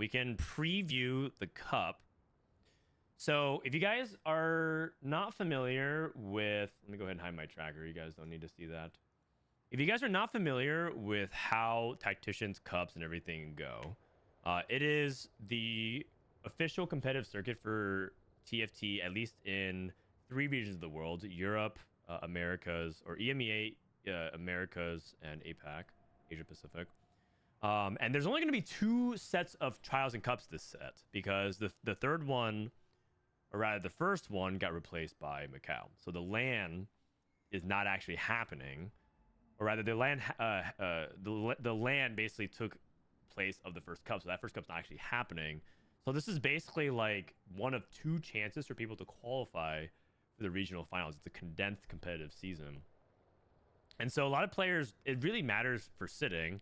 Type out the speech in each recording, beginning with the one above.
we can preview the cup. So if you guys are not familiar with, let me go ahead and hide my tracker. You guys don't need to see that. If you guys are not familiar with how Tactician's cups and everything go, it is the official competitive circuit for TFT, at least in 3 regions of the world: Europe, Americas, or EMEA, Americas, and APAC, Asia Pacific. And there's only going to be 2 sets of trials and cups this set, because the third one, or rather the first one, got replaced by Maikel. So the LAN is not actually happening, or rather the LAN basically took place of the first cup. So that first cup's not actually happening. So this is basically like one of 2 chances for people to qualify for the regional finals. It's a condensed competitive season. And so a lot of players, it really matters for sitting.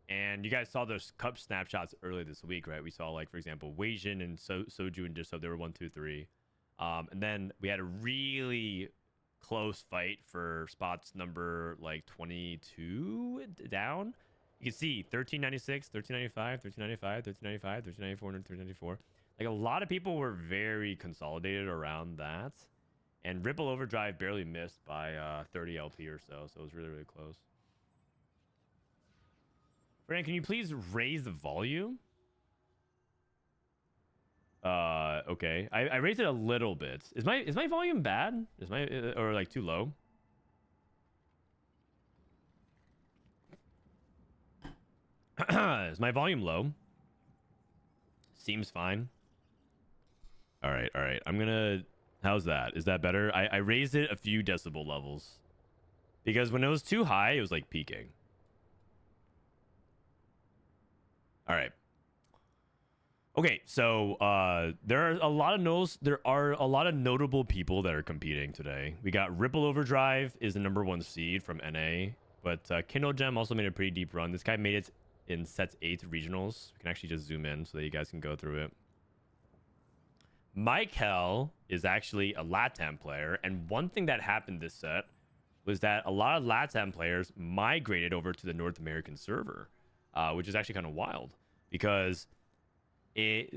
And you guys saw those cup snapshots earlier this week, right? We saw, like, for example, Weijin and Soju and Jisub, they were 1, 2, 3. And then we had a really close fight for spots number like 22 down. You can see 1396, 1395, 1395, 1395, 1394, and 1394. Like, a lot of people were very consolidated around that. And Ripple Overdrive barely missed by 30 LP or so. So it was really, really close. Fran, can you please raise the volume? Okay. I raised it a little bit. Is my volume bad? Is my or like too low? Is my volume low? Seems fine. All right. I'm gonna. How's that? Is that better? I raised it a few decibel levels, because when it was too high, it was like peaking. All right. Okay, so there are a lot of notable people that are competing today. We got Ripple Overdrive is the #1 seed from NA, but Kindle Gem also made a pretty deep run. This guy made it in sets 8 regionals. We can actually just zoom in so that you guys can go through it. Maikel is actually a LATAM player, and one thing that happened this set was that a lot of LATAM players migrated over to the North American server, which is actually kind of wild, because they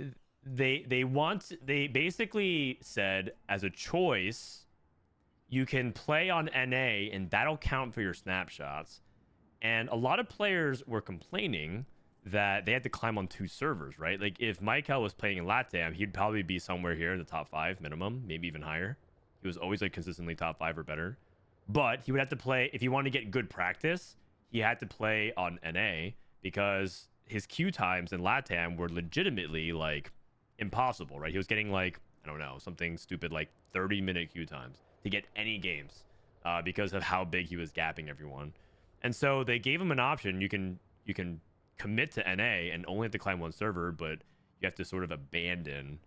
basically said, as a choice, you can play on NA and that'll count for your snapshots. And a lot of players were complaining that they had to climb on 2 servers, right? Like, if Maikel was playing in LATAM, he'd probably be somewhere here in the top 5 minimum, maybe even higher. He was always like consistently top 5 or better. But he would have to play, if he wanted to get good practice, he had to play on NA, because his queue times in LATAM were legitimately like impossible, right? He was getting like, I don't know, something stupid like 30-minute queue times to get any games because of how big he was gapping everyone. And so they gave him an option. You can commit to NA and only have to climb 1 server, but you have to sort of abandon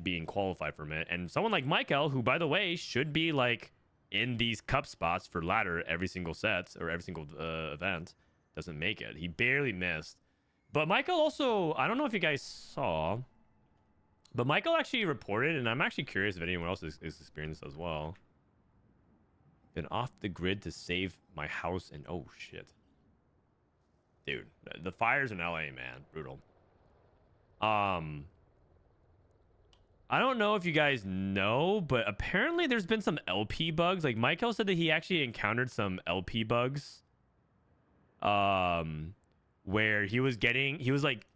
being qualified from it. And someone like Maikel, who, by the way, should be like in these cup spots for ladder every single set or every single event, doesn't make it. He barely missed. But Maikel also, I don't know if you guys saw, but Maikel actually reported, and I'm actually curious if anyone else is experienced this as well. Been off the grid to save my house, and oh shit. Dude, the fires in LA, man, brutal. I don't know if you guys know, but apparently there's been some LP bugs. Like, Maikel said that he actually encountered some LP bugs. Where he was like,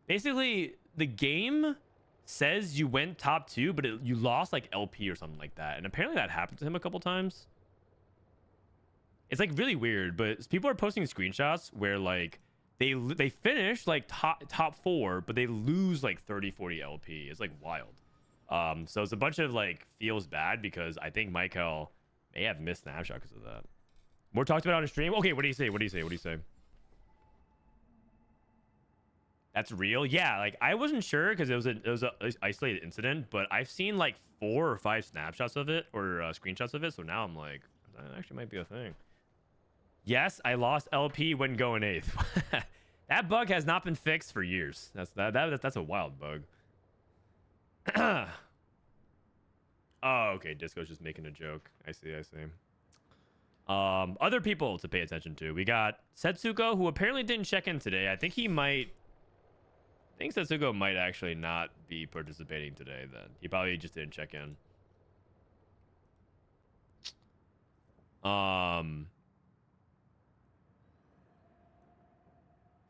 basically the game says you went top 2, but you lost like LP or something like that. And apparently that happened to him a couple times. It's like really weird, but people are posting screenshots where like they finish like top 4, but they lose like 30, 40 LP. It's like wild. So it's a bunch of like, feels bad, because I think Maikel may have missed snapshot because of that. More talked about on a stream. Okay, what do you say? That's real? Yeah, like, I wasn't sure because it was a isolated incident, but I've seen like 4 or 5 snapshots of it, or screenshots of it. So now I'm like, that actually might be a thing. Yes, I lost LP when going 8th. That bug has not been fixed for years. That's a wild bug. Oh, okay. Disco's just making a joke. I see. Other people to pay attention to. We got Setsuko, who apparently didn't check in today. I think he might think Setsuko might actually not be participating today then. He probably just didn't check in.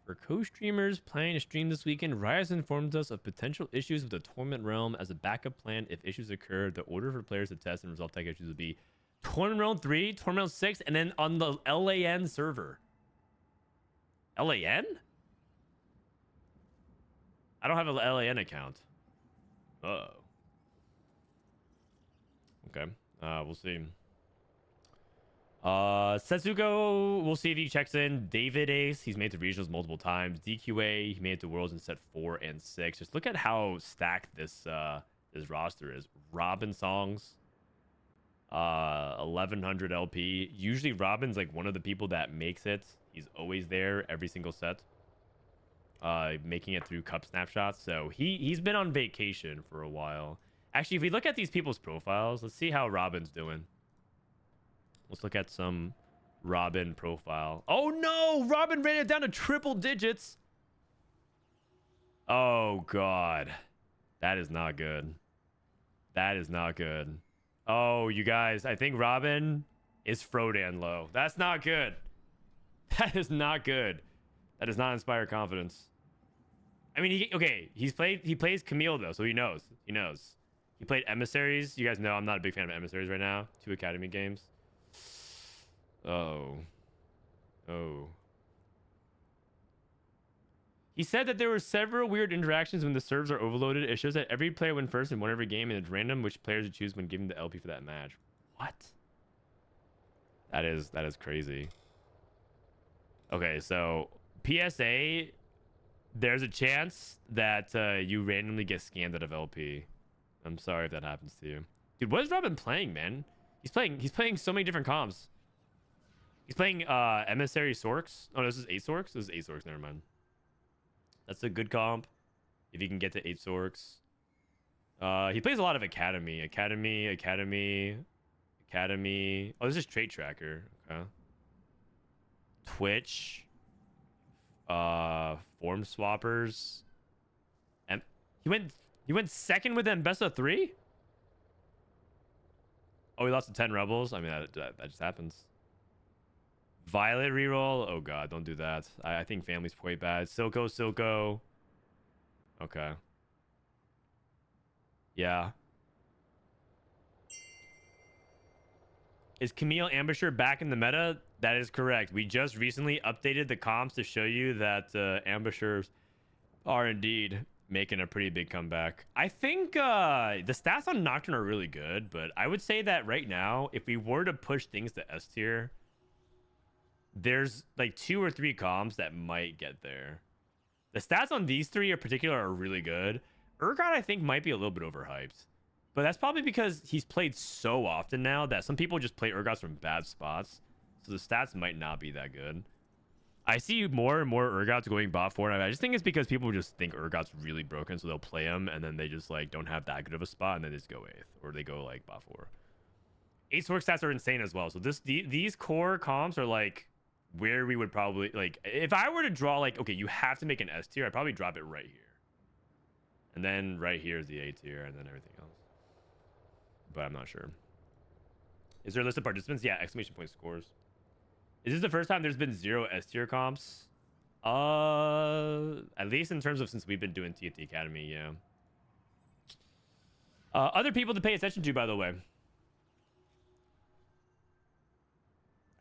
For co-streamers planning to stream this weekend, Riot informed us of potential issues with the Torment Realm. As a backup plan, if issues occur, the order for players to test and resolve tech issues would be Torment Realm 3, Torment Realm 6, and then on the LAN server. LAN? I don't have an LAN account. Uh-oh. Okay. We'll see. Setsuko, we'll see if he checks in. David Ace, he's made to regionals multiple times. DQA, he made it to worlds in set 4 and 6. Just look at how stacked this roster is. Robinsongz, 1100 LP. Usually Robin's like one of the people that makes it. He's always there every single set. Making it through cup snapshots. So he's been on vacation for a while. Actually, if we look at these people's profiles, let's see how Robin's doing. Let's look at some Robin profile. Oh no! Robin ran it down to triple digits. Oh god. That is not good. That is not good. Oh, you guys, I think Robin is Frodan low. That's not good. That is not good. That does not inspire confidence. I mean, he plays Camille though, so he knows. He knows. He played Emissaries. You guys know I'm not a big fan of Emissaries right now. 2 Academy games. Oh. He said that there were several weird interactions when the servers are overloaded. It shows that every player went first in one every game, and it's random which players to choose when giving the LP for that match. What? That is crazy. Okay, so PSA, there's a chance that you randomly get scanned out of LP. I'm sorry if that happens to you. Dude, what is Robin playing, man? He's playing so many different comps. He's playing Emissary Sorks. Oh, no, this is 8 Sorks? This is 8 Sorks, never mind. That's a good comp. If you can get to 8 Sorks. He plays a lot of Academy. Academy. Oh, this is Trait Tracker. Okay. Twitch. Form Swappers. And he went second with them best of 3? Oh, he lost to 10 Rebels? I mean, that just happens. Violet reroll. Oh god, don't do that. I think family's quite bad. Silco. Okay. Yeah. Is Camille Ambusher back in the meta? That is correct. We just recently updated the comps to show you that Ambushers are indeed making a pretty big comeback. I think the stats on Nocturne are really good, but I would say that right now, if we were to push things to S tier, there's like 2 or 3 comps that might get there. The stats on these 3 in particular are really good. Urgot, I think, might be a little bit overhyped. But that's probably because he's played so often now that some people just play Urgots from bad spots. So the stats might not be that good. I see more and more Urgots going bot 4. And I just think it's because people just think Urgot's really broken. So they'll play him and then they just like don't have that good of a spot. And then they just go 8th. Or they go like bot 4. 8 Sork stats are insane as well. So these core comps are like where we would probably like if I were to draw like, okay, you have to make an S tier, I'd probably drop it right here. And then right here is the A tier and then everything else. But I'm not sure. Is there a list of participants? Yeah, exclamation point scores. Is this the first time there's been 0 S tier comps? At least in terms of since we've been doing TFT Academy, yeah. Other people to pay attention to, by the way.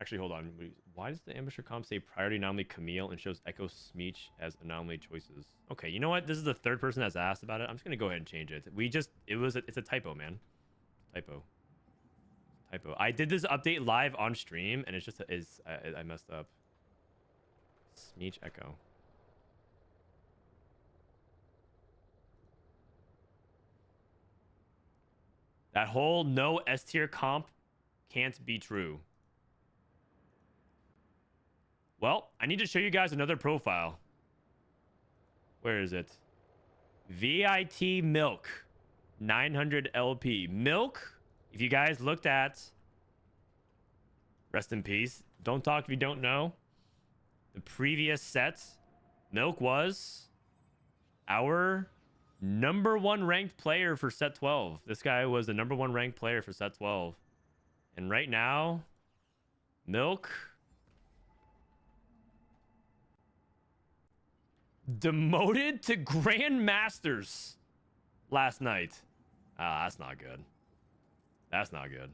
Actually, hold on. Why does the Ambusher comp say priority anomaly Camille and shows Echo Smeech as anomaly choices? Okay, you know what? This is the 3rd person that's asked about it. I'm just gonna go ahead and change it. It's a typo, man. Typo. I did this update live on stream, and it's just I messed up. Smeech Echo. That whole no S tier comp can't be true. Well, I need to show you guys another profile. Where is it? VIT Milk. 900 LP. Milk, if you guys looked at... Rest in peace. Don't talk if you don't know. The previous set, Milk was our #1 ranked player for set 12. This guy was the #1 ranked player for set 12. And right now, Milk demoted to Grandmasters last night. Ah, that's not good. That's not good.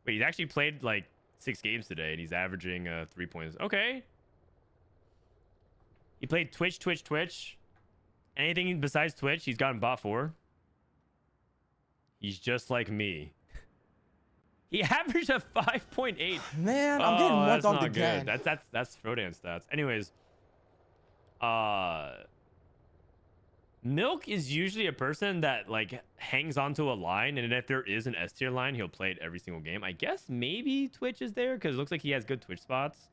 Wait, he's actually played like 6 games today, and he's averaging 3 points. Okay. He played Twitch. Anything besides Twitch, he's gotten bot for. He's just like me. He averaged a 5.8. Man, I'm getting one dogged again. That's Frodan stats. Anyways, Milk is usually a person that like hangs onto a line, and if there is an S tier line, he'll play it every single game. I guess maybe Twitch is there because it looks like he has good Twitch spots.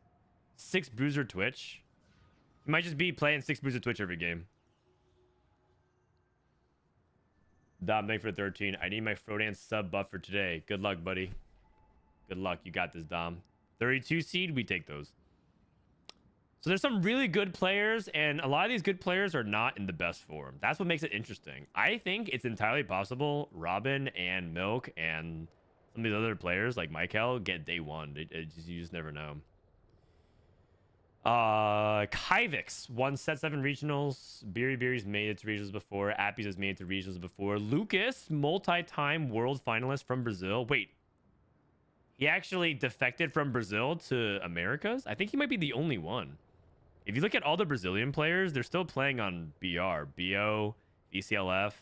6 bruiser Twitch. He might just be playing 6 bruiser Twitch every game. Dom, thank you for 13. I need my Frodan sub buff for today. Good luck, buddy. Good luck. You got this, Dom. 32 seed, we take those. So there's some really good players, and a lot of these good players are not in the best form. That's what makes it interesting. I think it's entirely possible Robin and Milk and some of these other players like Maikel get day 1. You just never know. Kyvix won set 7 regionals. Beery's made it to regionals before. Appies has made it to regionals before. Lucas, multi-time world finalist from Brazil. Wait, he actually defected from Brazil to Americas? I think he might be the only one. If you look at all the Brazilian players, they're still playing on BR. BO, VCLF,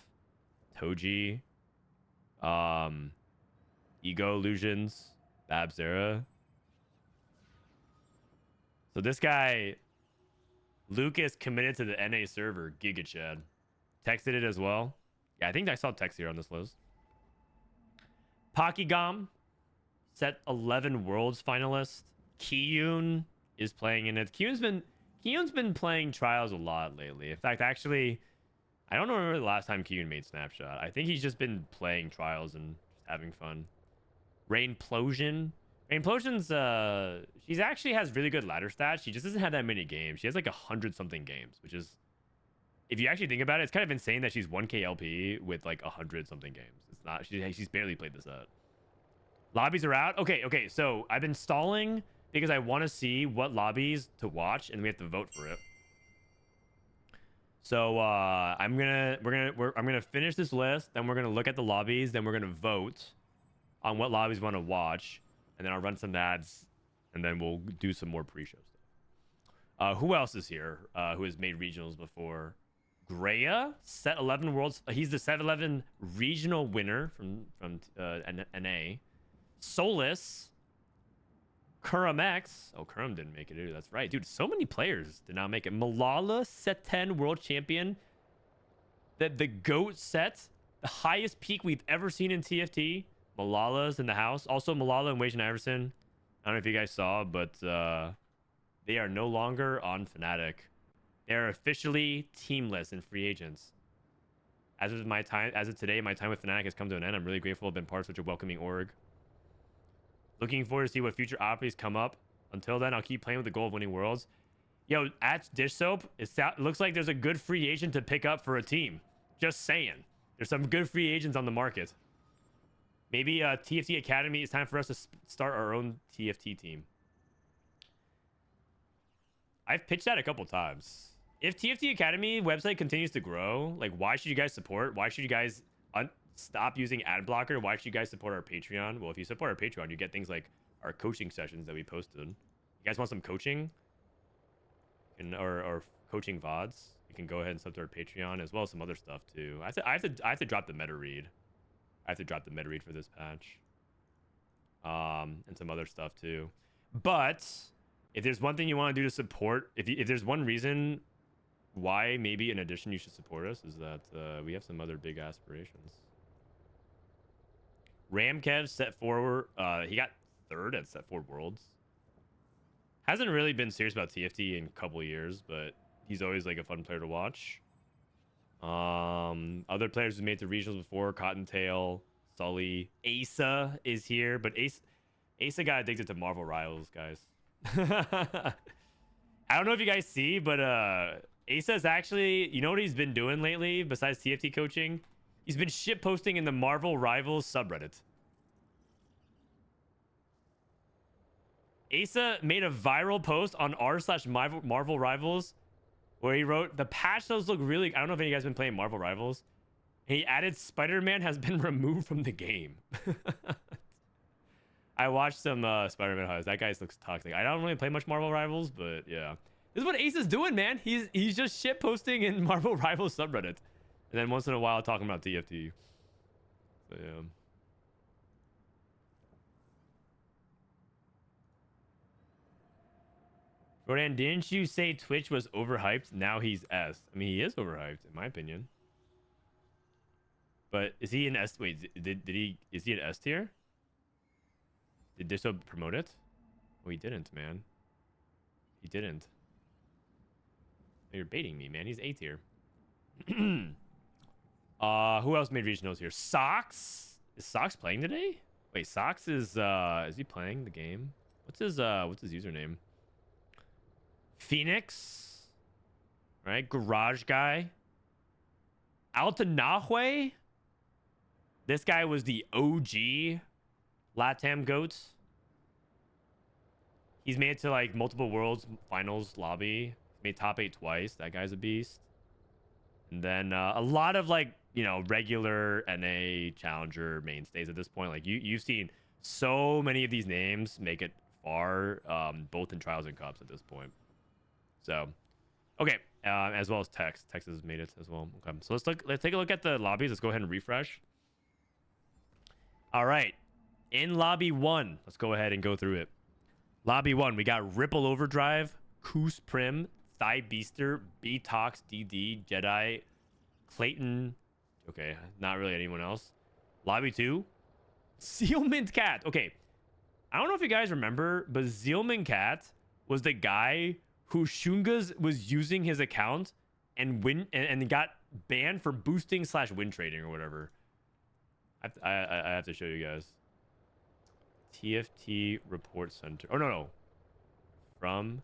Toji, Ego Illusions, Babzera. So this guy, Lucas, committed to the NA server, GigaChad. Texted it as well. Yeah, I think I saw text here on this list. Pokigom, set 11 Worlds finalist. Kiyoon is playing in it. Kiyoon's been playing Trials a lot lately. In fact, actually, I don't remember the last time Kiyoon made Snapshot. I think he's just been playing Trials and just having fun. Rainplosion. Rainplosion's, she's actually has really good ladder stats. She just doesn't have that many games. She has like 100-something games, which is, if you actually think about it, it's kind of insane that she's 1K LP with like 100-something games. It's not, she's barely played this set. Lobbies are out. Okay. So I've been stalling because I want to see what lobbies to watch, and we have to vote for it. So I'm gonna finish this list, then we're gonna look at the lobbies, then we're gonna vote on what lobbies we want to watch, and then I'll run some ads, and then we'll do some more pre-show stuff. Who else is here? Who has made regionals before? Greya, set 11 worlds. He's the set 11 regional winner from NA. Solus, Kurumx. Oh, Kurum didn't make it, dude. That's right, dude. So many players did not make it. Milala, set 10 world champion. The GOAT set, the highest peak we've ever seen in TFT. Milala's in the house. Also, Milala and Wage and Iverson. I don't know if you guys saw, but they are no longer on Fnatic. They're officially teamless and free agents. As of today, my time with Fnatic has come to an end. I'm really grateful I've been part of such a welcoming org. Looking forward to see what future Appies come up. Until then, I'll keep playing with the goal of winning worlds. Yo, at Dish Soap, it looks like there's a good free agent to pick up for a team. Just saying. There's some good free agents on the market. Maybe TFT Academy, it's time for us to start our own TFT team. I've pitched that a couple times. If TFT Academy website continues to grow, like, why should you guys support? Why should you guys stop using ad blocker? Why should you guys support our Patreon? Well, if you support our Patreon, you get things like our coaching sessions that we posted. You guys want some coaching? Or coaching VODs? You can go ahead and sub to our Patreon, as well as some other stuff too. I have to drop the meta read. I have to drop the meta read for this patch. And some other stuff too. But if there's one thing you want to do to support, if there's one reason why maybe in addition you should support us, is that we have some other big aspirations. Ramkev set 4, he got 3rd at set 4 Worlds. Hasn't really been serious about TFT in a couple of years, but he's always like a fun player to watch. Other players who made the regionals before, Cottontail, Sully, Asa is here, but Asa got addicted to Marvel Rivals, guys. I don't know if you guys see, but Asa's actually, you know what he's been doing lately besides TFT coaching? He's been shit posting in the Marvel Rivals subreddit. Asa made a viral post on r/Marvel Rivals where he wrote, the patch does look really... I don't know if any of you guys have been playing Marvel Rivals. And he added, Spider-Man has been removed from the game. I watched some Spider-Man highlights. That guy looks toxic. I don't really play much Marvel Rivals, but yeah. This is what Ace is doing, man. He's just shit posting in Marvel Rivals subreddit. And then once in a while talking about TFT. So yeah. Frodan, didn't you say Twitch was overhyped? Now he's S. I mean, he is overhyped, in my opinion. But is he an S? Wait, is he an S tier? Did they still promote it? Oh, he didn't, man. He didn't. Oh, you're baiting me, man. He's A tier. Who else made regionals here? Socks? Is Socks playing today? Wait, Socks is he playing the game? What's his username? Phoenix, right? Garage guy. Altanahue. This guy was the OG LATAM GOAT. He's made it to like multiple Worlds Finals lobby. Made top 8 twice. That guy's a beast. And then a lot of like, you know, regular NA challenger mainstays at this point. Like you've seen so many of these names make it far, both in trials and cups at this point. So, okay, as well as Tex. Tex has made it as well. Okay, so let's take a look at the lobbies. Let's go ahead and refresh. All right, in lobby 1, let's go ahead and go through it. Lobby 1, we got Ripple Overdrive, Koos Prim, Thigh Beaster, B-Tox, DD, Jedi, Clayton. Okay, not really anyone else. Lobby 2, Zealman Cat. Okay, I don't know if you guys remember, but Zealman Cat was the guy who Shungas was using his account and got banned for boosting / win trading or whatever. I have to show you guys. TFT report center. Oh no. From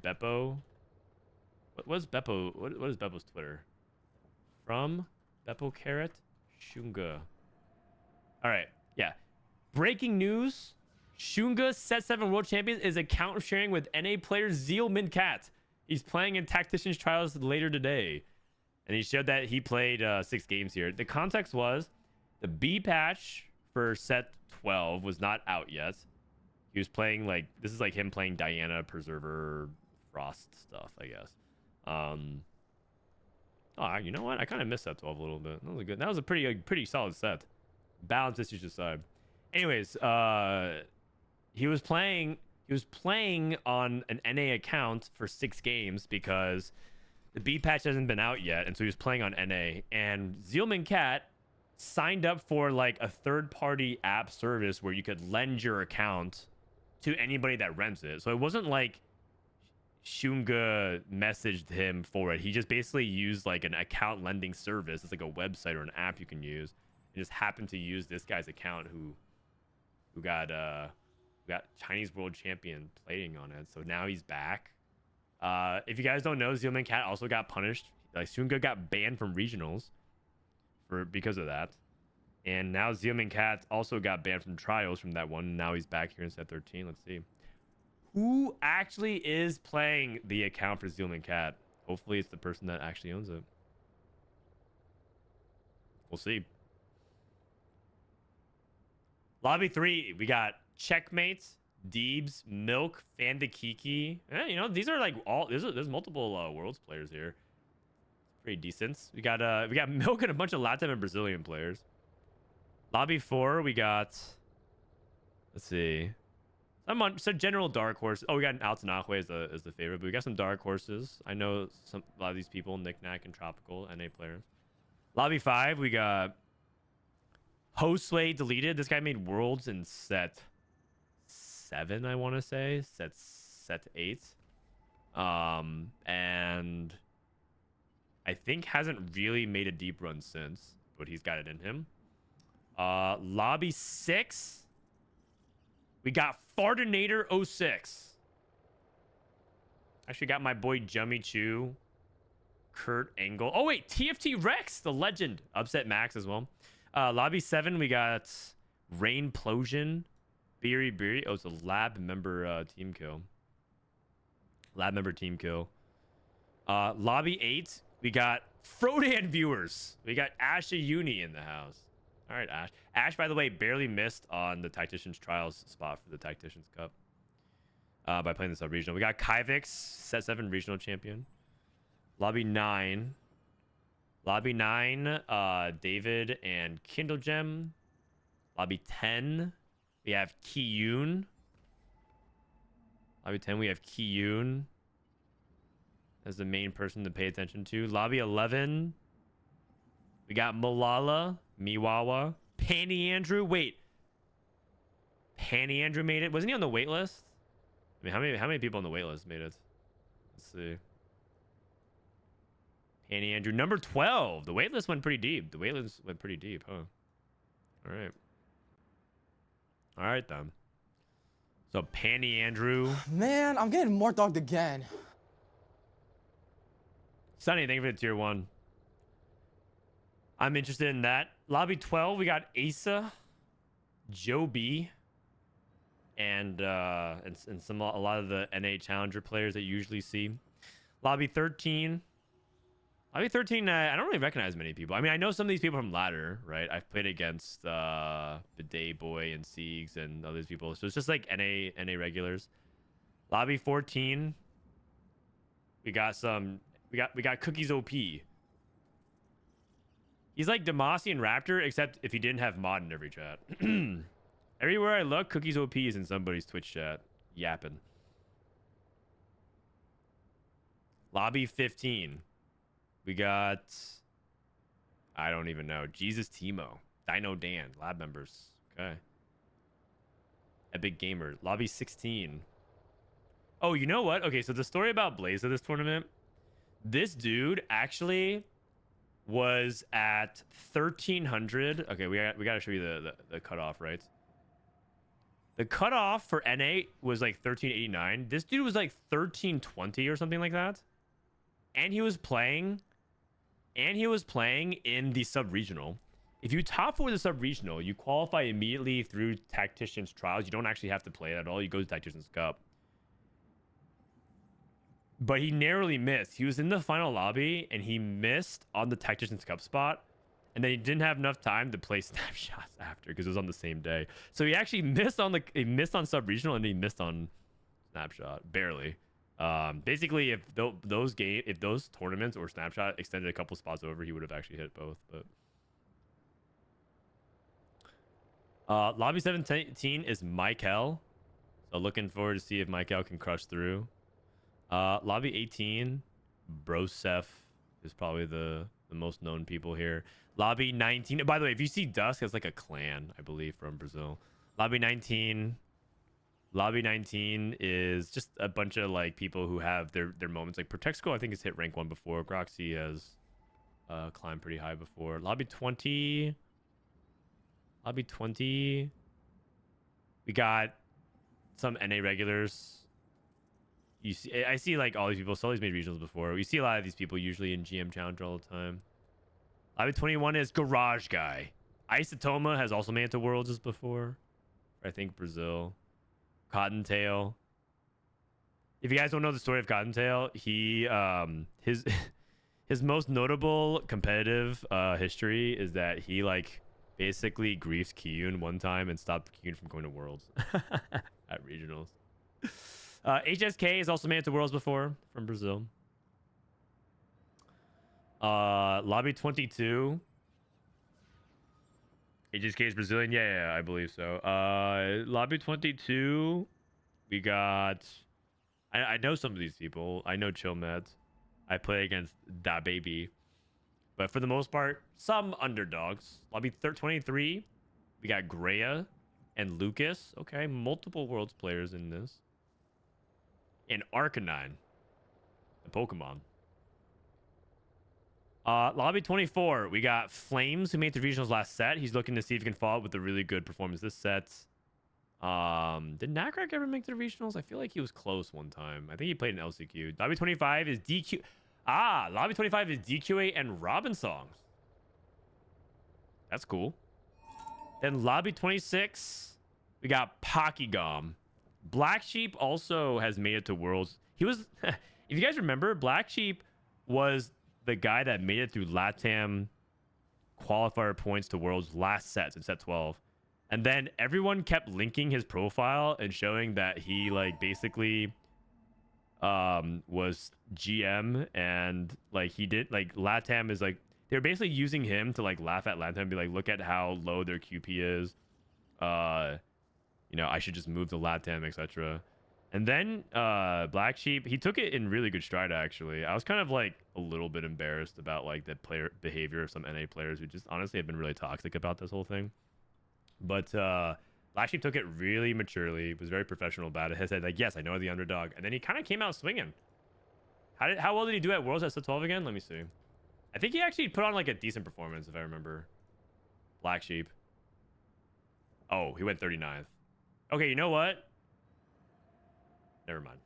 Beppo. What is Beppo? What is Beppo's Twitter? From Beppo Carrot Shunga. All right. Yeah. Breaking news. Shunga, Set 7 World Champion, is account sharing with NA player Zealman Cat. He's playing in Tactician's Trials later today. And he showed that he played 6 games here. The context was the B patch for Set 12 was not out yet. He was playing like, this is like him playing Diana, Preserver, Frost stuff, I guess. Oh, you know what? I kind of missed Set 12 a little bit. That was a pretty solid set. Balance issues aside. Anyways, he was playing on an NA account for 6 games because the B patch hasn't been out yet, and so he was playing on NA. And Zealman Cat signed up for like a third-party app service where you could lend your account to anybody that rents it. So it wasn't like Shunga messaged him for it. He just basically used like an account lending service. It's like a website or an app you can use. He just happened to use this guy's account who got Chinese World Champion playing on it. So now he's back. If you guys don't know, Zealman Cat also got punished. Like Shunga got banned from regionals because of that. And now Zealman Cat also got banned from trials from that one. Now he's back here in set 13. Let's see. Who actually is playing the account for Zealman Cat? Hopefully it's the person that actually owns it. We'll see. Lobby 3, we got Checkmates, Deebs, Milk, Fandakiki. You know, these are like all there's multiple Worlds players here. Pretty decent. We got Milk and a bunch of Latin and Brazilian players. Lobby 4, we got, let's see. Some general dark horse. Oh, we got an Altanahue as the favorite, but we got some dark horses. I know a lot of these people, Knickknack and Tropical, NA players. Lobby 5, we got Hostway deleted. This guy made Worlds in set 7, I want to say. Set 8. And I think hasn't really made a deep run since, but he's got it in him. Lobby 6. We got Fardinator 06. Actually got my boy Jummy Chew Kurt Angle. Oh, wait. TFT Rex, the legend. Upsetmax as well. Lobby 7, we got Rainplosion. Beery. Oh, it's a lab member team kill. Lab member team kill. Lobby 8, we got Frodan viewers. We got Asha Uni in the house. All right, Ash. Ash, by the way, barely missed on the Tactician's Trials spot for the Tactician's Cup by playing the sub-regional. We got Kyvix, set 7 regional champion. Lobby 9. Lobby 9, David and Kindle Gem. Lobby 10, we have Kiyoon. Lobby 10, we have Kiyoon as the main person to pay attention to. Lobby 11, we got Milala, Miwawa, Panny Andrew. Wait, Panny Andrew made it. Wasn't he on the wait list? I mean, how many people on the wait list made it? Let's see. Panny Andrew, number 12. The wait list went pretty deep. Huh? All right, then. So, Panny Andrew. Man, I'm getting more dogged again. Sunny, thank you for the tier 1. I'm interested in that. Lobby 12, we got Asa, Joe B, and a lot of the NA Challenger players that you usually see. Lobby 13. Lobby 13, I don't really recognize many people. I mean, I know some of these people from ladder, right? I've played against Bidet Boy and Siegs and all these people. So it's just like NA regulars. Lobby 14. We got Cookies OP. He's like Demacian and Raptor, except if he didn't have mod in every chat. Everywhere I look, Cookies OP is in somebody's Twitch chat. Yapping. Lobby 15. We got, I don't even know, JesusTeemo, Dino Dan, lab members. Okay. Epic Gamer, Lobby 16. Oh, you know what? Okay, so the story about Blaze of this tournament, this dude actually was at 1300. Okay, we got to show you the cutoff, right? The cutoff for NA was like 1389. This dude was like 1320 or something like that. And he was playing in the sub-regional. If you top 4 the sub-regional, you qualify immediately through Tactician's Trials. You don't actually have to play it at all. You go to Tactician's Cup. But he narrowly missed. He was in the final lobby, and he missed on the Tactician's Cup spot. And then he didn't have enough time to play snapshots after because it was on the same day. So he actually missed on sub-regional, and he missed on snapshot. Barely. Basically, if those tournaments or snapshot extended a couple spots over, he would have actually hit both. But lobby 17 is Maikel, so looking forward to see if Maikel can crush through. Lobby 18, Brosef is probably the most known people here. Lobby 19, by the way, if you see Dusk, it's like a clan, I believe, from Brazil. Lobby 19 is just a bunch of like people who have their moments. Like Protexco, I think, has hit rank 1 before. Groxie has climbed pretty high before. Lobby 20, we got some NA regulars. I see like all these people. Sully's made regionals before. We see a lot of these people usually in GM Challenger all the time. Lobby 21 is Garage Guy. Isotoma has also made it to Worlds before. I think Brazil. Cottontail. If you guys don't know the story of Cottontail, he his most notable competitive history is that he like basically griefed Kiyoon one time and stopped Kiyoon from going to Worlds at regionals. HSK has also made it to Worlds before from Brazil. Lobby 22. HSK is Brazilian? Yeah, I believe so. Lobby 22. We got... I know some of these people. I know Chillmed. I play against Da Baby. But for the most part, some underdogs. Lobby 23. We got Greya and Lucas. Okay, multiple Worlds players in this. And Arcanine. The Pokemon. Lobby 24, we got Flames, who made the regionals last set. He's looking to see if he can follow up with a really good performance this set. Did Nakrak ever make the regionals? I feel like he was close one time. I think he played in LCQ. Lobby 25 is DQ. Ah, Lobby 25 is DQA and Robinsongz. That's cool. Then Lobby 26, we got Pokygom. Black Sheep also has made it to Worlds. He was, if you guys remember, Black Sheep was the guy that made it through LATAM qualifier points to Worlds last sets in set 12. And then everyone kept linking his profile and showing that he like basically was GM and like he did like LATAM is like they're basically using him to like laugh at LATAM and be like, look at how low their QP is. You know, I should just move to LATAM, etc. And then Black Sheep, he took it in really good stride actually. I was kind of like a little bit embarrassed about like the player behavior of some NA players who just honestly have been really toxic about this whole thing. But Black Sheep took it really maturely, was very professional about it. He said like, yes, I know the underdog. And then he kind of came out swinging. How well did he do at Worlds at set 12 again? Let me see. I think he actually put on like a decent performance if I remember. Black Sheep. Oh, he went 39th. Okay, you know what? Never mind.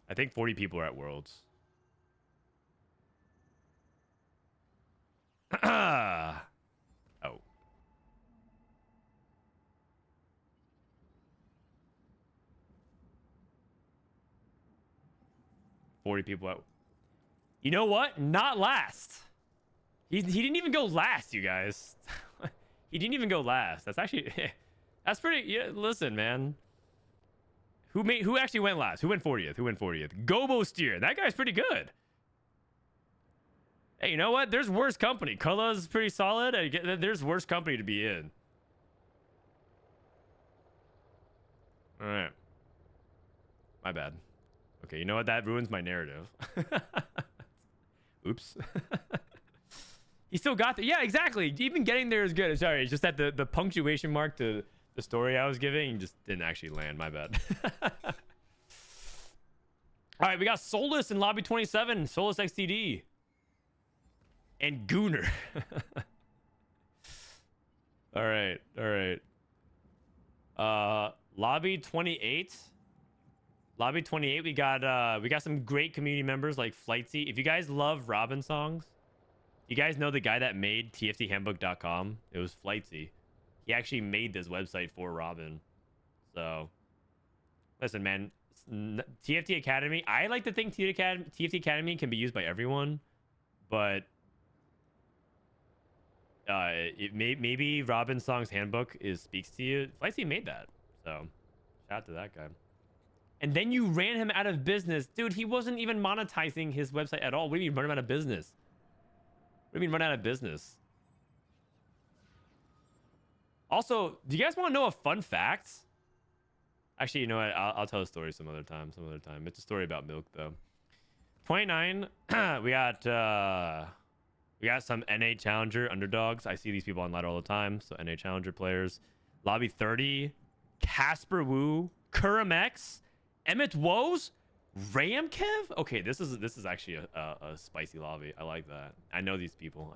I think 40 people are at Worlds. Oh. 40 people out. You know what? Not last. He didn't even go last, you guys. He didn't even go last. That's actually that's pretty. Yeah, listen, man. Who actually went last? Who went 40th? Who went 40th? Gobo Steer. That guy's pretty good. Hey, you know what? There's worse company. Kula's pretty solid. There's worse company to be in. All right. My bad. Okay, you know what? That ruins my narrative. Oops. He still got there. Yeah, exactly. Even getting there is good. Sorry, it's just that the punctuation mark to the story I was giving just didn't actually land. My bad. All right, we got Solus in Lobby 27. Solus XTD. And Gooner. All right. All right. Lobby 28. Lobby 28, we got some great community members like Flightsy. If you guys love Robinsongz, you guys know the guy that made TFThandbook.com? It was Flightsy. He actually made this website for Robin. So, listen, man. TFT Academy. I like to think TFT Academy can be used by everyone, but maybe Robinsongz handbook speaks to you. Flightsy made that, so shout out to that guy. And then you ran him out of business, dude. He wasn't even monetizing his website at all. What do you mean run him out of business? What do you mean run out of business? Also, do you guys want to know a fun fact? Actually, you know what? I'll tell a story some other time. It's a story about milk, though. 29. we got some NA Challenger underdogs. I see these people on ladder all the time. So NA Challenger players. Lobby 30. Caspar Wu. Kurumx. Emmett Woes. Ramkev. Okay, this is actually a spicy lobby. I like that. I know these people.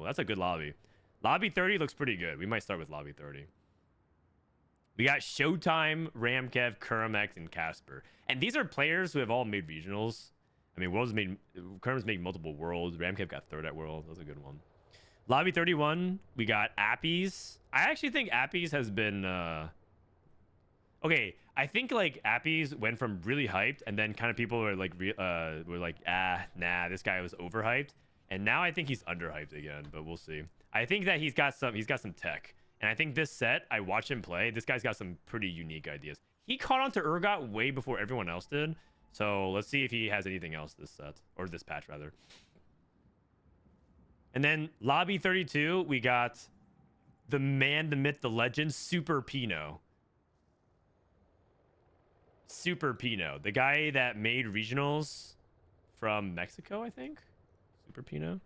That's a good lobby. Lobby 30 looks pretty good. We might start with Lobby 30. We got Showtime, Ramkev, Kurumx, and Caspar. And these are players who have all made regionals. I mean, Kurum's made multiple worlds. Ramkev got third at world. That's a good one. Lobby 31, we got Appies. I actually think Appies has been... Okay, I think like Appies went from really hyped, and then kind of people were like, nah, this guy was overhyped. And now I think he's underhyped again, but we'll see. I think that he's got some tech. And I think this set, I watched him play. This guy's got some pretty unique ideas. He caught on to Urgot way before everyone else did. So let's see if he has anything else this set, or this patch rather. And then Lobby 32, we got the man, the myth, the legend, Super Pino. Super Pino, the guy that made regionals from Mexico, I think. Super Pino.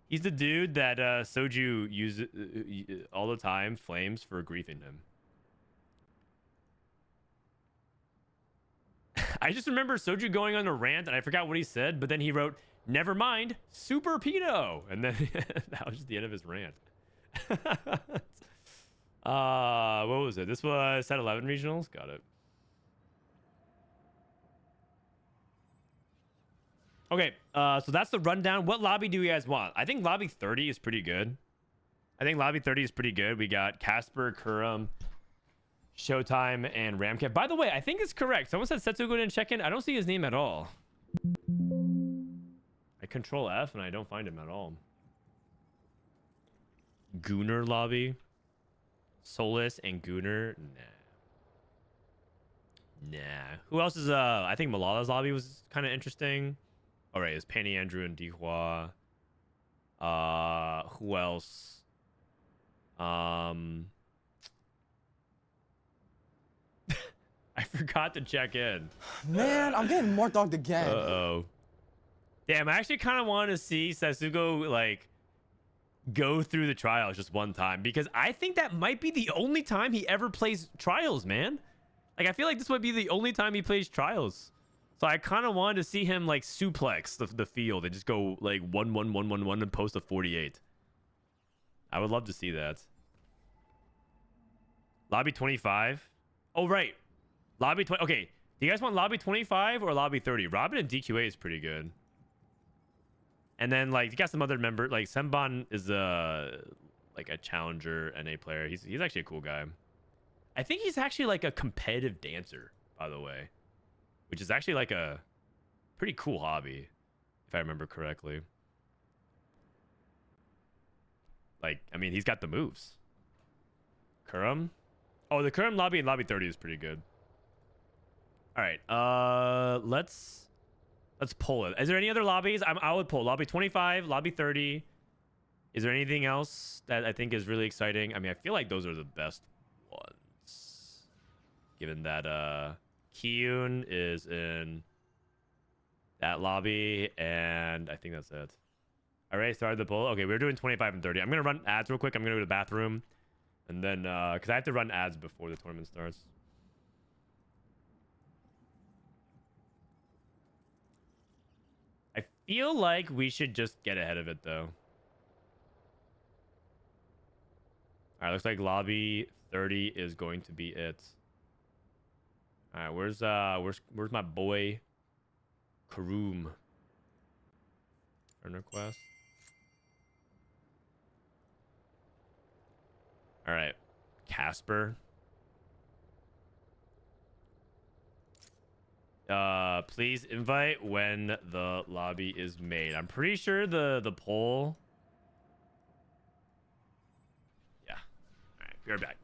He's the dude that Soju uses all the time, Flames, for griefing him. I just remember Soju going on a rant, and I forgot what he said, but then he wrote, "Never mind, Super Pino," and then that was just the end of his rant. What was it? This was set 11 regionals. Got it. Okay, so that's the rundown. What lobby do you guys want? I think lobby 30 is pretty good. We got Caspar, Kurum, Showtime, and Ramkev. By the way, I think it's correct. Someone said Setsugo didn't check in. I don't see his name at all. I control F and I don't find him at all. Gooner lobby. Solus and Gooner. Nah. Who else is I think Milala's lobby was kind of interesting. All right, it's Penny, Andrew, and Dihua. Who else? I forgot to check in. Man, I'm getting more dogged again. Uh-oh. Damn, I actually kind of want to see Sasugo, like, go through the trials just one time. Because I think that might be the only time he ever plays trials, man. Like, I feel like this might be the only time he plays trials. So I kind of wanted to see him, like, suplex the field and just go, like, 1-1-1-1-1 and post a 48. I would love to see that. Lobby 25. Oh, right. Lobby 20. Okay. Do you guys want lobby 25 or lobby 30? Robin and DQA is pretty good. And then, like, you got some other member. Like, Senban is like a challenger NA player. He's actually a cool guy. I think he's actually, like, a competitive dancer, by the way. Which is actually, like, a pretty cool hobby, if I remember correctly. Like, I mean, he's got the moves. Kurum? Oh, the Kurum lobby in lobby 30 is pretty good. All right. Let's pull it. Is there any other lobbies? I would pull lobby 25, lobby 30. Is there anything else that I think is really exciting? I mean, I feel like those are the best ones. Given that Kiyoon is in that lobby, and I think that's it. All right, started the poll. Okay, we're doing 25 and 30. I'm gonna run ads real quick. I'm gonna go to the bathroom, and then because I have to run ads before the tournament starts. I feel like we should just get ahead of it though. All right, looks like lobby 30 is going to be it. All right, where's my boy Kurum? Earn request. All right, Caspar. Please invite when the lobby is made. I'm pretty sure the poll. Yeah. All right, be right back.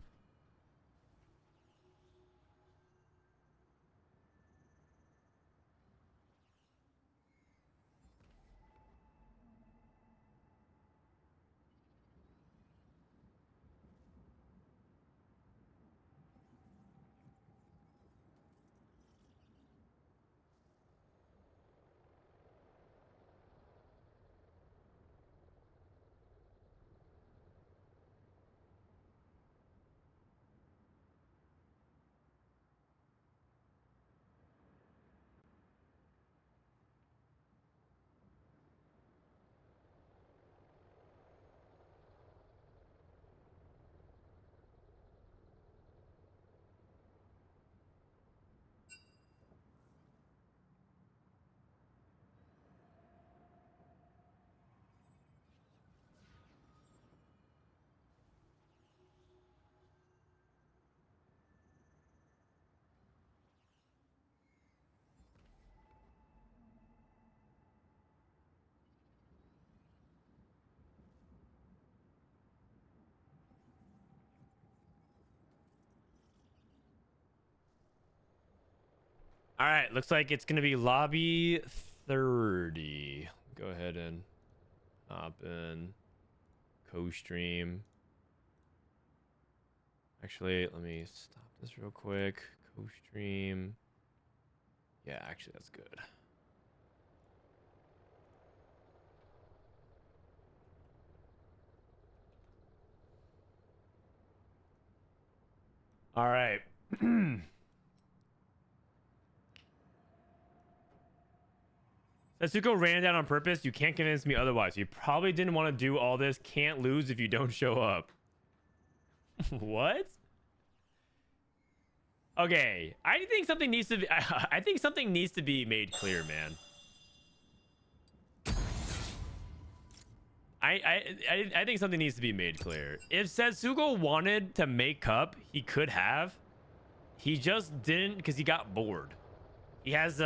All right, looks like it's gonna be lobby 30. Go ahead and hop in. Costream. Actually, let me stop this real quick. Costream. Yeah, actually, that's good. All right. Setsuko ran down on purpose. You can't convince me otherwise. You probably didn't want to do all this. Can't lose if you don't show up. What? Okay, I think something needs to be. I think something needs to be made clear, man. I think something needs to be made clear. If Setsugo wanted to make cup, he could have. He just didn't because he got bored. He has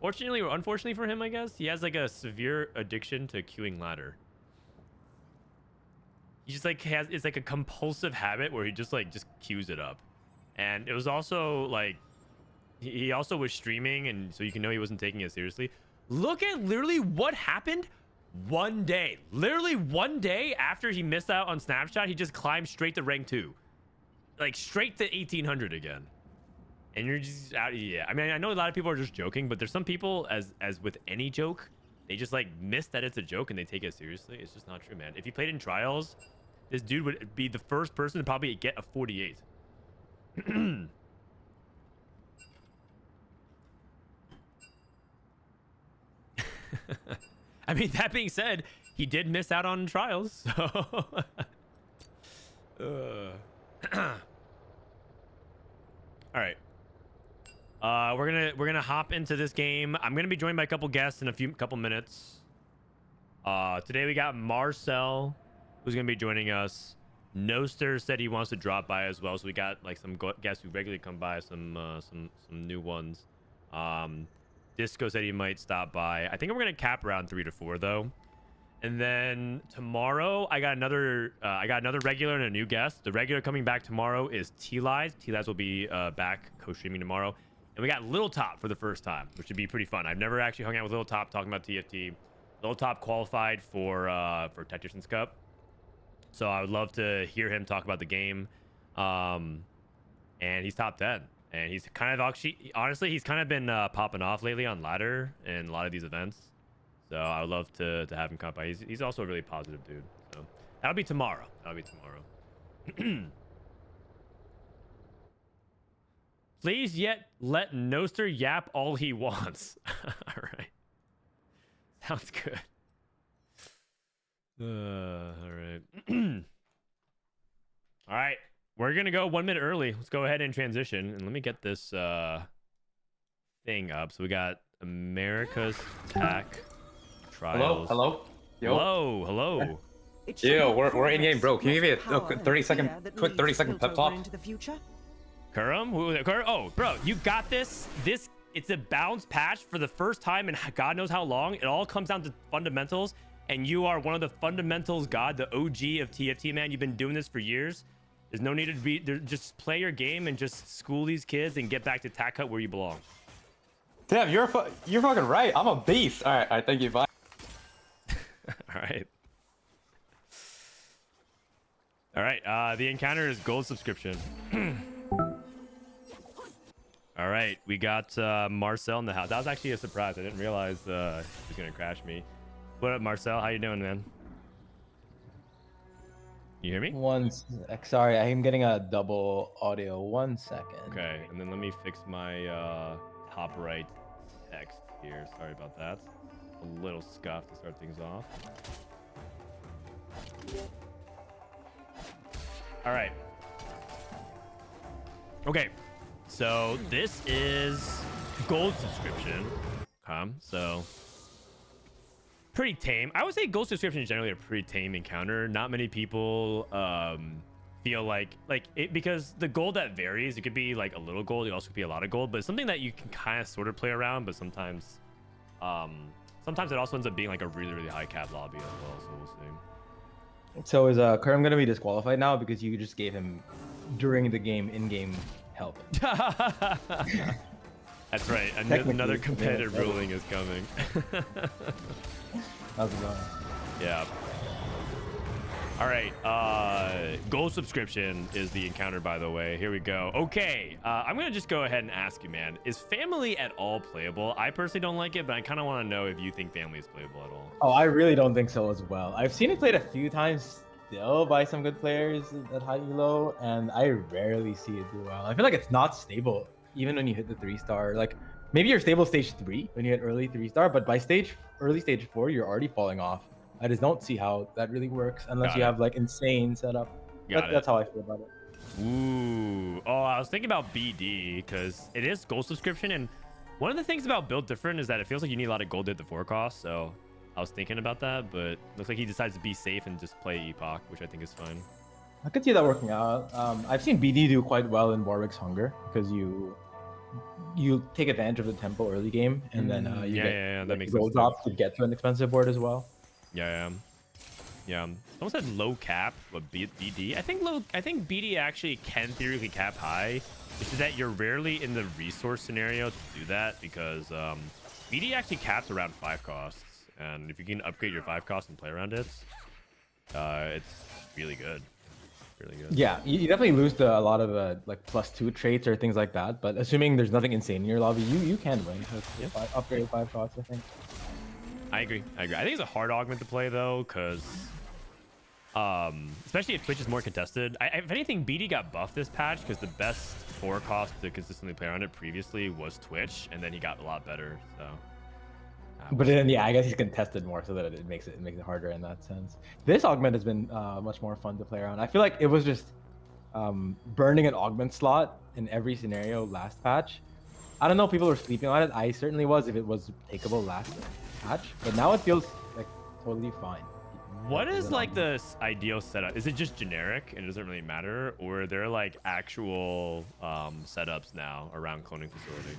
fortunately or unfortunately for him, I guess, he has like a severe addiction to queuing ladder. He just like it's like a compulsive habit where he just queues it up. And it was also like he also was streaming, and so you can know he wasn't taking it seriously. Look at literally what happened one day. Literally one day after he missed out on Snapshot, he just climbed straight to rank 2. Like straight to 1800 again. And you're just out. Yeah, I mean, I know a lot of people are just joking, but there's some people, as with any joke, they just like miss that it's a joke and they take it seriously. It's just not true, man. If he played in trials, this dude would be the first person to probably get a 48. I mean, that being said, he did miss out on trials, so all right. We're gonna hop into this game. I'm gonna be joined by a couple guests in a couple minutes. Today we got Marcel, who's gonna be joining us. Noster said he wants to drop by as well, so we got like some guests who regularly come by, some new ones. Disco said he might stop by. I think we're gonna cap around 3 to 4 though. And then tomorrow I got another regular and a new guest. The regular coming back tomorrow is T-Lies. T-Lies will be back co-streaming tomorrow. And we got Little Top for the first time, which should be pretty fun. I've never actually hung out with Little Top talking about TFT. Little Top qualified for Tactician's Cup. So I would love to hear him talk about the game. And he's top 10. And he's kind of actually, honestly, he's kind of been popping off lately on ladder and a lot of these events. So I would love to have him come by. He's also a really positive dude. So that'll be tomorrow. Please yet let Noster yap all he wants. All right. Sounds good. All right. All right. We're going to go 1 minute early. Let's go ahead and transition. And let me get this thing up. So we got America's Attack Trials. Hello? Yo. Hello. Yo, we're in game, bro. Can you give me a quick 30-second pep talk? Kurum? Oh, bro, you got this. It's a balanced patch for the first time in God knows how long. It all comes down to fundamentals, and you are one of the fundamentals god, the OG of TFT, man. You've been doing this for years. There's no need to be there. Just play your game and just school these kids and get back to Tac Hut where you belong. Damn, you're fucking right. I'm a beast. All right, thank you. Bye. All right. The encounter is gold subscription. All right, we got Marcel in the house. That was actually a surprise. I didn't realize he was gonna crash me. What up, Marcel? How you doing, man? You hear me? Sorry, I am getting a double audio. 1 second. Okay, and then let me fix my top right text here. Sorry about that. A little scuff to start things off. All right. Okay. So this is gold subscription. So pretty tame. I would say gold subscription is generally a pretty tame encounter. Not many people feel like it, because the gold that varies. It could be like a little gold. It also could be a lot of gold, but it's something that you can kind of sort of play around. But sometimes it also ends up being like a really, really high cap lobby as well. So we'll see. So is Kurum gonna be disqualified now because you just gave him during the game in-game help? That's right. Another competitive ruling is coming. How's it going? Yeah. All right. Gold subscription is the encounter, by the way. Here we go. Okay. I'm going to just go ahead and ask you, man. Is family at all playable? I personally don't like it, but I kind of want to know if you think family is playable at all. Oh, I really don't think so as well. I've seen it played a few times still by some good players at high elo, and I rarely see it do well. I feel like it's not stable, even when you hit the 3-star. Like, maybe you're stable stage 3 when you hit early 3-star, but by early stage 4, you're already falling off. I just don't see how that really works unless you have like insane setup. That's how I feel about it. Ooh. Oh, I was thinking about BD because it is gold subscription, and one of the things about Build Different is that it feels like you need a lot of gold to hit the 4 cost. So I was thinking about that, but looks like he decides to be safe and just play Epoch, which I think is fine. I could see that working out. I've seen BD do quite well in Warwick's Hunger because you take advantage of the tempo early game, and then you get that makes gold sense. drop to get to an expensive board as well. Yeah. Someone said low cap, but BD. I think BD actually can theoretically cap high. It's just that you're rarely in the resource scenario to do that because BD actually caps around 5 costs, and if you can upgrade your 5 costs and play around it, it's really good. Really good. Yeah, you definitely lose to a lot of like +2 traits or things like that. But assuming there's nothing insane in your lobby, you can win. With upgrade 5 costs, I think. I agree. I think it's a hard augment to play though, because especially if Twitch is more contested. If anything, BD got buffed this patch because the best 4 cost to consistently play around it previously was Twitch, and then he got a lot better. So. But then, yeah, I guess he's contested more, so that it makes it harder in that sense. This augment has been much more fun to play around. I feel like it was just burning an augment slot in every scenario last patch. I don't know if people were sleeping on it. I certainly was if it was takeable last patch, but now it feels like totally fine. What is like the ideal setup? Is it just generic and it doesn't really matter, or are there like actual setups now around cloning facility?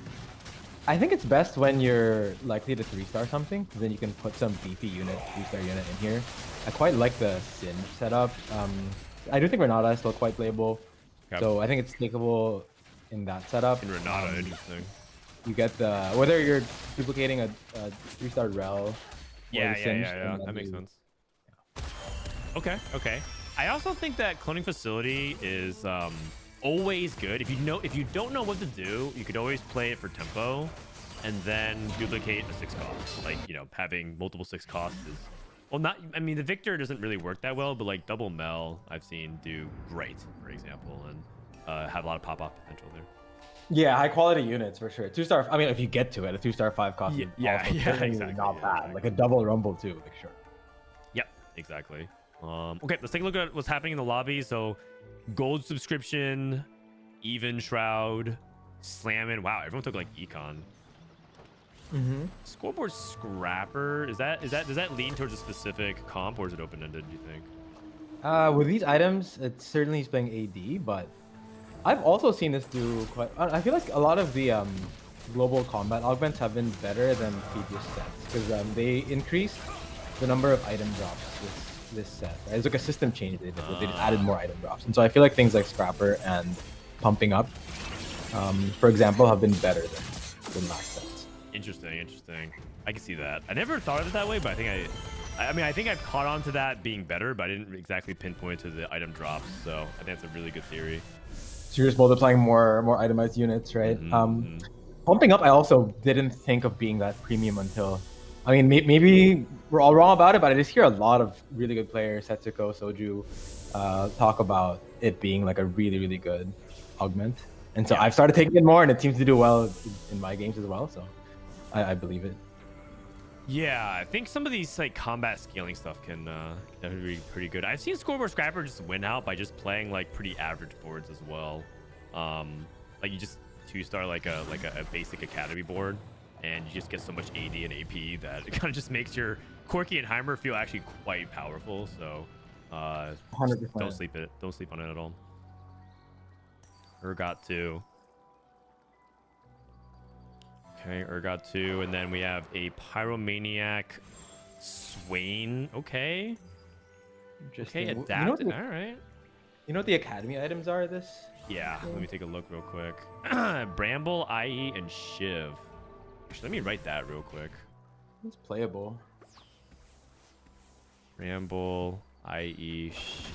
I think it's best when you're likely to 3-star something, because then you can put some beefy unit, 3-star unit in here. I quite like the Sin setup. I do think Renata is still quite playable, so I think it's takeable in that setup. In Renata, interesting. You get the whether you're duplicating a 3-star rel. Yeah. That makes sense. Yeah. Okay. I also think that cloning facility is always good. If you don't know what to do, you could always play it for tempo and then duplicate a 6 cost. Like, having multiple 6 costs is, well, not, I mean, the Viktor doesn't really work that well, but like double Mel I've seen do great, for example, and have a lot of pop-off potential there. Yeah, high quality units for sure. 2-star, I mean, if you get to it, a 2-star 5 cost is exactly. not bad. Like a double rumble too, like sure. Yep, exactly. Okay, let's take a look at what's happening in the lobby. So gold subscription, even shroud, slamming. Wow, everyone took like econ. Scoreboard scrapper. Does that lean towards a specific comp, or is it open-ended, do you think? With these items, it certainly is playing AD, but I've also seen this do quite. I feel like a lot of the global combat augments have been better than previous sets because they increased the number of item drops this set. Right? It's like a system change they did. They just added more item drops, and so I feel like things like Scrapper and Pumping Up, for example, have been better than last sets. Interesting. I can see that. I never thought of it that way, but I think I've caught on to that being better, but I didn't exactly pinpoint to the item drops. So I think that's a really good theory. So you're just multiplying more itemized units, right? Pumping Up, I also didn't think of being that premium until, I mean, maybe we're all wrong about it, but I just hear a lot of really good players, Setsuko, Soju, talk about it being like a really, really good augment. And so I've started taking it more, and it seems to do well in my games as well. So I believe it. Yeah, I think some of these like combat scaling stuff can definitely be pretty good. I've seen Scoreboard Scrapper just win out by just playing like pretty average boards as well. Like you just 2-star like a basic academy board, and you just get so much AD and AP that it kind of just makes your Corki and Heimer feel actually quite powerful. So 100%. Don't sleep on it at all. Urgot 2. Okay, Urgot 2, and then we have a Pyromaniac Swain. Okay. Interesting. Okay, adapted. All right. You know what the academy items are this? Yeah, let me take a look real quick. Bramble, IE, and Shiv. Actually, let me write that real quick. It's playable. Bramble, IE, Shiv.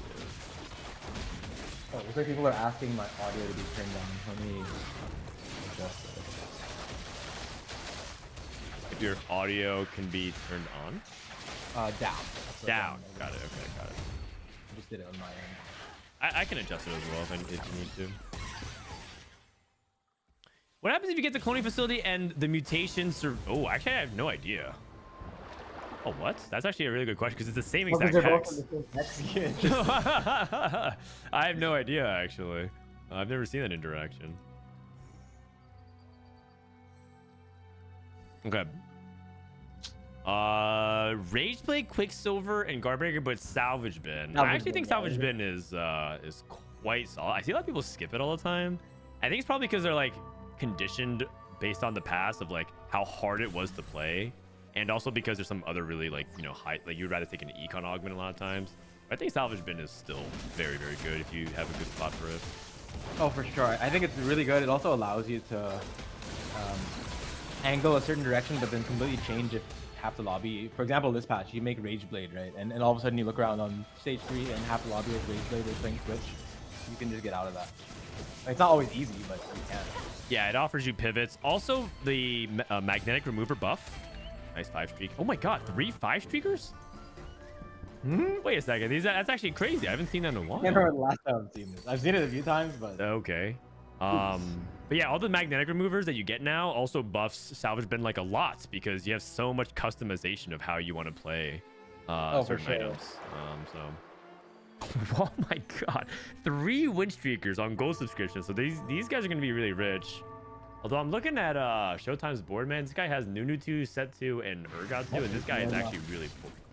Oh, looks like people are asking my audio to be turned on. Let me adjust it. If your audio can be turned on? Down. Down. Got it. Okay, got it. I just did it on my end. I can adjust it as well if you need to. What happens if you get the cloning facility and the mutations? Oh, actually, I have no idea. Oh, what? That's actually a really good question because it's the same exact hex. I have no idea, actually. I've never seen that interaction. Rageblade, Quicksilver, and Guardbreaker, but Salvage Bin. I actually think Salvage Bin is quite solid. I see a lot of people skip it all the time. I think it's probably because they're like conditioned based on the past of like how hard it was to play, and also because there's some other really like, you know, high, like you'd rather take an econ augment a lot of times. I think Salvage Bin is still very, very good if you have a good spot for it. Oh, for sure. I think it's really good. It also allows you to angle a certain direction, but then completely change if half the lobby. For example, this patch, you make Rageblade, right? And all of a sudden you look around on stage 3 and half the lobby is Rageblade or playing Switch. You can just get out of that. It's not always easy, but you can. Yeah, it offers you pivots. Also, the magnetic remover buff. Nice 5-streak. Oh my god, 3 5-streakers? Wait a second. That's actually crazy. I haven't seen that in a while. I can't remember the last time I've seen this. I've seen it a few times, but... Okay. But yeah, all the magnetic removers that you get now also buffs Salvage Bin like a lot because you have so much customization of how you want to play certain items. Oh my god, 3 win streakers on gold subscription. So these guys are gonna be really rich. Although I'm looking at Showtime's board, man. This guy has Nunu 2, Set 2, and Urgot 2, and this guy is actually really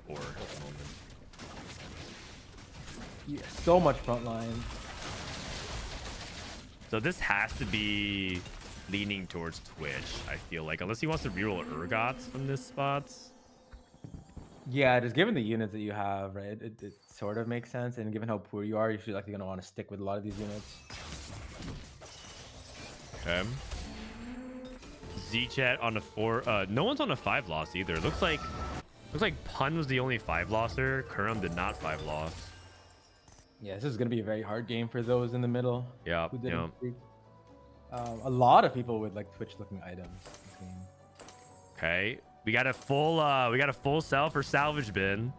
poor at the moment. Yeah, so much frontline. So this has to be leaning towards Twitch, I feel like, unless he wants to reroll Urgots from this spot. Yeah, just given the units that you have, right, it sort of makes sense. And given how poor you are, you feel like you're going to want to stick with a lot of these units. Okay. Z-Chat on a 4. No one's on a 5 loss either. Looks like Pun was the only 5 losser. Kurum did not 5 loss. Yeah, this is going to be a very hard game for those in the middle. Yeah. A lot of people with like Twitch-looking items. Okay, we got a full sell for Salvage Bin,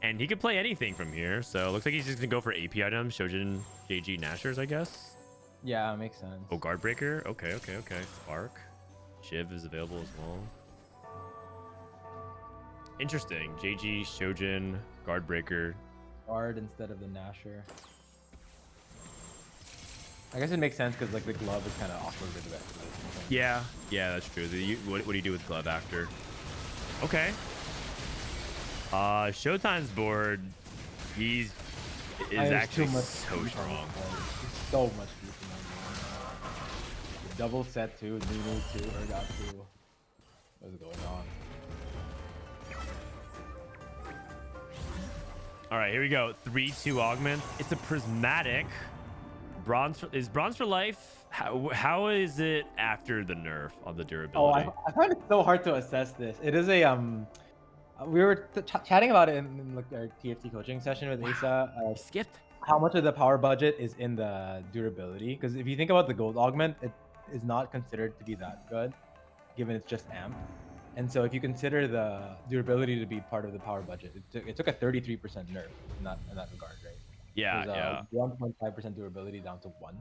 and he could play anything from here. So it looks like he's just gonna go for AP items, Shojin, JG, Nashers, I guess. Yeah, makes sense. Oh, Guardbreaker. Okay. Spark, Shiv is available as well. Interesting. JG, Shojin, Guardbreaker. Guard instead of the Nasher. I guess it makes sense because like the glove is kind of awkward with the rest of it. Yeah, that's true. What do you do with glove after? Okay. Showtime's board. Is actually so strong. He's so much beefing on the double Set 2, Nunu 2, Urgot 2. What's going on? All right, here we go. 3-2 augment. It's a prismatic. Bronze for life. How is it after the nerf on the durability? Oh, I find it so hard to assess this. It is a we were chatting about it in like our TFT coaching session with Asa. Skipped. How much of the power budget is in the durability? Because if you think about the gold augment, it is not considered to be that good, given it's just amp. And so if you consider the durability to be part of the power budget, it took a 33% nerf in that regard, right? Yeah. 1.5% durability down to 1.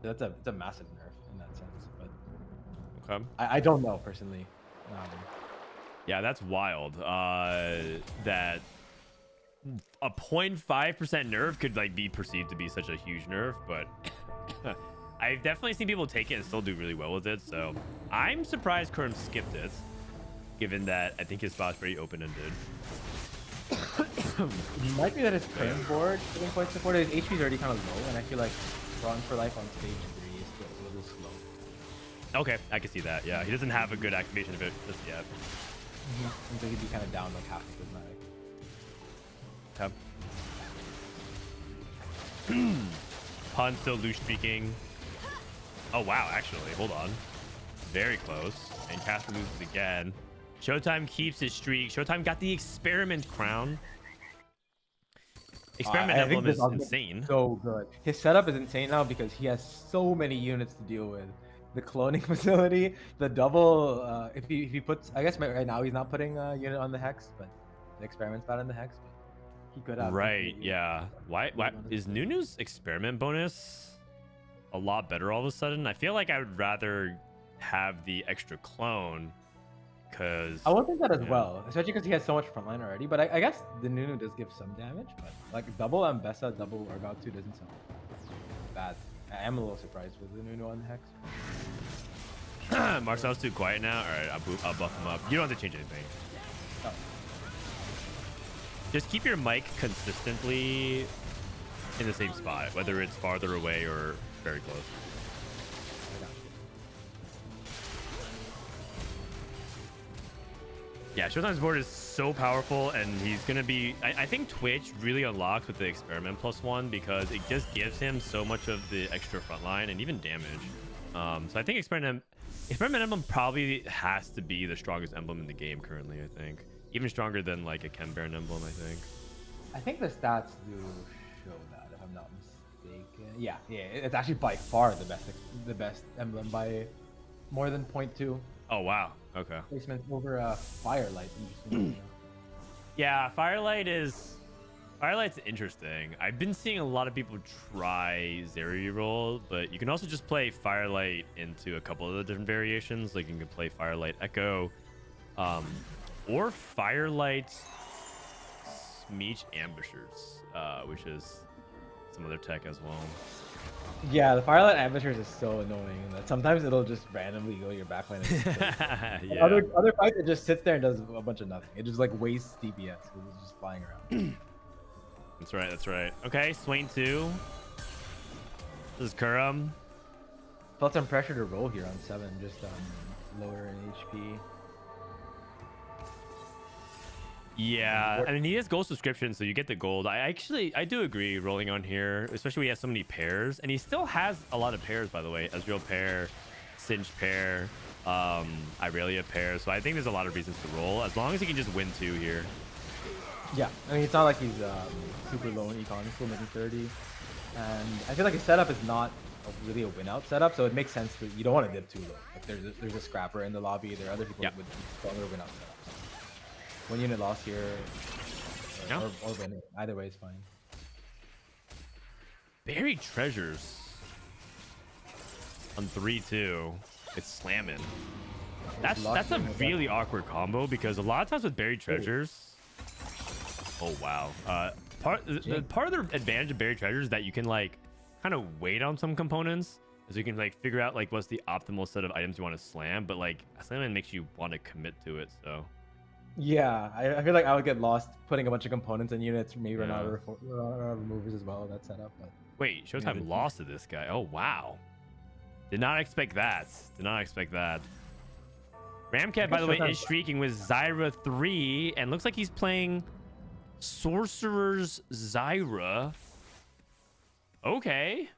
So it's a massive nerf in that sense. But okay. I don't know personally. Yeah, that's wild. That a 0.5% nerf could like be perceived to be such a huge nerf, but I've definitely seen people take it and still do really well with it. So I'm surprised Kurum skipped it, given that I think his spot's pretty open-ended. It might be that his current board isn't quite supported. His HP is already kind of low, and I feel like Run for Life on stage 3 is still a little slow. Okay, I can see that. Yeah, he doesn't have a good activation of it just yet. And so he'd be kind of down like half of his mag. Okay. Pun still loose streaking. Oh wow, actually, hold on. Very close. And Caspar loses again. Showtime keeps his streak. Showtime got the experiment crown. Experiment emblem is insane. So good. His setup is insane now because he has so many units to deal with. The cloning facility, the double. If he puts, I guess right now he's not putting a unit on the hex, but the experiment's bad on the hex. But he could have. Right. Yeah. Why is Nunu's experiment bonus a lot better all of a sudden? I feel like I would rather have the extra clone. Cause I would think that as well, especially because he has so much frontline already. But I guess the Nunu does give some damage, but like double Ambessa, double Urgot 2 doesn't sound bad. I am a little surprised with the Nunu on the hex. Marcel's too quiet now. All right, I'll buff him up. You don't have to change anything. Oh. Just keep your mic consistently in the same spot, whether it's farther away or very close. Yeah, Showtime's board is so powerful, and he's gonna be. I think Twitch really unlocks with the Experiment +1 because it just gives him so much of the extra frontline and even damage. So I think Experiment Emblem probably has to be the strongest emblem in the game currently. I think even stronger than like a Chembaron emblem. I think the stats do show that, if I'm not mistaken. Yeah, it's actually by far the best emblem by more than 0.2. Oh wow. Okay. Placement over Firelight. Yeah, Fireligh's interesting. I've been seeing a lot of people try Zeri roll, but you can also just play Firelight into a couple of the different variations. Like you can play Firelight Echo, or Firelight Smeech Ambushers, which is some other tech as well. Yeah, the Firelight Ambushers is so annoying that sometimes it'll just randomly go your backline. Yeah. Other fights, it just sits there and does a bunch of nothing. It just like wastes DPS because it's just flying around. That's right. That's right. Okay, Swain 2. This is Kurum. Felt some pressure to roll here on 7, just lower in HP. Yeah, I mean, he has gold subscription, so you get the gold. I do agree rolling on here, especially when he has so many pairs, and he still has a lot of pairs, by the way. Ezreal pair, Singed pair, Irelia pair. So I think there's a lot of reasons to roll, as long as he can just win 2 here. Yeah, I mean, it's not like he's super low in econ. He's still making 30, and I feel like his setup is not really a win-out setup, so it makes sense that you don't want to dip too low. Like there's a scrapper in the lobby. There are other people with stronger win-out setups. 1 unit loss here, or win it. Either way is fine. Buried Treasures on 3-2. It's slamming. That's a really awkward combo because a lot of times with Buried Treasures. Oh wow. Part of the advantage of Buried Treasures is that you can like kind of wait on some components, so you can like figure out like what's the optimal set of items you want to slam. But like slamming makes you want to commit to it. So. Yeah, I feel like I would get lost putting a bunch of components in units, maybe run out of removers as well. That setup. But wait, Showtime lost to this guy. Oh wow, did not expect that. Did not expect that. Ramkev, by the way, is streaking with Zyra 3, and looks like he's playing Sorcerer's Zyra. Okay.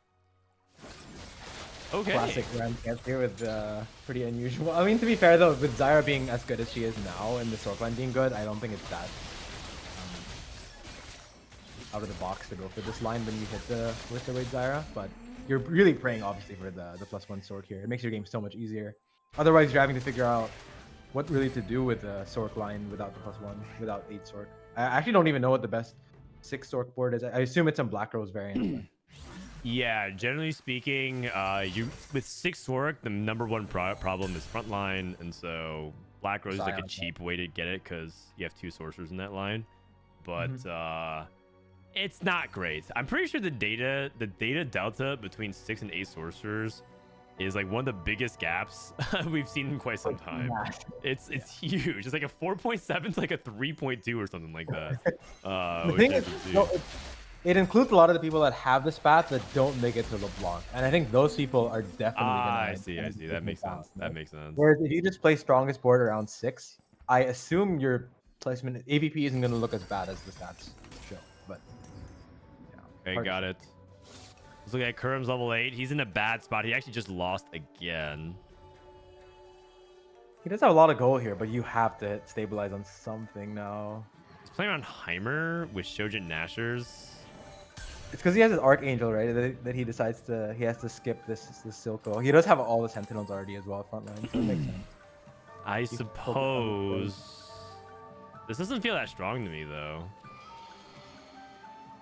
Okay. Classic Ramkev here with pretty unusual. I mean, to be fair though, with Zyra being as good as she is now and the Sork line being good, I don't think it's that out of the box to go for this line when you hit with the raid Zyra. But you're really praying obviously for the +1 Sork here. It makes your game so much easier. Otherwise, you're having to figure out what really to do with the Sork line without the +1, without 8 Sork. I actually don't even know what the best 6 Sork board is. I assume it's some Black Rose variant. Yeah, generally speaking, you with 6 Sork, the #1 problem is frontline, and so Black Rose is like a cheap way to get it because you have 2 sorcerers in that line. But it's not great. I'm pretty sure the data delta between 6 and 8 sorcerers is like one of the biggest gaps we've seen in quite some time. It's huge. It's like a 4.7 to like a 3.2 or something like that. The thing is, it includes a lot of the people that have this path that don't make it to LeBlanc, and I think those people are definitely gonna. I see. That makes sense. That makes sense. Whereas if you just play strongest board around 6, I assume your placement AVP isn't gonna look as bad as the stats show. But yeah. Okay, got it. Let's look at Kurum's level 8. He's in a bad spot. He actually just lost again. He does have a lot of goal here, but you have to stabilize on something now. He's playing on Heimer with Shojin Nashers. It's because he has his Archangel, right? That he decides he has to skip this Silco. He does have all the Sentinels already as well, frontline, so it makes sense. I suppose. This doesn't feel that strong to me, though.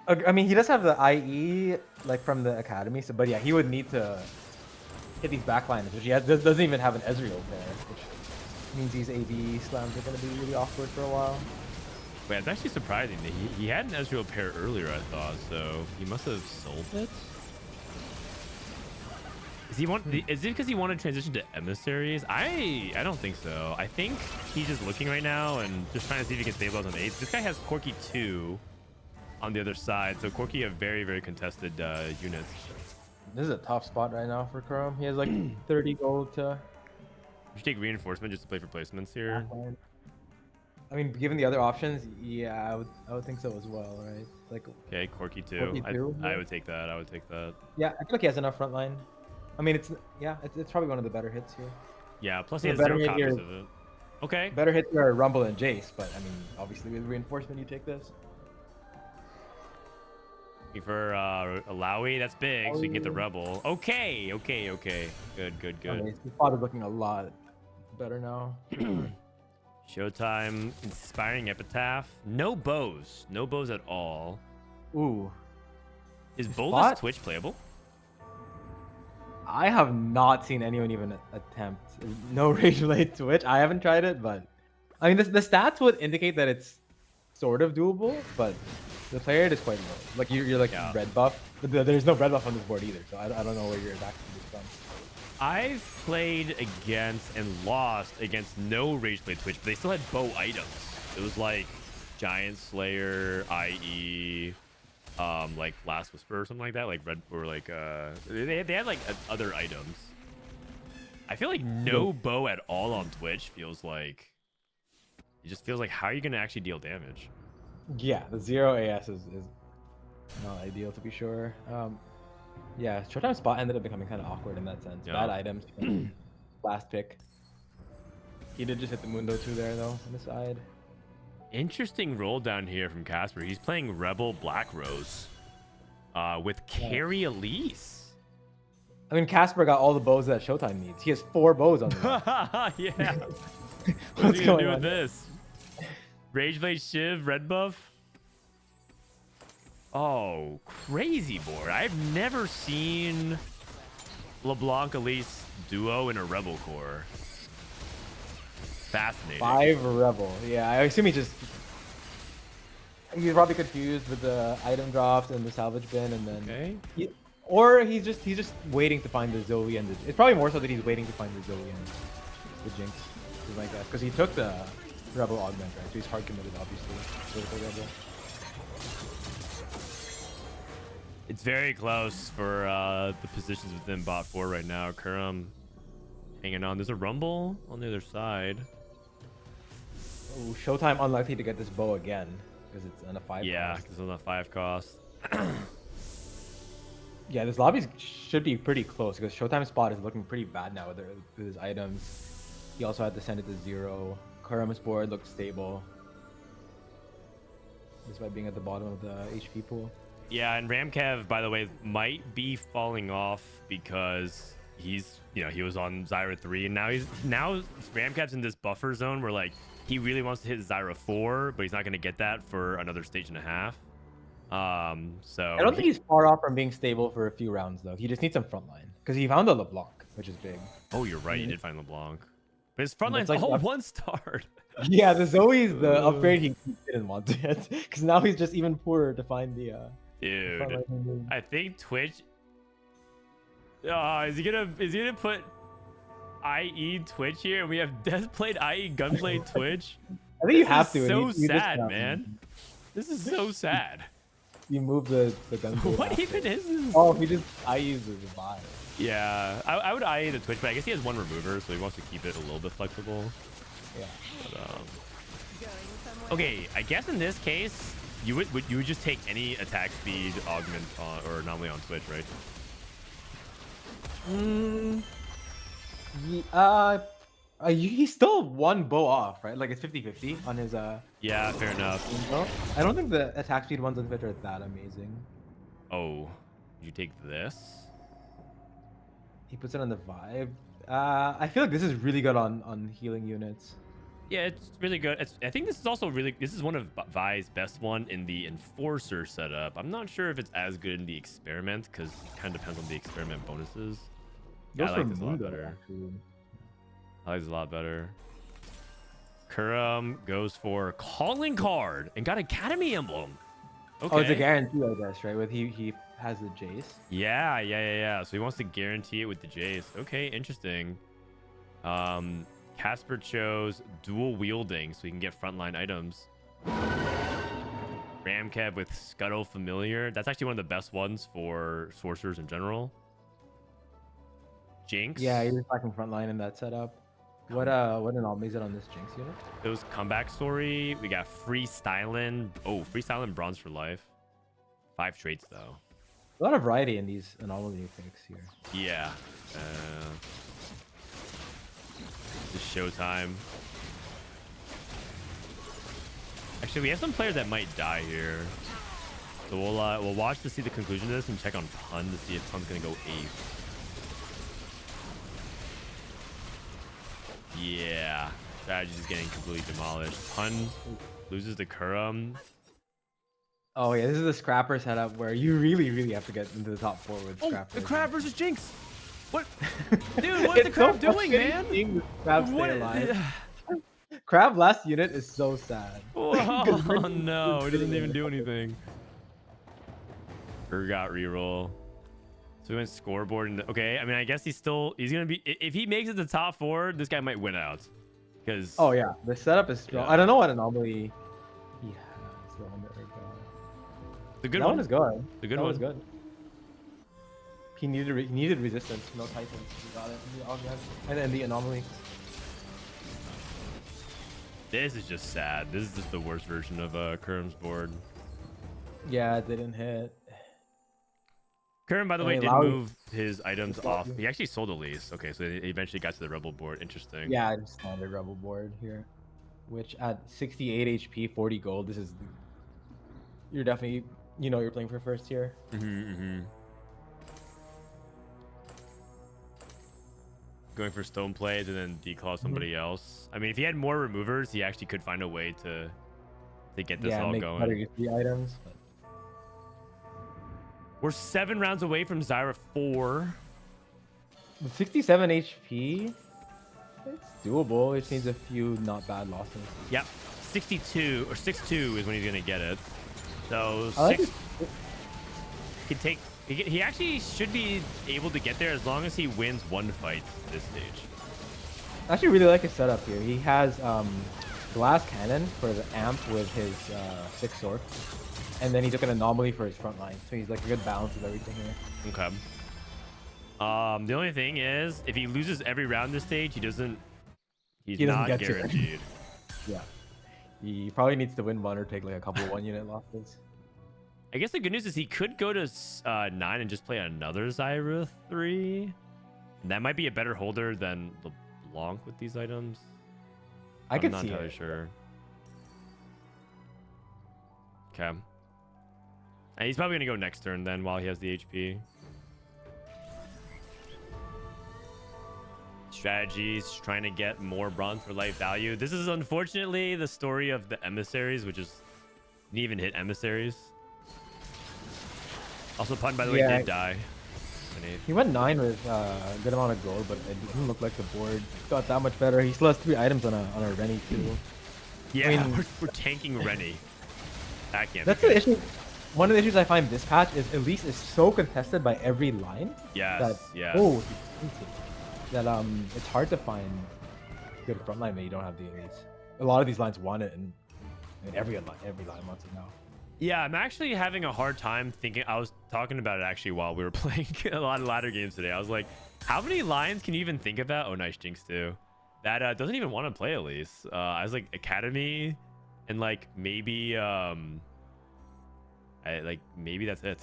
I mean, he does have the IE, like, from the Academy, so, but yeah, he would need to hit these backliners, which he doesn't even have an Ezreal there, which means these AD slams are going to be really awkward for a while. Wait, it's actually surprising that he had an Ezreal pair earlier, I thought, so he must have sold it? Is it because he wanted to transition to emissaries? I don't think so. I think he's just looking right now and just trying to see if he can stabilize on 8. This guy has Corki 2 on the other side, so Corki have very, very contested units. This is a tough spot right now for Kurum. He has like 30 gold to. You should take reinforcement just to play for placements here. I mean, given the other options, yeah, I would think so as well, right? Like, Okay, Corki 2. Corki 2, I would take that. I would take that. yeah, I feel like he has enough front line. I mean, it's probably one of the better hits here. Yeah, plus he The has better 0 hit copies here- of it. Okay. Better hits are Rumble and Jace, but I mean, obviously with reinforcement, you take this. For Alawi, that's big, so you can get the Rebel. Okay. Good. I mean, the spot is looking a lot better now. Showtime, Inspiring Epitaph. No bows. No bows at all. Ooh. Is His Boldest spot? Twitch playable? I have not seen anyone even attempt. No Rage Blade Twitch. I haven't tried it, but I mean, the stats would indicate that it's sort of doable, but the player rate is quite low. Like you're like red buff, but there's no red buff on this board either, so I don't know where you're attacking this from. I've played against and lost against no Rage Blade Twitch, but they still had bow items. It was like Giant Slayer, IE, like Last Whisper or something like that, like red or like they had like other items. I feel like no bow at all on Twitch feels like it just feels like how are you gonna actually deal damage? Yeah, the 0 AS is not ideal to be sure. Yeah, Showtime spot ended up becoming kind of awkward in that sense. Yeah. Bad items. Last pick. He did just hit the Mundo 2 there though on the side. Interesting roll down here from Caspar. He's playing Rebel Black Rose with Carry Elise. I mean, Caspar got all the bows that Showtime needs. He has 4 bows on the Yeah. What's What's he gonna going do on? with this? Rage Blade Shiv, red buff. Oh, crazy board. I've never seen LeBlanc Elise duo in a Rebel core. Fascinating. 5 Rebel. Yeah, I assume he's probably confused with the item drops and the salvage bin, and then or he's just waiting to find the Zoe and it's probably more so that he's waiting to find the Zoe and the Jinx, is my guess, because he took the Rebel augment, right? So he's hard committed, obviously, with the Rebel. It's very close for the positions within bot 4 right now. Kurum hanging on. There's a Rumble on the other side. Oh, Showtime unlikely to get this bow again because it's on a 5 Yeah, cost. because on the 5 cost. Yeah, this lobby should be pretty close because Showtime spot is looking pretty bad now with his items. He also had to send it to 0. Kurum's board looks stable, despite being at the bottom of the HP pool. Yeah, and Ramkev, by the way, might be falling off because he's, he was on Zyra 3, and now Ramkev's in this buffer zone where like he really wants to hit Zyra 4, but he's not going to get that for another stage and a half. So I don't think he's far off from being stable for a few rounds though. He just needs some frontline because he found the LeBlanc, which is big. Oh, you're right. He did find LeBlanc, but his frontline's like all 1-starred. Yeah, the Zoe's the upgrade he didn't want to get because now he's just even poorer to find the. Dude, frontline. I think Twitch. Is he gonna put IE Twitch here, and we have Death played IE Gunblade Twitch? I think you This have is to. So you just sad, have to. man. This is so sad. You move the gun. What even is this? Oh, he just uses the buy. Yeah, I would IE the Twitch, but I guess he has 1 remover, so he wants to keep it a little bit flexible. Yeah. But, okay, I guess in this case, you would just take any attack speed augment or anomaly on Twitch, right? He's still 1 bow off, right? Like it's 50-50 on his Yeah, fair enough. I don't think the attack speed ones on Twitch are that amazing. Oh, you take this? He puts it on the vibe. I feel like this is really good on healing units. Yeah, it's really good. I think this is also this is one of Vi's best one in the Enforcer setup. I'm not sure if it's as good in the Experiment because it kind of depends on the Experiment bonuses. Yeah, I like this a lot better. I like this a lot better. Kurum goes for Calling Card and got Academy Emblem. Okay. Oh, it's a guarantee, I guess, right? With he has the Jace. Yeah. So he wants to guarantee it with the Jace. Okay, interesting. Caspar chose dual wielding so he can get frontline items. Ramkev with Scuttle Familiar. That's actually one of the best ones for sorcerers in general. Jinx. Yeah, he's attacking frontline in that setup. What anomaly is it on this Jinx unit? It was comeback story. We got freestyling. Oh, freestyling bronze for life. 5 traits though. A lot of variety in these anomaly picks here. Yeah. This is showtime. Actually, we have some players that might die here. So we'll watch to see the conclusion of this and check on Pun to see if Pun's gonna go 8th. Yeah, strategy is getting completely demolished. Pun loses to Kurum. Oh yeah, this is the Scrapper setup where you really have to get into the top 4 with Scrapper. The Crab versus Jinx. What? Dude, what's the Crab doing, man? Seeing the Crab stay alive. Crab last unit is so sad. Oh no, he doesn't even do anything. Got reroll. So we went scoreboard and okay. I mean, I guess he's gonna be. If he makes it to top 4, this guy might win out. Because oh yeah, the setup is strong. Yeah. I don't know what anomaly he has. The good that one one is good. The good that one was good. He needed resistance. No Titans. He got it. And then the anomaly. This is just sad. This is just the worst version of Kurum's board. Yeah, it didn't hit. Kurum, by the way, Hey, did Lowry- move his items off. He actually sold a lease. Okay, so he eventually got to the rebel board. Interesting. Yeah, just standard rebel board here, which at 68 HP, 40 gold. This is you're definitely you're playing for first here. Going for stone plays and then declaw somebody else. I mean, if he had more removers, he actually could find a way to get this all make going. better use of the items. But... We're 7 rounds away from Zyra 4. With 67 HP, it's doable. It needs a few not bad losses. Yep, 62 or 6-2 is when he's gonna get it. So I like 6 can take. He actually should be able to get there as long as he wins 1 fight this stage. I actually really like his setup here. He has glass cannon for the amp with his 6 sword, and then he took an anomaly for his front line. So he's like a good balance of everything here. Okay. The only thing is, if he loses every round this stage, he's doesn't not get to it. guaranteed. Yeah, he probably needs to win 1 or take like a couple of 1-unit losses. I guess the good news is he could go to 9 and just play another Zyra 3. And that might be a better holder than LeBlanc with these items. I could I'm see not entirely it. sure. Okay. And he's probably going to go next turn then while he has the HP. Strategies, trying to get more bronze for life value. This is unfortunately the story of the emissaries, which is didn't even hit emissaries. Also, Pun, by the way, did die. He went 9 with a good amount of gold, but it didn't look like the board got that much better. He still has 3 items on a Rennie too. Yeah, I mean, we're tanking Rennie. That can't that's be the good. issue. One of the issues I find this patch is Elise is so contested by every line. Yes, that, oh, that it's hard to find good frontline when you don't have the Elise. A lot of these lines want it, and every line wants it now. Yeah, I'm actually having a hard time thinking. I was talking about it actually while we were playing a lot of ladder games today. I was like, how many lines can you even think about? Oh, nice Jinx too. That doesn't even want to play Elise. I was like Academy, and like maybe maybe that's it.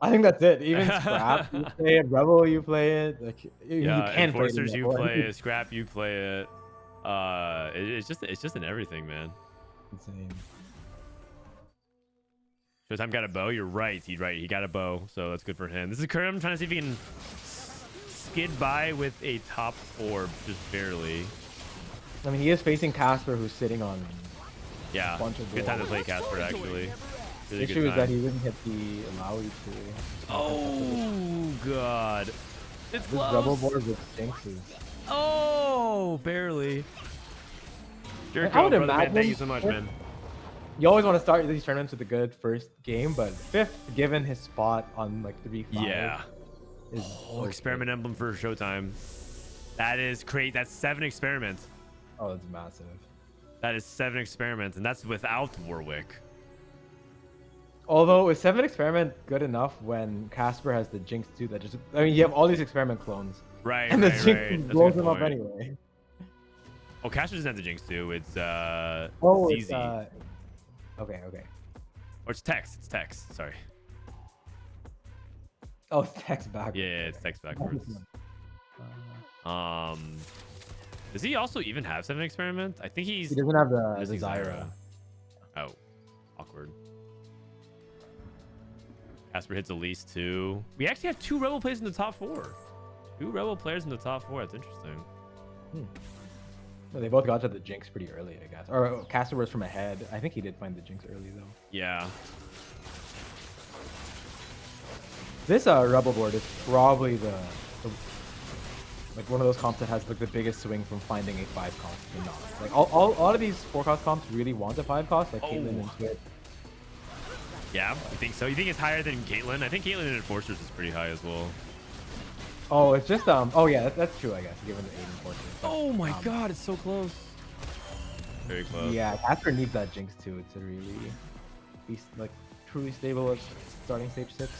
I think that's it. Even Scrap, you play it. Rebel, you play it. Like you can Enforcers, play it. you play it. Scrap, you play it. It's just in everything, man. Insane. Showtime got a bow. You're right. He's right. He got a bow, so that's good for him. This is Kurum trying to see if he can skid by with a top 4, just barely. I mean, he is facing Caspar, who's sitting on Yeah, a bunch of good time to gold. play Caspar actually. The Really issue good is that time. he didn't hit the Lowry too. Oh god, it's This close. rebel board with Jinx is... Oh, barely. I would brother, man. imagine Thank you so much, if- man. You always want to start these tournaments with a good first game, but 5th, given his spot on like 3-5. Yeah. Is Oh, experiment emblem for Showtime. That is great. That's 7 experiments. Oh, that's massive. That is 7 experiments, and that's without Warwick. Although, is 7 experiment good enough when Caspar has the Jinx too? That just, I mean, you have all these experiment clones. Right, And right, the Jinx right. That's a blows good them up point. anyway. Oh, Caspar doesn't have the Jinx too. It's Oh, ZZ. it's, okay. Or it's text. It's text. Sorry. Oh, it's text back. Yeah, it's text backwards. Does he also even have 7 experiment? I think He doesn't have the Does he Zyra. Oh, awkward. Caspar hits Elise too. We actually have 2 Rebel players in the top 4. 2 Rebel players in the top 4. That's interesting. Well, they both got to the Jinx pretty early, I guess. Or Caspar was from ahead. I think he did find the Jinx early though. Yeah. This Rebel board is probably the like one of those comps that has like the biggest swing from finding a 5 cost to not. Like all of these 4 cost comps really want a 5 cost, like Caitlyn and Twitch. Yeah, you think so? You think it's higher than Caitlyn? I think Caitlyn in Enforcers is pretty high as well. Oh, it's just oh yeah, that's true, I guess, given the 8 Enforcers. Oh my god, it's so close. Very close. Yeah, Caspar needs that Jinx too to really be like truly stable at starting stage 6.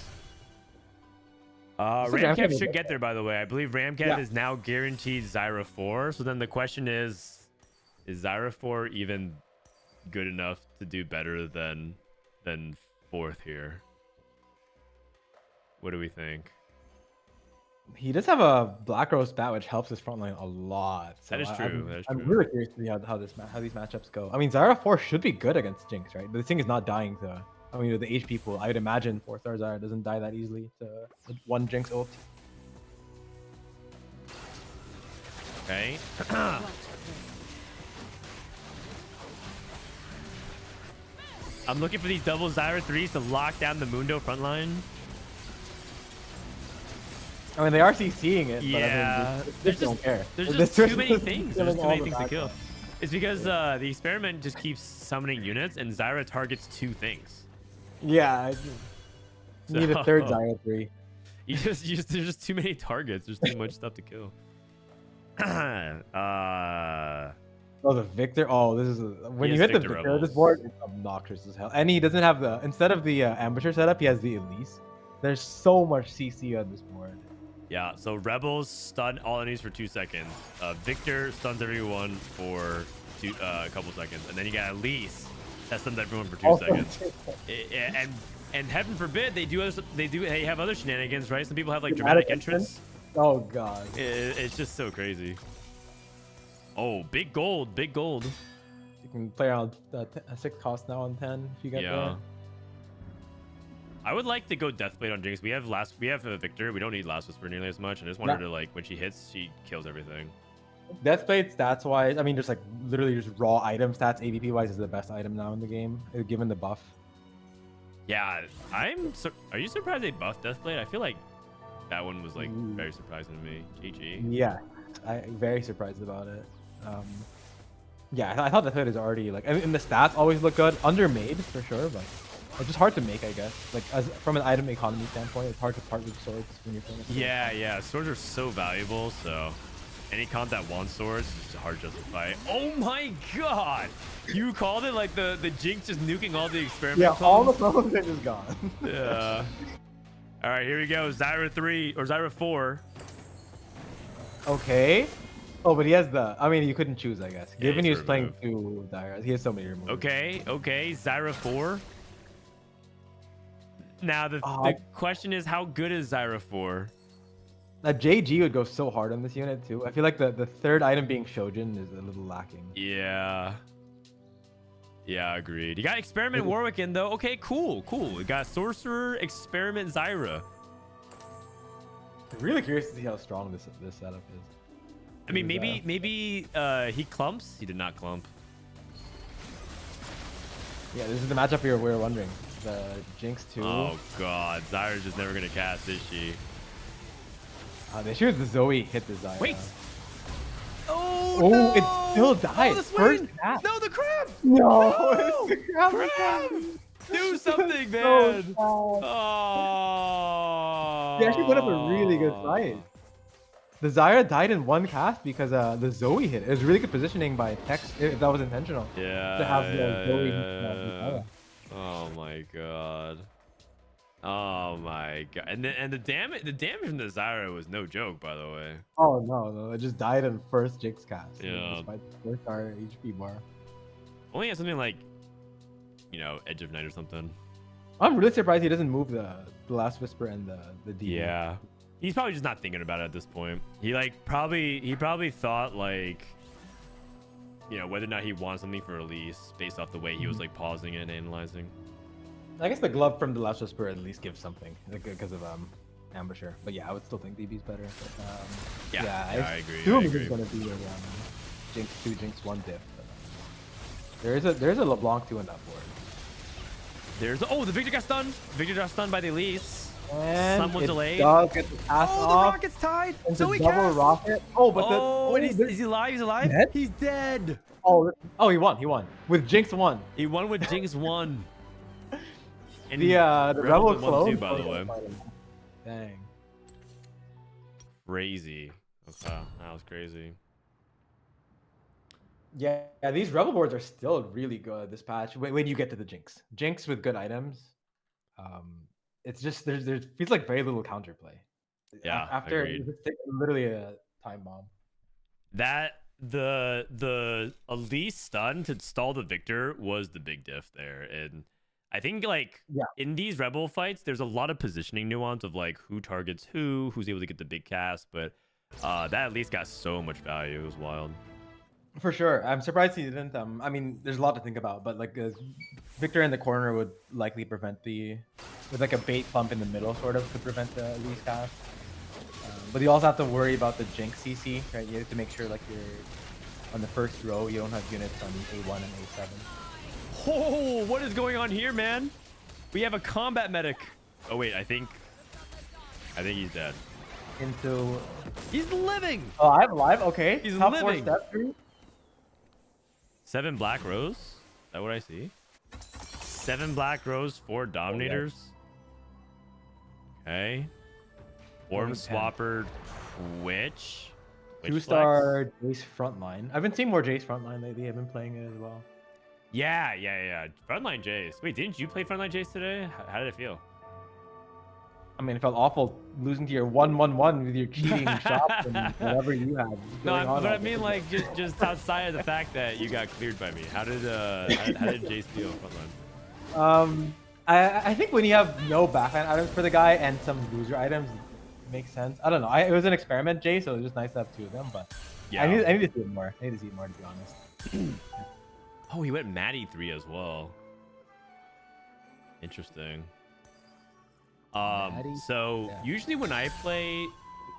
Ramkev should get there, by the way. I believe Ramkev Yeah. is now guaranteed Zyra 4. So then the question is Zyra 4 even good enough to do better than 4th here? What do we think? He does have a Black Rose stat, which helps his front line a lot. So That is true. That is I'm true. really curious to see how these matchups go. I mean, Zyra 4 should be good against Jinx, right? This thing is not dying to. I mean, with the HP pool, I would imagine 4-star Zyra doesn't die that easily to 1 Jinx ult. Okay. I'm looking for these double Zyra 3s to lock down the Mundo front line. I mean, they are CCing it, Yeah. but I mean, they just don't care. There's The just Twitch too many is things. killing There's too all many the things to kill. backline. It's because the experiment just keeps summoning units, and Zyra targets 2 things. Yeah, I just need a 3rd Zyra 3. There's just too many targets. There's too much stuff to kill. Oh, the Viktor. Oh, this is when He you has hit the Viktor Viktor, this Rebels. board is obnoxious as hell. And he doesn't have the instead of the ambusher setup, he has the Elise. There's so much CC on this board. Yeah, so Rebels stun all enemies for 2 seconds. Viktor stuns everyone for a couple seconds, and then you got Elise that stuns everyone for 2 seconds. And heaven forbid they have other shenanigans, right? Some people have like dramatic entrance. Oh god. It's just so crazy. Oh, big gold, big gold. You can play around 6 cost now on 10 if you get there. I would like to go Deathblade on Jinx. We have Viktor. We don't need Last Whisper nearly as much. I just want her to, like, when she hits, she kills everything. Deathblade stats wise, I mean, just like literally just raw item stats, AVP wise, is the best item now in the game, given the buff. Yeah, are you surprised they buffed Deathblade? I feel like that one was like very surprising to me. GG. Yeah, I'm very surprised about it. Yeah, I thought Deathblade is already like, I mean, the stats always look good, undermade for sure, but it's just hard to make, I guess. Like from an item economy standpoint, it's hard to part with swords when you're playing. Yeah, swords are so valuable. So any comp that wants swords is just hard to justify. Oh my god! You called it like the Jinx just nuking all the experiments. Yeah, all the clones are just gone. Yeah. All right, here we go. Zyra 3 or Zyra 4. Okay. Oh, but he has the. I mean, you couldn't choose, I guess. Yeah, Given he he's was playing 2 Zyras, he has so many removes. Okay, Zyra 4. Now the question is, how good is Zyra 4? JG would go so hard on this unit too. I feel like the 3rd item being Shojin is a little lacking. Yeah, agreed. You got Experiment Warwick in though. Okay, cool. We got Sorcerer, Experiment, Zyra. I'm really curious to see how strong this setup is. I mean, maybe he clumps. He did not clump. Yeah, this is the matchup we were wondering. The Jinx 2. Oh god, Zyra's just never gonna cast, is she? They should the Zoe hit the Zyra. Wait. Oh, Oh, no! it still died. Oh, the First swing! half. No, the crab! No, No! it's the crab. Crab! Do something, So man! sad. Oh. He actually put up a really good fight. The Zyra died in one cast because the Zoe hit. It was really good positioning by Tex, if that was intentional. Yeah. To have the Zoe. Oh my god. Oh my god. And the damage from the Zyra was no joke, by the way. Oh no, it just died in first Jinx cast. Yeah. Despite the 4-star HP bar. Only has something like, you know, Edge of Night or something. I'm really surprised he doesn't move the Last Whisper and the D. Yeah. He's probably just not thinking about it at this point. He probably thought like, you know, whether or not he wants something for release based off the way he was like pausing it and analyzing. I guess the glove from the Last Whisper at least gives something because of Ambusher. But yeah, I would still think DB's better. But, Yeah, I agree. Assume it's gonna be a Jinx 2, Jinx 1 diff. But, there's a LeBlanc 2 in that board. The Victor got stunned. Victor got stunned by the Elise. And Someone delayed. Does get the pass the off. rocket's tied. And So the he double cast. rocket. Oh, but is he alive? He's alive. Dead? He's dead. Oh, he won with Jinx 1. He won with Jinx 1. And The Rebel won clone. too, by the way. Dang. Crazy. Okay, that was crazy. Yeah, these Rebel boards are still really good this patch when you get to the Jinx with good items. It's just there feels like very little counterplay. Yeah, after agreed. it's literally a time bomb. That the Elise stun to stall the Victor was the big diff there, and I think like in these Rebel fights, there's a lot of positioning nuance of like who targets who's able to get the big cast, but that at least got so much value. It was wild. For sure. I'm surprised he didn't. I mean, there's a lot to think about, but like Victor in the corner would likely prevent with like a bait bump in the middle, sort of, to prevent the Elise cast. But you also have to worry about the Jinx CC, right? You have to make sure like you're on the first row, you don't have units on A1 and A7. Oh, what is going on here, man? We have a combat medic. Oh wait, I think he's dead. He's living. Oh, I'm alive. Okay. He's Top living. 4 step 3. 7 black rows. Is that what I see? 7 black rows, 4 dominators. Okay. Form swapper, Twitch. 2-star Jace frontline. I've been seeing more Jace frontline lately. I've been playing it as well. Yeah. Frontline Jace. Wait, didn't you play Frontline Jace today? How did it feel? I mean, it felt awful losing to your 1-1-1 with your cheating shots and whatever you had. No, but I mean, like, just outside of the fact that you got cleared by me, how did Jace feel Frontline? I think when you have no backline items for the guy and some loser items, it makes sense. I don't know. It was an experiment, Jay, so it was just nice to have 2 of them. But yeah, I need to see it more. I need to see it more, to be honest. Oh, he went Maddie 3 as well. Interesting. Usually when I play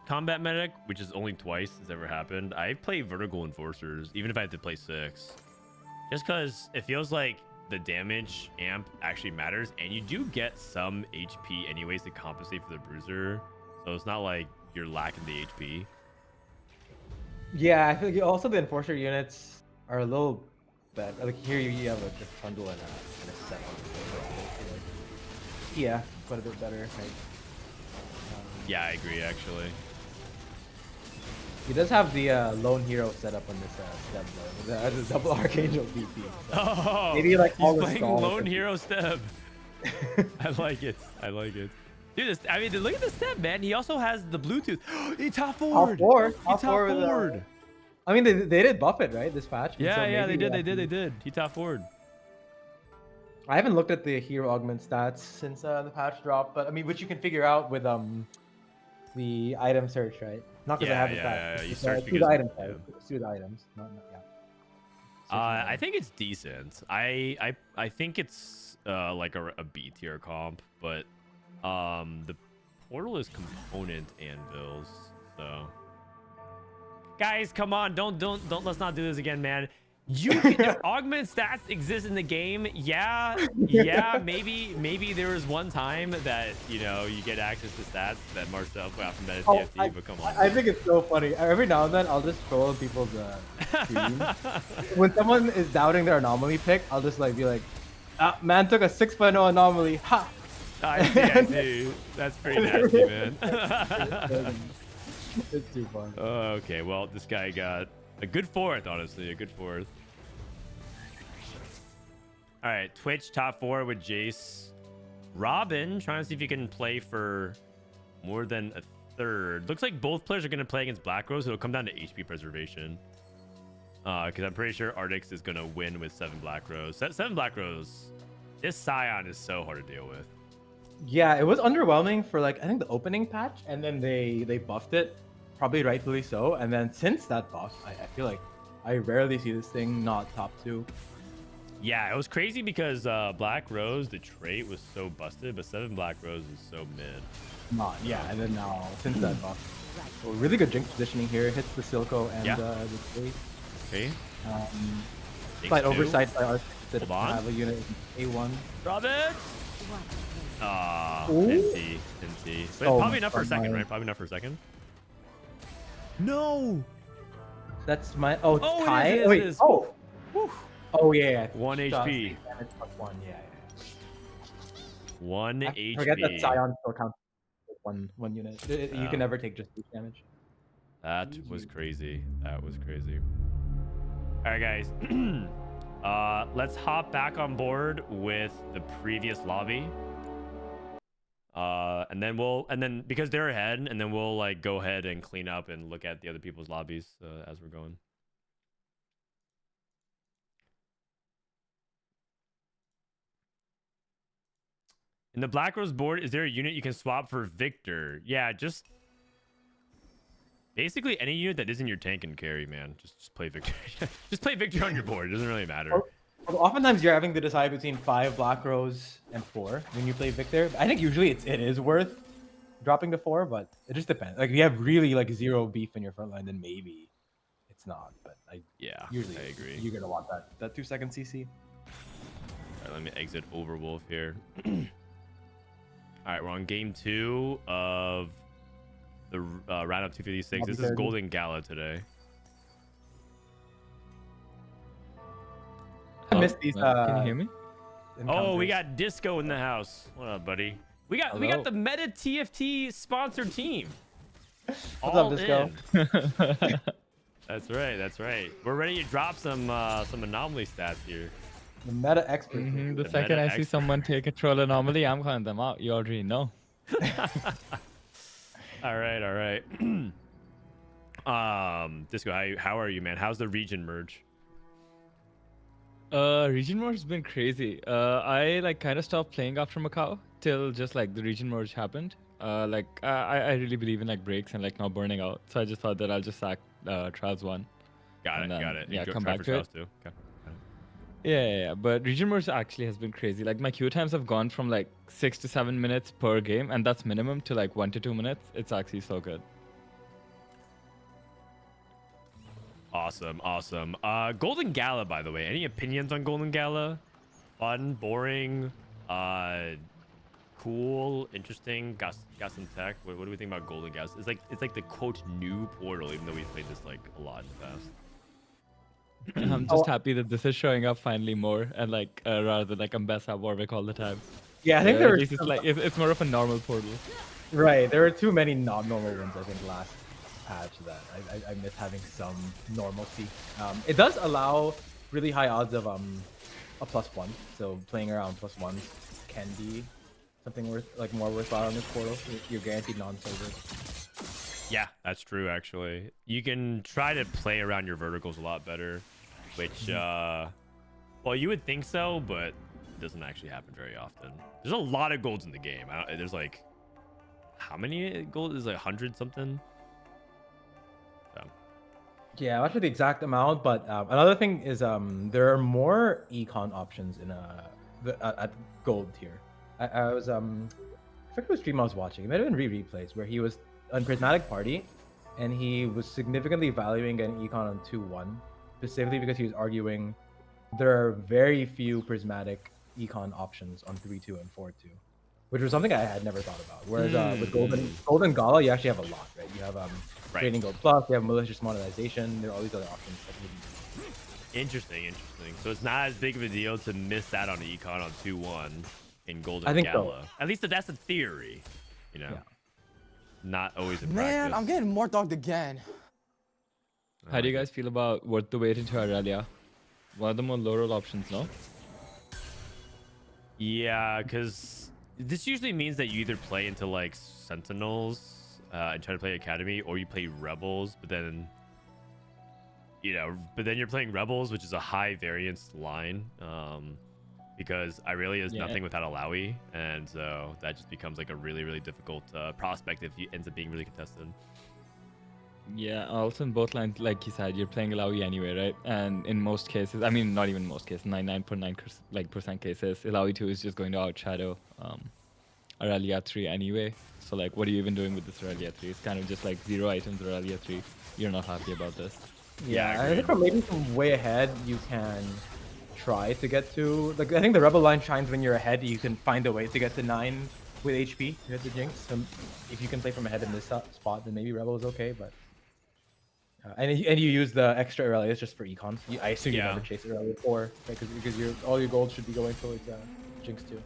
combat medic, which is only twice has ever happened, I play vertical enforcers, even if I have to play 6. Just because it feels like the damage amp actually matters, and you do get some HP anyways to compensate for the bruiser. So it's not like you're lacking the HP. Yeah, I feel like also the enforcer units are a little better. Like here you have a trundle and a set. Yeah, quite a bit better. Right? Yeah, I agree, actually. He does have the lone hero set up on this step though. As a double Archangel DP. So Oh, maybe like he's playing lone hero step. I like it. Dude, I mean, look at the step, man. He also has the Bluetooth. He top forward. Top forward. I mean, they did buff it, right? This patch. Yeah, they did. He top forward. I haven't looked at the hero augment stats since the patch dropped, but I mean, which you can figure out with the item search, right? Not because I have the stats. Yeah. You search through the items. Through the items. I think it's decent. I think it's like a B tier comp, but the portal is component anvils, so guys, come on, don't let's not do this again, man. Augment stats exist in the game. Yeah, maybe there was one time that you get access to stats that Marcelp got from TFT, but come on. I think it's so funny. Every now and then, I'll just troll people's streams. When someone is doubting their anomaly pick, I'll just be like, man took a 6.0 anomaly. Ha! I see. That's pretty nasty, man. It's too fun. Okay, well, this guy got a good fourth, honestly. A good fourth. All right, Twitch top 4 with Jace. Robin, trying to see if he can play for more than a third. Looks like both players are going to play against Black Rose. It'll come down to HP preservation. Because I'm pretty sure Arctix is going to win with 7 Black Rose. 7 Black Rose. This Scion is so hard to deal with. Yeah, it was underwhelming for I think the opening patch, and then they buffed it, probably rightfully so. And then since that buff, I feel like I rarely see this thing not top 2. Yeah, it was crazy because Black Rose, the trait was so busted, but 7 Black Rose is so mid. Yeah, and then now since that buff, so really good Jinx positioning here. Hits the Silco and the trait. Okay. Slight oversight by Arctix that Hold on. have a unit in A1. Robin! NT. But probably enough for a second, right? Probably enough for a second. No! That's my... Oh, it's Oh, tie? it is, Wait, it is. oh! Whew. Oh, yeah. 1 HP. Damage plus 1, yeah. 1 HP. Forget that Scion still counts with one unit. You can never take just 2 damage. That was crazy. That was crazy. All right, guys. Let's hop back on board with the previous lobby. And then because they're ahead, and then we'll go ahead and clean up and look at the other people's lobbies as we're going. In the Black Rose board, is there a unit you can swap for Viktor? Yeah, just basically any unit that isn't your tank and carry, man. Just play Viktor. Just play Viktor on your board. It doesn't really matter. Oftentimes you're having to decide between 5 Black Rose and 4 when you play Viktor. I think usually it is worth dropping to 4, but it just depends. If you have really 0 beef in your front line, then maybe it's not. But usually I agree. You're gonna want that 2-second CC. All right, let me exit Overwolf here. All right, we're on game 2 of the round of 256. This is Golden Gala today. I missed these. Can you hear me? Oh, we got Disco in the house. What up, buddy? We got the Meta TFT sponsored team. What's up, Disco? That's right. That's right. We're ready to drop some anomaly stats here. The meta expert. The second I see someone take a troll anomaly, I'm calling them out. You already know. All right. Disco, how are you, man? How's the region merge? Region merge has been crazy. I kind of stopped playing after Macau till just the region merge happened. I really believe in breaks and not burning out. So I just thought that I'll just sack Trials 1. Got it. Yeah, come back to it. Too. Okay. Yeah. But region merge actually has been crazy. My queue times have gone from 6 to 7 minutes per game, and that's minimum, to 1 to 2 minutes. It's actually so good. Awesome. Golden Gala, by the way. Any opinions on Golden Gala? Fun, boring, cool, interesting. Got some tech. What do we think about Golden Gala? It's like the quote new portal, even though we played this a lot in the past. I'm just happy that this is showing up finally more, and rather than I'm best at Warwick all the time. Yeah, I think at least it's more of a normal portal. Right, there were too many non-normal ones I think last patch that I miss having some normalcy. It does allow really high odds of a +1, so playing around +1s can be something more worthwhile on this portal. You're guaranteed non-server. Yeah, that's true. Actually, you can try to play around your verticals a lot better, which well, you would think so, but it doesn't actually happen very often. There's a lot of golds in the game. There's how many gold? Is 100 something? Yeah, I'm not sure the exact amount, but another thing is there are more econ options in at gold tier. I was I forget what stream I was watching. It might have been replays where he was on Prismatic Party, and he was significantly valuing getting econ on 2-1 specifically because he was arguing there are very few prismatic econ options on 3-2 and 4-2, which was something I had never thought about. Whereas with Golden Gala, you actually have a lot, right? You have Trading Gold Plus, you have Malicious Monetization, there are all these other options that you can do. Interesting. So it's not as big of a deal to miss out on econ on 2-1 in Golden I think Gala. so. At least that's a theory, you know. Yeah. Not always in Man, practice. I'm getting more dogged again. How do you guys feel about worth the wait into Aurelia? One of the more low roll options, no? Yeah, because this usually means that you either play into like Sentinels and try to play Academy, or you play Rebels, but then you're playing Rebels, which is a high variance line, because Irelia is nothing without Alawi, and so that just becomes like a really, really difficult prospect if it ends up being really contested. Yeah, also in both lines, like you said, you're playing Ilawi anyway, right? And in most cases, I mean, not even most cases, 99.9% cases, Ilawi 2 is just going to outshadow Aurelia 3 anyway. So, like, what are you even doing with this Aurelia 3? It's kind of just like 0 items Aurelia 3. You're not happy about this. Yeah, I think from maybe from way ahead, you can try to get to... Like, I think the Rebel line shines when you're ahead. You can find a way to get to 9 with HP to hit the Jinx. So if you can play from ahead in this spot, then maybe Rebel is okay, but... and you use the extra Aurelius just for econ. I assume you never chase Aurelia 4, right? Because all your gold should be going towards Jinx 2.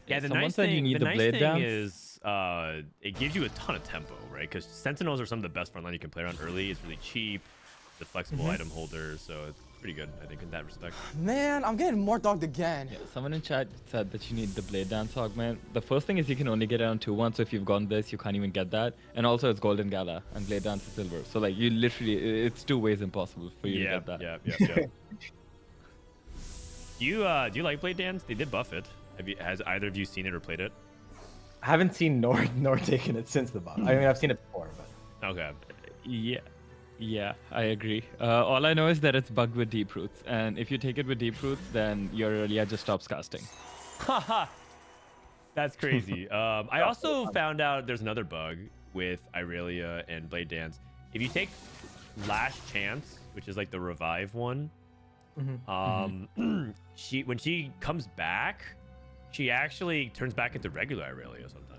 Yeah, the Someone nice said thing, you need the the nice blade thing dance. is it gives you a ton of tempo, right? Because Sentinels are some of the best frontline you can play around early. It's really cheap, the flexible item holder, so it's pretty good, I think, in that respect. Man, I'm getting more dogged again. Yeah, someone in chat said that you need the Blade Dance augment. The first thing is you can only get it on 2-1, so if you've gotten this, you can't even get that. And also it's Golden Gala, and Blade Dance is silver. So like you literally, it's 2 ways impossible for you to get that. Yeah. Do you like Blade Dance? They did buff it. Has either of you seen it or played it? I haven't seen nor taken it since the buff. I mean, I've seen it before, but... Okay. Yeah, I agree. All I know is that it's bugged with deep roots, and if you take it with deep roots, then your Aurelia just stops casting. Haha. That's crazy. I also found out there's another bug with Irelia and Blade Dance. If you take Last Chance, which is like the revive one, when she comes back, she actually turns back into regular Irelia sometimes.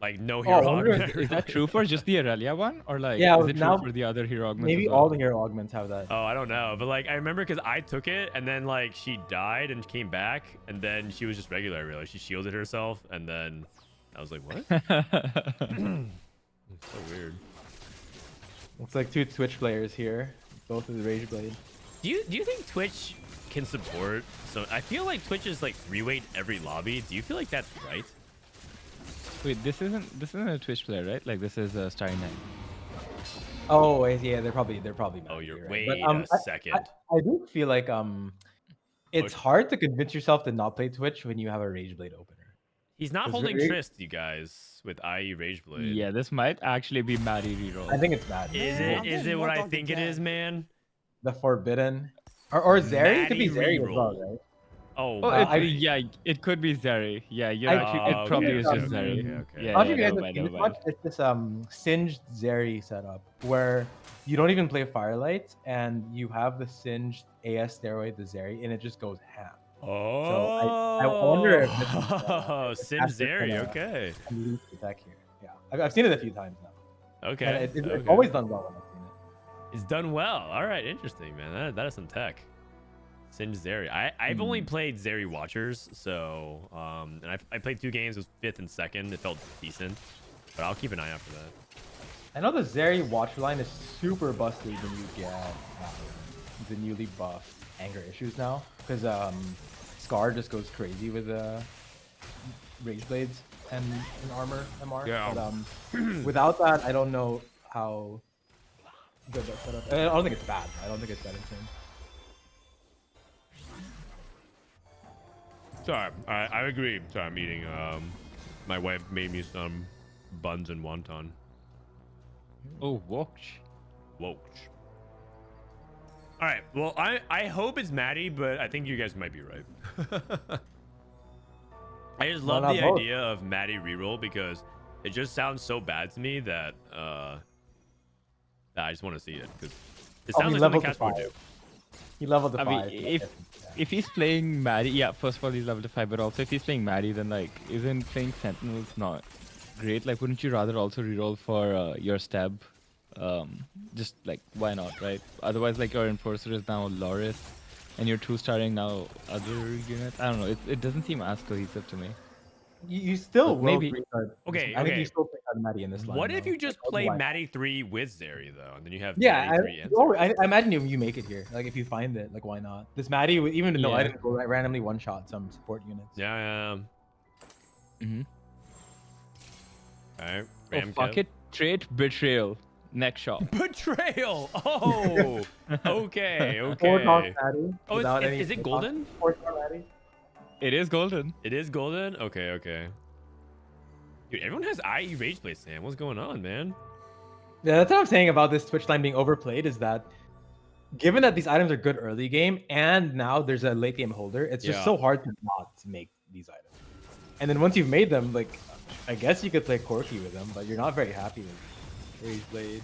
Like no hero augment. Is that true for just the Aurelia one, or like Yeah, is it now- true for the other hero augments? Maybe as well? all the hero augments have that. Oh, I don't know, but like I remember because I took it and then like she died and came back and then she was just regular Irelia. She shielded herself and then I was like, what? It's so weird. It's like 2 Twitch players here, both with the Rage Blade. Do you think Twitch can support? So I feel like Twitch is like 3-weight every lobby. Do you feel like that's right? Wait, this isn't a Twitch player, right? Like this is Starry Night. Oh, yeah, they're probably. Oh, you're right. wait But, a second. I do feel like it's hard to convince yourself to not play Twitch when you have a Rage Blade opener. He's not It's holding very- tryst, you guys, with IE Rage Blade. Yeah, this might actually be Maddie reroll. I think it's bad. Is Man, I'm it? Is getting it what more I dogged think it is, again. man? The Forbidden, or Zeri. It could be Maddie Zeri as well, reroll. right? Oh, Yeah, it could be Zeri. Yeah, you're I- actually, it probably is just Zeri. Okay. Yeah, I don't think you never guys mind, have never seen mind. much. It's this singed Zeri setup where you don't even play Firelight and you have the singed AS steroid, the Zeri, and it just goes ham. Oh, I wonder if this is, Sim that's just Zeri. gonna- Okay. Unleash the tech here. Yeah, I've seen it a few times now. Okay. And it's okay. always done well when I've seen it. It's done well. All right, interesting, man. That is some tech. Singe Zeri. I've only played Zeri Watchers, so and I played 2 games. It was 5th and 2nd. It felt decent, but I'll keep an eye out for that. I know the Zeri watch line is super busted when you get the newly buffed anger issues now, because Scar just goes crazy with Rage Blades and armor MR. Yeah. But without that, I don't know how good that setup. I don't think it's bad. I don't think it's that insane. Sorry, I agree. Sorry, I'm eating. My wife made me some buns and wonton. Oh, watch. Whoa. All right. Well, I hope it's Maddie, but I think you guys might be right. I just love not the both? idea of Maddie reroll because it just sounds so bad to me that I just want to see it. 'Cause It Oh, sounds he like something leveled to Caspar would 5. do. He leveled to I 5. mean, if he's playing Maddie, yeah, first of all he's level to 5, but also if he's playing Maddie, then like isn't playing Sentinels not great? Like, wouldn't you rather also reroll for your stab? Just like why not, right? Otherwise, like your enforcer is now Loris, and you're 2-starring now other units. I don't know. It doesn't seem as cohesive to me. You still But will maybe- restart. Okay, I think okay. you still play Maddie in this line. What if though. you just Like, play otherwise- Maddie 3 with Zeri though, and then you have Yeah, Maddie 3 and Zeri? I imagine you make it here. Like if you find it, like why not? This Maddie, even though I Yeah. didn't go randomly one shot some support units. Yeah. Mm-hmm. Alright. Oh fuck it! Trade betrayal. Next shot. Betrayal. Oh. Okay. Four talk Okay. Maddie. Oh, without any is it golden? 4-star Maddie. It is golden. It is golden. Okay. Okay. Dude, everyone has IE Rageblade, Sam. What's going on, man? Yeah, that's what I'm saying about this Twitch line being overplayed. Is that given that these items are good early game, and now there's a late game holder, it's just Yeah. so hard to not make these items. And then once you've made them, like I guess you could play Corky with them, but you're not very happy with Rageblade.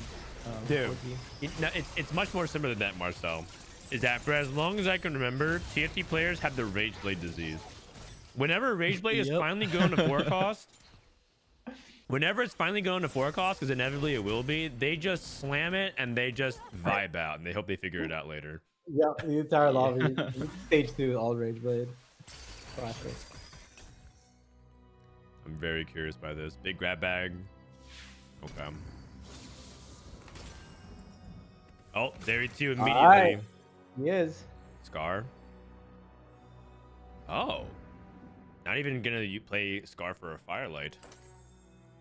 Dude. Corky. It's much more similar than that, Marcel. Is that for as long as I can remember, TFT players have the Rageblade disease. Whenever Rageblade is Yep. finally going to 4 cost, whenever it's finally going to 4 cost, because inevitably it will be, they just slam it and they just vibe out and they hope they figure it out later. Yeah, the entire lobby. Stage 2, all Rageblade. Classic. I'm very curious by this. Big grab bag. Okay. Oh, there 2 immediately. Alright. He is. Scar. Oh. Not even gonna play Scar for a Firelight.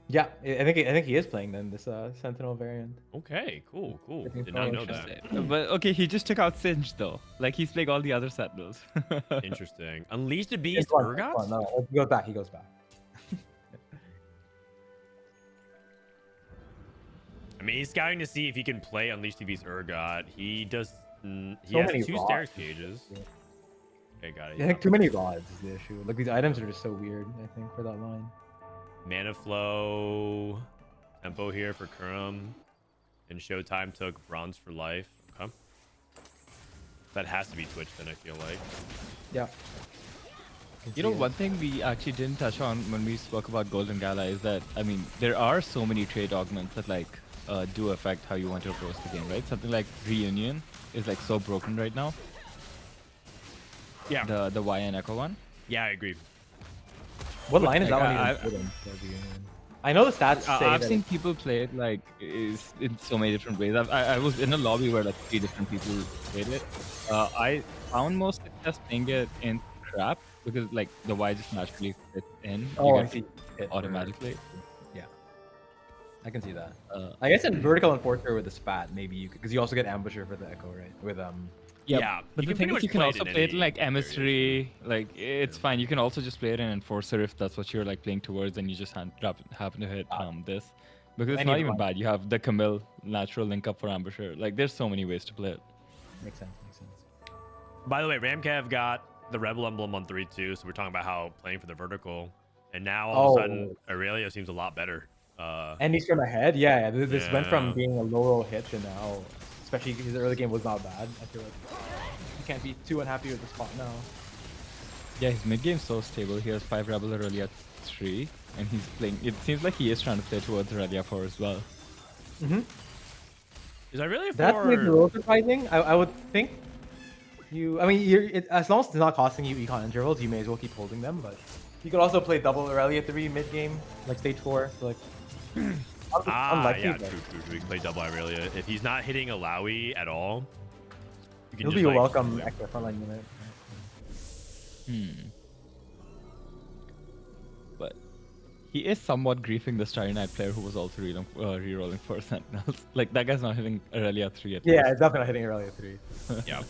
Yeah, I think he is playing then this Sentinel variant. Okay, cool. I think Did not so. know that. But okay, he just took out Singe though. Like he's playing all the other Sentinels. Interesting. Unleash the Beast, It's fun, Urgot? it's fun. No, he goes back. He goes back. I mean, he's scouting to see if he can play Unleash the Beast, Urgot. He does. He So has many 2 rods. Stairs cages. Yeah. Okay, got it. Yeah, I think too many rods is the issue. Like these items are just so weird. I think for that line. Mana flow, tempo here for Kurum, and Showtime took bronze for life. Okay. That has to be Twitch then, I feel like. Yeah. You know, one thing we actually didn't touch on when we spoke about Golden Gala is that, I mean, there are so many trade augments that like do affect how you want to approach the game, right? Something like Reunion is like so broken right now. Yeah. The Y and Echo one. Yeah, I agree. What line is that Like, one I- even put in? I know the stats say I've that seen people play it like is in so many different ways. I was in a lobby where like 3 different people played it. I found most success playing it in trap because like the Y just naturally fits in. Oh, You I get see. Hit for- automatically. Yeah. I can see that. Uh, I guess in vertical enforcer with the spat, maybe you could, because you also get ambusher for the echo, right? With Yeah, But you the can thing pretty is, you much can play it also in play it any like variation. emissary. Like it's fine. You can also just play it in enforcer if that's what you're like playing towards, and you just happen to hit this. Because it's Any not even one. bad. You have the Camille natural link up for ambusher. Like there's so many ways to play it. makes sense. Makes sense. By the way, Ramkev got the Rebel emblem on 3 too, so we're talking about how playing for the vertical, and now all of a sudden Aurelia seems a lot better. And he's from ahead. Yeah. This went Yeah. from being a low roll hit to now, especially his early game was not bad. I feel like you can't be too unhappy with the spot now. Yeah, his mid game's so stable. He has 5 Rebel Aurelia 3, and he's playing. It seems like he is trying to play towards Aurelia 4 as well. Is Aurelia 4? That's maybe a little surprising. I would think I mean, as long as it's not costing you econ intervals, you may as well keep holding them. But you could also play double Aurelia 3 mid game, like stage 4. So like, unlikely, Yeah, but true. We can play double Aurelia. If he's not hitting a Lowy at all, you can it'll just, be a like, welcome extra frontline unit. But he is somewhat griefing the Starry Night player who was also rerolling for Sentinels. Like that guy's not hitting Aurelia 3 at Yeah, least. it's definitely not hitting Aurelia 3. Yeah.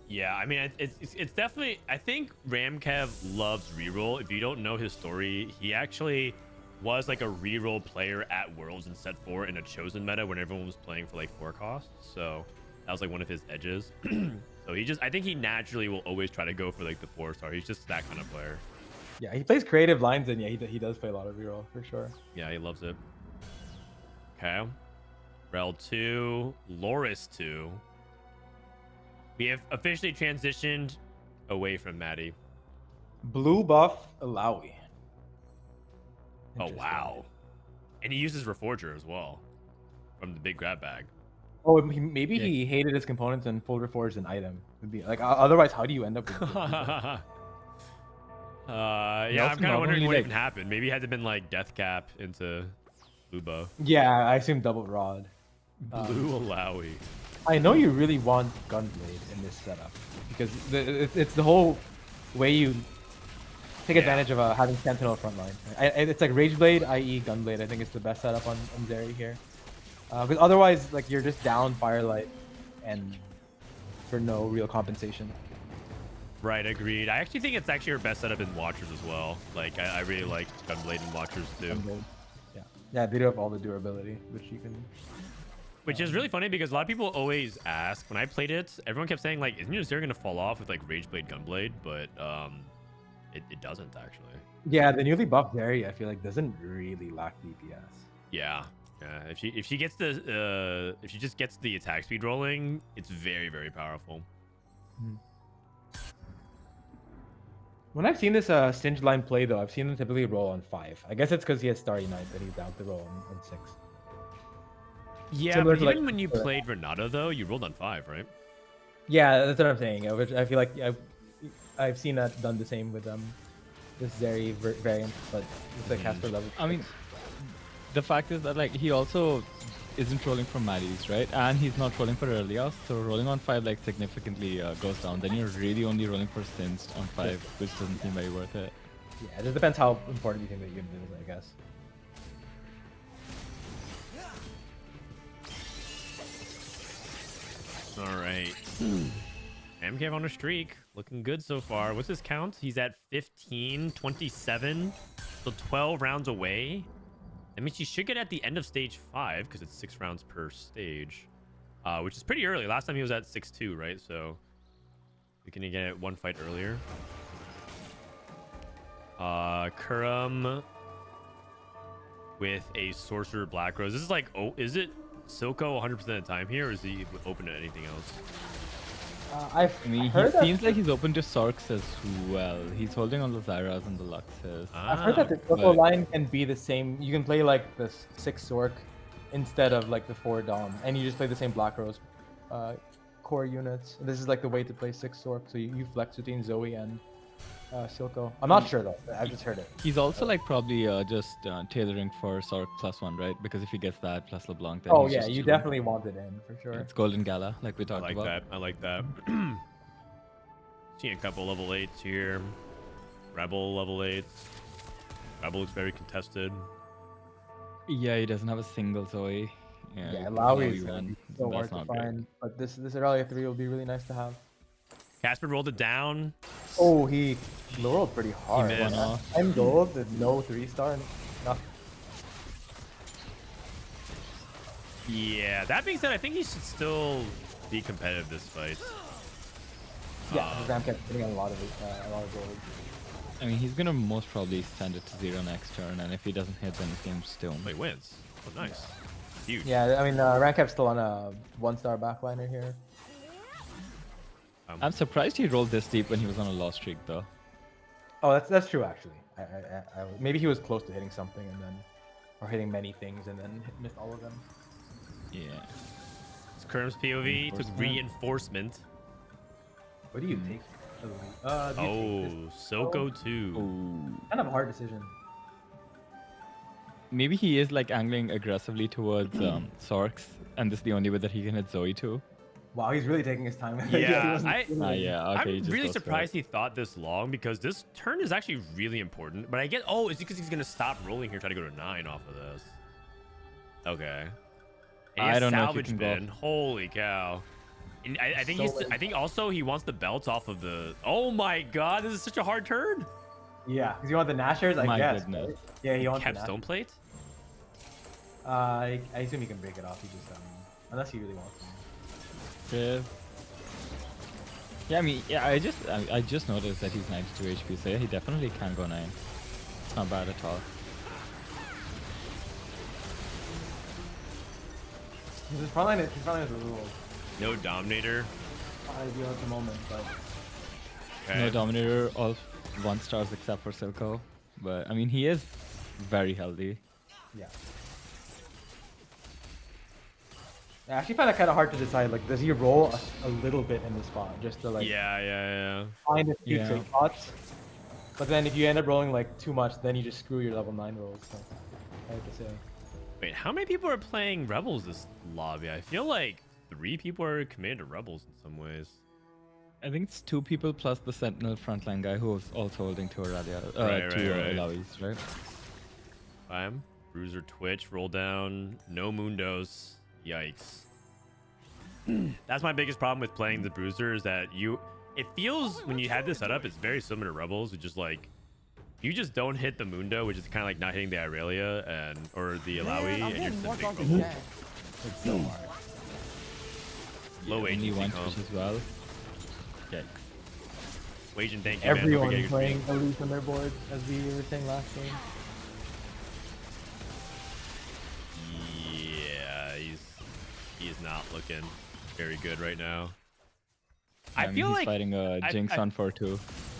Yeah, I mean, it's definitely. I think Ramkev loves reroll. If you don't know his story, he actually was like a reroll player at Worlds in Set 4 in a chosen meta when everyone was playing for like 4 costs. So that was like one of his edges. So I think he naturally will always try to go for like the 4-star. He's just that kind of player. Yeah, he plays creative lines, and yeah, he does play a lot of reroll for sure. Yeah, he loves it. Okay. Rel 2, Loris 2. We have officially transitioned away from Maddie. Blue buff Alawi. Oh, wow. And he uses Reforger as well from the big grab bag. Oh, maybe he hated his components and full reforged an item. Would be like otherwise, how do you end up with? Yeah, I'm also kind of wondering normally, what like- even happened. Maybe it had to been like death cap into Lubo. Yeah, I assume double rod. Blue Alawi. I know you really want Gunblade in this setup because it's the whole way you take advantage of having Sentinel frontline. It's like Rageblade, i.e. Gunblade. I think it's the best setup on Zeri here. Because otherwise, like you're just down Firelight and for no real compensation. Right, agreed. I actually think it's actually her best setup in Watchers as well. Like, I really like Gunblade in Watchers too. Gunblade. Yeah, they do have all the durability, which you can. Which is really funny because a lot of people always ask, when I played it, everyone kept saying, like, isn't your Zeri going to fall off with, like, Rageblade, Gunblade? But it doesn't, actually. Yeah, the newly buffed Zeri, I feel like, doesn't really lack DPS. Yeah. Yeah. If she gets the, if she just gets the attack speed rolling, it's very, very powerful. When I've seen this Singed line play, though, I've seen him typically roll on 5. I guess it's because he has Starry Night that he's down to roll on 6. Yeah, Similar but to, even like, when you played Renata, though, you rolled on 5, right? Yeah, that's what I'm saying. Which I feel like I've seen that done the same with this Zeri variant, but it's like Caspar level. I mean, the fact is that like he also isn't rolling for Maddie's, right? And he's not rolling for Earlias, so rolling on 5 like significantly goes down. Then you're really only rolling for Singed on 5, which doesn't seem very worth it. Yeah, it just depends how important you think that unit is, I guess. All right. Ramkev on a streak. Looking good so far. What's his count? He's at 15, 27. So 12 rounds away. That means he should get at the end of stage 5 because it's 6 rounds per stage, which is pretty early. Last time he was at 6-2, right? So we can get it one fight earlier. Kurum with a Sorcerer Black Rose. This is like, oh, is it Silco 100% of the time here, or is he open to anything else? I mean, he heard seems like he's open to Sorks as well. He's holding on the Zyras and the Luxes. I've heard that the Ah, Silco line can be the same. You can play like the 6 Sork instead of like the 4 Dom, and you just play the same Black Rose core units. This is like the way to play 6 Sork, so you flex between Zoe and Silco. I'm not sure though. I've just heard it. He's also like probably just tailoring for Sork +1, right? Because if he gets that plus LeBlanc, then Oh he's yeah, just you chilling. definitely want it in for sure. It's Golden Gala, like we I talked like about. that. I like that. Seeing a couple level 8s here. Rebel level 8s. Rebel looks very contested. Yeah, he doesn't have a single Zoe. Yeah, Lowry is one. so hard That's to not great. find, but this Aurelia 3 will be really nice to have. Caspar rolled it down. Oh, he rolled pretty hard. missed. I'm gold, the no 3-star. Nothing. Yeah, that being said, I think he should still be competitive this fight. Yeah, Ramkev getting a lot of gold. I mean, he's gonna most probably send it to 0 next turn, and if he doesn't hit, then his game's still. But he wins. Oh, nice. Huge. Yeah, I mean, Ramkev's still on a 1-star backliner here. I'm surprised he rolled this deep when he was on a loss streak, though. Oh, that's true actually. Maybe he was close to hitting something and then, or hitting many things and then missed all of them. Yeah. It's Kurum's POV took reinforcement. What do you take? Do you take this? Soko too. Kind of a hard decision. Maybe he is like angling aggressively towards Sorks, and this is the only way that he can hit Zoe too. Wow, he's really taking his time. Yeah, Yeah, okay. he I'm just really goes for it. surprised he thought this long because this turn is actually really important. But I get, oh, it's because he's gonna stop rolling here, try to go to 9 off of this. Okay. And he has I don't know if you salvage can go. bin. Holy cow. And I think So I think also he wants the belts off of the. Oh my god, this is such a hard turn. Yeah, because you want the Nashers, I My guess. goodness. Right? Yeah, he wants the Kept stone plate. I assume he can break it off. He just unless he really wants to. Yeah, I mean, yeah, I just noticed that he's 92 HP, so yeah, he definitely can go 9. It's not bad at all. His front line is a little No Dominator. ideal at the moment, but Okay. No Dominator, all 1 stars except for Silco. But I mean, he is very healthy. yeah. I actually find that kind of hard to decide. Like, does he roll a little bit in the spot just to like Yeah. find a few Yeah. safe spots? But then if you end up rolling like too much, then you just screw your level 9 rolls. So, I have to say. Wait, how many people are playing Rebels this lobby? I feel like 3 people are committed to Rebels in some ways. I think it's 2 people plus the Sentinel frontline guy who was also holding 2 Aurelia, Right, 2 right. Alavis, right? I'm Bruiser Twitch, roll down, no Mundos. Yikes. That's my biggest problem with playing the Bruiser is that it feels when you have this setup, it's very similar to Rebels, which is like you just don't hit the Mundo, which is kind of like not hitting the Aurelia or the Alawi, Man, I'm and you're getting just more in big dog trouble. again. It's so hard. Low Only agency 1 comp. Twitch as well. Yikes. Wage, thank you, man. Hope you're Everyone getting your playing stream. Elite on their board, as we were saying last game. Yeah, he's not looking very good right now. I I mean, feel he's like fighting a Jinx I- on 4-2.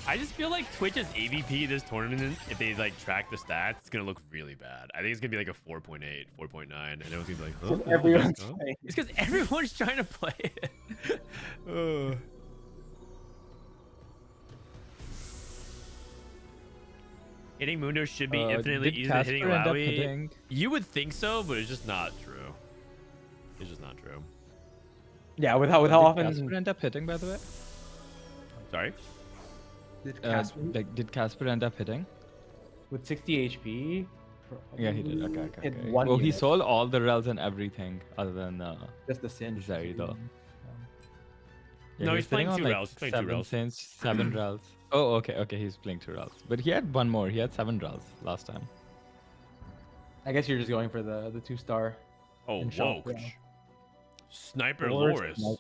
I just feel like Twitch's AVP this tournament, if they like track the stats, it's gonna look really bad. I think it's gonna be like a 4.8, 4.9, and everyone's gonna be like, huh? Everyone's Huh? playing. It's because everyone's trying to play it. Ugh. Hitting Mundo should be infinitely Did easier than hitting Caspar end up Alawi. hitting? You would think so, but it's just not true. It's just not true. Yeah, with how Did often Caspar end up hitting, by the way? Sorry. did Uh, Caspar did Caspar end up hitting? with 60 HP? Yeah, he did. Okay, probably okay, hit okay. one Well, he unit. sold all the rels and everything other than Just the Singe. Zeri, though. Yeah, No, he he's was playing sitting 2 on, rels. He's playing 2 7 rels. Singe, 7 rels. Oh, okay, he's playing 2 rels. But he had 1 more. He had 7 rels last time. I guess you're just going for the 2-star. Oh, And whoa. shot, yeah. Sniper Loris, Loris.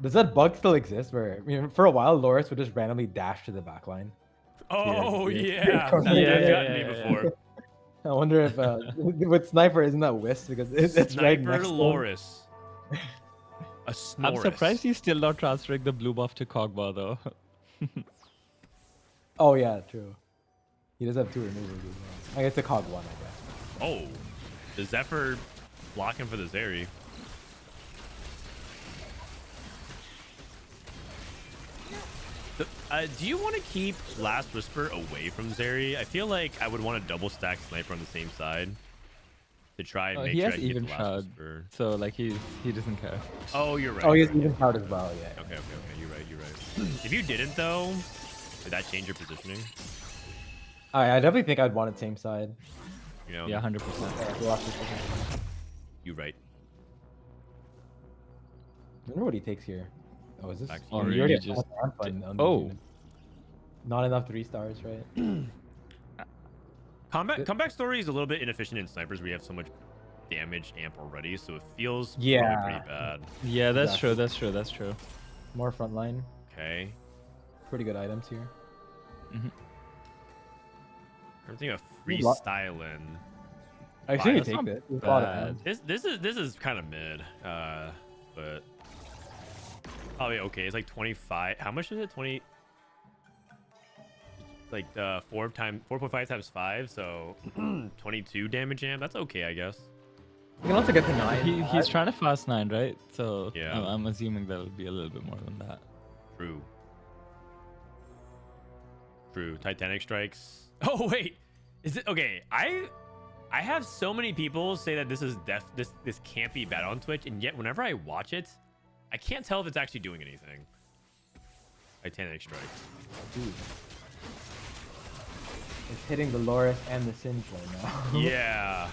Does that bug still exist? Where for a while, Loris would just randomly dash to the back line. Oh, Yeah. yeah. That's gotten me before. I wonder if with Sniper isn't that Whist because it's right Sniper next to him. Loris. A I'm Snorris. surprised he's still not transferring the blue buff to Kog'Maw, though. Oh yeah, true. He does have 2 removals as well. I guess the Cog 1, I guess. Oh, the Zephyr blocking for the Zeri. Do you want to keep Last Whisper away from Zeri? I feel like I would want to double stack Sniper on the same side to try and make He sure I has can get even the Last shroud, Whisper. so like he doesn't care. Oh, you're right. Oh, you're he's right. even out as well. Yeah. Okay. You're right. If you didn't though, would that change your positioning? I definitely think I'd want it same side. You know? Yeah, 100%. We'll have to- You right. I wonder what he takes here. Oh, is this? Back to Oh, you. you already You have ramp on the Oh. unit. Not enough 3 stars, right? Comeback story is a little bit inefficient in snipers. We have so much damage amp already, so it feels Yeah. probably pretty bad. Yeah, that's Exactly. That's true. More frontline. Okay. Pretty good items here. I'm thinking of There's a lot- freestyling. I've seen you That's take not it. There's a lot of bad. them. This is kind of mid, but probably okay. It's like 25. How much is it? 20. Like 4.5 times 5, so 22 damage amp. That's okay, I guess. You can also get to 9. He's trying to fast 9, right? So Yeah. I'm assuming that'll be a little bit more than that. True. Titanic strikes. Oh wait, is it okay? I have so many people say that this is this can't be bad on Twitch, and yet whenever I watch it, I can't tell if it's actually doing anything. Titanic strikes. Dude. It's hitting the Loris and the Singe right now. Yeah.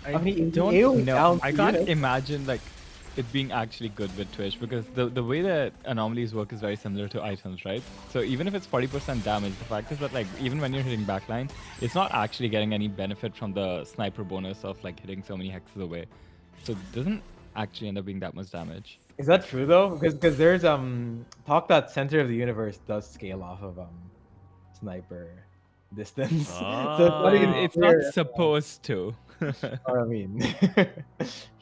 I mean, Don't AoE know. down I to can't units. imagine like it being actually good with Twitch because the way that anomalies work is very similar to items, right? So even if it's 40% damage, the fact is that like even when you're hitting backline, it's not actually getting any benefit from the sniper bonus of like hitting so many hexes away. So it doesn't actually end up being that much damage. Is that true though? Because there's talk that Center of the Universe does scale off of Sniper distance. Oh. So it's not even It's clear. not supposed to. Or, I mean, sure.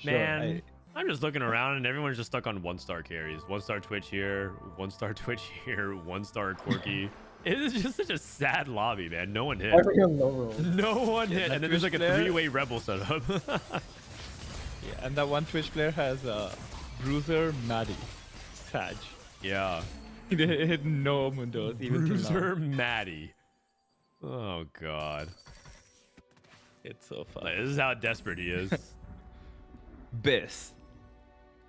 Man, I'm just looking around and everyone's just stuck on 1-star carries. 1-star Twitch here, 1-star Twitch here, 1-star Quirky. It is just such a sad lobby, man. No one hit. Everyone low roll. No one hit. that And then there's like Twitch a player- 3-way rebel setup. Yeah, and that one Twitch player has Bruiser Maddie. Sag. Yeah. He hit no mundos even till now. Bruiser Maddie. Oh, God. It's so fun. Like, this is how desperate he is. Biss.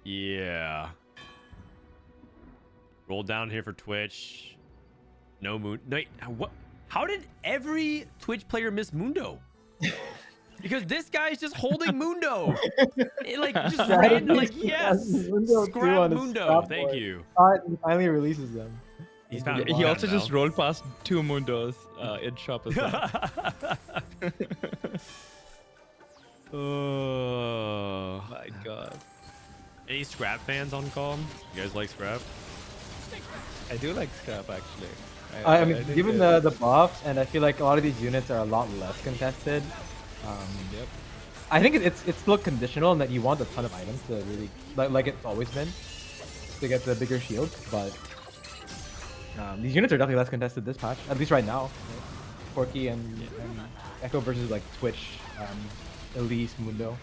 Yeah. Roll down here for Twitch. No moon. No, wait, what? How did every Twitch player miss Mundo? Because this guy's just holding Mundo. Like, just random. Like, yes. Mundo 2 Scrap on his Mundo. scrap Thank board. you. He finally releases them. He's found He one also now. just rolled past 2 mundos in shop as well. Oh My god. Any Scrap fans on call? You guys like Scrap? I do like scrap actually. I mean, think given that- the buffs, and I feel like a lot of these units are a lot less contested. Yep. I think it's still conditional in that you want a ton of items to really like it's always been to get the bigger shield, but these units are definitely less contested this patch, at least right now. Corki and Echo versus like Twitch, Elise, Mundo.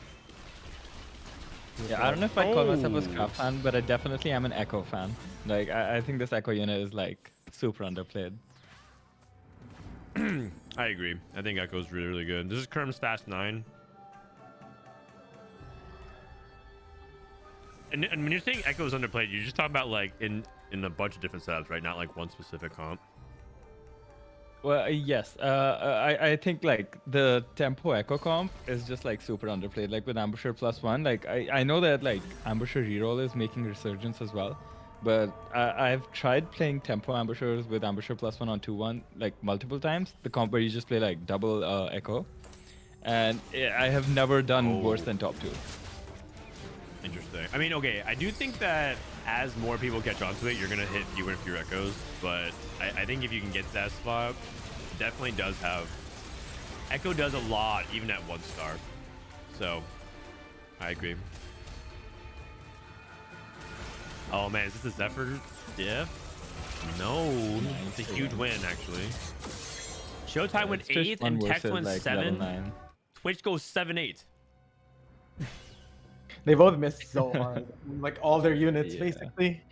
Yeah, I don't know if I'd call myself a scrap fan, but I definitely am an Echo fan. Like, I think this Echo unit is like super underplayed. I agree. I think Echo's really, really good. This is Kurum's Fast 9. And when you're saying Echo's underplayed, you're just talking about like in a bunch of different setups, right? Not like one specific comp. Well, yes. I think like the tempo Echo comp is just like super underplayed. Like with Ambusher +1, like I know that like Ambusher reroll is making resurgence as well, but I've tried playing tempo Ambushers with Ambusher +1 on 2-1 like multiple times. The comp where you just play like double Echo, and I have never done worse than top 2. Interesting. I mean, okay, I do think that as more people catch on to it, you're gonna hit fewer and fewer Echoes. But I think if you can get to that spot, it definitely does have. Echo does a lot, even at 1-star. So, I agree. Oh man, is this a Zephyr diff? No, it's a huge win actually. Showtime went 8th and Tex went 7. Twitch goes 7-8. They both missed so hard, like all their units Yeah. basically.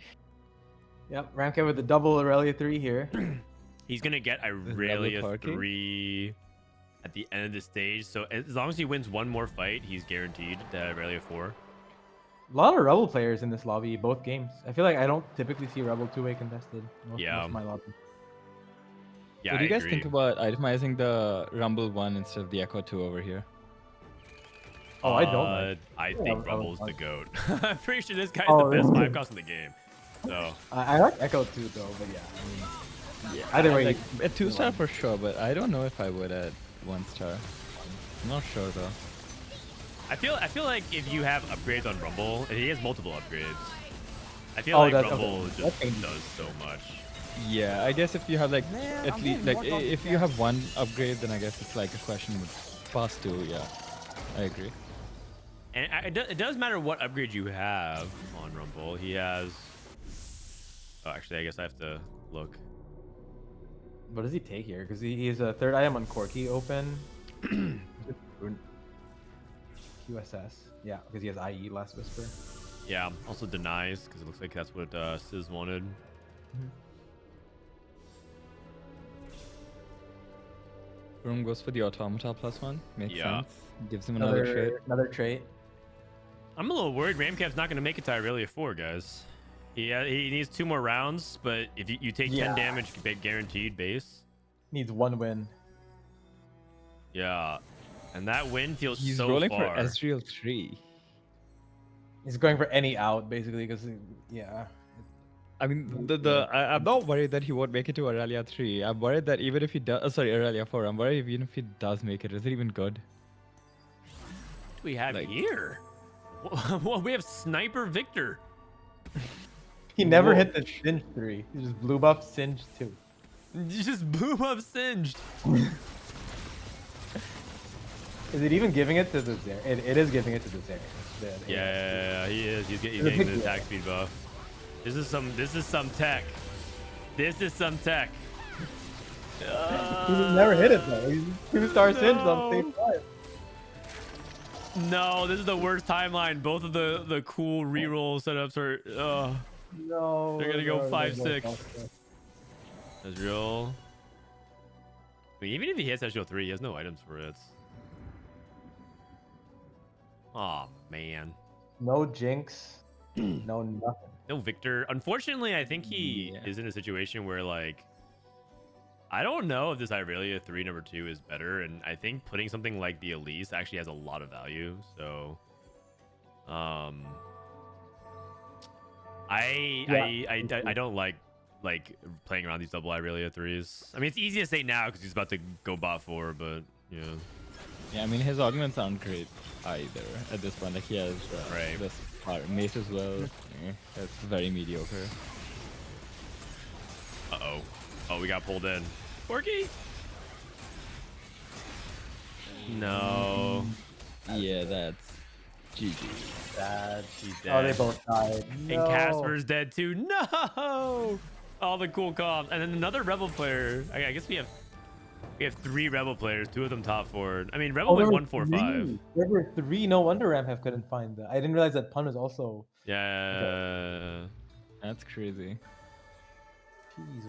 Yep, Ramkev with the double Aurelia 3 here. He's gonna get Aurelia 3 at the end of the stage. So as long as he wins one more fight, he's guaranteed that Aurelia 4. A lot of Rebel players in this lobby, both games. I feel like I don't typically see Rebel 2-way contested. Most of my lobby. Yeah, What do you I guys agree. think about itemizing the Rumble 1 instead of the Echo 2 over here? Oh, I don't like. I Yeah, think I would Rumble's the like- goat. I'm pretty sure this guy's Oh, the best really? 5 cost in the game. So I like Echo 2 though, but yeah. I mean, either way, Like a 2-star for sure, but I don't know if I would at 1-star. I'm not sure though. I feel like if you have upgrades on Rumble, and he has multiple upgrades, I feel Oh, like that's- Rumble okay. just That's does so much. Yeah, I guess if you have like Man, at I'm least getting like more if you have one upgrade, then I guess it's like a question with past 2. Yeah, I agree. And it does matter what upgrade you have on Rumble. He has. Oh, actually, I guess I have to look. what does he take here? Because he has a third item on Corki open. QSS. Yeah, because he has IE Last Whisper. Yeah, also denies because it looks like that's what Sizz wanted. Kurum goes for the Automata +1. Makes Yeah. sense. Gives him another trait. Another trait. I'm a little worried Ramkev's not going to make it to Aurelia 4, guys. He needs 2 more rounds, but if you take 10 damage, guaranteed base. Needs 1 win. Yeah, and that win feels He's so rolling far. for Ezreal 3. He's going for any out basically because yeah. I mean, I'm not worried that he won't make it to Aurelia 3. I'm worried that even if he does, sorry, Aurelia 4. I'm worried even if he does make it, is it even good? What do we have like- here? Well, we have Sniper Viktor. He never Whoa. hit the Singe 3. He just blue buff Singe 2. You just boom up singed. Is it even giving it to the Zeri? It is giving it to the Zeri. Yeah, he is. He's getting It's a big the deal. attack speed buff. This is some tech. This is some tech. He never hit it though. He's 2-star singed on stage 5. No, this is the worst timeline. Both of the cool reroll setups are. No. They're gonna go no, 5-6. no. That's real. I mean, even if he hits SGO3, he has no items for it. Oh man. No Jinx. No nothing. No Viktor. Unfortunately, I think he is in a situation where like I don't know if this Irelia 3 number 2 is better, and I think putting something like the Elise actually has a lot of value. So I don't like playing around these double Irelia 3s. I mean, it's easy to say now because he's about to go bot 4, but yeah. Yeah, I mean his augments aren't great either at this point. Like he has Right. this mace as well. That's very mediocre. Uh-oh. Oh, we got pulled in. Porky? No. Yeah, that's GG. Bad. She's Oh, dead. they both died. And No. Casper's dead too. No! All the cool comps. And then another Rebel player. I guess we have 3 Rebel players, 2 of them top 4. I mean, Rebel Oh, there went were 1-4-5. 3. There were 3. No wonder Ramkev couldn't find that. I didn't realize that Pun was also. Yeah. That's crazy. Jeez,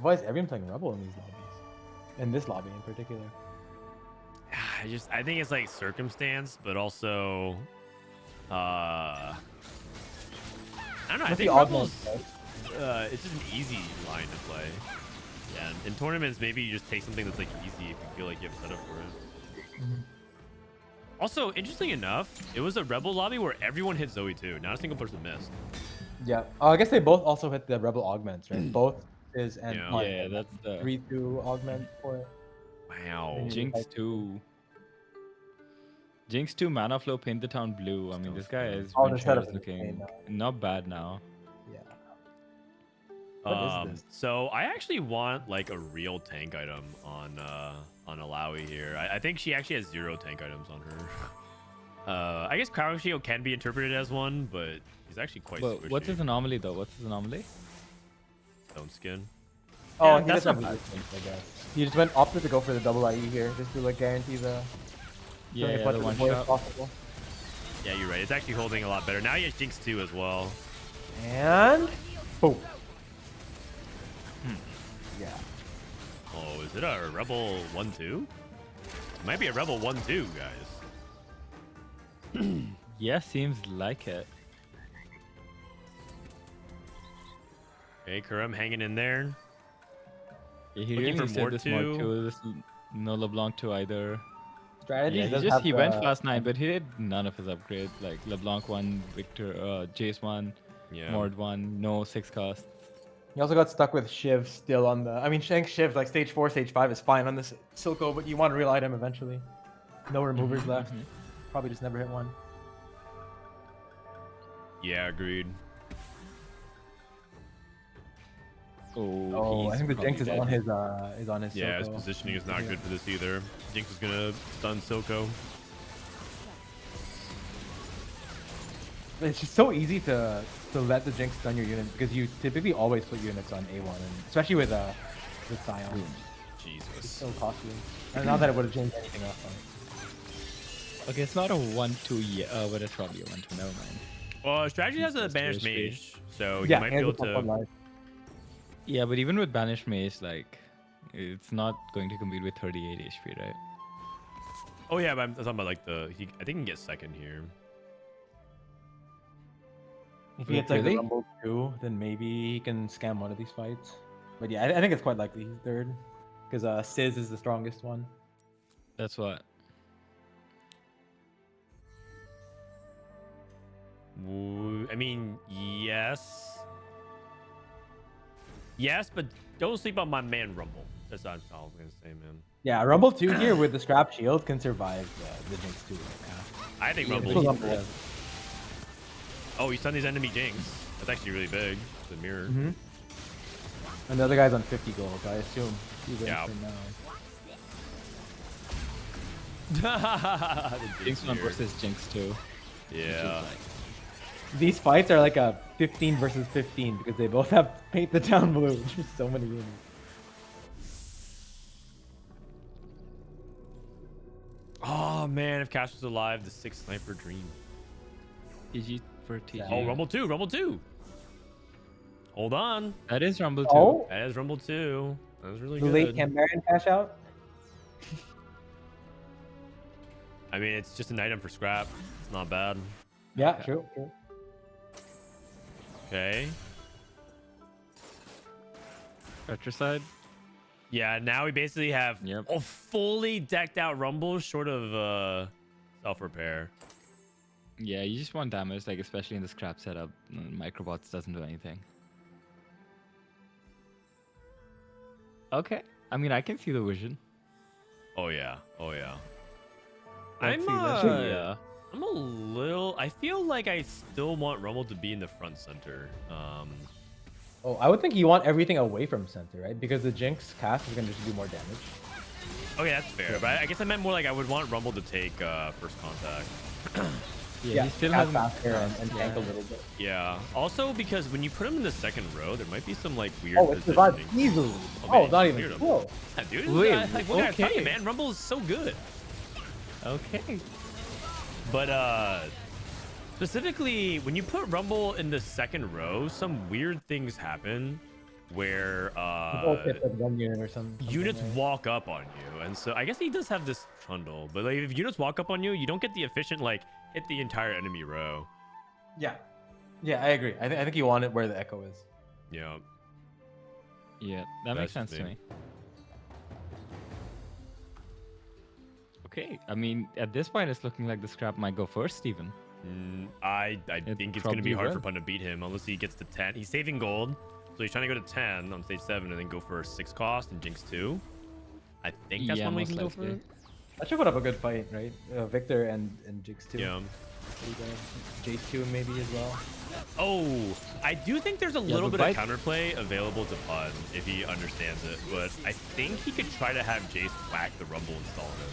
why is everyone playing Rebel in these lobbies? In this lobby in particular. I think it's like circumstance, but also I don't know. I Must be think odd Rebels mode, right? it's just an easy line to play. Yeah, in tournaments maybe you just take something that's like easy if you feel like you have set up for it. Also, interesting enough, it was a Rebel lobby where everyone hit Zoe too. Not a single person missed. Yeah. Oh, I guess they both also hit the Rebel augments, right? Both is and Yeah. Pun. Yeah, that's the 3-2 augment for it. Wow. Mm. Jinx 2. Jinx 2 mana flow paint the town blue. I mean, this guy is Oh, the setup is looking insane not bad now. Yeah. What is this? So I actually want like a real tank item on Alawi here. I think she actually has 0 tank items on her. I guess Crown Shield can be interpreted as one, but he's actually quite Well, squishy. what's his anomaly though? What's his anomaly? Stone skin? Oh, Yeah, he that's doesn't not have these things, I guess. He just opted to go for the double IE here, just to like guarantee the Yeah, as yeah, much the of one void as shot. possible. Yeah, you're right. It's actually holding a lot better. Now he has Jinx 2 as well. And boom. Yeah. Oh, is it a Rebel 1-2? It might be a Rebel 1-2, guys. Yeah, seems like it. Okay, Kurum hanging in there. Yeah, he Looking really for said more this two. more too. This no LeBlanc 2 either. Strategy. Yeah, does have he went the- fast 9, but he did none of his upgrades. Like LeBlanc 1, Viktor, Jace 1, Yeah. Mord 1, no 6 casts. He also got stuck with Shiv still on the. I mean, Shank Shiv like stage 4, stage 5 is fine on this Silco, but you want a real item eventually. No removers left. Probably just never hit one. Yeah, agreed. Oh, I he's think the probably Jinx is dead. on his. Yeah, his Silco. positioning is not Yeah. good for this either. Jinx is gonna stun Silco. It's just so easy to let the Jinx stun your unit because you typically always put units on A1, and especially with Scion. It's Jesus. so costly. And not that it would have changed anything else. Okay, it's not a 1-2 yet, but it's probably a 1-2. Never mind. Well, strategy has a Just banished very mage, so he Yeah, might he be has able a top one to. life. Yeah, but even with banished mage, like, it's not going to compete with 38 HP, right? Oh yeah, but I'm talking about like I think he can get second here. If he gets like Really? the Rumble 2, then maybe he can scam one of these fights. But yeah, I think it's quite likely he's third. Because Sizz is the strongest one. That's what. I mean, yes. Yes, but don't sleep on my man Rumble. That's all I was gonna say, man. Yeah, Rumble 2 here with the Scrap Shield can survive the Jinx 2 right now. I think Yeah, Rumble. it's Rumble. Oh, he stunned his enemy Jinx. That's actually really big. The mirror. And the other guy's on 50 gold, so I assume he's in Yeah. for now. The Jinx one here. versus Jinx 2. Yeah. These fights are like a 15 versus 15 because they both have paint the town blue, which is so many units. Oh man, if Cash was alive, the 6th sniper dream. GG for TG. Oh, Rumble 2, Rumble 2. Hold on. That is Rumble 2. Oh, That is Rumble 2. That was really too good. late, can Baron cash out? I mean, it's just an item for scrap. It's not bad. Yeah, Okay. true. Okay. Retrocide. Yeah, now we basically have Yep. a fully decked out Rumble short of self-repair. Yeah, you just want damage, like especially in the scrap setup. Microbots doesn't do anything. Okay. I mean, I can see the vision. Oh yeah. Oh yeah. Let's I'm see, let's see, I'm a little. I feel like I still want Rumble to be in the front center. Oh, I would think you want everything away from center, right? Because the Jinx cast is gonna just do more damage. Okay, that's fair. But I guess I meant more like I would want Rumble to take first contact. Yeah, he still cast hasn't. faster and tank a little bit. Yeah. Also, because when you put him in the second row, there might be some like weird Oh, it survived positioning. easily. Oh, Oh, man, not he's even cleared him. cool. Yeah, dude, Wait, like, what can I tell you, okay. man? Rumble is so good. Okay. But specifically, when you put Rumble in the second row, some weird things happen where Both hit like 1 unit or something. units right? walk up on you, and so I guess he does have this trundle. But like, if units walk up on you, you don't get the efficient like hit the entire enemy row. Yeah. Yeah, I agree. I think you want it where the echo is. Yeah. Yeah, that makes That's sense to me. me. Okay, I mean, at this point, it's looking like the scrap might go first, even. I think it's going to be probably hard for will. Pun to beat him unless he gets to 10. He's saving gold, so he's trying to go to 10 on stage 7 and then go for a 6 cost and Jinx 2. I think that's Yeah, one way we most can go for likely. it. That should put up a good fight, right? Viktor and Jinx too. Yeah. J2 maybe as well. Oh, I do think there's a little the bit of bite- counterplay available to Pun if he understands it, but I think he could try to have Jace whack the Rumble install him.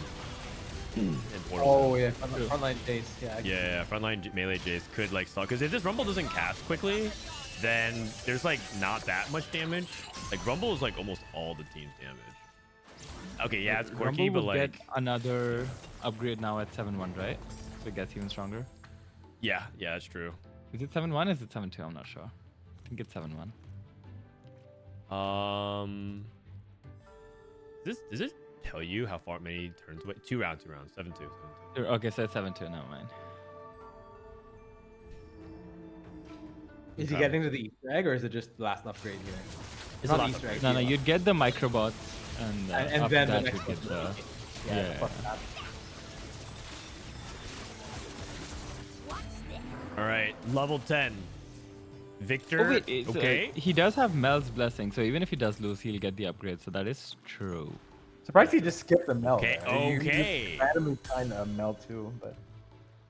And portal Oh him. yeah, frontline Jace. Yeah. Yeah, frontline melee Jace could like stall, because if this Rumble doesn't cast quickly, then there's like not that much damage. Like Rumble is like almost all the team's damage. Okay, yeah, it's quirky, Rumble but will like, get another upgrade now at 7-1, right? So it gets even stronger. yeah, that's true. Is it 7-1? Is it 7-2? I'm not sure. I think it's 7-1. Does it tell you how far many turns away? 2 rounds, 7-2. Okay, so it's 7-2. Never mind. Is he Okay. getting to the Easter egg or is it just the last upgrade here? It's not a lot Easter of- egg. No, yeah. you'd get the microbots, and, And after then the that next you'd get the. one. Yeah. fuck that. All right, level 10. Viktor. Oh, wait, it's, okay. he does have Mel's blessing, so even if he does lose, he'll get the upgrade. So that is true. Surprised he just skipped the Mel. Okay, there. You okay. just randomly find a Mel too, but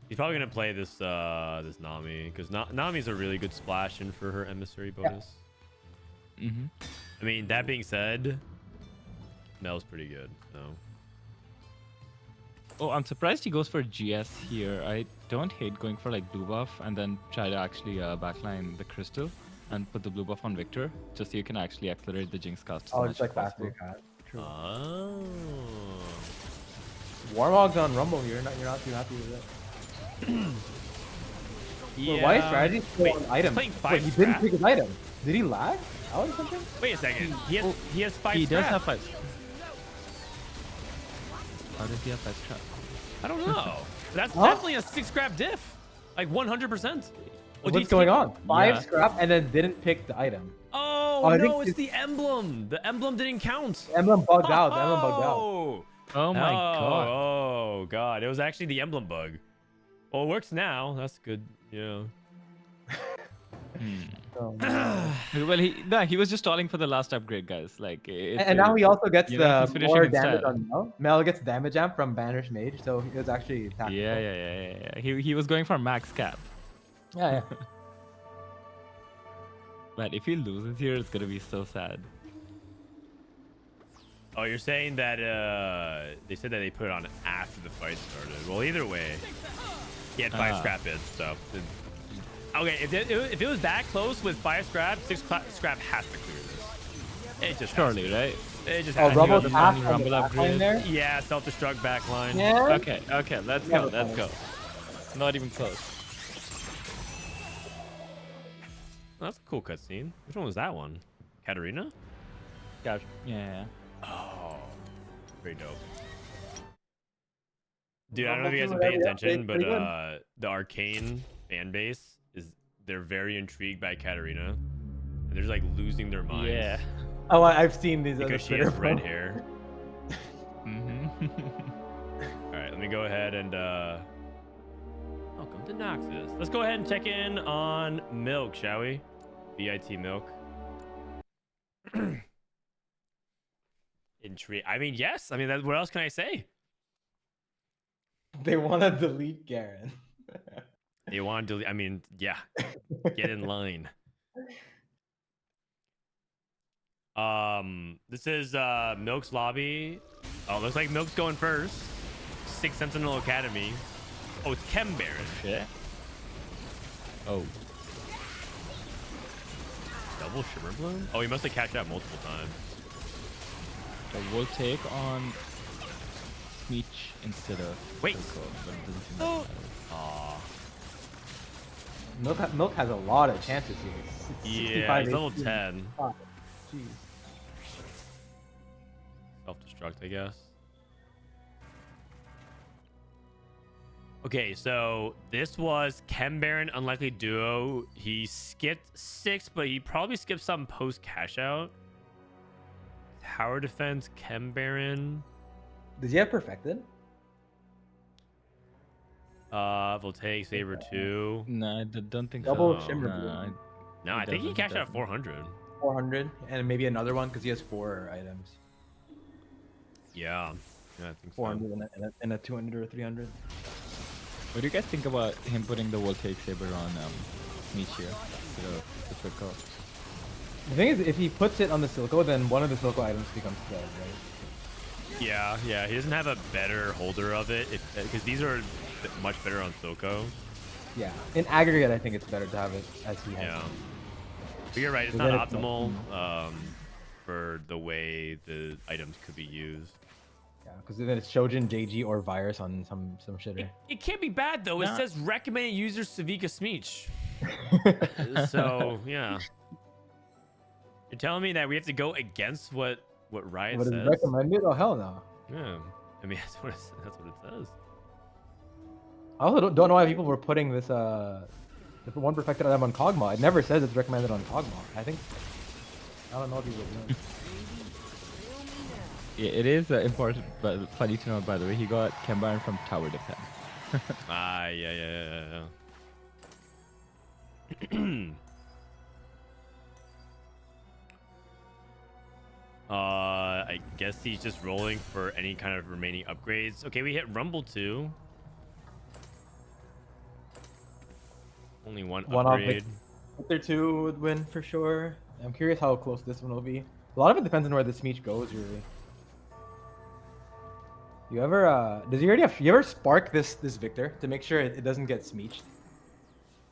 He's probably gonna play this this Nami because Nami's a really good splash in for her emissary bonus. Mm-hmm. I mean, that being said, Mel's pretty good. So Oh, I'm surprised he goes for GS here. I don't hate going for like blue buff and then try to actually backline the crystal and put the blue buff on Viktor, just so you can actually accelerate the Jinx cast. as oh, much just like as possible. faster cast. True. oh, Warmog's on Rumble. You're not too happy with it. yeah. Why is strategy still Wait, on he's item? playing Wait, 5 he didn't scrap? pick his item. Did he lag out or something? Wait a second. He has 5 He does scrap. have 5. How does he have 5 scrap? I don't know. That's Huh? definitely a 6 scrap diff. Like 100%. What's going on? 5 Yeah. scrap and then didn't pick the item. Oh, I no, think it's the emblem. The emblem didn't count. The emblem bugged out. The emblem bugged out. Oh. Oh my god. Oh god, it was actually the emblem bug. Well, it works now. That's good. Yeah. So- Well, he was just stalling for the last upgrade, guys. Like, and now he also gets you know, he's the finishing more instead. damage on Mel. Mel gets damage amp from Banished Mage, so it was actually tactical. Yeah. He was going for max cap. Yeah. But if he loses here, it's gonna be so sad. Oh, you're saying that they said that they put it on after the fight started. Well, either way, he had 5 scrap hits, so. Okay, if it was that close with 5 scrap, 6 scrap has to clear this. It just Surely, right? It just Oh, has to. Rumble the pass on the Rumble back upgrade. line there. Yeah, self-destruct backline. Yeah. Okay, let's go, let's go. Not even close. That's a cool cutscene. Which one was that one? Katarina? Gosh, yeah. Oh, very dope. Dude, I don't know if you guys have been paying attention, but the Arcane fan base they're very intrigued by Katarina. And they're just like losing their minds. Yeah. Oh, I've seen these Because she has red hair. All right, let me go ahead and welcome to Noxus. Let's go ahead and check in on Milk, shall we? VIT Milk. Intrigue. I mean, yes. I mean, what else can I say? They want to delete Garen. They want to delete. I mean, yeah. Get in line. This is Milk's lobby. Oh, looks like Milk's going first. 6 Sentinel Academy. Oh, it's Chem Baron. Shit. Oh. Double Shimmer Bloom? Oh, he must have catch up multiple times. So we'll take on Smeech instead of Wait. Silco, but it doesn't seem like that. Aw. Milk has a lot of chances here. Yeah, he's level 18. 10. Oh, jeez. Self-destruct, I guess. Okay, so this was Chem Baron Unlikely Duo. He skipped 6, but he probably skipped some post cash out. Tower Defense, Chem Baron. Did you have perfected? Voltaic Saber 2. No, I don't think Double so. Shimmer No, Bloom. No, I think he cashed out 400. 400 and maybe another one because he has 4 items. Yeah, I think 400 and a 200 or 300. What do you guys think about him putting the Voltaic Saber on Smeech here instead of the Silco? The thing is, if he puts it on the Silco, then one of the Silco items becomes dead, right? Yeah. He doesn't have a better holder of it because these are much better on Silco. Yeah. In aggregate, I think it's better to have it as he has. Yeah. it. But you're right, it's So not then it's optimal for the way the items could be used. Yeah, because then it's Shojin, JG, or Virus on some shitter. It can't be bad though. It Nah. says recommended user Savika Smeech. So yeah. You're telling me that we have to go against what Riot But says? it's recommended? Oh, hell no. Yeah. I mean that's what it says. I also don't know why people were putting this one perfected item on Kog'Maw. It never says it's recommended on Kog'Maw. I don't know if you would know. Yeah, it is important, but funny to know, by the way, he got Chem Baron from Tower Defense. Yeah. I guess he's just rolling for any kind of remaining upgrades. Okay, we hit Rumble 2. Only one upgrade. Victor 2 would win for sure. I'm curious how close this one will be. A lot of it depends on where the Smeech goes, really. You ever you ever spark this Victor to make sure it doesn't get Smeeched?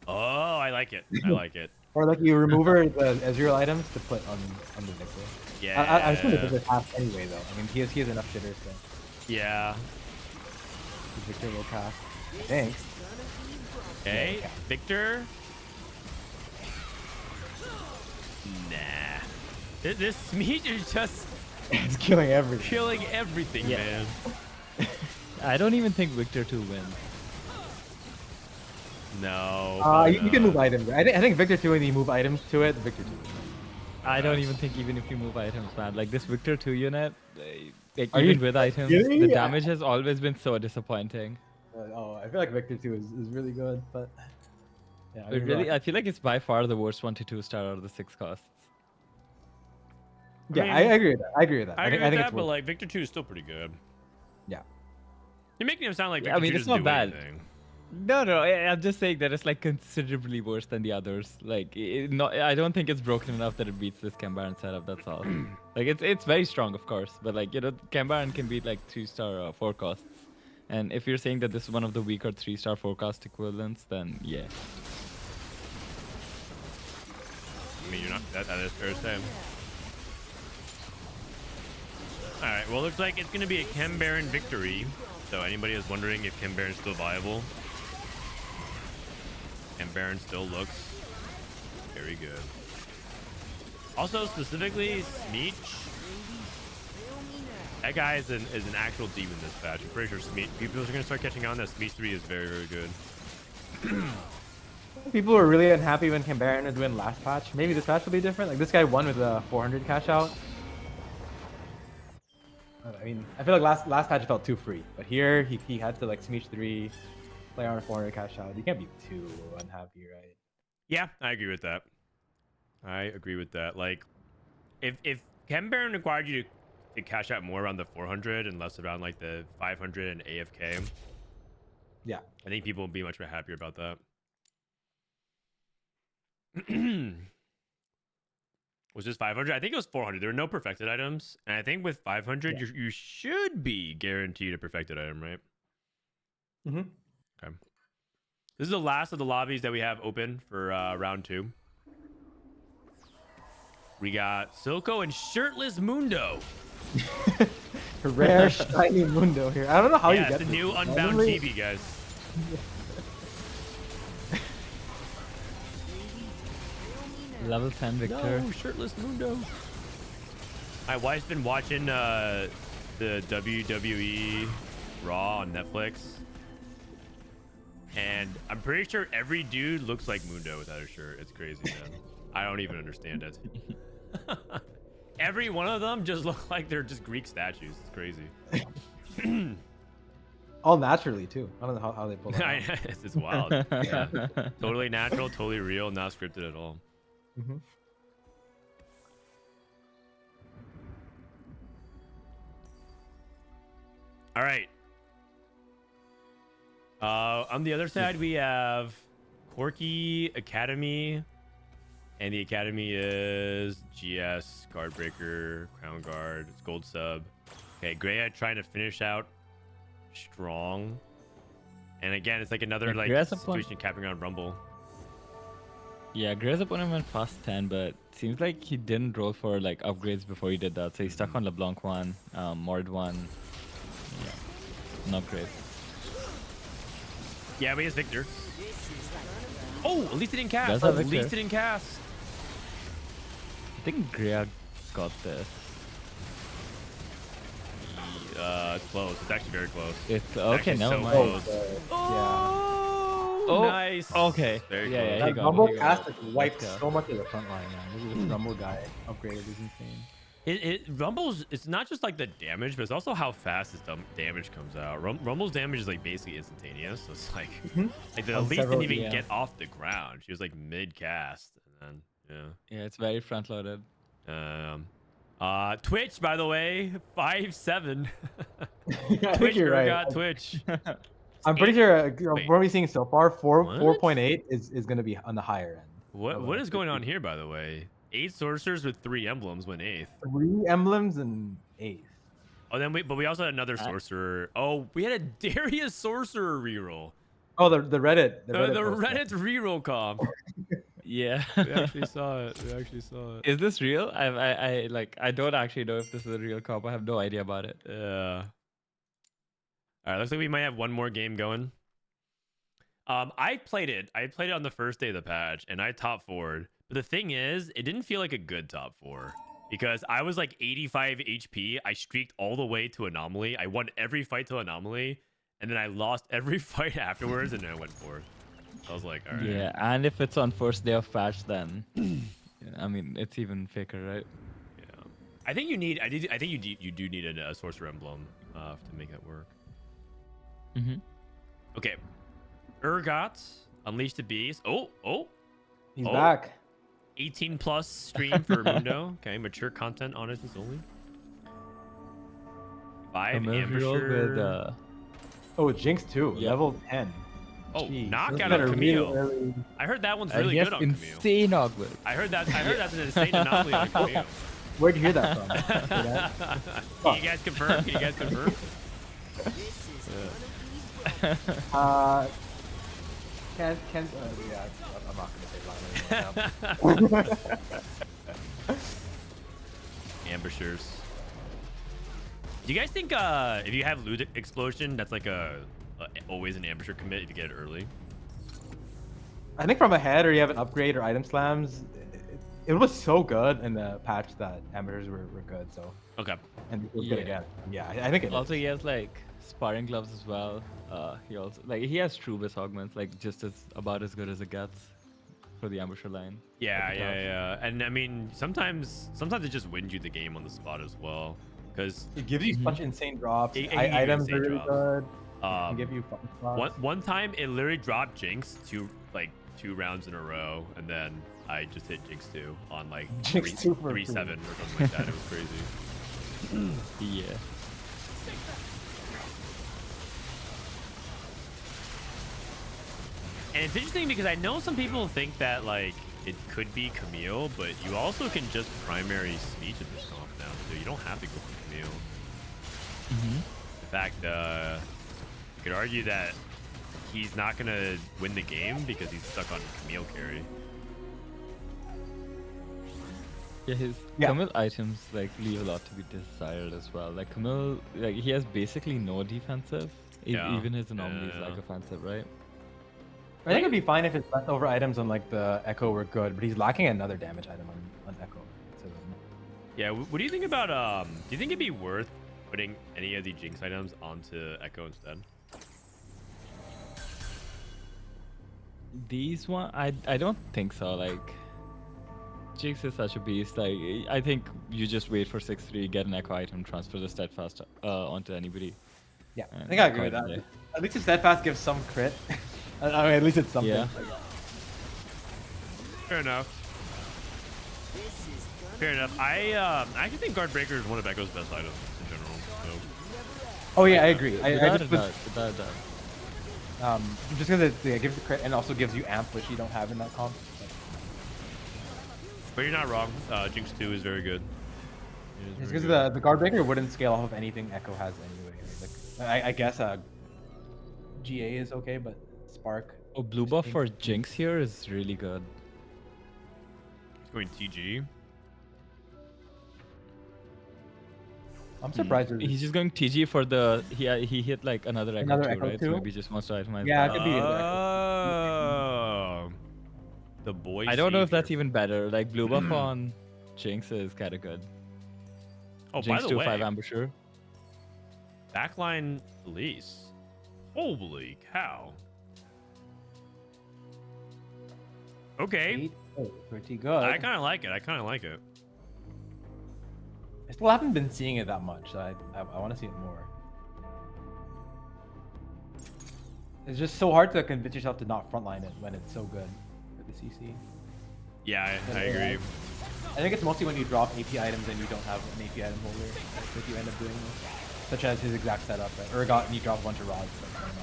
Oh, I like it. I like it. Or like you remove the Ezreal items to put on the Victor. Yeah. I assume the Victor has anyway though. I mean he has enough shitters to Yeah. the Victor will cast. Thanks. Okay, Victor. Nah. This Smeech is just It's killing everything. killing everything, Yeah. man. I don't even think Viktor 2 wins. No. You can move items. I think Victor 2 when you move items to it, Victor 2. I don't even think even if you move items, man. Like this Viktor 2 unit, like Are even you with items, kidding? the damage has always been so disappointing. I feel like Victor 2 is really good, but yeah. But really, I feel like it's by far the worst 1 to 2 star out of the 6 costs. yeah, mean, I agree with that. I agree with that. I agree think with it's that, but worth like Victor 2 is still pretty good. Yeah. You're making him sound like Yeah, Victor I mean, 2 it's doesn't not do bad. anything. No, I'm just saying that it's like considerably worse than the others. Like, I don't think it's broken enough that it beats this Cambaran setup. That's all. Like, it's very strong, of course, but like Cambaran can beat like 3-star forecasts. And if you're saying that this is one of the weaker 3-star forecast equivalents, then yeah. I mean, you're not. That is fair to say. All right. Well, looks like it's gonna be a Cambaran victory. So anybody is wondering if Cambaran's still viable, Cambaran still looks very good. Also, specifically, Smeech. That guy is an actual demon this patch. I'm pretty sure Smeech. People are going to start catching on that Smeech 3 is very, very good. People were really unhappy when Cambaran was win last patch. Maybe this patch will be different. Like this guy won with a 400 cash out. I mean, I feel like last patch felt too free, but here he had to like Smeech 3, play on a 400 cash out. You can't be too unhappy, right? Yeah, I agree with that. Like, if Cambaran required you to cash out more around the 400 and less around like the 500 and AFK, yeah, I think people would be much more happier about that. Was this 500? I think it was 400. There were no perfected items, and I think with 500, yeah. you should be guaranteed a perfected item, right? Mm-hmm. Okay. This is the last of the lobbies that we have open for round 2. We got Silco and Shirtless Mundo. Rare shiny Mundo here. I don't know how you get the this. new Unbound TV, guys. Level 10 Viktor. No, Shirtless Mundo. My wife's been watching the WWE Raw on Netflix, and I'm pretty sure every dude looks like Mundo without a shirt. It's crazy, man. I don't even understand it. Every one of them just look like they're just Greek statues. It's crazy. All naturally too. I don't know how they pull that off. It's wild. Yeah. Totally natural, totally real, not scripted at all. Mm-hmm. All right. On the other side, we have Corky Academy, and the Academy is GS, Guardbreaker, Crown Guard, it's Gold Sub. Okay, Greya trying to finish out strong. And again, it's like another like situation capping on Rumble. Yeah, Gray's opponent went fast 10, but seems like he didn't roll for like upgrades before he did that. So he's stuck on LeBlanc 1, Mord 1. Yeah, not great. Yeah, but he has Viktor. Oh, at least he didn't cast. At least he didn't cast. I think Greya got this. It's close. It's actually very close. It's okay. It's No, so mind. close. Yeah. Nice. Okay. Very Yeah, close. yeah, That he got Rumble it. cast like wiped so much of the front line, man. This Rumble guy upgraded is insane. Rumbles, it's not just like the damage, but it's also how fast his damage comes out. Rumble's damage is like basically instantaneous. So it's like, like the Elise didn't even get off the ground. She was like mid cast, and then Yeah, it's very front loaded. Twitch, by the way, 5-7. I think you're right. Got Twitch. I'm pretty sure Wait. what we've seen so far, 4.8 is going to be on the higher end. What is going on here, by the way? 8 sorcerers with 3 emblems went 8th. 3 emblems and 8th. Oh, then we also had another sorcerer. Oh, we had a Darius sorcerer reroll. Oh, the Reddit. The post, Reddit's reroll comp. Yeah. We actually saw it. Is this real? I don't actually know if this is a real comp. I have no idea about it. Yeah. All right, looks like we might have one more game going. I played it on the first day of the patch, and I top 4'd. But the thing is, it didn't feel like a good top 4 because I was like 85 HP. I streaked all the way to Anomaly. I won every fight to Anomaly, and then I lost every fight afterwards, and then I went 4th. I was like, all right. Yeah, and if it's on first day of patch, then I mean, it's even faker, right? Yeah. I think you need. I think you do need a sorcerer emblem to make that work. Mm-hmm. Okay. Urgot, Unleash the Beast. Oh. He's back. 18 plus stream for Mundo. Okay, mature content on it is only 5 Ambusher. Oh, Jinx too. Yep. Level 10. Oh, Jeez, knockout this on better Camille. really early. I heard that one's And really he has good on Camille. insane augment. I heard that's an insane anomaly on Camille. Where'd you hear that from? Can you guys confirm? Can you guys confirm? Yeah, I'm not gonna say line. Ambushers. Do you guys think if you have loot explosion, that's like always an ambusher commit if you get it early? I think from ahead, or you have an upgrade or item slams. It was so good in the patch that amateurs were good. So Okay. and it was good again. Yeah, I think it. Also, is. he has like sparring gloves as well. He also he has Trubus augments, like just about as good as it gets for the ambusher line. Yeah. And I mean, sometimes it just wins you the game on the spot as well, because It gives you such insane drops. It can give you Items insane are really drops. good. It can give you fun spots. one time it literally dropped Jinx two rounds in a row, and then I just hit Jinx 2 on like Jinx 2 for 3-7 or something like that. It was crazy. Yeah. And it's interesting because I know some people think that like it could be Camille, but you also can just primary speech at this comp now, so you don't have to go for Camille. In fact, you could argue that he's not gonna win the game because he's stuck on Camille carry. Yeah, Camille items like leave a lot to be desired as well. Like Camille, like he has basically no defensive. Yeah. Even his anomaly is Yeah. like offensive, right? I think it'd be fine if his leftover items on like the Echo were good, but he's lacking another damage item on Echo. So, Yeah, what do you think about do you think it'd be worth putting any of the Jinx items onto Echo instead? These one, I don't think so. Like, Jinx is such a beast. Like, I think you just wait for 6-3, get an Echo item, transfer the Steadfast onto anybody. yeah, I And think I agree with call it that. a day. At least his steadfast gives some crit. I mean, at least it's something. Yeah. Fair enough. Fair enough. I actually think Guard Breaker is one of Echo's best items in general. So. Oh yeah, I agree. I Without a just doubt, without a doubt. just because it gives the crit and also gives you amp, which you don't have in that comp. But you're not wrong. Jinx 2 is very good. It It's is very because good. the guard breaker wouldn't scale off of anything Echo has anyway. Like, I guess GA is okay, but Spark. Oh, blue buff for Jinx here is really good. It's going TG. I'm surprised. He's just going TG for the he hit like another Echo Another too, Echo right? too? So maybe he just wants to itemize Yeah, it that. could be the Echo. Oh. The boy. I don't know if that's savior. even better. Like blue buff on Jinx is kind of good. Oh, Jinx by the way, 2-5 ambusher. backline release. Holy cow. Okay. Pretty good. I kind of like it. I kind of like it. I still haven't been seeing it that much, so I want to see it more. It's just so hard to convince yourself to not frontline it when it's so good with the CC. Yeah, I agree. I think it's mostly when you drop AP items and you don't have an AP item holder that you end up doing this. Such as his exact setup, right? Or you drop a bunch of rods. But I don't know.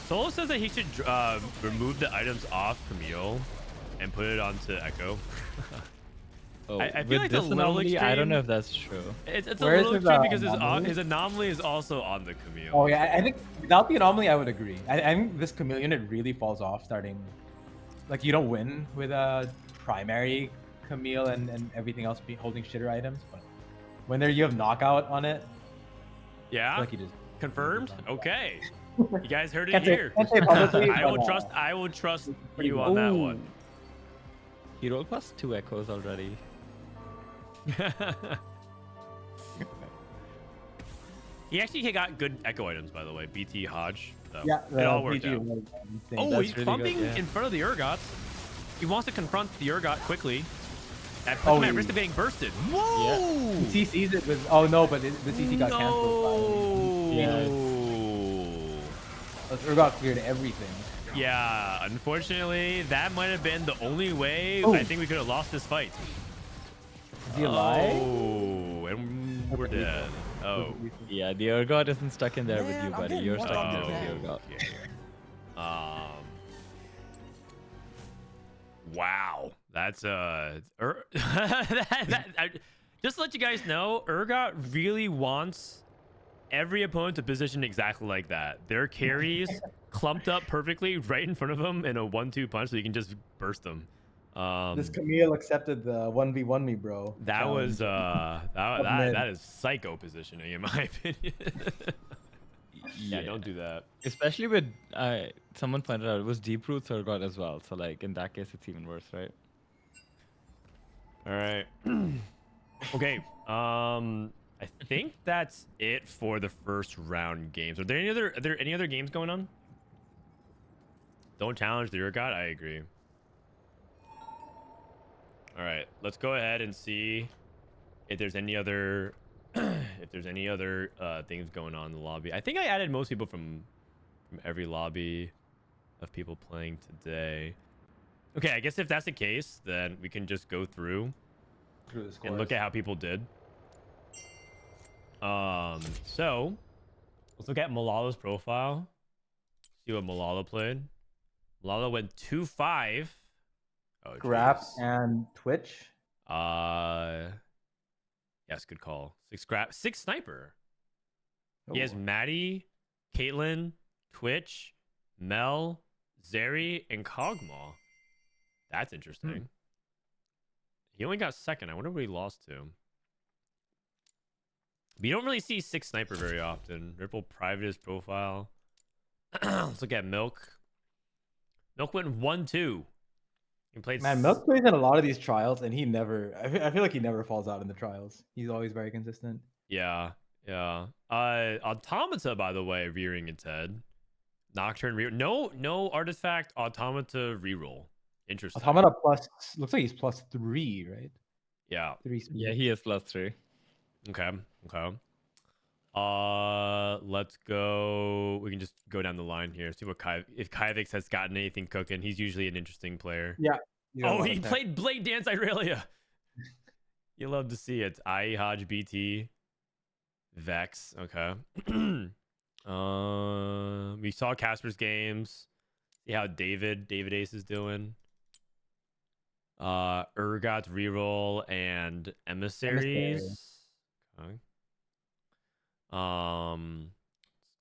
Solo says that he should remove the items off Camille and put it onto Echo. Oh, I feel with like it's a this little anomaly, I don't extreme. know if that's true. It's a Where is little his, extreme because anomaly? his anomaly is also on the Camille. Oh yeah, I think without the anomaly, I would agree. I think this Camille unit really falls off starting. Like you don't win with a primary Camille and everything else be holding shitter items, but when you have knockout on it, I Yeah. feel like you just Confirmed? Okay. You guys heard it Can't say- here. can't say publicly, I will but, trust. I will trust you on that Ooh. one. He rolled plus 2 Echoes already. He actually got good Echo items, by the way. BT Hodge. So Yeah, it all worked PG out. was insane. Oh, That's he's really clumping good, yeah. in front of the Urgots. He wants to confront the Urgot quickly. That puts Oh, him at he- risk of getting bursted. Whoa! He CCs it with. Oh no, but the CC got No! Yeah, Urgot cleared everything. Yeah, unfortunately, that might have been the only way Oh. I think we could have lost this fight. Is he alive? Oh, and we're dead. Oh. Yeah, the Urgot isn't stuck in there with Man, you, I'm buddy. getting You're more stuck in dog there with again. the Urgot. Okay. Wow. That's just to let you guys know, Urgot really wants every opponent to position exactly like that. Their carries clumped up perfectly right in front of him in a 1-2 punch, so you can just burst them. This Camille accepted the 1v1 me, bro. That was challenge. that is psycho positioning in my opinion. Yeah, don't do that. Especially with someone pointed out it was deep roots Urgot as well. So like in that case, it's even worse, right? All right. Okay. I think that's it for the first round games. Are there any other games going on? Don't challenge the Urgot. I agree. All right, let's go ahead and see if there's any other things going on in the lobby. I think I added most people from every lobby of people playing today. Okay, I guess if that's the case, then we can just go through and look at how people did. So let's look at Milala's profile. See what Milala played. Milala went 2-5. Oh, Grab geez. and Twitch. Yes, good call. 6 grab, 6 sniper. He has Ooh. Maddie, Caitlyn, Twitch, Mel, Zeri, and Kog'Maw. That's interesting. He only got second. I wonder what he lost to. But you don't really see 6 sniper very often. Ripple private his profile. Let's look at Milk. Milk went 1-2. He played. Man, Milk plays in a lot of these trials, and he never. I feel like he never falls out in the trials. He's always very consistent. Yeah, yeah. Automata, by the way, rearing its head. Nocturne no artifact. Automata reroll. Interesting. Automata plus looks like he's +3, right? Yeah. 3 speed. Yeah, he is +3. Okay. Let's go. We can just go down the line here. See what if Kyvix has gotten anything cooking. He's usually an interesting player. Yeah. Oh, he played Blade Dance Irelia. You love to see it. IE Hodge BT. Vex. Okay. We saw Caspar's games. See how David Ace is doing. Urgot's reroll and emissaries. Okay.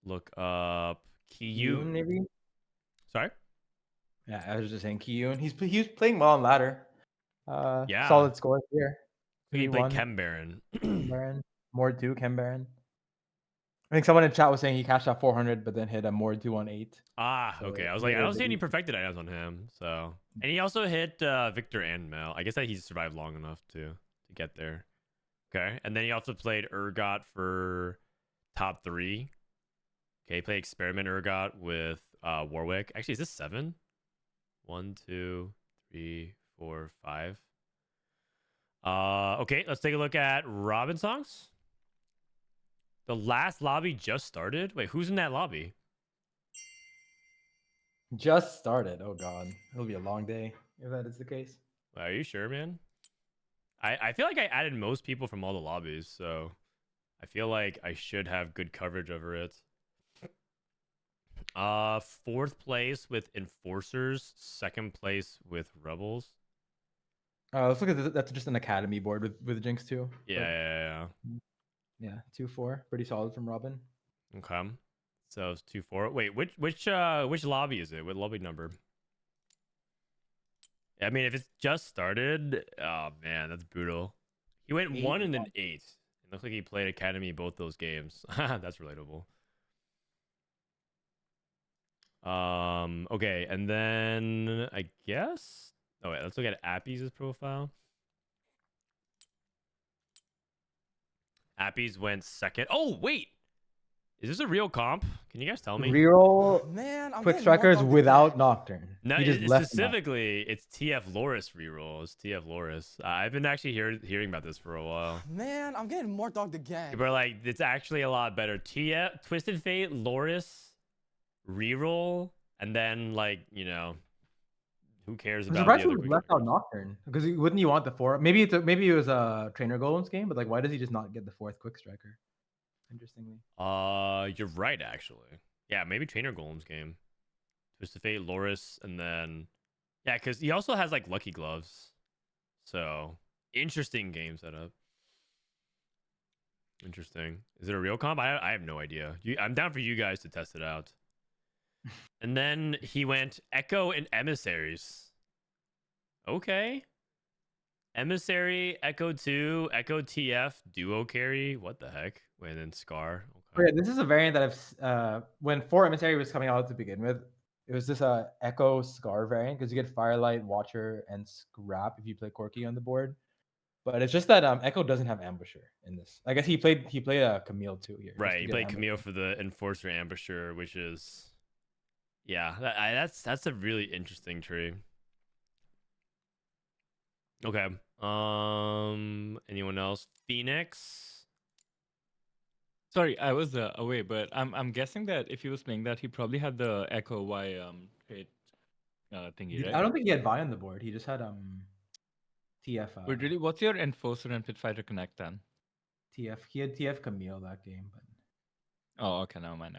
Look up Kiyoon, Kiyoon. maybe. Sorry. Yeah, I was just saying Kiyoon. He's playing well on ladder. Yeah. Solid scores here. He played 3-1. Chem Baron. Baron. Mord 2, Chem Baron. I think someone in chat was saying he cashed out 400, but then hit a Mord 2 on 8. Ah, So, okay. I was like, I don't see any perfected items on him. So, and he also hit Viktor and Mel. I guess that he's survived long enough to get there. Okay, and then he also played Urgot for top 3. Okay, he played Experiment Urgot with Warwick. Actually, is this 7? 1, 2, 3, 4, 5. Okay, let's take a look at Robinsongz. The last lobby just started. Wait, who's in that lobby? Just started. Oh god, it'll be a long day if that is the case. Are you sure, man? I feel like I added most people from all the lobbies, so I feel like I should have good coverage over it. 4th place with Enforcers, 2nd place with Rebels. Let's look at this. That's just an academy board with Jinx too. Yeah. Yeah, 2-4, pretty solid from Robin. Okay. So it's 2-4. Wait, which lobby is it? What lobby number? I mean, if it's just started, oh man, that's brutal. He went 8. 1 and then 8. It looks like he played Academy both those games. That's relatable. Okay, and then I guess. Oh wait, let's look at Appies' profile. Appies went 2nd. Oh wait, is this a real comp? Can you guys tell me? Reroll Man, I'm quick getting more strikers dog without again. Nocturne. No, He just left them out. specifically, it's TF Loris reroll. It's TF Loris. I've been actually hearing about this for a while. Man, I'm getting more dogged again. People are like, it's actually a lot better. TF Twisted Fate Loris reroll, and then like who cares I'm about surprised the he other quick left out strikers? Nocturne because wouldn't you want the 4? Maybe it was a trainer golems game, but like, why does he just not get the 4th quick striker? Interestingly. You're right actually. Yeah, maybe Trainer Golem's game. Twisted Fate, Loris, and then yeah, because he also has like Lucky Gloves. So interesting game setup. Interesting. Is it a real comp? I have no idea. I'm down for you guys to test it out. And then he went Echo and Emissaries. Okay. Emissary, Echo 2, Echo TF, Duo Carry. What the heck? Wait, and then Scar. Oh, Okay. yeah, this is a variant that when 4 Emissary was coming out to begin with, it was this Echo Scar variant because you get Firelight, Watcher, and Scrap if you play Corki on the board. But it's just that Echo doesn't have Ambusher in this. I guess he played Camille too here. Right, he played Camille for the Enforcer Ambusher, which is yeah, that's a really interesting tree. Okay. Anyone else? Phoenix. Sorry, I was away, but I'm guessing that if he was playing that, he probably had the Echo Y trait thingy, right? I don't think he had Vi on the board. He just had TF. But really, what's your Enforcer and Pitfighter connect then? TF. He had TF Camille that game, but Oh, okay, never mind.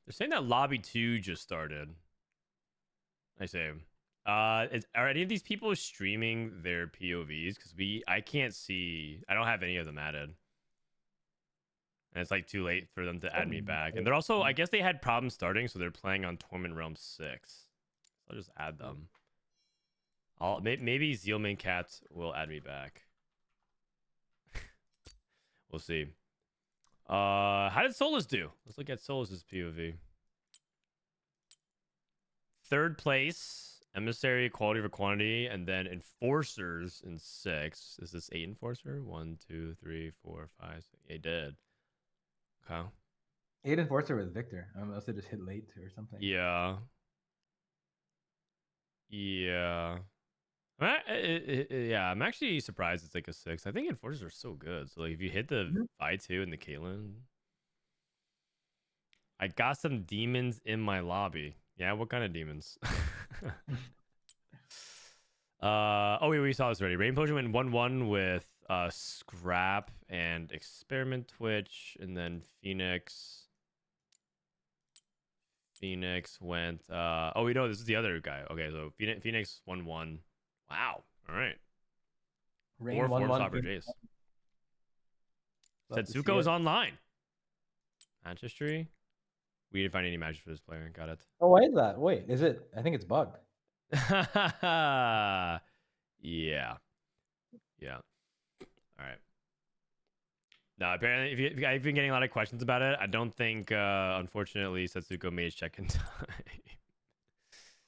They're saying that Lobby 2 just started. I say. Are any of these people streaming their POVs? Because I can't see. I don't have any of them added. And it's like too late for them to add me back. And they're also, I guess they had problems starting, so they're playing on Torment Realm 6. So I'll just add them. Maybe Zealman Cat will add me back. We'll see. How did Solus do? Let's look at Solus's POV. Third place, Emissary, Quality over Quantity, and then Enforcers in 6. Is this 8 Enforcer? 1, 2, 3, 4, 5, 6. He did. Okay. 8 Enforcer with Viktor. Unless they just hit late or something. Yeah. Yeah. Yeah, I'm actually surprised it's like a 6. I think Enforcers are so good. So like if you hit the I2 and the Caitlyn. I got some demons in my lobby. Yeah, what kind of demons? Oh wait, we saw this already. Rain Potion went 1-1 with Scrap and Experiment Twitch, and then Phoenix went oh we know this is the other guy. Okay, so Phoenix 1-1. Wow. All right. Rain 4-4 for Jace. Setsuko's online. Match history. We didn't find any matches for this player. Got it. Oh, why is that? Wait, is it? I think it's bugged. Yeah. Yeah. All right. No, apparently, if I've been getting a lot of questions about it, I don't think, unfortunately, Setsuko made his check in time.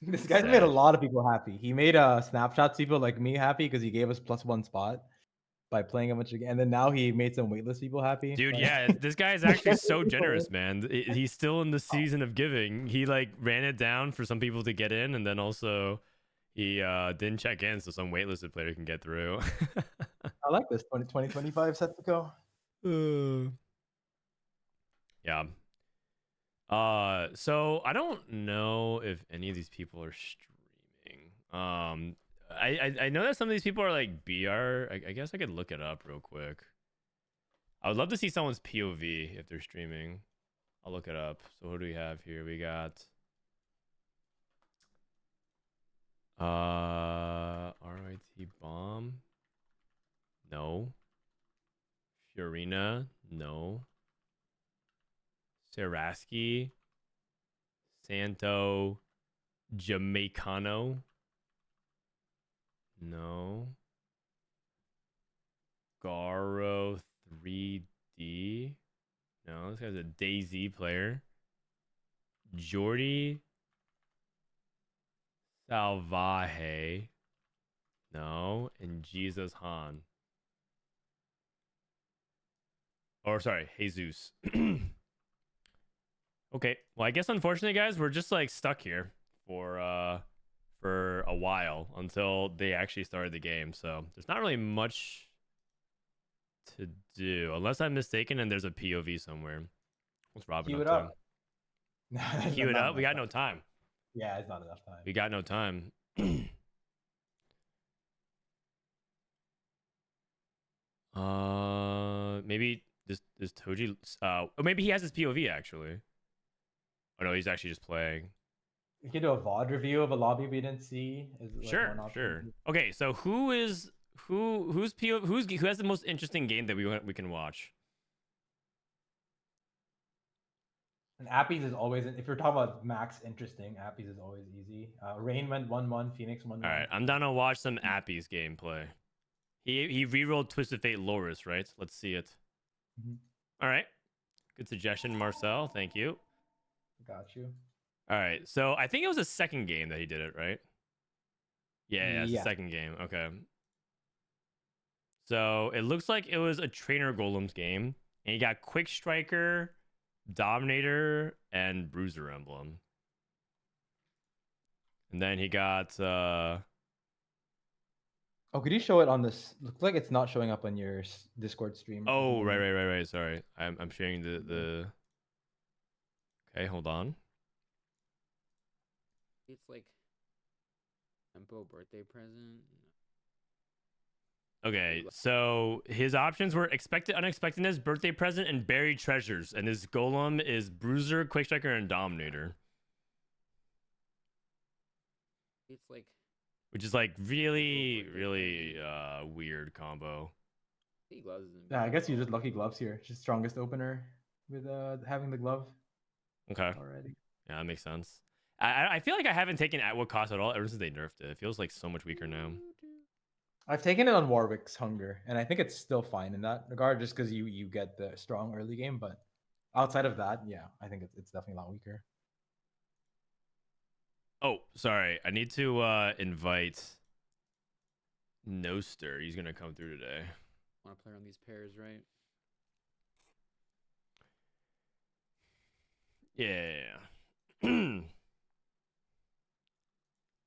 This guy's made a lot of people happy. He made snapshots people like me happy because he gave us +1 spot by playing a bunch of games. And then now he made some waitlist people happy. Dude, yeah, this guy is actually so generous, man. He's still in the season of giving. He like ran it down for some people to get in, and then also he didn't check in so some waitlisted player can get through. I like this 2025 Setsuko. Yeah. So I don't know if any of these people are streaming. I know that some of these people are like BR. I guess I could look it up real quick. I would love to see someone's POV if they're streaming. I'll look it up. So what do we have here? We got RIT Bomb. No. Fiorina. No. Saraski, Santo, Jamaicano. No. Garo 3D. No, this guy's a DayZ player. Jordy Salvaje. No. And Jesus Han. Or sorry, Jesus. Okay, well, I guess unfortunately, guys, we're just like stuck here for a while until they actually started the game. So there's not really much to do unless I'm mistaken and there's a POV somewhere. What's Robin Queue it up up. to? Queue it up. We got no time. Yeah, it's not enough time. We got no time. Maybe This Toji. Oh, maybe he has his POV actually. Oh no, he's actually just playing. You can do a VOD review of a lobby we didn't see. Is like Sure, one option. sure. Okay, so who has the most interesting game that we can watch? And Appies is always, if you're talking about max interesting, Appies is always easy. Rain went 1-1, Phoenix 1-1. All right, I'm down to watch some Appies gameplay. He rerolled Twisted Fate Loris, right? Let's see it. Mhm. All right, good suggestion, Marcel. Thank you. Got you. All right, so I think it was the second game that he did it, right? Yeah, it's the Yeah. second game. Okay. So it looks like it was a Trainer Golems game, and you got Quick Striker, Dominator, and Bruiser emblem. And then he got Oh, could you show it on this? Looks like it's not showing up on your Discord stream. oh, right. Sorry. I'm sharing the Okay, hold on. It's like Tempo birthday present. Okay, so his options were Expected Unexpectedness, Birthday Present, and Buried Treasures. And his golem is Bruiser, Quick Striker, and Dominator. It's like Which is like really weird combo. gloves isn't Yeah, I guess you just lucky gloves here. Just strongest opener with having the glove Okay. already. Yeah, that makes sense. I feel like I haven't taken at what cost at all ever since they nerfed it. It feels like so much weaker now. I've taken it on Warwick's Hunger, and I think it's still fine in that regard, just because you get the strong early game. But outside of that, yeah, I think it's definitely a lot weaker. Oh, sorry. I need to invite Noster. He's gonna come through today. Want to play on these pairs, right? Yeah.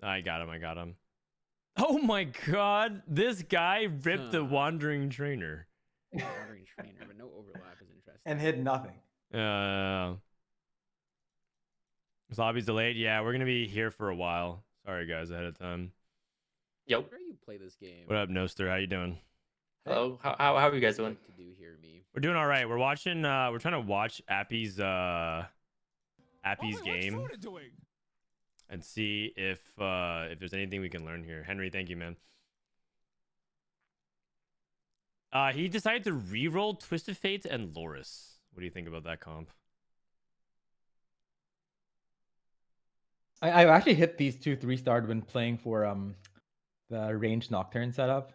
I got him. Oh my god, this guy ripped the Wandering Trainer. Wandering trainer, but no overlap is interesting. And hit nothing. This lobby's delayed. Yeah, we're gonna be here for a while. Sorry guys, ahead of time. Yep. Where you play this game? What up, Noster? How you doing? Hello. How are you guys doing? What to do here, me? We're doing all right. We're watching. We're trying to watch Appies game and see if there's anything we can learn here. Henry, thank you, man. He decided to re-roll Twisted Fate and Loris. What do you think about that comp? I've actually hit these 2 3-starred when playing for the ranged Nocturne setup,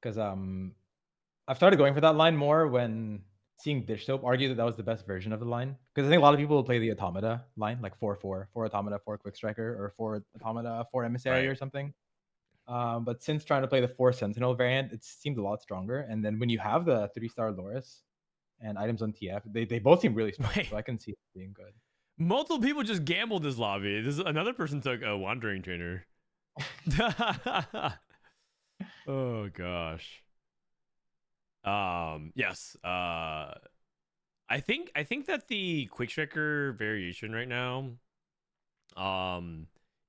because I've started going for that line more when seeing Dish Soap argue that was the best version of the line, because I think a lot of people will play the Automata line, like 4-4 Automata, 4 Quick Striker, or 4 Automata, 4 Emissary, Right. or something. But since trying to play the 4 Sentinel variant, it seemed a lot stronger. And then when you have the 3-star Loris and items on TF, they both seem really strong. Wait. So I can see it being good. Multiple people just gambled this lobby. Another person took a Wandering Trainer. Oh gosh. Yes. I think that the Quick Striker variation right now,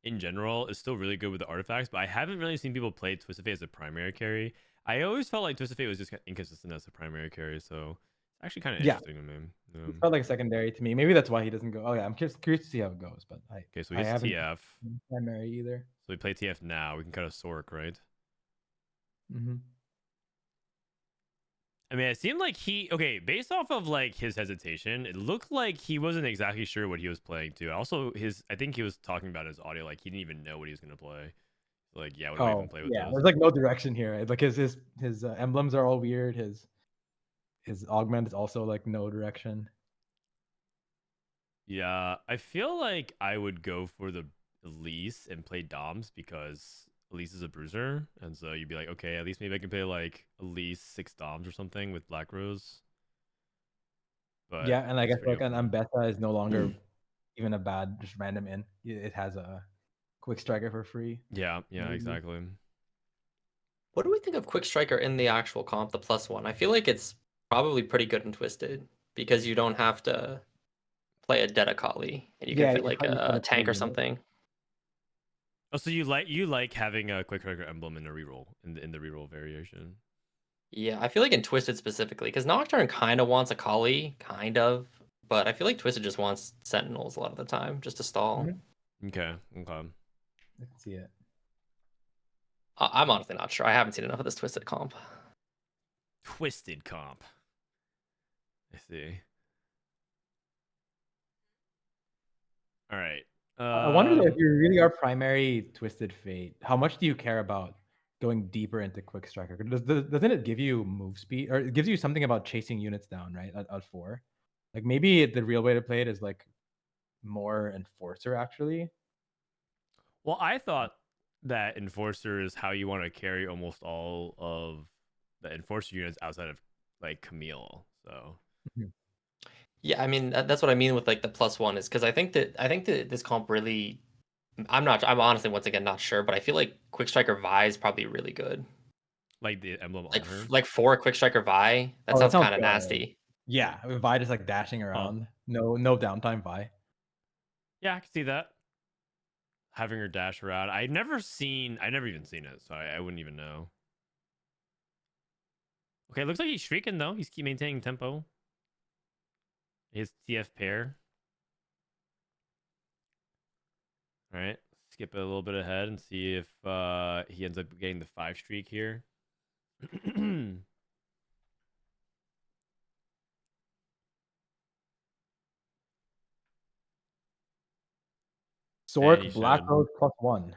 in general, is still really good with the artifacts, but I haven't really seen people play Twisted Fate as a primary carry. I always felt like Twisted Fate was just inconsistent as a primary carry, so it's actually kind of Yeah. interesting to me. It felt like secondary to me. Maybe that's why he doesn't go. Oh yeah, I'm curious to see how it goes. But Okay, so I he's haven't TF. primary either. So we play TF now. We can cut a Sork, right? Mm-hmm. I mean, it seemed like based off of like his hesitation, it looked like he wasn't exactly sure what he was playing too. Also, I think he was talking about his audio, like he didn't even know what he was gonna play. Like, yeah, what do I even play with yeah, those? there's like no direction here. Right? Like his emblems are all weird. His augment is also like no direction. Yeah, I feel like I would go for the Elise and play Doms because Elise is a bruiser, and so you'd be like, okay, at least maybe I can play like Elise 6 Doms or something with Black Rose. But Yeah, and I guess it's pretty like an open. Ambessa is no longer even a bad just random in. It has a Quick Striker for free. Yeah, Maybe. exactly. What do we think of Quick Striker in the actual comp, the +1? I feel like it's probably pretty good in Twisted because you don't have to play a Dedicali and you can Yeah, fit you like probably a couldn't tank or play it. something. Oh, so you like having a Quick Striker emblem in a reroll in the reroll variation? Yeah, I feel like in Twisted specifically, because Nocturne kind of wants a Kali, kind of, but I feel like Twisted just wants Sentinels a lot of the time, just to stall. Okay. Okay. I can see it. I'm honestly not sure. I haven't seen enough of this Twisted comp. Twisted comp. I see. All right. I wonder if you really are primary Twisted Fate, how much do you care about going deeper into Quick Striker? Doesn't it give you move speed, or it gives you something about chasing units down, right? At 4, like maybe the real way to play it is like more Enforcer actually. Well, I thought that Enforcer is how you want to carry almost all of the Enforcer units outside of like Camille. So Yeah, I mean that's what I mean with like the +1 is because I think that this comp really, I'm honestly once again not sure, but I feel like Quick Striker Vi is probably really good. like the emblem on Like her. like 4 Quick Striker Vi, that Oh, that sounds sounds kind of good. nasty. Yeah, Vi just like dashing around, no downtime Vi. Yeah, I can see that. Having her dash around. I never even seen it, so I wouldn't even know. Okay, looks like he's streaking though. He's keep maintaining tempo. His TF pair. All right, skip it a little bit ahead and see if he ends up getting the 5 streak here. Sork Black Rose +1.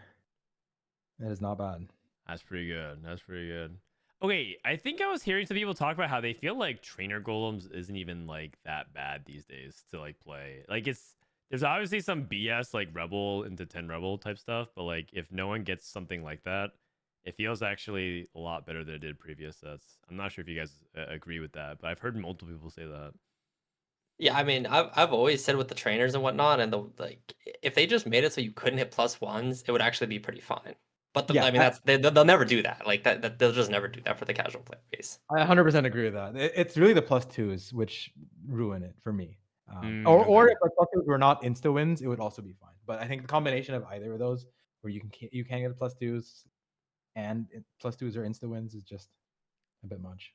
That is not bad. That's pretty good. That's pretty good. Okay, I think I was hearing some people talk about how they feel like trainer golems isn't even like that bad these days to like play. Like there's obviously some BS like rebel into 10 rebel type stuff, but like if no one gets something like that, it feels actually a lot better than it did previous sets. I'm not sure if you guys agree with that, but I've heard multiple people say that. Yeah, I mean, I've always said with the trainers and whatnot, and the like, if they just made it so you couldn't hit +1s, it would actually be pretty fine. But Yeah, I mean, they'll never do that. Like that they'll just never do that for the casual player base. I 100% agree with that. It's really the +2s which ruin it for me. Okay. Or if the +2s were not insta wins, it would also be fine. But I think the combination of either of those, where you can get the +2s and +2s are insta wins, is just a bit much.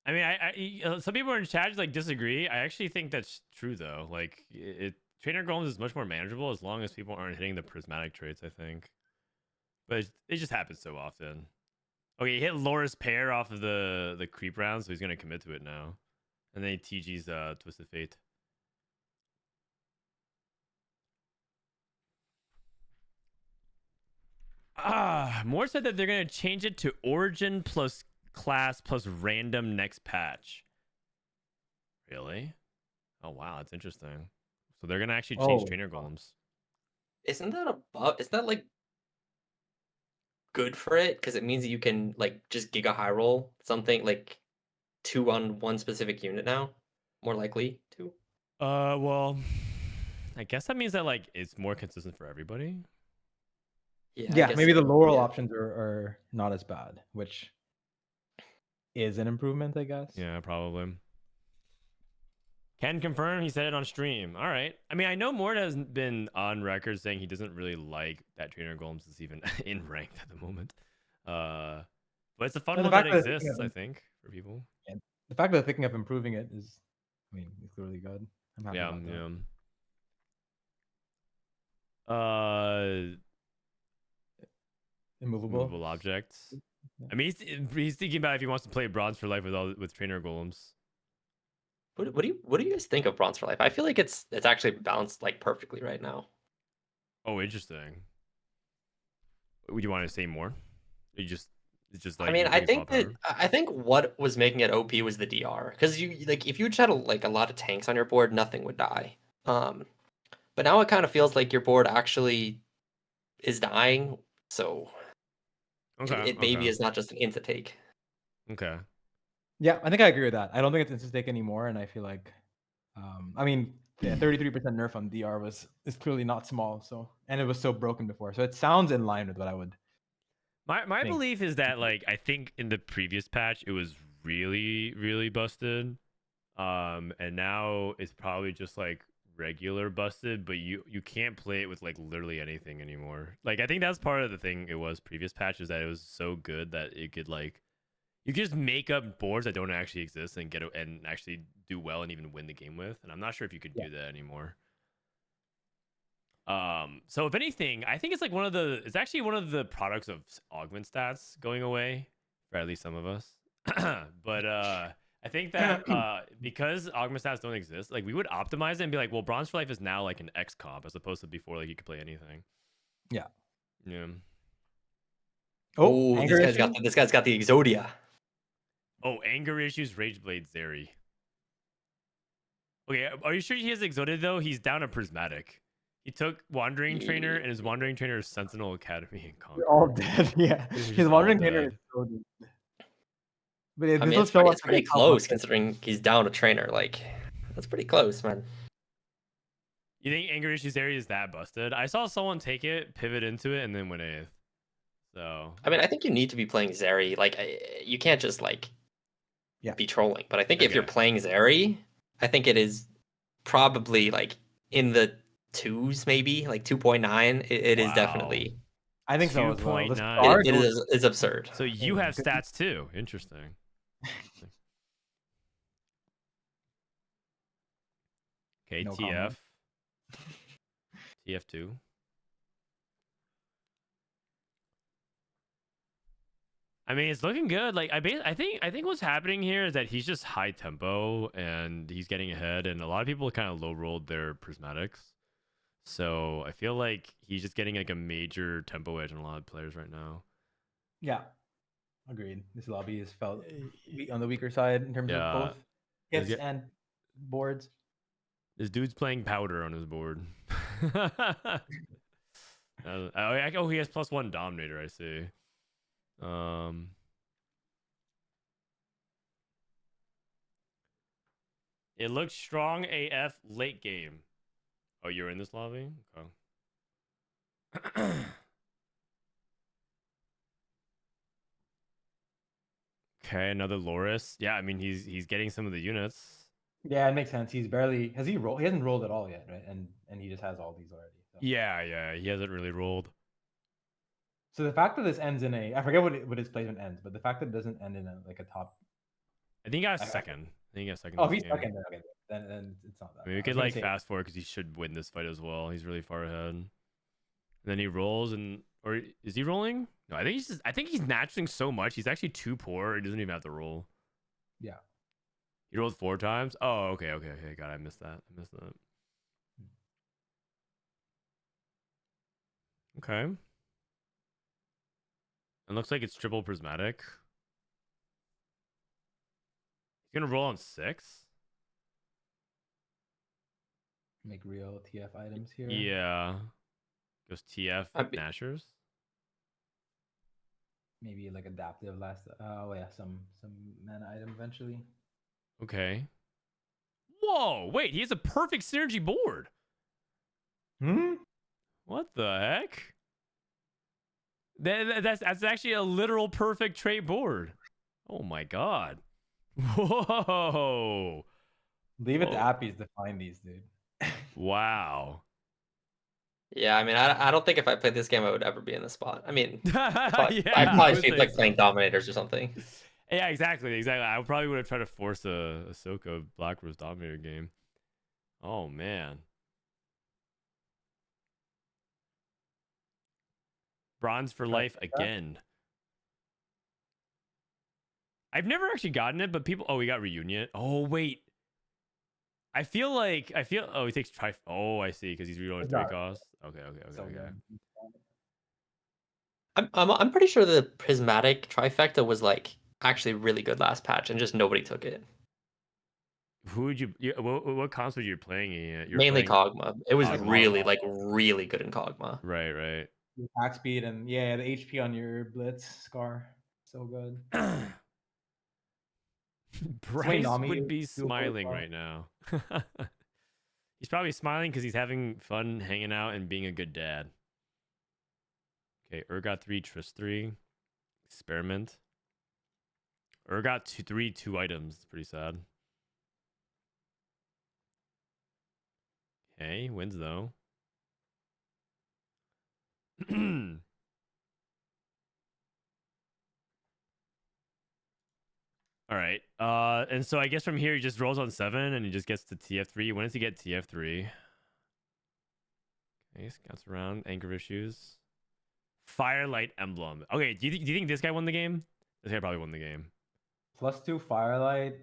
I mean, some people in chat like disagree. I actually think that's true though. Like trainer golems is much more manageable as long as people aren't hitting the prismatic traits, I think. But it just happens so often. Okay, he hit Loris pair off of the creep round, so he's gonna commit to it now. And then he TG's Twisted Fate. More said that they're gonna change it to origin plus class plus random next patch. Really? Oh wow, that's interesting. So they're gonna actually change trainer golems. Isn't that a buff? Isn't that like good for it? Because it means that you can like just giga high roll something like 2 on one specific unit now. More likely to. Well, I guess that means that like it's more consistent for everybody. Yeah, I maybe guess the lower yeah. options are not as bad, which is an improvement, I guess. Yeah, probably. Can confirm he said it on stream. All right. I mean, I know Mort has been on record saying he doesn't really like that trainer golems is even in ranked at the moment. But it's a fun one that exists, I think, for people. Yeah. The fact that they're thinking of improving it is, I mean, it's clearly good. I'm happy about that. Immovable objects. I mean, he's thinking about if he wants to play Bronze for Life with trainer golems. What do you guys think of Bronze for Life? I feel like it's actually balanced like perfectly right now. Oh, interesting. Would you want to say more? It's just like I mean, I think what was making it OP was the DR, because you like if you just had a lot of tanks on your board, nothing would die. But now it kind of feels like your board actually is dying, so it maybe is not just an insta take. Okay. Yeah, I think I agree with that. I don't think it's insta take anymore, and I feel like, I mean, 33% nerf on DR is clearly not small. So, and it was so broken before, so it sounds in line with what I would. My belief is that like I think in the previous patch it was really busted, and now it's probably just like regular busted, but you can't play it with like literally anything anymore. Like I think that's part of the thing. It was previous patch is that it was so good that it could like You can just make up boards that don't actually exist and and actually do well and even win the game with. And I'm not sure if you could do that anymore. So if anything, I think it's like it's actually one of the products of augment stats going away for at least some of us. But I think that because augment stats don't exist, like we would optimize it and be like, well, Bronze for Life is now like an X comp as opposed to before like you could play anything. Yeah. Yeah. Oh, anger issue? this guy's got the Exodia. Oh, anger issues, Rageblade, Zeri. Okay, are you sure he has Exodia though? He's down a Prismatic. He took Wandering Trainer, and his Wandering Trainer is Sentinel Academy and Conquer. They're all dead. Yeah, They're just his all wandering trainer dead. is so dead. But yeah, I mean, this will show it's us pretty like how close much- considering he's down a trainer. Like, that's pretty close, man. You think Anger Issues area is that busted? I saw someone take it, pivot into it, and then win 8th. So I mean, I think you need to be playing Zeri. Like, you can't just like be trolling. But I think if you're playing Zeri, I think it is probably like in the 2s, maybe like 2.9. It is definitely. I think so as well. 2.9. It is absurd. So you have stats too. Interesting. Okay, No TF. comment. TF2. I mean, it's looking good. Like I think what's happening here is that he's just high tempo and he's getting ahead, and a lot of people kind of low rolled their prismatics. So I feel like he's just getting like a major tempo edge on a lot of players right now. Yeah, agreed. This lobby is felt on the weaker side in terms of both hits and boards. This dude's playing powder on his board. Oh, he has +1 Dominator. I see. It looks strong AF late game. Oh, you're in this lobby? Okay. Okay, another Loris. Yeah, I mean he's getting some of the units. Yeah, it makes sense. He's barely has he rolled? He hasn't rolled at all yet, right? And he just has all these already. So. Yeah, he hasn't really rolled. So the fact that this ends in I forget what his placement ends, but the fact that it doesn't end in a top. I think he got second. I think he got second. Oh, if he's second, then okay, then it's not that. I mean, we could like fast forward because he should win this fight as well. He's really far ahead. And then he rolls or is he rolling? No, I think he's naturally so much. He's actually too poor. He doesn't even have to roll. Yeah. He rolled 4 times. Oh, okay. God, I missed that. Okay. It looks like it's triple prismatic. He's gonna roll on 6. Make real TF items here. Yeah. Goes TF Nashers. Maybe like adaptive last. Oh yeah, some mana item eventually. Okay. Whoa! Wait, he has a perfect synergy board. What the heck? That's actually a literal perfect trait board. Oh my god. Whoa. Leave it to Appies to find these, dude. Wow. Yeah, I mean, I don't think if I played this game, I would ever be in this spot. I mean, I'd probably be like playing Dominators or something. Yeah, exactly. I probably would have tried to force a Ahsoka Black Rose Dominator game. Oh man. Bronze for Life again. I've never actually gotten it, but people. Oh, we got Reunion. Oh wait. I feel. Oh, he takes tri. Oh, I see, because he's rerolling 3 costs. Okay. I'm pretty sure the prismatic trifecta was like actually really good last patch, and just nobody took it. Who would you? What comps were you playing? Mainly Kog'Maw. It was Kog'Maw. really good in Kog'Maw. Right. The attack speed and the HP on your Blitz Scar, so good. Bryce would be smiling right now. He's probably smiling because he's having fun hanging out and being a good dad. Okay, Urgot 3, Trist 3. Experiment. Urgot 3, 2 items. Pretty sad. Okay, wins though. And so I guess from here he just rolls on 7 and he just gets to TF3. When does he get TF3? Okay, scouts around. Anchor issues. Firelight Emblem. Okay, do you think this guy won the game? This guy probably won the game. +2 Firelight,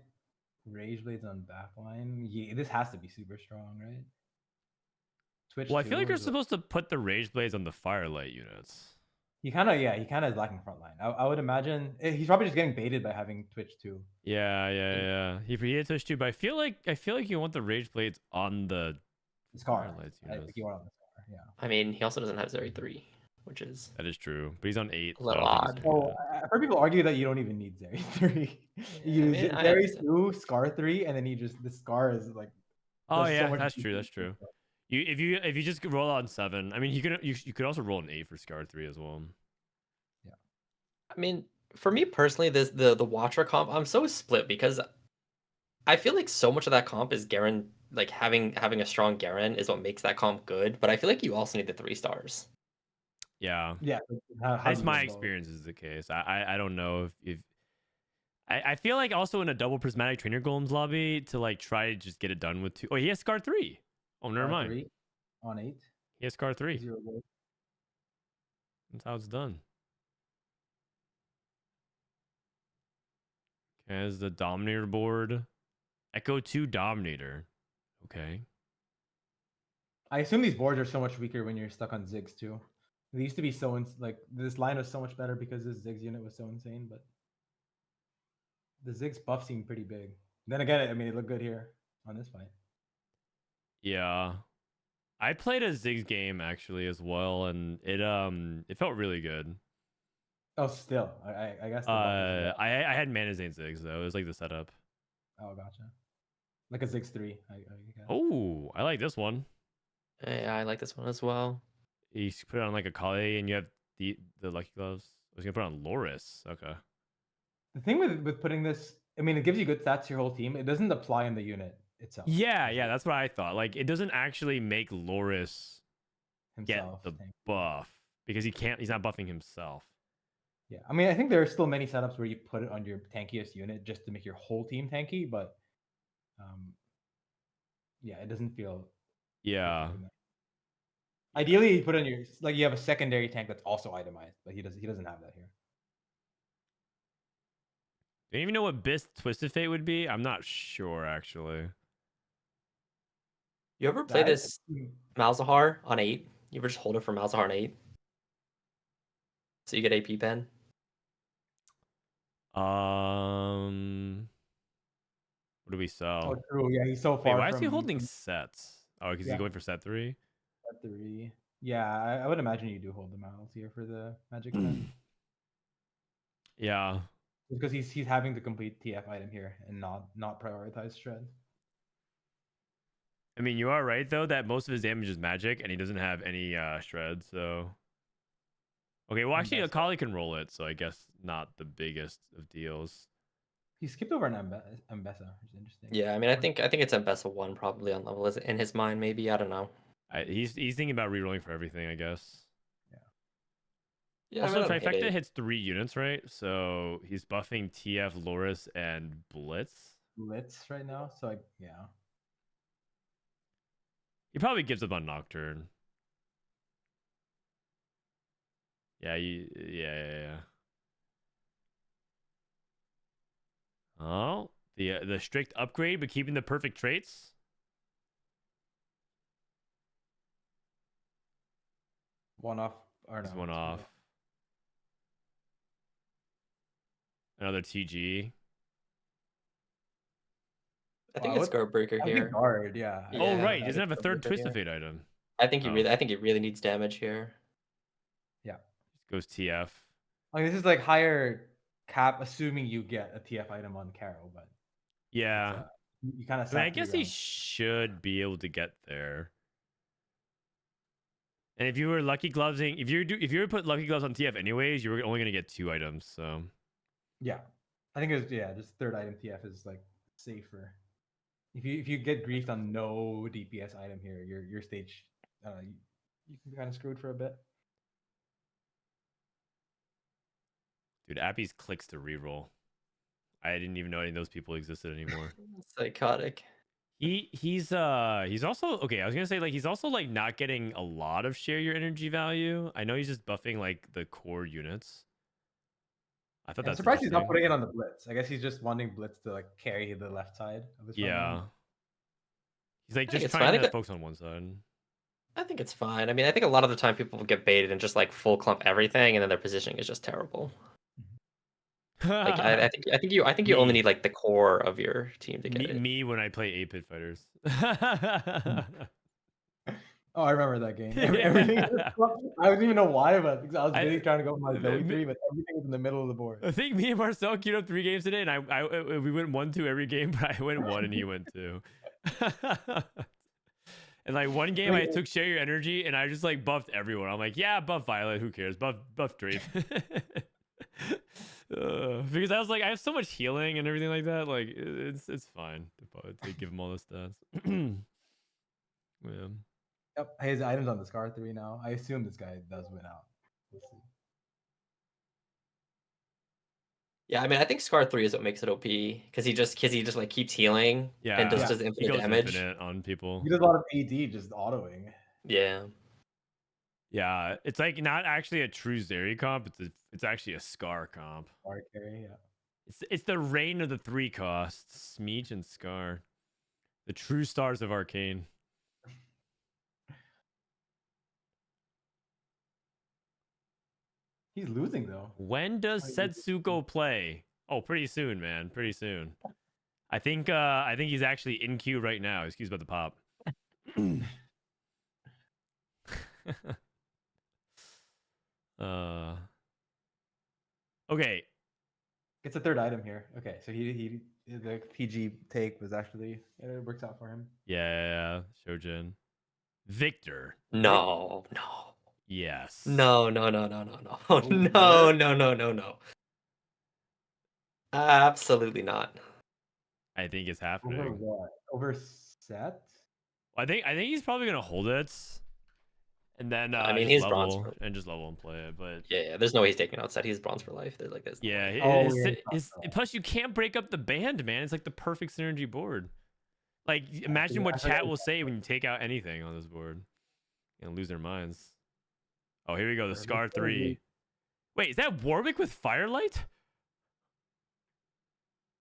Rage Blades on backline. Yeah, this has to be super strong, right? Twitch. Well, I feel like you're is supposed to put the Rage Blades on the Firelight units. he kind of is lacking frontline. I would imagine he's probably just getting baited by having Twitch too. Yeah. He had Twitch too, but I feel like you want the Rage Blades on the Scar. Firelights I units. think you want on the Scar. Yeah. I mean, he also doesn't have Zeri 3, which is That is true, but he's on 8. a little so I don't think odd. he's gonna Oh, get it. I've heard people argue that you don't even need Zeri 3. You I use mean, I Zeri understand. 2, Scar 3, and then the Scar is like. Oh does so yeah, much that's true. damage. That's true. If you just roll on 7, I mean, you could also roll an 8 for Scar 3 as well. I mean, for me personally, the Watcher comp, I'm so split because I feel like so much of that comp is Garen, like having a strong Garen is what makes that comp good. But I feel like you also need the 3 stars. Yeah, Yeah. How that's do you my get both? experience is the case. I don't know if I feel like also in a double prismatic trainer golems lobby to like try to just get it done with 2. Oh, he has Scar 3. Oh, never Scar mind. 3 on 8. He has Scar 3. 0 gold. That's how it's done. Okay, as the Dominator board. Echo 2 Dominator. Okay. I assume these boards are so much weaker when you're stuck on Ziggs too. They used to be so like this line was so much better because this Ziggs unit was so insane, but the Ziggs buff seemed pretty big. Then again, I mean, it looked good here on this fight. Yeah. I played a Ziggs game actually as well, and it felt really good. Oh, still, I guess. The buff is I had Mana Zane Ziggs though. It was like the setup. oh, gotcha. Like a Ziggs 3. I guess. Oh, I like this one. Yeah, I like this one as well. You put it on like a Kali, and you have the Lucky Gloves. I was gonna put it on Loris. Okay. The thing with putting this, I mean, it gives you good stats to your whole team. It doesn't apply in the unit itself. Yeah, that's what I thought. Like, it doesn't actually make Loris Himself. get the buff because he's not buffing himself. Yeah, I mean, I think there are still many setups where you put it on your tankiest unit just to make your whole team tanky, but yeah, it doesn't feel. Yeah. Ideally, you put on your you have a secondary tank that's also itemized, but he doesn't have that here. Do you even know what Bist Twisted Fate would be? I'm not sure actually. You ever play That- this Malzahar on 8? You ever just hold it for Malzahar on 8? So you get AP pen? What do we sell? Oh, true. Yeah, he's so far. Wait, why is he from holding sets? Oh, because Yeah. he's going for set 3? set 3. Yeah, I would imagine you do hold the mouths here for the magic pen. Yeah. Because he's having to complete TF item here and not prioritize shred. I mean, you are right though that most of his damage is magic, and he doesn't have any shred. So, okay. Well, actually, Mbessa. Akali can roll it, so I guess not the biggest of deals. He skipped over an Mbessa, which is interesting. Yeah, I mean, I think it's Mbessa 1 probably on level in his mind. Maybe I don't know. He's thinking about rerolling for everything, I guess. Yeah, Also, I don't hate Trifecta it. hits 3 units, right? So he's buffing TF, Loris, and Blitz. Blitz right now, so yeah. He probably gives up on Nocturne. Yeah. Oh, the strict upgrade, but keeping the perfect traits. One off or no? He's one two off. Another TG. I think Wow, it's Guardbreaker I think here. guard, yeah. Yeah, Oh, right. I He doesn't have a think third Guardbreaker Twist here. of Fate item. I think Oh. I think he really needs damage here. Goes TF. I mean, this is like higher cap, assuming you get a TF item on Caro, but Yeah. you kind of. I mean, I guess he should be able to get there. And if you were Lucky Glovesing, if you were to put Lucky Gloves on TF anyways, you were only gonna get 2 items. So Yeah, I think it's just third item TF is like safer. If you get griefed on no DPS item here, your stage, you can be kind of screwed for a bit. dude, Appies clicks to reroll. I didn't even know any of those people existed anymore. Psychotic. He's also okay. I was gonna say like he's also like not getting a lot of share your energy value. I know he's just buffing like the core units. I thought I'm that's surprised he's not interesting. putting it on the blitz. I guess he's just wanting blitz to like carry the left side of his front line. Yeah, he's like I think just it's fine. trying I to think focus on one side. I think it's fine. I mean, I think a lot of the time people get baited and just like full clump everything, and then their positioning is just terrible. Like I think you only Me. need like the core of your team to get it. Me when I play 8-bit fighters. Oh, I remember that game. Yeah. Everything. I don't even know why, but because I was really I- trying to go for my Zoe me- 3, but everything was in the middle of the board. I think me and Marcel queued up 3 games today, and we went 1-2 every game, but I went 1 and he went 2. And like one game, I took share your energy, and I just like buffed everyone. I'm like, yeah, buff Violet, who cares? Buff Drape. Because I was like, I have so much healing and everything like that. Like it's fine to give him all the stats. Yeah. Yep, his items on the Scar 3 now. I assume this guy does win out. We'll see. Yeah, I mean, I think Scar 3 is what makes it OP because he just like keeps healing Yeah. and just Yeah. does He infinite goes damage. infinite on people. He does a lot of AD just autoing. Yeah. Yeah, it's like not actually a true Zeri comp. It's actually a Scar comp. Scar carry, yeah. It's the reign of the 3 costs, Smeech and Scar, the true stars of Arcane. He's losing though. When does Setsuko play? Oh, pretty soon, man. Pretty soon. I think he's actually in queue right now. His queue's about to pop. Okay. It's a third item here. Okay, so he the PG take was actually it works out for him. Yeah. Shojin. Victor. No. Yes. No. No. Absolutely not. I think it's Over happening. what? Over set? I think he's probably gonna hold it, and then I mean, just he's level bronze and just level and play it. But Yeah, there's no way he's taking outside. He's bronze for life. There's like this. yeah, Oh, plus you can't break up the band, man. It's like the perfect synergy board. Like imagine what I forgot chat will say when you take out anything on this board. You'll lose their minds. Oh, here we go. The Scar 3. Wait, is that Warwick with Firelight?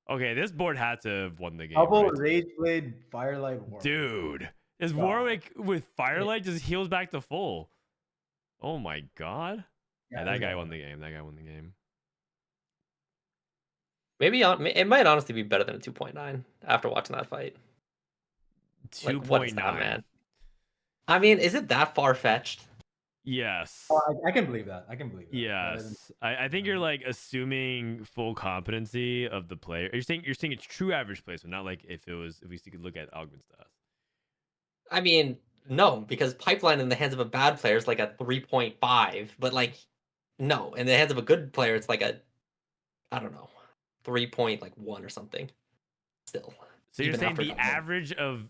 Okay, this board had to have won the game. Double Right? Rage Blade Firelight War. Dude, is God. Warwick with Firelight just heals back to full? Oh my god. Yeah, that guy won the game. That guy won the game. Maybe it might honestly be better than a 2.9 after watching that fight. 2.9. Like, what is that, man? I mean, is it that far fetched? Yes. Oh, I can believe that. I can believe that. Yes. I think you're like assuming full competency of the player. You're saying it's true average placement, not like if we could look at augment stats. I mean, no, because pipeline in the hands of a bad player is like a 3.5, but like no, in the hands of a good player, it's like a I don't know, 3.1 or something. Still. So you're even saying after the that one. average of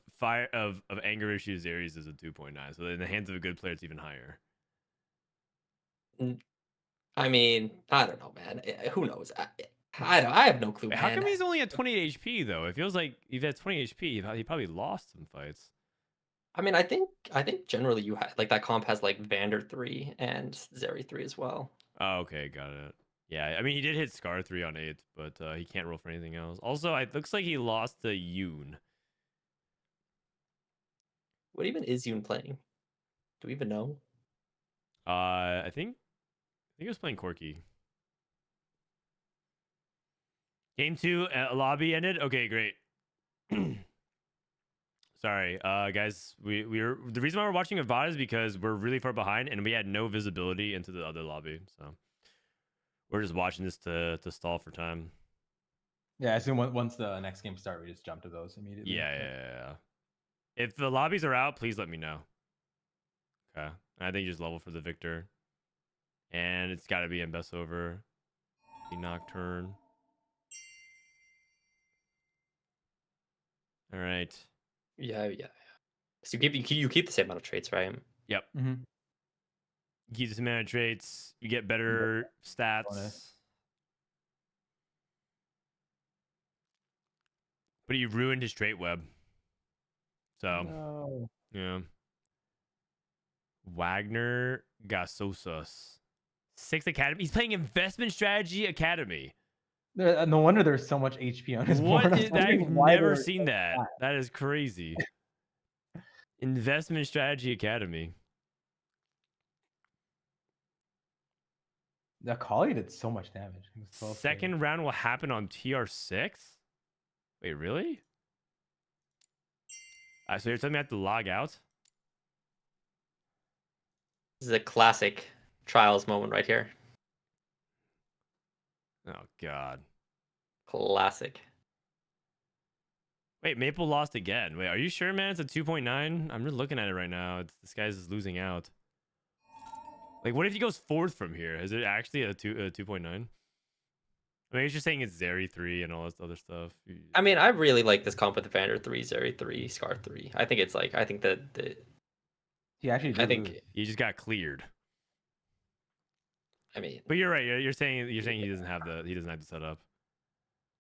anger issues Aries is a 2.9. So in the hands of a good player, it's even higher. I mean, I don't know, man. Who knows? I have no clue. Wait, Man. how come he's only at 28 HP though? It feels like if he had 20 HP, he probably lost some fights. I mean, I think generally you have like that comp has like Vander 3 and Zeri 3 as well. Oh, okay, got it. Yeah, I mean he did hit Scar 3 on 8th, but he can't roll for anything else. Also, it looks like he lost to Yoon. What even is Yoon playing? Do we even know? I think he was playing Corky. Game 2, lobby ended. Okay, great. Sorry, guys. We're the reason why we're watching a VOD is because we're really far behind and we had no visibility into the other lobby. So we're just watching this to stall for time. Yeah, I assume once the next game starts, we just jump to those immediately. Yeah. If the lobbies are out, please let me know. Okay. I think you just level for the Victor. And it's got to be in best over. The Nocturne. All right. Yeah. So you keep the same amount of traits, right? Yep. Mm-hmm. You keep the same amount of traits. You get better stats. Bonus. But he ruined his straight web. So, No. yeah. Wagner Gasosas. 6 Academy. He's playing Investment Strategy Academy. No wonder there's so much HP on his What board. I was is, wondering I've why never they're seen so that. flat. That is crazy. Investment Strategy Academy. The Kali did so much damage. It was 12K. Second round will happen on TR6? Wait, really? So you're telling me I have to log out? This is a classic trials moment right here. Oh, God. Classic. Wait, Maple lost again. Wait, are you sure, man? It's a 2.9? I'm just looking at it right now. This guy's just losing out. Like, what if he goes fourth from here? Is it actually a 2.9? I mean, he's just saying it's Zeri 3 and all this other stuff. I mean, I really like this comp with the Vander 3, Zeri 3, Scar 3. I think it's like, I think that He actually did I think, lose. He just got cleared. I mean, But you're right. You're saying he doesn't have the setup.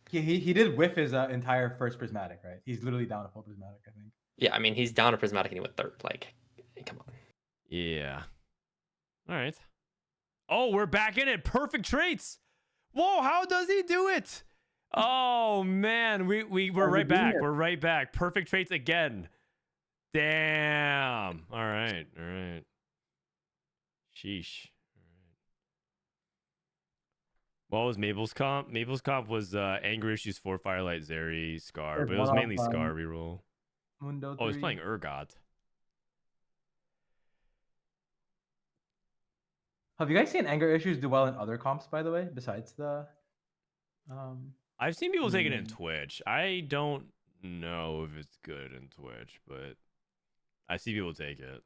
He did whiff his entire first prismatic, right? He's literally down a full prismatic, I think. yeah, I mean, he's down a prismatic and he went third. Like, come on. Yeah. All right. Oh, we're back in it. Perfect traits. Whoa, how does he do it? Oh man, we're right back. We're right back. Perfect traits again. Damn. All right. All right. Sheesh. What was Mabel's comp? Mabel's comp was Anger Issues 4, Firelight, Zeri, Scar. But it was mainly Scar reroll. Mundo Oh, he's 3. playing Urgot. Have you guys seen Anger Issues do well in other comps, by the way, besides the I've seen people take it in Twitch. I don't know if it's good in Twitch, but I see people take it.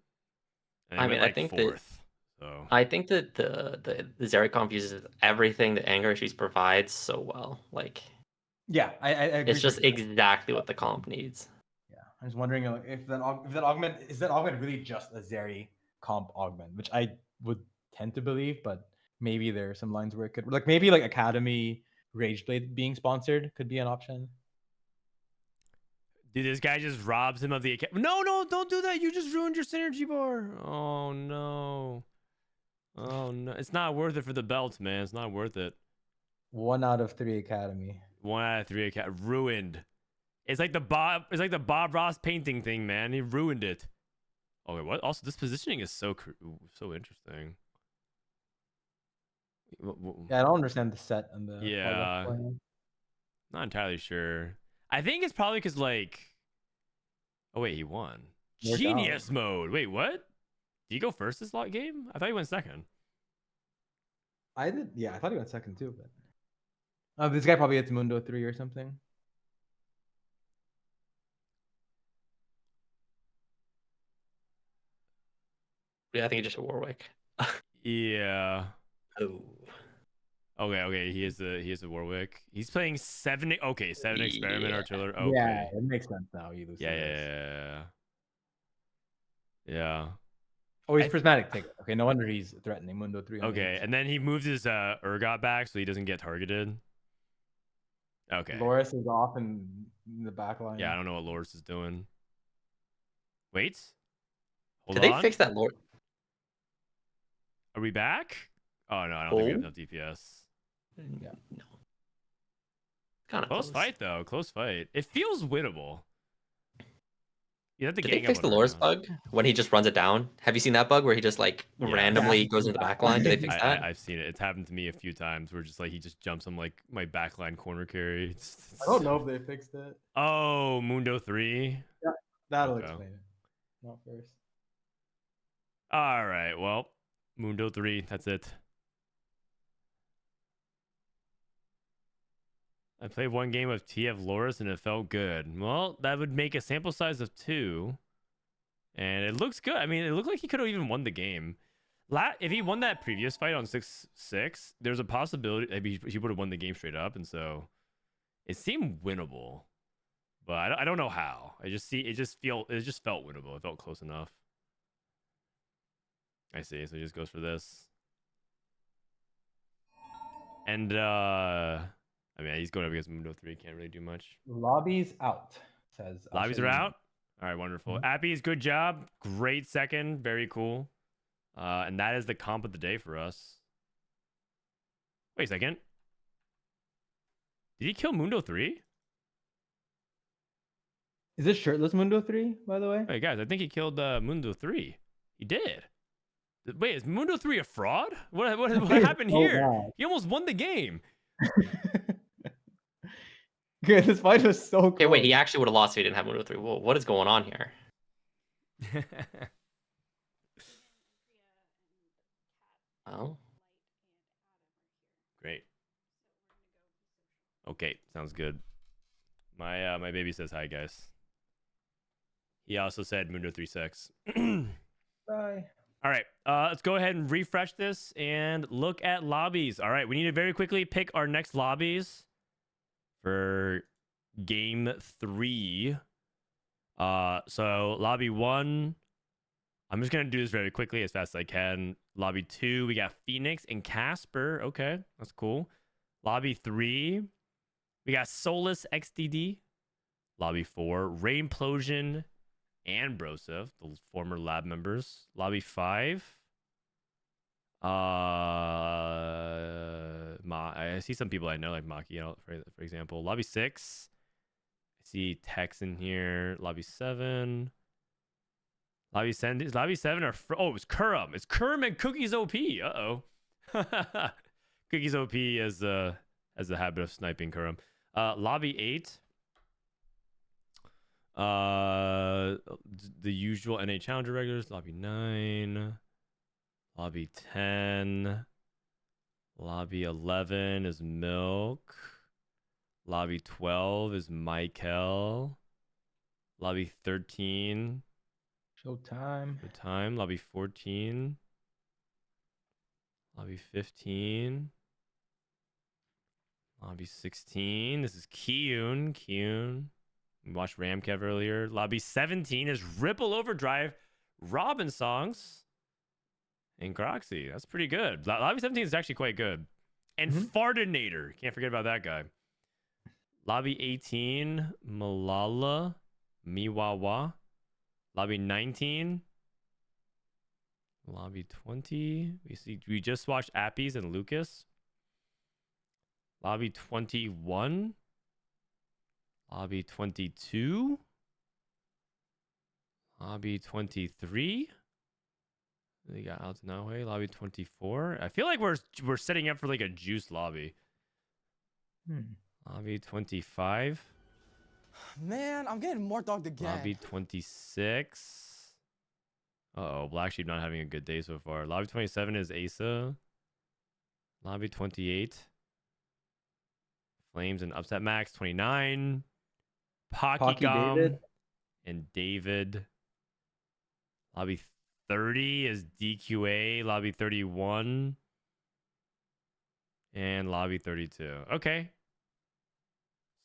And I mean, like I think fourth. So I think that the Zeri comp uses everything that Anger Issues provides so well. Like, Yeah, I agree. it's just exactly what the comp needs. Yeah, I'm just wondering if that augment is that augment really just a Zeri comp augment, which I would tend to believe, but maybe there are some lines where it could, like maybe like Academy Rageblade being sponsored could be an option. dude, this guy just robs him of the account. No, don't do that. You just ruined your synergy bar. Oh no. Oh no. It's not worth it for the belts, man. It's not worth it. 1 out of 3 Academy. 1 out of 3 account ruined. It's like the Bob Ross painting thing, man. He ruined it. Oh wait, what? Also, this positioning is so interesting. Yeah, I don't understand the set and the Yeah. Not entirely sure. I think it's probably because like, oh wait, he won. Genius mode. Wait, what? Did he go first this lot game? I thought he went second. I did. Yeah, I thought he went second too, but this guy probably hits Mundo 3 or something. Yeah, I think it's just a Warwick. Yeah. Oh. Okay. He is a Warwick. He's playing 7. Okay, 7 Experiment Yeah. Artillery. Okay. Yeah, it makes sense now. You lose. Yeah. Oh, he's prismatic ticket. Okay, no wonder he's threatening Mundo 3. Okay, and then he moves his Urgot back so he doesn't get targeted. Okay. Loris is off in the back line. Yeah, I don't know what Loris is doing. Wait. Hold Did on. they fix that lore? Are we back? Oh no, I don't think we have enough DPS. Yeah. No. Kind of Close fight though. Close fight. It feels winnable. You have to Did gang they fix up the on Loris Urgot. bug when he just runs it down? Have you seen that bug where he just like randomly goes into the back line? Did they fix that? I've seen it. It's happened to me a few times where just like he just jumps on like my backline corner carry. I don't know if they fixed it. Oh, Mundo 3. Yeah, that'll Okay. explain it. Not first. All right. Well, Mundo 3. That's it. I played one game of TF Loris and it felt good. Well, that would make a sample size of 2. And it looks good. I mean, it looked like he could have even won the game. If he won that previous fight on 6-6, there's a possibility maybe he would have won the game straight up. And so it seemed winnable. But I don't know how. It just felt winnable. It felt close enough. I see. So he just goes for this. And I mean, he's going up against Mundo 3. Can't really do much. Lobbies out, says. Lobbies are out. All right, wonderful. Appies, good job. Great second. Very cool. And that is the comp of the day for us. Wait a second. Did he kill Mundo 3? Is this shirtless Mundo 3, by the way? Hey, guys, I think he killed Mundo 3. He did. Wait, is Mundo 3 a fraud? What happened so here? bad. He almost won the game. Good, this fight was so cool. Okay, wait, he actually would have lost if he didn't have Mundo 3. Whoa, what is going on here? Oh. Great. Okay, sounds good. My baby says hi, guys. He also said Mundo 3 sex. Bye. All right, let's go ahead and refresh this and look at lobbies. All right, we need to very quickly pick our next lobbies for game 3. So lobby 1, I'm just gonna do this very quickly as fast as I can. Lobby 2, we got Phoenix and Caspar. Okay, that's cool. Lobby 3, we got Solus XDD. Lobby 4, Rainplosion and Broseph, the former lab members. Lobby 5. I see some people I know, like Maki, for example. Lobby 6. I see Tex in here. Lobby 7. Lobby 7. Lobby 7 are... Oh, it's Kurum. It's Kurum and Cookies OP. Uh-oh. Cookies OP has the habit of sniping Kurum. Lobby 8. The usual NA Challenger regulars. Lobby 9. Lobby 10. Lobby 11 is Milk. Lobby 12 is Maikel. Lobby 13. Showtime. Showtime. Lobby 14. Lobby 15. Lobby 16. This is Kiyoon. We watched Ramkev earlier. Lobby 17 is Ripple Overdrive, Robinsongz, and Groxie. That's pretty good. Lobby 17 is actually quite good. And Fardinator. Can't forget about that guy. Lobby 18, Milala, Miwawa. Lobby 19. Lobby 20. We just watched Appies and Lucas. Lobby 21. Lobby 22. Lobby 23. We got Altanawe. Lobby 24. I feel like we're setting up for like a juice lobby. Lobby 25. Man, I'm getting more dogged again. Lobby 26. Uh-oh, Black Sheep not having a good day so far. Lobby 27 is Asa. Lobby 28. Flames and Upsetmax. 29. Pocky David. And David. Lobby 30 is DQA. Lobby 31. And lobby 32. Okay.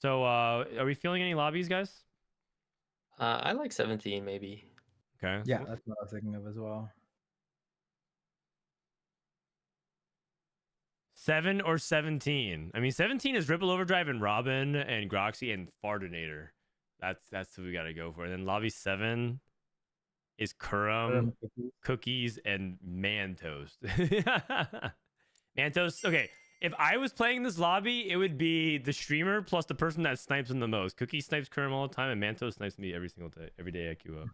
So, are we feeling any lobbies, guys? I like 17, maybe. Okay. Yeah, that's what I was thinking of as well. 7 or 17. I mean, 17 is Ripple Overdrive and Robin and Groxie and Fardinator. That's who we gotta go for. And then lobby 7 is Kurum, Cookies, and Mantoast. Mantoast. Okay, if I was playing this lobby, it would be the streamer plus the person that snipes him the most. Cookie snipes Kurum all the time, and Mantoast snipes me every single day, every day I queue up.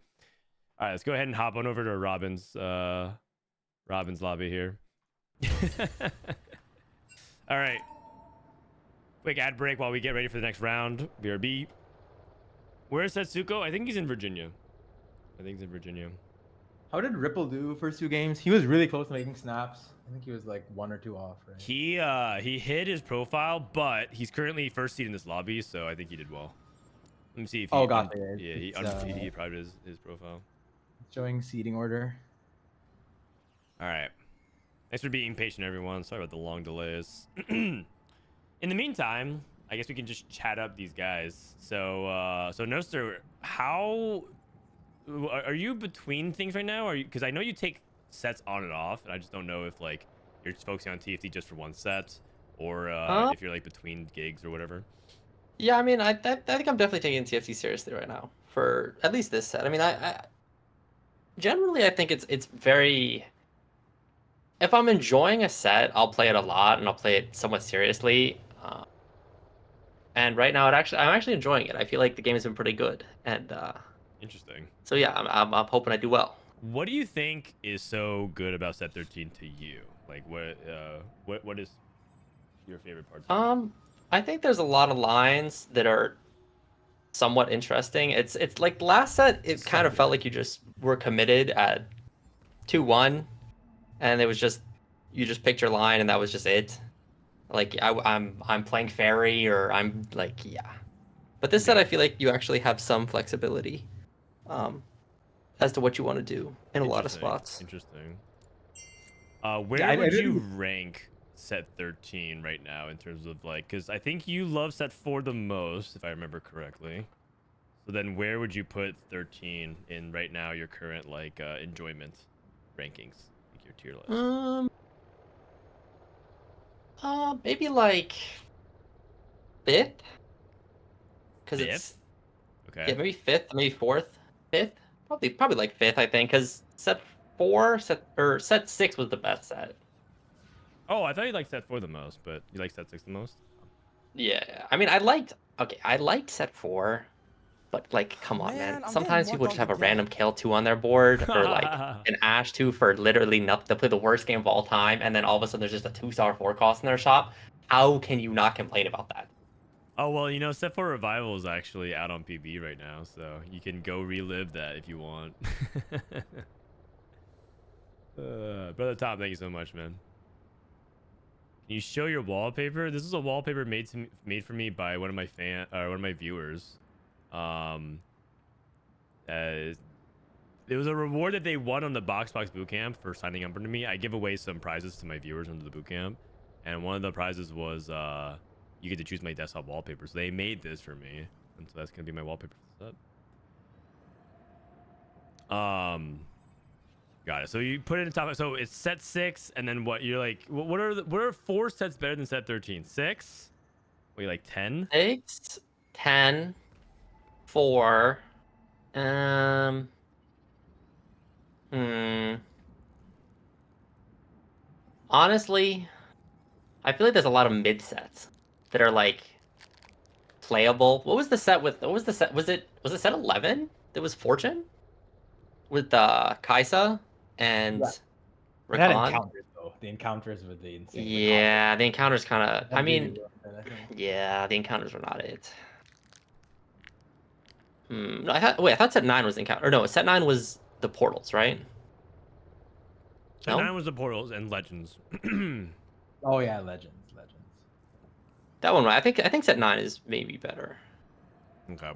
All right, let's go ahead and hop on over to Robin's lobby here. All right. Quick ad break while we get ready for the next round. BRB. Where's Setsuko? I think he's in Virginia. How did Ripple do first 2 games? He was really close to making snaps. I think he was like 1 or 2 off, right? He hid his profile, but he's currently first seed in this lobby, so I think he did well. Let me see if he... Oh, got it. Yeah, he private his profile. Showing seating order. All right. Thanks for being patient, everyone. Sorry about the long delays. In the meantime, I guess we can just chat up these guys. So Noster, how are you between things right now? Are you, because I know you take sets on and off, and I just don't know if like you're just focusing on TFT just for one set, or if you're like between gigs or whatever. Yeah, I mean, I think I'm definitely taking TFT seriously right now for at least this set. I mean, I generally I think it's very. If I'm enjoying a set, I'll play it a lot and I'll play it somewhat seriously. And right now, I'm actually enjoying it. I feel like the game has been pretty good, and Interesting. so yeah, I'm hoping I do well. What do you think is so good about set 13 to you? Like what is your favorite part? I think there's a lot of lines that are somewhat interesting. It's like the last set, it kind of felt like you just were committed at 2-1, and it was just you just picked your line and that was just it. Like I'm playing fairy or I'm like yeah. But this set I feel like you actually have some flexibility as to what you want to do in a lot of spots. Interesting. Where would you rank set 13 right now in terms of like, because I think you love set 4 the most, if I remember correctly. So then where would you put 13 in right now your current like enjoyment rankings, like your tier list? Maybe like 5th, because it's okay. Yeah, maybe 5th, maybe 4th, 5th, probably like 5th, I think, because set 6 was the best set. Oh, I thought you liked set 4 the most, but you like set 6 the most? Yeah, I mean, I liked set 4, but like, come on, man. I'm Sometimes getting people more just have a dogged random kill 2 on their board, or like an Ash 2 for literally nothing. They play the worst game of all time, and then all of a sudden there's just a 2-star 4 cost in their shop. How can you not complain about that? Oh, well, you know, set 4 Revival is actually out on PB right now, so you can go relive that if you want. Brother Top, thank you so much, man. Can you show your wallpaper? This is a wallpaper made for me by one of my viewers. It was a reward that they won on the Box Bootcamp for signing up to me. I give away some prizes to my viewers under the bootcamp, and one of the prizes was you get to choose my desktop wallpaper. So they made this for me, and so that's gonna be my wallpaper for the set. Got it. So you put it in top. So it's set 6, and then what? You're like, what are 4 sets better than set 13? 6? Wait, like 10? 6, 10, 4. Honestly, I feel like there's a lot of mid sets that are like playable. What was the set? Was it set 11? There was Fortune with Kaisa and It had Rakan. encounters though. The encounters with the insane. Yeah, the encounters kind of. I mean, I think. yeah, the encounters were not it. No, I thought set 9 was the encounter. Or no, set 9 was the portals, right? Set 9 was the portals and legends. Oh yeah, legends. That one, I think set 9 is maybe better. Okay.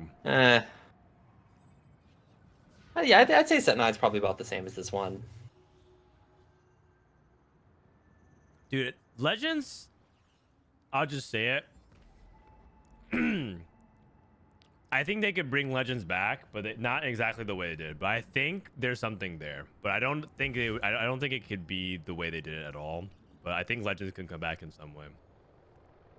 Yeah, I'd say set 9 is probably about the same as this one. Dude, legends, I'll just say it. I think they could bring legends back, but not exactly the way they did. But I think there's something there. But I don't think I don't think it could be the way they did it at all. But I think legends can come back in some way.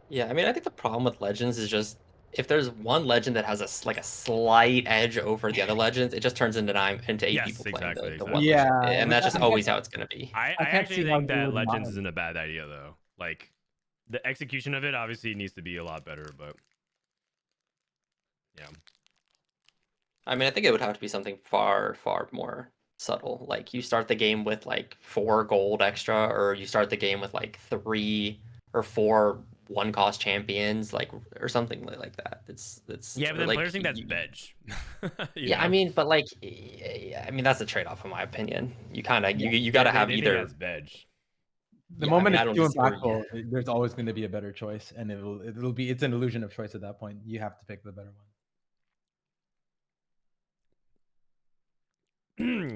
Yeah, I mean, I think the problem with legends is just if there's one legend that has a slight edge over the other legends, it just turns into 8 people playing the one legend. And that's just always how it's gonna be. I actually think that legends isn't a bad idea though. Like the execution of it obviously needs to be a lot better, but yeah. I mean, I think it would have to be something far more subtle. Like you start the game with like 4 gold extra, or you start the game with like 3 or 4 1-cost champions, like or something like that. It's yeah, but then like, players think that's veg. Yeah, know? I mean, but like, I mean, that's a trade-off in my opinion. You kind of you got to have either veg. The moment it's too impactful, there's always going to be a better choice, and it's an illusion of choice at that point. You have to pick the better one.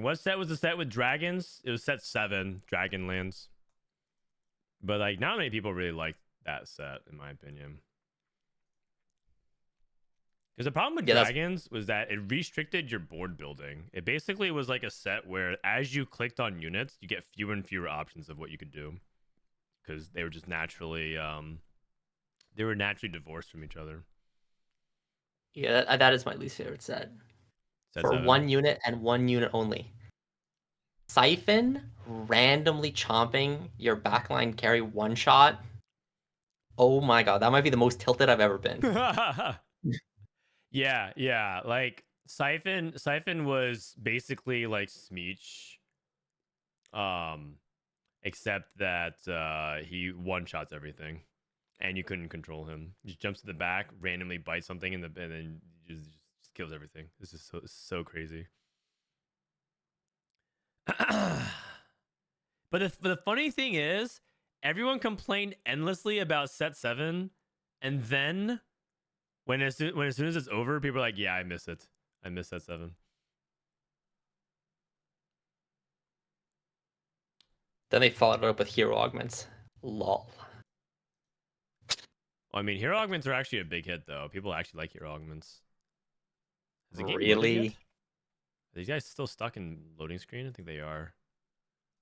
What set was the set with dragons? It was set 7, Dragonlands. But like, not many people really like that set, in my opinion. Because the problem with dragons was that it restricted your board building. It basically was like a set where as you clicked on units, you get fewer and fewer options of what you could do. because they were just naturally divorced from each other. Yeah, that is my least favorite set. Set For 7. 1 unit and 1 unit only. Siphon randomly chomping your backline carry one shot. Oh my god, that might be the most tilted I've ever been. Yeah. Like Siphon was basically like Smeech. Except that he one-shots everything. And you couldn't control him. He just jumps to the back, randomly bites something and then just kills everything. This is so crazy. But the funny thing is, everyone complained endlessly about set 7, and then as soon as it's over, people are like, "Yeah, I miss it. I miss set 7." Then they followed it up with hero augments. Lol. Well, I mean, hero augments are actually a big hit, though. People actually like hero augments. Is the game loaded Really? yet? Are these guys still stuck in loading screen? I think they are.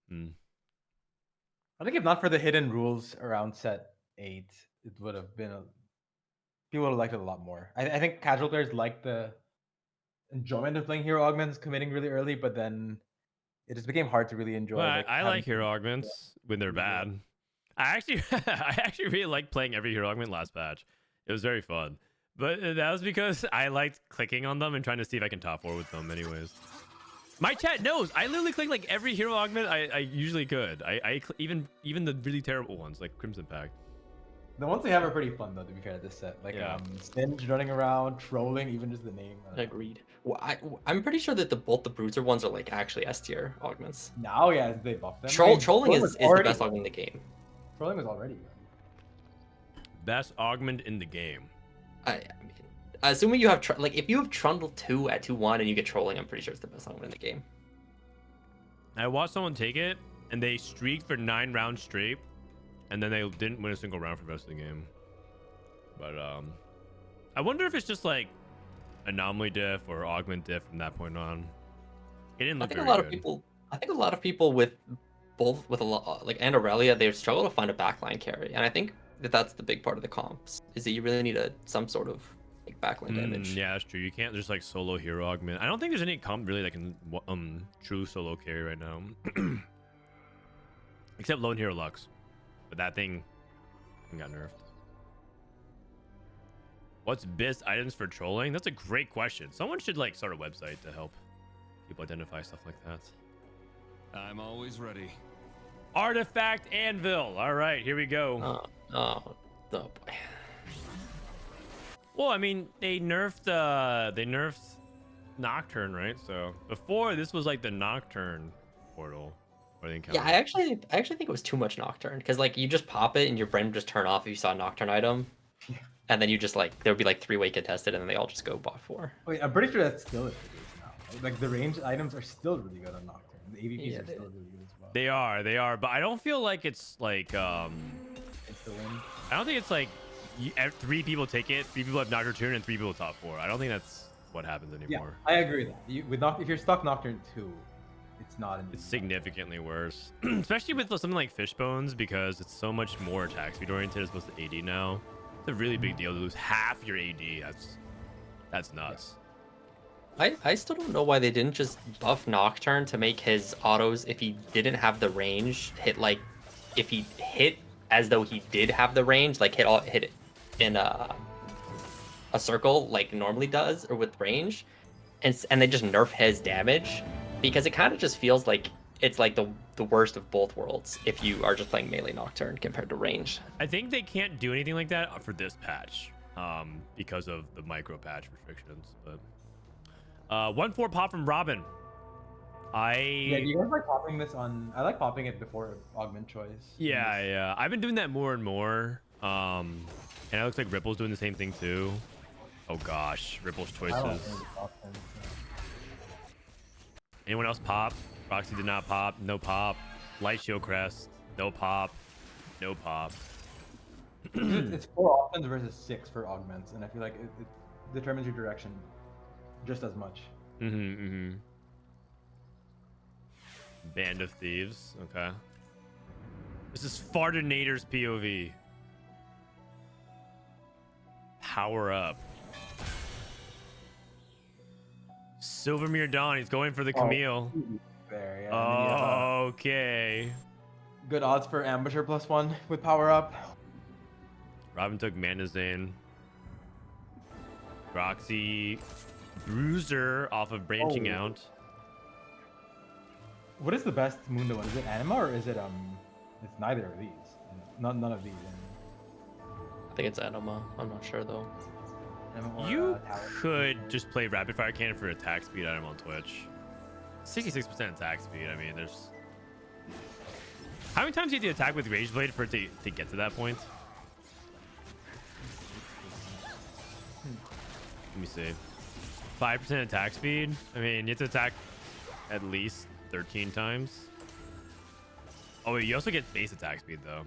I think if not for the hidden rules around set 8, it would have been people would have liked it a lot more. I think casual players like the enjoyment of playing hero augments, committing really early, but then it just became hard to really enjoy. Well, like I having like hero augments when they're bad. I actually really like playing every hero augment last patch. It was very fun. But that was because I liked clicking on them and trying to see if I can top 4 with them anyways. My chat knows. I literally click like every hero augment I usually could. Even the really terrible ones like Crimson Pact. The ones they have are pretty fun though, to be fair, this set. Like Singe running around, trolling, even just the name. Agreed. Well, I'm pretty sure that both the Bruiser ones are like actually S tier augments. Now, yeah, they buffed them. Trolling is the best augment in the game. Trolling was already. Best augment in the game. I mean, assuming you have if you have Trundle 2 at 2-1 and you get trolling, I'm pretty sure it's the best augment in the game. I watched someone take it and they streaked for 9 rounds straight, and then they didn't win a single round for the rest of the game. But I wonder if it's just like anomaly diff or augment diff from that point on. It didn't look very good. I think a lot of people with both with a lot like and Aurelia, they struggle to find a backline carry, and I think that's the big part of the comps is that you really need some sort of like backline damage. Yeah, that's true. You can't just like solo hero augment. I don't think there's any comp really that can true solo carry right now, except Lone Hero Lux, but that thing got nerfed. What's best items for trolling? That's a great question. Someone should like start a website to help people identify stuff like that. I'm always ready. Artifact Anvil. All right, here we go. Oh boy. Well, I mean, they nerfed Nocturne, right? So before this was like the Nocturne portal. Yeah, I actually think it was too much Nocturne because like you just pop it and your brain would just turn off if you saw a Nocturne item, and then you just like there would be like 3-way contested and then they all just go bot 4. Wait, I'm pretty sure that's still it now. Like the ranged items are still really good on Nocturne. The AVPs are still really good as well. They are, but I don't feel like it's like It's the win. I don't think it's like 3 people take it, 3 people have Nocturne, and 3 people top 4. I don't think that's what happens anymore. Yeah, I agree with that. If you're stuck Nocturne 2, it's not. It's significantly worse, especially with something like Fishbones, because it's so much more attack speed oriented as opposed to AD now. It's a really big deal to lose half your AD. That's nuts. I still don't know why they didn't just buff Nocturne to make his autos, if he didn't have the range, hit like if he hit as though he did have the range, like hit it in a circle like normally does or with range, and they just nerf his damage, because it kind of just feels like it's like the worst of both worlds if you are just playing melee Nocturne compared to range. I think they can't do anything like that for this patch, because of the micro patch restrictions. But 1-4 pop from Robin. Yeah, do you guys like popping this on? I like popping it before augment choice. Yeah. I've been doing that more and more. And it looks like Ripple's doing the same thing too. Oh gosh, Ripple's choices. Anyone else pop? Groxie did not pop. No pop. Light Shield Crest. No pop. No pop. It's 4 offense versus 6 for augments, and I feel like it determines your direction just as much. Band of Thieves. Okay. This is Fardinator's POV. Power up. Silvermere Dawn, he's going for the Camille. There, yeah. Okay. Good odds for Ambusher +1 with power up. Robin took Manazane. Groxie. Bruiser off of branching out. What is the best Mundo one? Is it Anima or is it it's neither of these. None of these. I think it's Anima. I'm not sure though. Anima or, You Tower. could just play Rapid Fire Cannon for attack speed item on Twitch. 66% attack speed. I mean, there's. How many times do you have to attack with Rage Blade for it to get to that point? Let me see. 5% attack speed. I mean, you have to attack at least 13 times. Oh, wait, you also get base attack speed, though.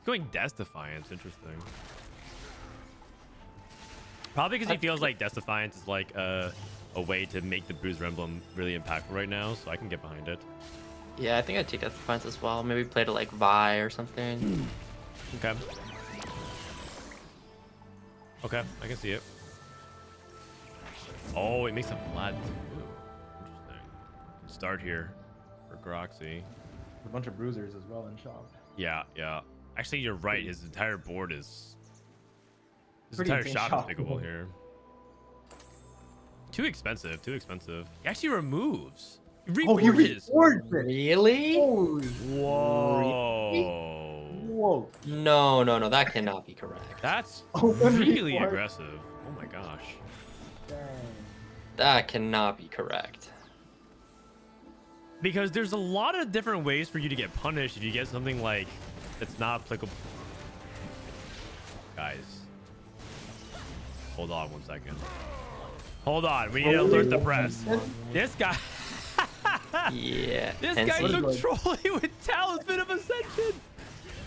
Going Death Defiance. Interesting. Probably because he feels like Death Defiance is like a way to make the Bruiser Emblem really impactful right now, so I can get behind it. Yeah, I think I'd take Death Defiance as well. Maybe play to like Vi or something. Okay. Okay, I can see it. Oh, it makes him flat. Ooh, interesting. Start here for Groxie. A bunch of bruisers as well in shop. Yeah, yeah. Actually, you're right. His entire board is. His Pretty entire insane shop shop. is pickable here. Too expensive. Too expensive. He actually removes. He Oh, he reforges. reforged it. Really? Holy. Whoa. Whoa. No, that cannot be correct. That's Oh, when really reforged. aggressive. Oh my gosh. Dang. That cannot be correct. Because there's a lot of different ways for you to get punished if you get something like that's not applicable. Guys, hold on 1 second. Hold on, we need to alert the press. This guy, Yeah. this and guy see- took trolling with Talisman of Ascension.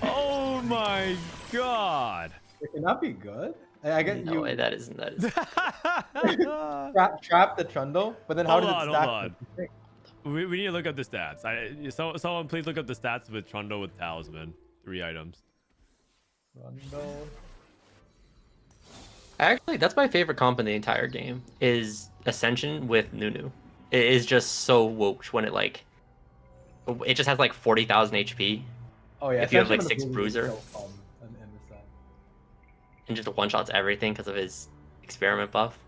Oh my god. It cannot be good. I get No you way, that isn't. trap the Trundle, but then how Hold does on, it stack? hold on. We need to look up the stats. Someone please look up the stats with Trundle with Talisman. 3 items. Trundle. Actually, that's my favorite comp in the entire game. Is Ascension with Nunu. It is just so woked when it like. It just has like 40,000 HP Oh yeah. If you have, like, Ascension 6 of the bruiser. is so fun in this set. and just one shots everything because of his experiment buff.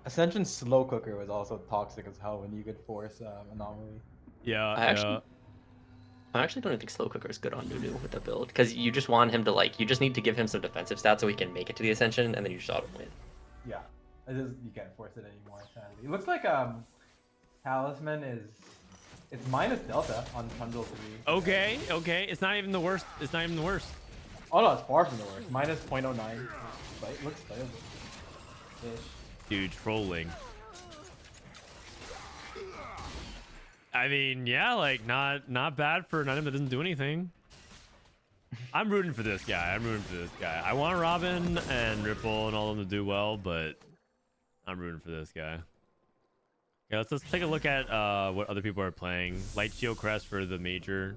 Ascension Slow Cooker was also toxic as hell when you could force Anomaly. Yeah, I actually don't even think Slow Cooker is good on Nunu with the build because you just want him to like. You just need to give him some defensive stats so he can make it to the Ascension, and then you just auto win. Yeah. It is, you can't force it anymore, sadly. It looks like Talisman is it's minus Delta on Trundle 3. Okay, okay. It's not even the worst. It's not even the worst. Oh no, it's far from the worst. Minus 0.09. It looks playable. Ish. Dude, trolling. I mean, yeah, like not bad for an item that doesn't do anything. I'm rooting for this guy. I want Robin and Ripple and all of them to do well, but I'm rooting for this guy. Okay, let's take a look at what other people are playing. Light Shield Crest for the major.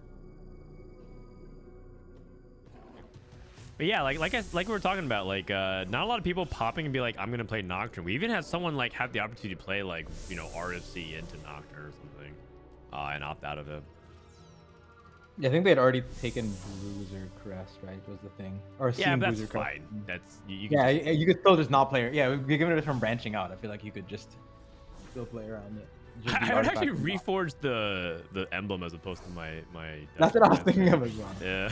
But yeah, like we were talking about, like not a lot of people popping and be like, I'm gonna play Nocturne. We even had someone like have the opportunity to play like, you know, RFC into Nocturne or something, and opt out of it. Yeah, I think they had already taken Bruiser Crest, right? Was the thing. Or Yeah, seen but that's Bruiser Crest. fine. That's you can Yeah, just- you could still just not play. Yeah, we're giving it from branching out. I feel like you could just still play around it. Just be I would actually artifact and not. reforge the emblem as opposed to my. That's what I was thinking of as well. Yeah.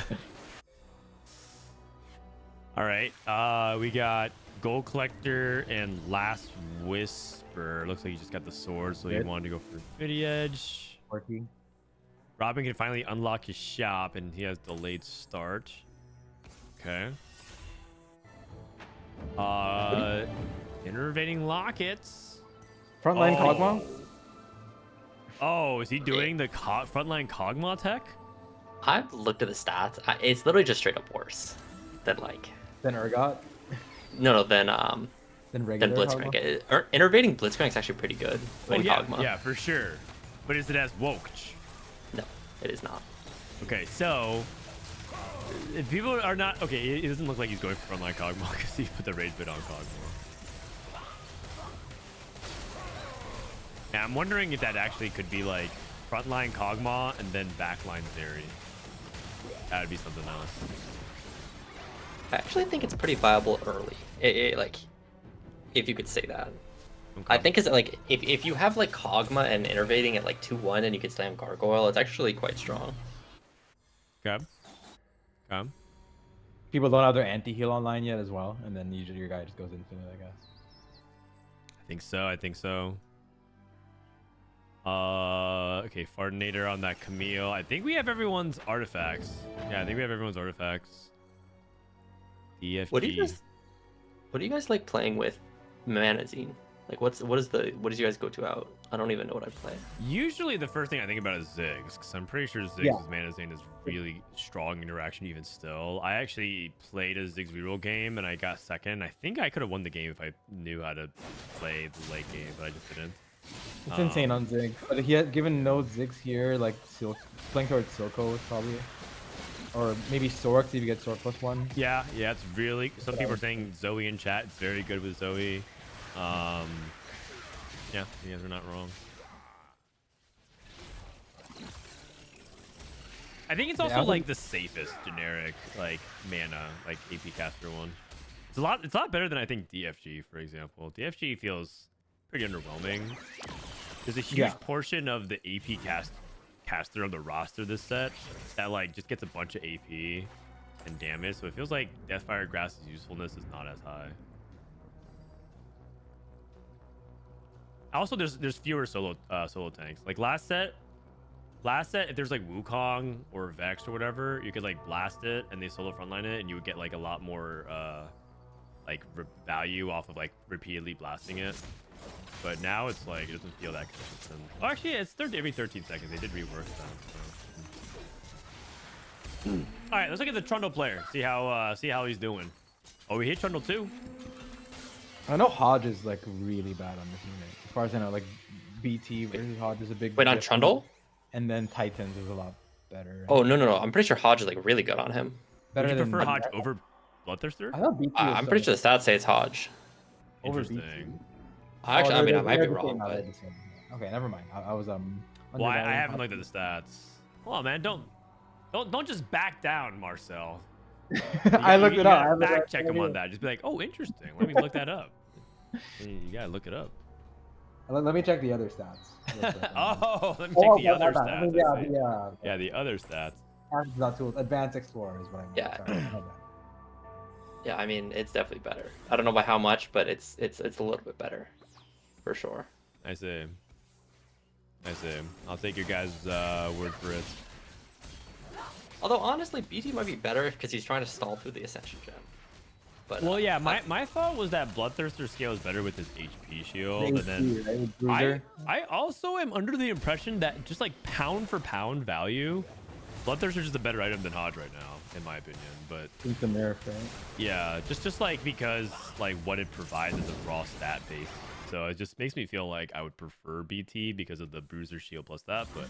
All right. We got Gold Collector and Last Whisper. Looks like he just got the sword, so he Good. wanted to go for Infinity Edge. 14. Robin can finally unlock his shop, and he has delayed start. Okay. Innervating Lockets. Frontline Oh. Kog'Maw? Oh, is he doing the frontline Kog'Maw tech? I've looked at the stats. It's literally just straight up worse than like Then Urgot? than Then regular Blitzcrank. Kog'Maw? Innervating Blitzcrank is actually pretty good Oh in yeah, Kog'Maw. yeah, for sure. But is it as woke? No, it is not. Okay, so If people are not okay, it doesn't look like he's going for frontline Kog'Maw because he put the rage bit on Kog'Maw. Yeah, I'm wondering if that actually could be like frontline Kog'Maw and then backline Zeri. That would be something else. I actually think it's pretty viable early. Like, if you could say that. Okay. I think is like if you have like Kog'Maw and innervating at like 2-1 and you can slam Gargoyle, it's actually quite strong. Okay. Okay. People don't have their anti-heal online yet as well, and then usually your guy just goes infinite, I guess. I think so. I think so. Okay, Fartinator on that Camille. I think we have everyone's artifacts. Yeah, I think we have everyone's artifacts. DFG. What do you guys like playing with Manazine? Like what does you guys go to out? I don't even know what I play. Usually the first thing I think about is Ziggs, because I'm pretty sure Ziggs' Manazine is really strong interaction even still. I actually played a Ziggs reroll game and I got second. I think I could have won the game if I knew how to play the late game, but I just didn't. It's insane on Ziggs. But he had given no Ziggs here, like playing towards Silco probably. Or maybe Sork, see if you get Sork +1. Yeah, it's really... Some people are saying Zoe in chat. It's very good with Zoe. Yeah, you guys are not wrong. I think it's also like the safest generic like mana like AP caster one. It's a lot better than I think DFG, for example. DFG feels pretty underwhelming. There's a huge portion of the AP caster of the roster this set that like just gets a bunch of AP and damage, so it feels like Deathfire Grass's usefulness is not as high. Also, there's fewer solo tanks. Like last set, if there's like Wukong or Vex or whatever, you could like blast it and they solo frontline it, and you would get like a lot more value off of like repeatedly blasting it. But now it's like it doesn't feel that consistent. Oh, actually, it's every 13 seconds. They did rework that. So. All right, let's look at the Trundle player. See how he's doing. Oh, we hit Trundle too. I know Hodge is like really bad on this unit. As far as I know, like BT versus Hodge is a big. Wait, on Trundle? And then Titans is a lot better. Right? Oh no! I'm pretty sure Hodge is like really good on him. Better Would you than prefer Hodge over Bloodthirster? I thought BT. I'm pretty sure the stats say it's Hodge. Interesting. Actually, I mean, I might be wrong, but okay, never mind. I was Well, I haven't looked at the stats. Hold on, man. Don't just back down, Marcel. I looked it up. Fact check him on that. Just be like, oh, interesting. Let me look that up. You gotta look it up. Let me check the other stats. Oh, let me check the other stats. Yeah, the other stats. Not tools. Advanced Explorer is what I mean. Yeah. Sorry, yeah, I mean, it's definitely better. I don't know by how much, but it's a little bit better, for sure. I see. I'll take your guys' word for it. Although honestly, BT might be better because he's trying to stall through the Ascension Gem. But well, yeah, my thought was that Bloodthirster scales better with his HP shield, and then I also am under the impression that just like pound for pound value, Bloodthirster is just a better item than Hodge right now, in my opinion. But it's a nerf, right? Yeah, just like because like what it provides is a raw stat base, so it just makes me feel like I would prefer BT because of the Bruiser shield plus that. But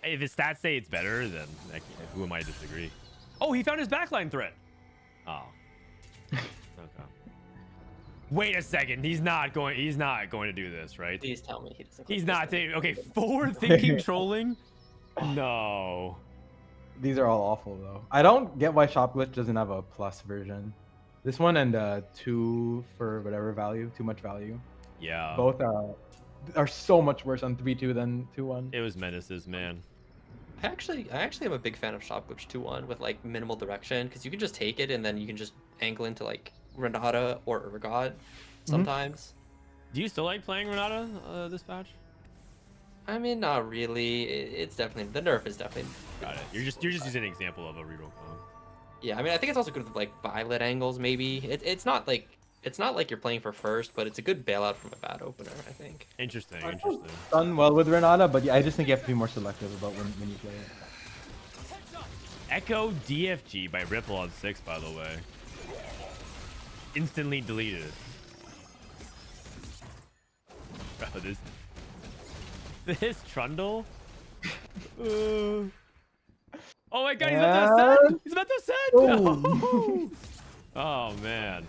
if his stats say it's better, then who am I to disagree? Oh, he found his backline threat. Oh. Okay. Wait a second. He's not going to do this, right? Please tell me he doesn't. He's not taking. Okay, forward-thinking trolling. No. These are all awful though. I don't get why Shop Glitch doesn't have a plus version. This one and 2 for whatever value, too much value. Yeah. Both are so much worse on 3-2 than 2-1. It was menaces, man. I actually am a big fan of Shop Glitch 2-1 with like minimal direction because you can just take it and then you can just angle into like Renata or Urgot sometimes. Do you still like playing Renata this patch? I mean, not really. It's definitely the nerf is definitely. Got it. You're just using an example of a reroll comp. Yeah, I mean, I think it's also good with like Violet angles. Maybe it's not like you're playing for first, but it's a good bailout from a bad opener. I think. Interesting. Done well with Renata, but yeah, I just think you have to be more selective about when you play it. Echo DFG by Ripple on 6, by the way. Instantly deleted. Bro, this Trundle. Oh my god, he's about to ascend! He's about to ascend! Oh. Oh man.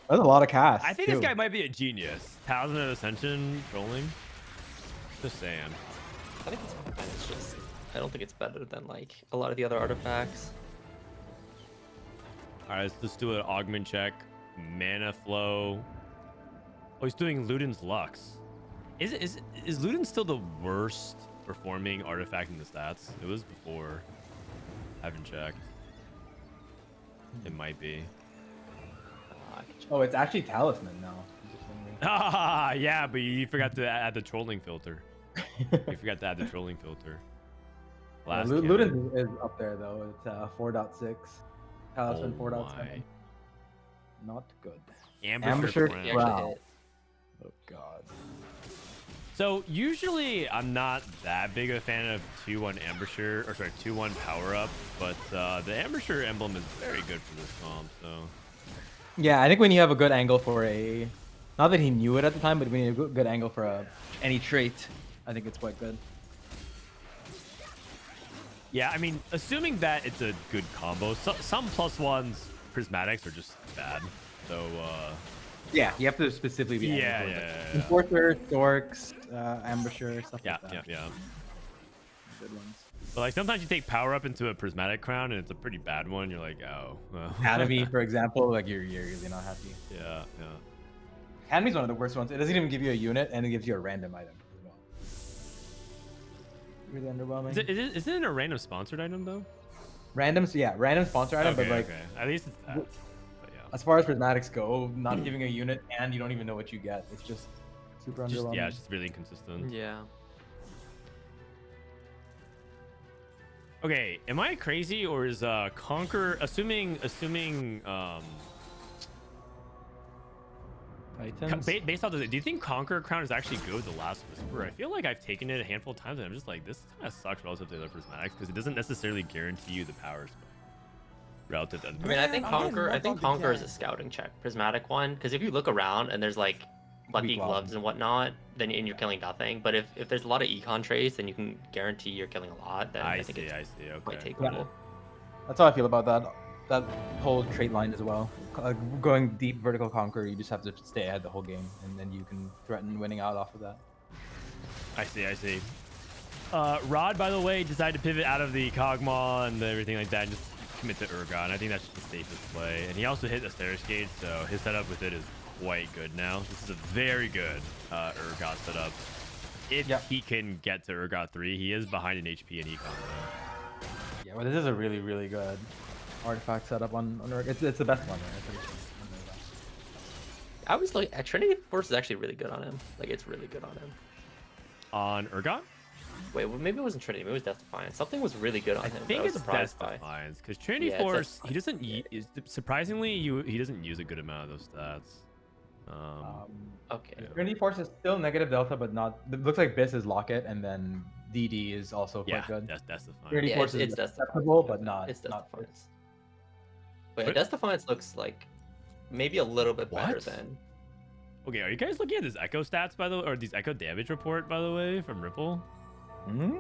That's a lot of cast. I think too. this guy might be a genius. Talisman of Ascension trolling. Just saying. I think it's fine. It's just I don't think it's better than like a lot of the other artifacts. Alright, let's do an augment check. Mana flow. Oh, he's doing Luden's Lux. Is Luden still the worst performing artifact in the stats? It was before. I haven't checked. It might be. Oh, it's actually Talisman now. Interestingly. Ah, yeah, but you forgot to add the trolling filter. You forgot to add the trolling filter. Last cannon. Luden is up there though. It's 4.6. Talisman Oh 4.7. my. Not good. Ambusher Ambusher He Crown. actually Wow. hit. Oh god. So usually I'm not that big of a fan of 2-1 Ambusher, or sorry, 2-1 power up, but the Ambusher emblem is very good for this comp. So Yeah, I think when you have a good angle for a, not that he knew it at the time, but when you have a good angle for any trait, I think it's quite good. yeah, I mean, assuming that it's a good combo, some +1s prismatics are just bad. So Yeah, you have to specifically be. yeah, angled yeah, for yeah, it. Enforcer, Storks, Ambusher, stuff yeah, like that. yeah. Good ones. But like sometimes you take power up into a prismatic crown and it's a pretty bad one. You're like, oh, well. Academy, for example, like you're really not happy. Yeah, yeah. Academy's one of the worst ones. It doesn't even give you a unit, and it gives you a random item as well. Really underwhelming. Is it a random sponsored item though? Randoms, yeah, random sponsor item, Okay, but like okay. At least it's that. But yeah. as far as prismatics go, not giving a unit and you don't even know what you get. It's just super Just, underwhelming. yeah, it's just really inconsistent. Yeah. Okay, am I crazy or is Conquer assuming Titans. based off of it, do you think Conquer Crown is actually good with the Last Whisper? I feel like I've taken it a handful of times and I'm just like, this kind of sucks relative to the other prismatics because it doesn't necessarily guarantee you the power spike relative to other. I mean, I think Man, I'm getting Conquer. I more think dog Conquer is a again. scouting check, prismatic one. Because if you look around and there's like lucky Weak gloves gloves. and whatnot, then and you're killing nothing. But if there's a lot of econ traits, then you can guarantee you're killing a lot. Then I, think it's I see. quite Okay. takeable. That's how I feel about that whole trait line as well. Going deep vertical conquer, you just have to stay ahead the whole game, and then you can threaten winning out off of that. I see. Rod, by the way, decided to pivot out of the Kog'Maw and everything like that and just commit to Urgot. I think that's just the safest play. And he also hit the Stairs Gate, so his setup with it is quite good now. This is a very good Urgot setup. If he can get to Urgot 3, he is behind in HP and econ though. Yeah, well, this is a really, really good artifact setup on Urgot. It's the best one there. I'm pretty sure. I was like, Trinity Force is actually really good on him. Like it's really good on him. On Urgot? Wait, well, maybe it wasn't Trinity. Maybe it was Death Defiance. Something was really good on I him. that think I was it's surprised Death by. Defiance because Trinity Yeah, it's Force Death he doesn't surprisingly he doesn't use a good amount of those stats. Okay. Trinity Force is still negative delta, but not. It looks like Biss is Locket, and then DD is also quite Yeah, good. that's Defiance. Trinity Yeah, Force it's is Death acceptable, Defiance. but not. It's Death not Defiance. But What? Death Defiance looks like maybe a little bit better What? than. Okay, are you guys looking at this echo stats by the way, or these echo damage report by the way from Ripple? Hmm?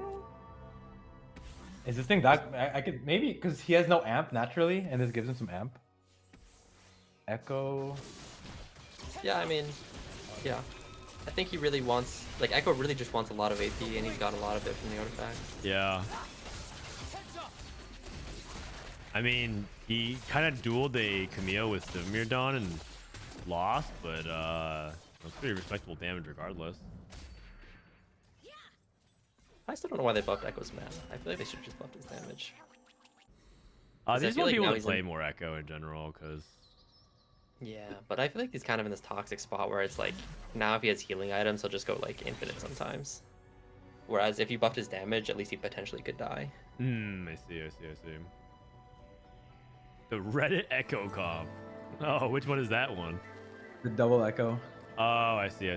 Is this thing that I could maybe because he has no amp naturally, and this gives him some amp. Echo. Yeah, I mean, yeah. I think he really wants, like, Echo really just wants a lot of AP, and he's got a lot of it from the artifact. Yeah. I mean, he kind of dueled a Camille with Sivir Dawn and lost, but it was pretty respectable damage regardless. I still don't know why they buffed Echo's mana. I feel like they should have just buffed his damage. They I just feel want like people now to he's play in- more Echo in general, because Yeah, but I feel like he's kind of in this toxic spot where it's like, now if he has healing items, he'll just go, like, infinite sometimes. Whereas if you buffed his damage, at least he potentially could die. I see. The Reddit Echo comp. Oh, which one is that one? The double echo. Oh, I see.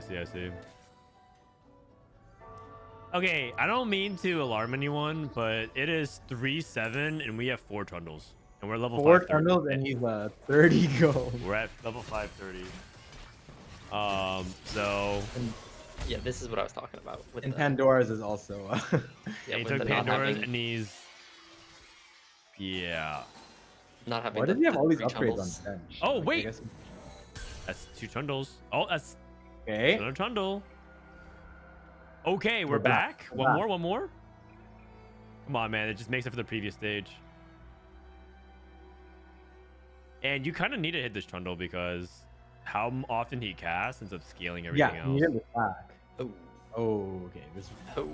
Okay, I don't mean to alarm anyone, but it is 3-7 and we have 4 Trundles. And we're level 4 530. Trundles and he's 30 gold. We're at level 530. So Yeah, this is what I was talking about. With And the, Pandora's is also. yeah, he with took the not Pandora's having- and he's Yeah. Not having. Why the, does he have the all these three upgrades trundles. on bench? Oh, Like, I wait. guess- That's 2 trundles. Oh, that's Okay. another trundle. Okay, we're We're back. back. We're One back. more, one more. Come on, man. It just makes it for the previous stage. And you kind of need to hit this trundle because how often he casts ends up scaling everything Yeah, else. you get this back. Oh. Oh, okay. This. Oh.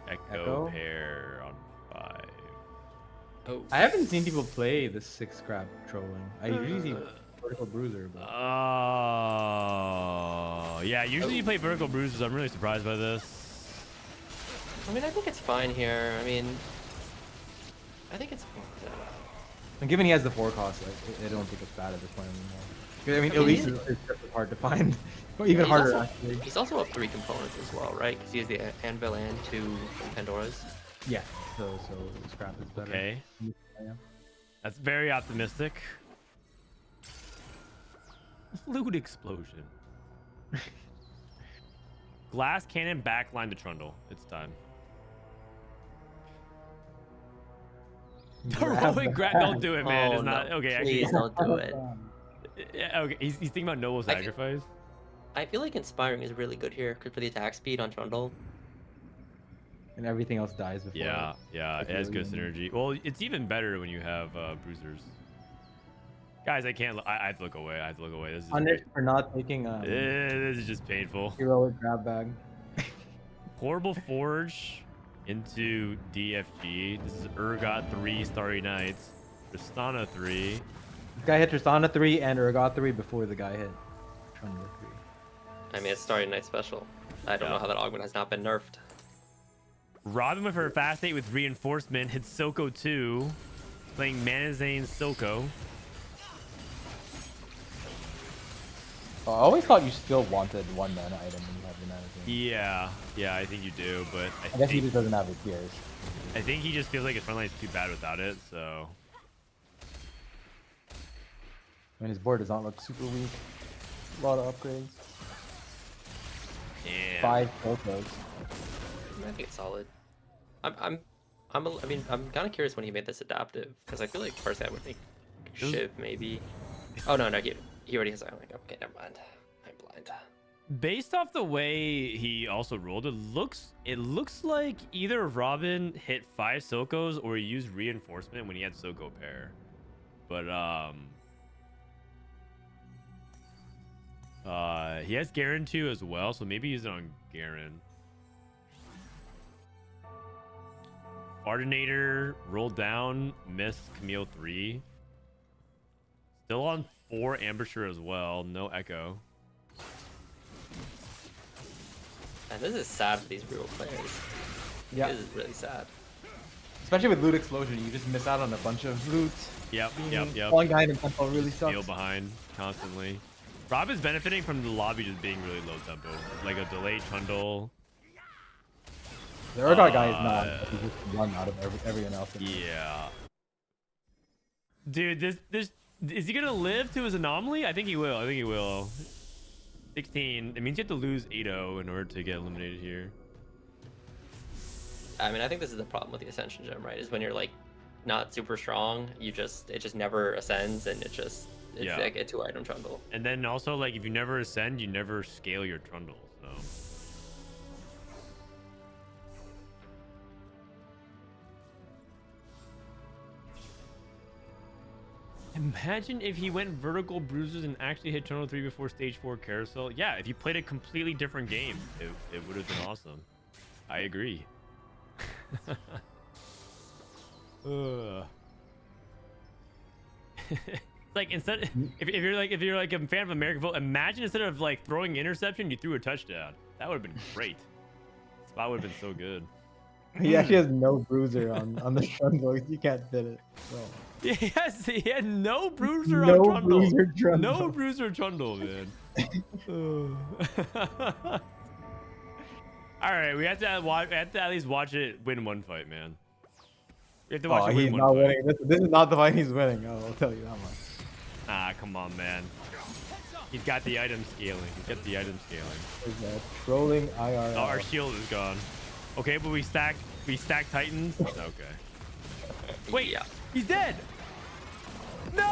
Echo pair on 5. Oh. I haven't seen people play the 6 crab trolling. I usually see vertical bruiser, but Oh, yeah. Usually you play vertical bruises. I'm really surprised by this. I mean, I think it's fine here. I mean, I think it's fine. and given he has the 4 cost, like, I don't think it's bad at this point anymore. 'Cause, I mean, I mean, Elise he- is just hard to find. Or even He's harder, also- actually. He's also up 3 components as well, right? Because he has the Anvil and 2 Pandoras. Yeah, so scrap is better. Okay. Yeah. That's very optimistic. Loot explosion. Glass cannon backline to trundle. It's time. Heroic don't do it, man. Oh, It's not no. okay. Please Actually, don't do it. yeah, okay. He's thinking about noble I can- sacrifice. I feel like Inspiring is really good here for the attack speed on Trundle. And everything else dies before. Yeah, yeah. It has good synergy. Well, it's even better when you have bruisers. Guys, I can't. I have to look away. I have to look away. This is Punished for not taking this is just painful. heroic grab bag. Horrible Forge into DFG. This is Urgot 3 Starry Nights. Tristana 3. This guy hit Tristana 3 and Urgot 3 before the guy hit Trundle 3. I mean, it's Starry Night special. I don't know how that augment has not been nerfed. Robin with her fast 8 with reinforcement hits Soko 2. Playing Manazane Soko. Oh, I always thought you still wanted 1 mana item when you have the mana thing. Yeah, I think you do, but I guess he just doesn't have it tiers. I think he just feels like his front line is too bad without it, so. I mean, his board does not look super weak. A lot of upgrades. Damn. 5 Sokos. I think it's solid. I mean, I'm kind of curious when he made this adaptive because I feel like personally I would think Shiv maybe. Oh no, he already has Iron Link. Okay, never mind. I'm blind. Based off the way he also rolled, it looks like either Robin hit 5 Sokos or he used reinforcement when he had Soko pair. But he has Garen 2 as well, so maybe use it on Garen. Ardinator rolled down, missed Camille 3. Still on 4 Ambusher as well, no Echo. And this is sad for these real players. Yeah. This is really sad. Especially with loot explosion, you just miss out on a bunch of loot. Yep. One guy in tempo really sucks. Steal behind constantly. Rob is benefiting from the lobby just being really low tempo. Like a delayed trundle. The Urgot guy is not. He's just one out of everyone else. Yeah. Dude, this is he gonna live to his anomaly? I think he will. 16. It means you have to lose 8-0 in order to get eliminated here. I mean, I think this is the problem with the Ascension Gem, right? Is when you're like not super strong, it just never ascends, and it's Yeah. like a 2-item trundle. And then also, like, if you never ascend, you never scale your trundle. So. Imagine if he went vertical bruises and actually hit trundle 3 before stage 4 carousel. Yeah, if you played a completely different game, it would have been awesome. I agree. Like instead, if you're like a fan of American football, imagine instead of like throwing interception, you threw a touchdown. That would have been great. Spot would have been so good. He actually has no bruiser on the Trundle. You can't fit it. So. Yes, he had no bruiser No on Trundle. bruiser Trundle. No bruiser Trundle, man. All right, we have to at least watch it win one fight, man. We have to watch it He's win one not fight. winning. This is not the fight he's winning. I'll tell you that much. Ah, come on, man. He's got the item scaling. He's got the item scaling. There's that trolling IRL. Oh, our shield is gone. Okay, but we stack Titans. Okay. Wait, Yeah. He's dead. No!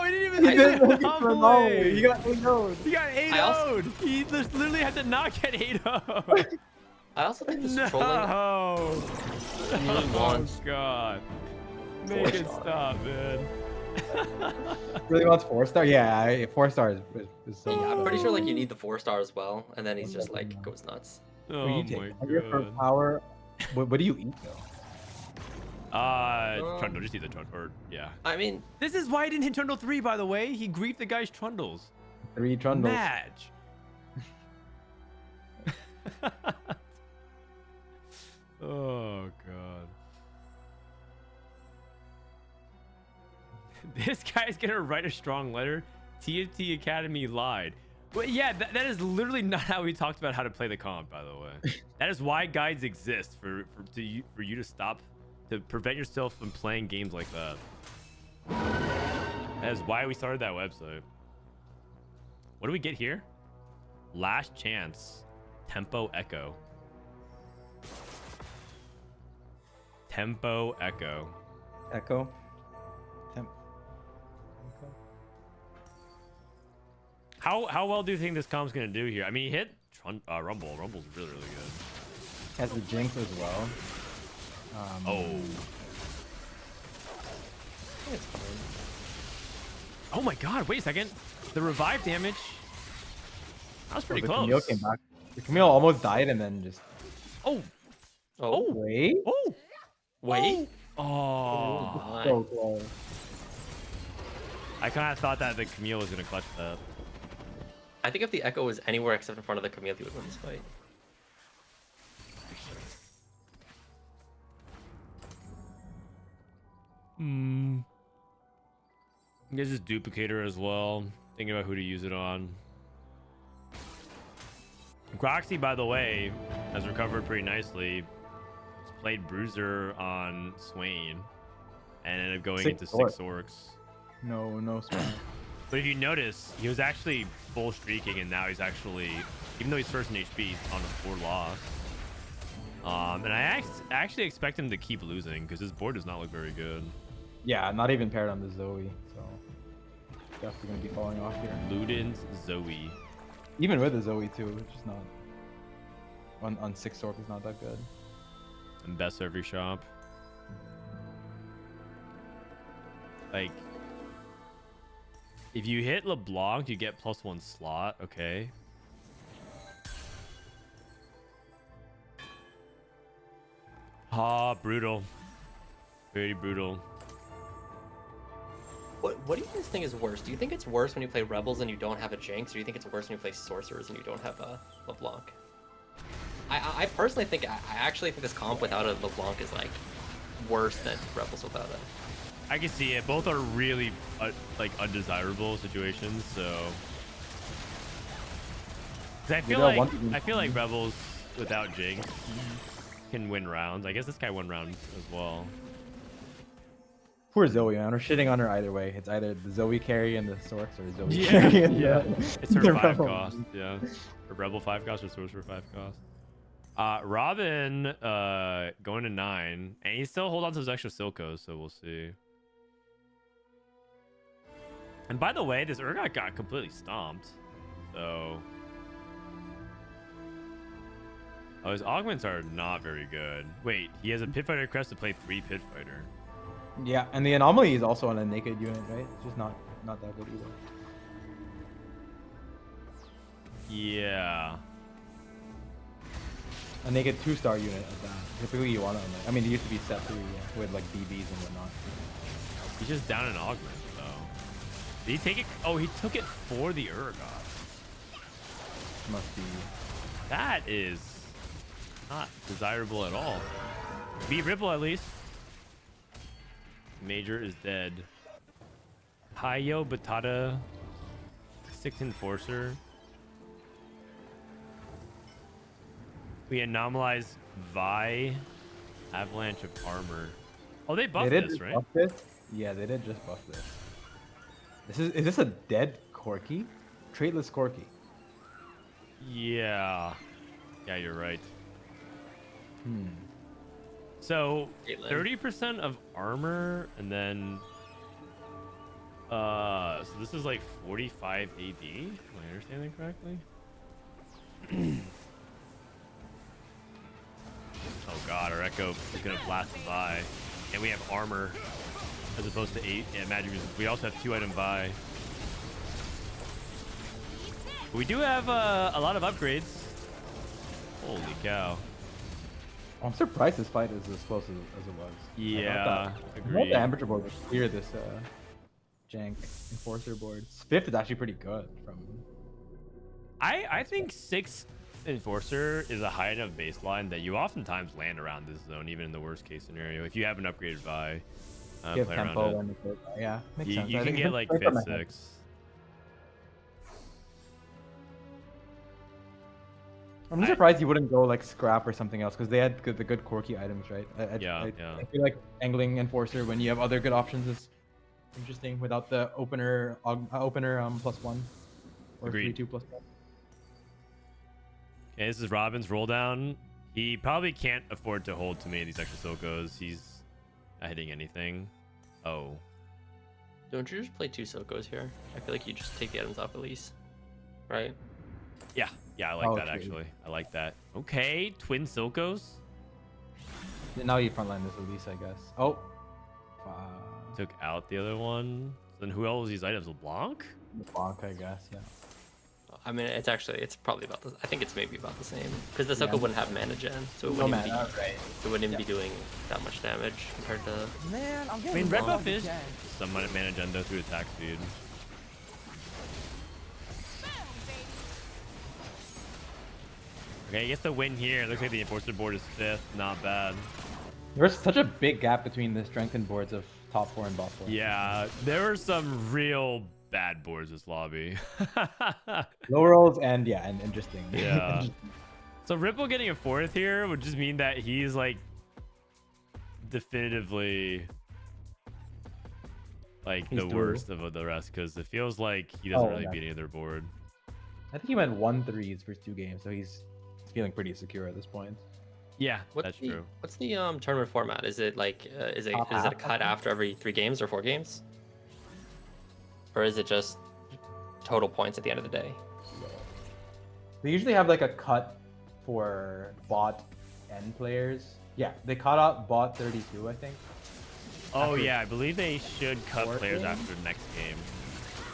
He didn't even He hit didn't the make it combo for a volley. blade. He got 8-0'd. He got 8 I also- 0'd. He just literally had to not get 8 0'd. I also think this No. trolling. Oh wants God. Make it 4-star. stop, man. Really wants 4-star? Yeah, 4-star is so. Yeah, I'm pretty sure like you need the 4-star as well, and then he's just like goes nuts. Oh What do you my take? On your first God. power. What do you eat though? Trundle, just eat the Trundle. Or, yeah. I mean, This is why he didn't hit Trundle 3, by the way. He griefed the guy's Trundles. 3 trundles. Match. Oh, God. This guy's going to write a strong letter. TFT Academy lied. Well, yeah, that is literally not how we talked about how to play the comp, by the way. That is why guides exist, for you to stop, to prevent yourself from playing games like that. That is why we started that website. What do we get here? Last chance. Tempo Echo. Tempo Echo. Echo. How well do you think this comp's gonna do here? I mean, he hit Rumble. Rumble's really good. Has the Jinx as well. Oh my God! Wait a second. The revive damage. That was pretty the close. Camille came back. The Camille almost died and then just. Oh. oh, Wait. Oh. wait. Oh. My. So close. I kind of thought that the Camille was gonna clutch that. I think if the Echo was anywhere except in front of the Camille, he would win this fight. Hmm. There's this duplicator as well. Thinking about who to use it on. Groxie, by the way, has recovered pretty nicely. Just played Bruiser on Swain and ended up going 6 into orcs. 6 orcs. No spot. But if you notice, he was actually full streaking, and now he's actually, even though he's first in HP, he's on a 4 loss. And I actually expect him to keep losing because his board does not look very good. Yeah, not even paired on the Zoe, so definitely gonna be falling off here. Luden's Zoe. Even with the Zoe too, it's just not on 6 orc is not that good. And best every shop. Like, if you hit LeBlanc, you get +1 slot. Okay. Ah, brutal. Very brutal. What do you guys think is worse? Do you think it's worse when you play Rebels and you don't have a Jinx, or do you think it's worse when you play Sorcerers and you don't have a LeBlanc? I personally think, I actually think this comp without a LeBlanc is like worse than Rebels without it. I can see it. Both are really like undesirable situations. So, 'cause I feel like Rebels without Jinx can win rounds. I guess this guy won rounds as well. Poor Zoe, man. We're shitting on her either way. It's either the Zoe carry and the Sorks, or Zoe Yeah, carry and yeah. the, It's her the 5 Rebel. cost. Yeah, her Rebel 5 cost or Sorcerer 5 cost. Robin going to 9, and he still hold on to his extra Silcos, so we'll see. And by the way, this Urgot got completely stomped. So, oh, his augments are not very good. Wait, he has a Pit Fighter crest to play 3 Pit Fighter. Yeah, and the Anomaly is also on a naked unit, right? It's just not that good either. Yeah. A naked 2-star unit of that. Typically you want it on like, I mean, it used to be set 3 with like BBs and whatnot. He's just down an augment, though. Did he take it? Oh, he took it for the Urgot. Must be. That is not desirable at all. Beat Ripple at least. Major is dead. Hayo Batata 6 Enforcer. We anomalize Vi Avalanche of Armor. Oh, they buffed They did this, just right? buff this? Yeah, they did just buff this. Is this a dead Corki? Traitless Corki. Yeah. Yeah, you're right. So Caitlyn. 30% of armor, and then so this is like 45 AD. Am I understanding correctly? Oh god, our Echo is gonna blast us by, and we have armor as opposed to 8. Yeah, magic. We also have 2-item buy. We do have a lot of upgrades. Holy cow! I'm surprised this fight is as close as it was. Yeah, I thought agreed. the amateur board was clear this jank enforcer boards. 5th is actually pretty good from. I think 6 enforcer is a high enough baseline that you oftentimes land around this zone, even in the worst case scenario. If you have an upgraded buy, Give play tempo around it. and yeah, makes You, sense. you I can think get it's like right 5th, from my head. 6th. I'm surprised you wouldn't go like scrap or something else because they had the good quirky items, right? Yeah. I feel like angling enforcer when you have other good options is interesting without the opener +1 or Agreed. 3/2 +1. Okay, this is Robin's roll down. He probably can't afford to hold too many of these extra Silcos. He's not hitting anything. Oh. Don't you just play 2 Silcos here? I feel like you just take the items off Elise, right? Yeah, I like that Okay. actually. I like that. Okay, twin Silcos. Now you frontline this Elise, I guess. Oh, Took out the other one. Then who else these items? LeBlanc? Bonk, I guess. Yeah. I mean, it's probably about the. I think it's maybe about the same because the Silco Yeah. wouldn't have mana gen, so it No wouldn't, mana, right? it wouldn't even be doing that much damage compared to. Man, I'm I getting mean, red more buff dogged is again. some mana agenda through attack speed. Okay, I guess the win here. Looks like the enforcer board is 5th. Not bad. There's such a big gap between the strengthened boards of top 4 and bot 4. Yeah, there were some real bad boards this lobby. Low rolls and interesting. Yeah. So Ripple getting a 4th here would just mean that he's like definitively like He's the through. worst of the rest because it feels like he doesn't Oh, really yeah. beat any other board. I think he went 1-3 for 2 games, so he's feeling pretty secure at this point. Yeah, What's that's the true. What's the tournament format? Is it like is it Top is it a half, I cut think. after every 3 games or 4 games, or is it just total points at the end of the day? They usually have like a cut for bot end players. Yeah, they cut out bot 32, I think. Oh after yeah, I believe they should cut 4 players games? after the next game.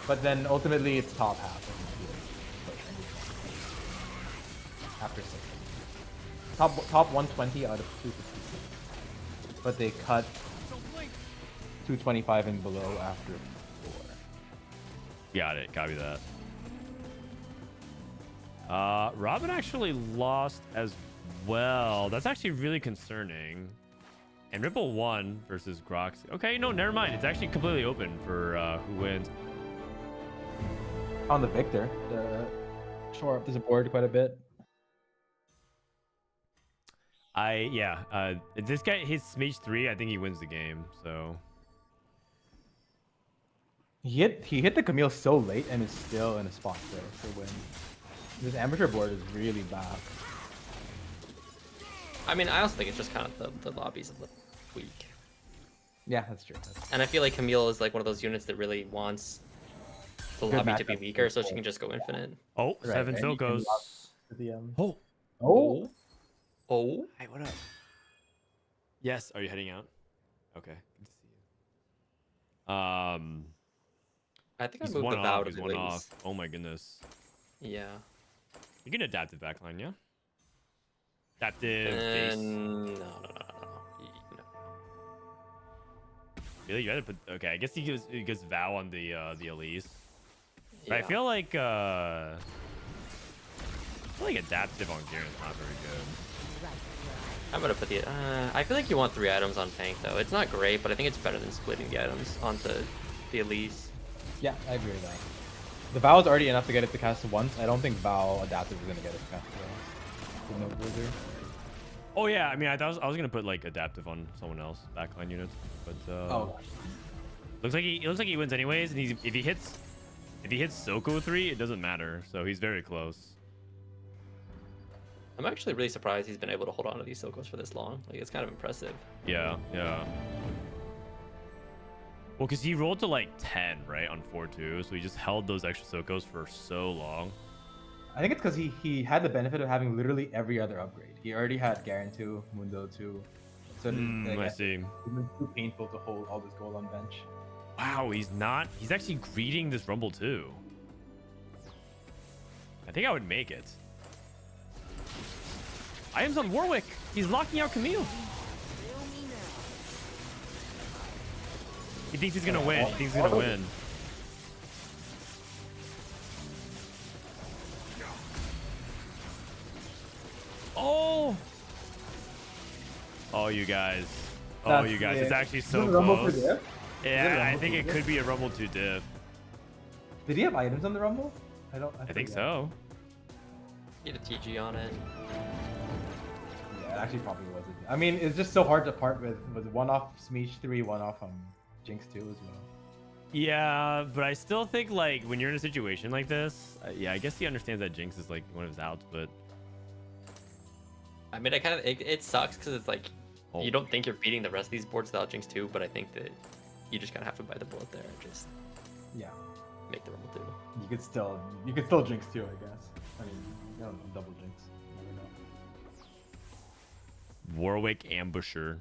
But then ultimately it's top half. After 6. Top 120 out of 250. But they cut 225 and below after 4. Got it. Copy that. Robin actually lost as well. That's actually really concerning. And Ripple won versus Groxie. Okay, no, never mind. It's actually completely open for who wins. On the Viktor, the shore up the board quite a bit. This guy hits Mage 3. I think he wins the game. So He hit the Camille so late and is still in a spot there for win. This amateur board is really bad. I mean, I also think it's just kind of the lobby's a little weak, Yeah, that's true. and I feel like Camille is like one of those units that really wants the Good lobby to be matchup weaker, so for she can just go infinite. oh, Right, 7 and you can Silcos. Oh. Oh. Oh. Hey, what up? Yes. Are you heading out? Okay. Good to see you. I think I He's moved one the Vow off. to He's one Elise. off. Oh my goodness. Yeah. You can adaptive backline, yeah? Adaptive base. And no. Really? You had to put. Okay, I guess he gives Vow on the Elise. But I Yeah. feel like adaptive on Garen is not very good. I'm gonna put the. I feel like you want 3 items on tank though. It's not great, but I think it's better than splitting the items onto the Elise. Yeah, I agree with that. The Vow is already enough to get it to cast once. I don't think Vow adaptive is gonna get it to cast once. With no blizzard. Oh yeah, I mean, I was gonna put like adaptive on someone else, backline units, but looks like he wins anyways. And if he hits Soko 3, it doesn't matter. So he's very close. I'm actually really surprised he's been able to hold on to these Silcos for this long. Like, it's kind of impressive. Yeah, yeah. Well, because he rolled to like 10, right, on 4-2, so he just held those extra Silcos for so long. I think it's because he had the benefit of having literally every other upgrade. He already had Garen 2, Mundo 2. So I see. it's been too painful to hold all this gold on bench. Wow, he's actually greeting this Rumble too. I think I would make it. Items on Warwick. He's locking out Camille. He thinks he's gonna win. He thinks he's gonna win. Oh! Oh, you guys. Oh, you guys. It's actually so close. Yeah, I think it could be a Rumble 2 diff. Did he have items on the Rumble? I think so. Get a TG on it. Yeah, it actually probably was. I mean, it's just so hard to part with one off Smeech 3, one off Jinx 2 as well. Yeah, but I still think like when you're in a situation like this, yeah, I guess he understands that Jinx is like one of his outs, but I mean, it sucks because it's like you don't think you're beating the rest of these boards without Jinx 2, but I think that you just kind of have to bite the bullet there and just make the Rumble 2. You could still Jinx 2, I guess. I mean, you don't double Jinx. You never know. Warwick Ambusher.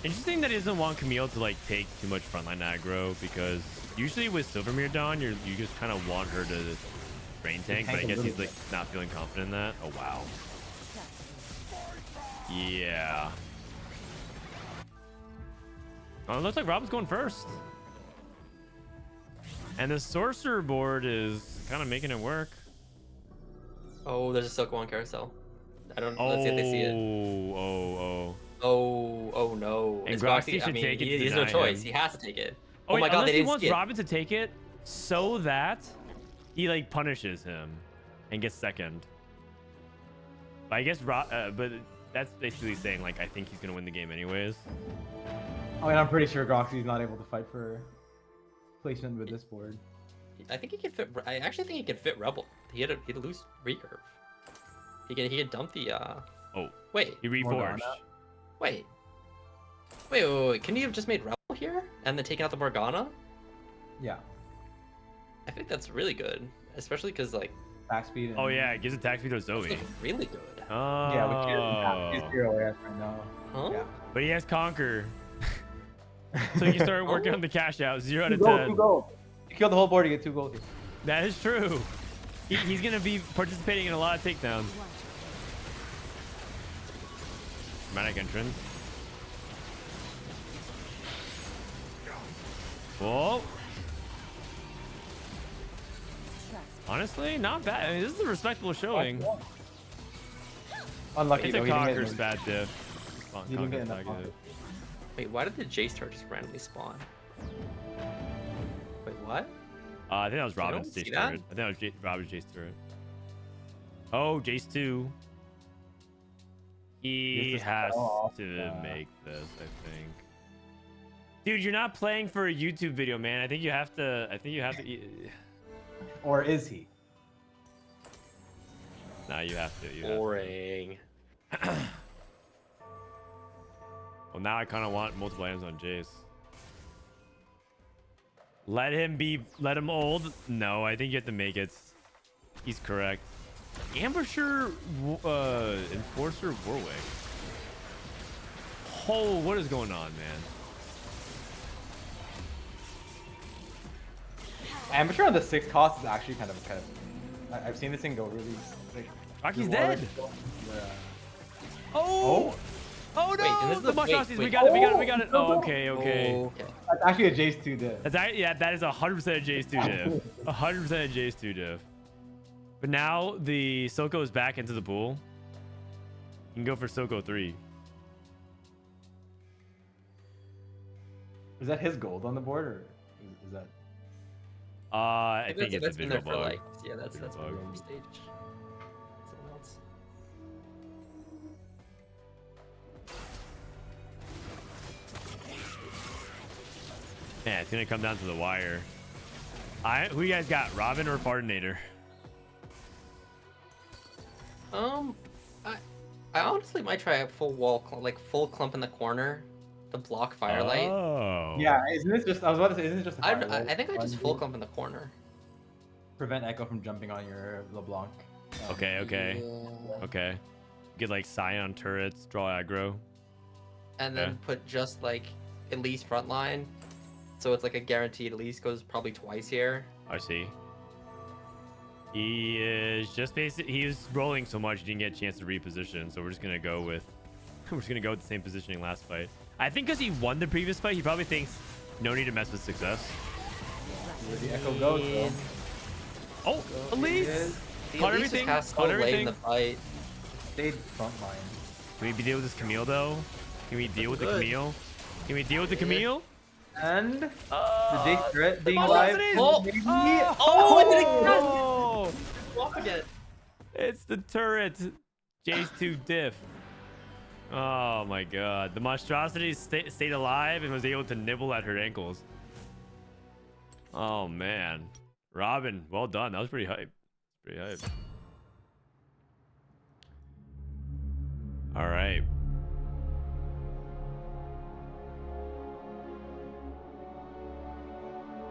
Interesting that he doesn't want Camille to like take too much frontline aggro, because usually with Silvermere Dawn, you just kind of want her to drain tank, but I guess he's like not feeling confident in that. Oh wow. Yeah. Oh, it looks like Rob's going first. And the sorcerer board is kind of making it work. Oh, there's a Silco on carousel. Let's see if they see it. Oh no. And It's Groxie Groxie. should take it to He has no deny choice. him. He has to take it. Oh, Oh my god, unless they he didn't wants see it. Robin to take it so that he like punishes him and gets second. But I guess but that's basically saying like I think he's gonna win the game anyways. I mean, I'm pretty sure Groxie's not able to fight for placement with this board. I think he can fit. I actually think he can fit Rebel. He had a loose recurve. He can dump the. Oh. Wait. He reforged. Wait. Can he have just made Rebel here and then taken out the Morgana? Yeah. I think that's really good, especially because like. Attack speed. Oh yeah, it gives attack speed to Zoe. Really good. Oh. Yeah, but he's 0 AF right now. Huh? Yeah. But he has Conquer. So you start working on the cash out. 0 out of 2 10. gold. You kill the whole board, you get 2 gold. That is true. He's gonna be participating in a lot of takedowns. Dramatic entrance. Whoa. Honestly, not bad. I mean, this is a respectable showing. Unlucky. It's a though, he didn't Conquer get it. spat diff. He didn't get enough Conquer. Wait, why did the J-Star just randomly spawn? Wait, what? I think that was Robin's see Jace that? turret. I think that was Robin's Jace turret. Oh, Jace 2. He has to make this, I think. Dude, you're not playing for a YouTube video, man. I think you have to. Or is he? Nah, you have to. Boring. Well, now I kind of want multiple items on Jace. Let him old. No, I think you have to make it. He's correct. Ambusher, Enforcer, Warwick. Oh, what is going on, man? Amateur on the 6 cost is actually kind of. I've seen this thing go really. Like, Rocky's dead. Yeah. Oh! Oh Wait, no! and this is The the- monstrosities. wait, We got it. Oh, okay. That's actually a Jace 2 div. That is 100% a Jace 2 div. 100% a Jace 2 div. But now the Silco is back into the pool. You can go for Silco 3. Is that his gold on the board, or is that? I think it's a that's been there visual for bug. like, yeah, that's Visual been bug. the stage. Someone else. Yeah, it's gonna come down to the wire. Who you guys got, Robin or Pardinator? I honestly might try a full wall, full clump in the corner, to block firelight. Oh. Yeah, isn't this just? I was about to say, isn't it just? I think I just full clump in the corner. Prevent Echo from jumping on your LeBlanc. Okay. Okay. Yeah. Okay. Get like Scion turrets, draw aggro. And then put just like at least front line, so it's like a guaranteed at least goes probably twice here. I see. He is just basically he was rolling so much he didn't get a chance to reposition, so we're just gonna go with the same positioning last fight. I think because he won the previous fight, he probably thinks no need to mess with success. Where the Echo goes, though. Oh, Elise! Caught everything. Cast so Caught late everything. in the fight. Stayed front line. Can we deal with this Camille though? Can we deal with the Camille? Can we deal with the Camille? And the Jake threat being live. Oh! Maybe. Oh! I didn't walk again. It's the turret. Jace 2 diff. Oh my god. The monstrosity stayed alive and was able to nibble at her ankles. Oh man. Robin, well done. That was pretty hype. Pretty hype. All right.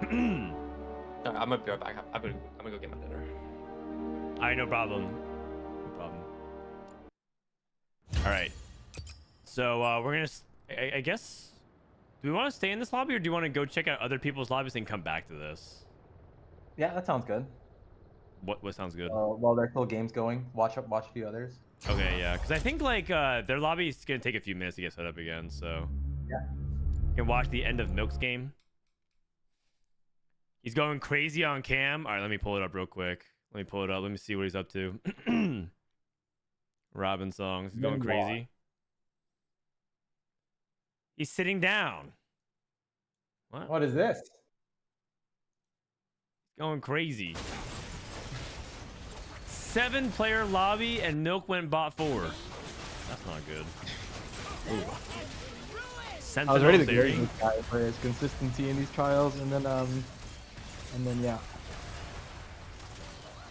Alright, I'm gonna be right back. I'm gonna go get my dinner. All right, no problem. No problem. All right. So we're gonna. I guess. Do we want to stay in this lobby or do you want to go check out other people's lobbies and come back to this? Yeah, that sounds good. What sounds good? While there's still games going, watch a few others. Okay, yeah, because I think like their lobby is gonna take a few minutes to get set up again, so yeah, you can watch the end of Milk's game. He's going crazy on cam. All right, let me pull it up real quick. Let me pull it up. Let me see what he's up to. Robinsongz. He's going crazy. He's sitting down. What? What is this? Going crazy. 7-player lobby and Milk went bot 4. That's not good. Ooh. I was ready to Sentinel grade this guy for his consistency in these trials, and then yeah.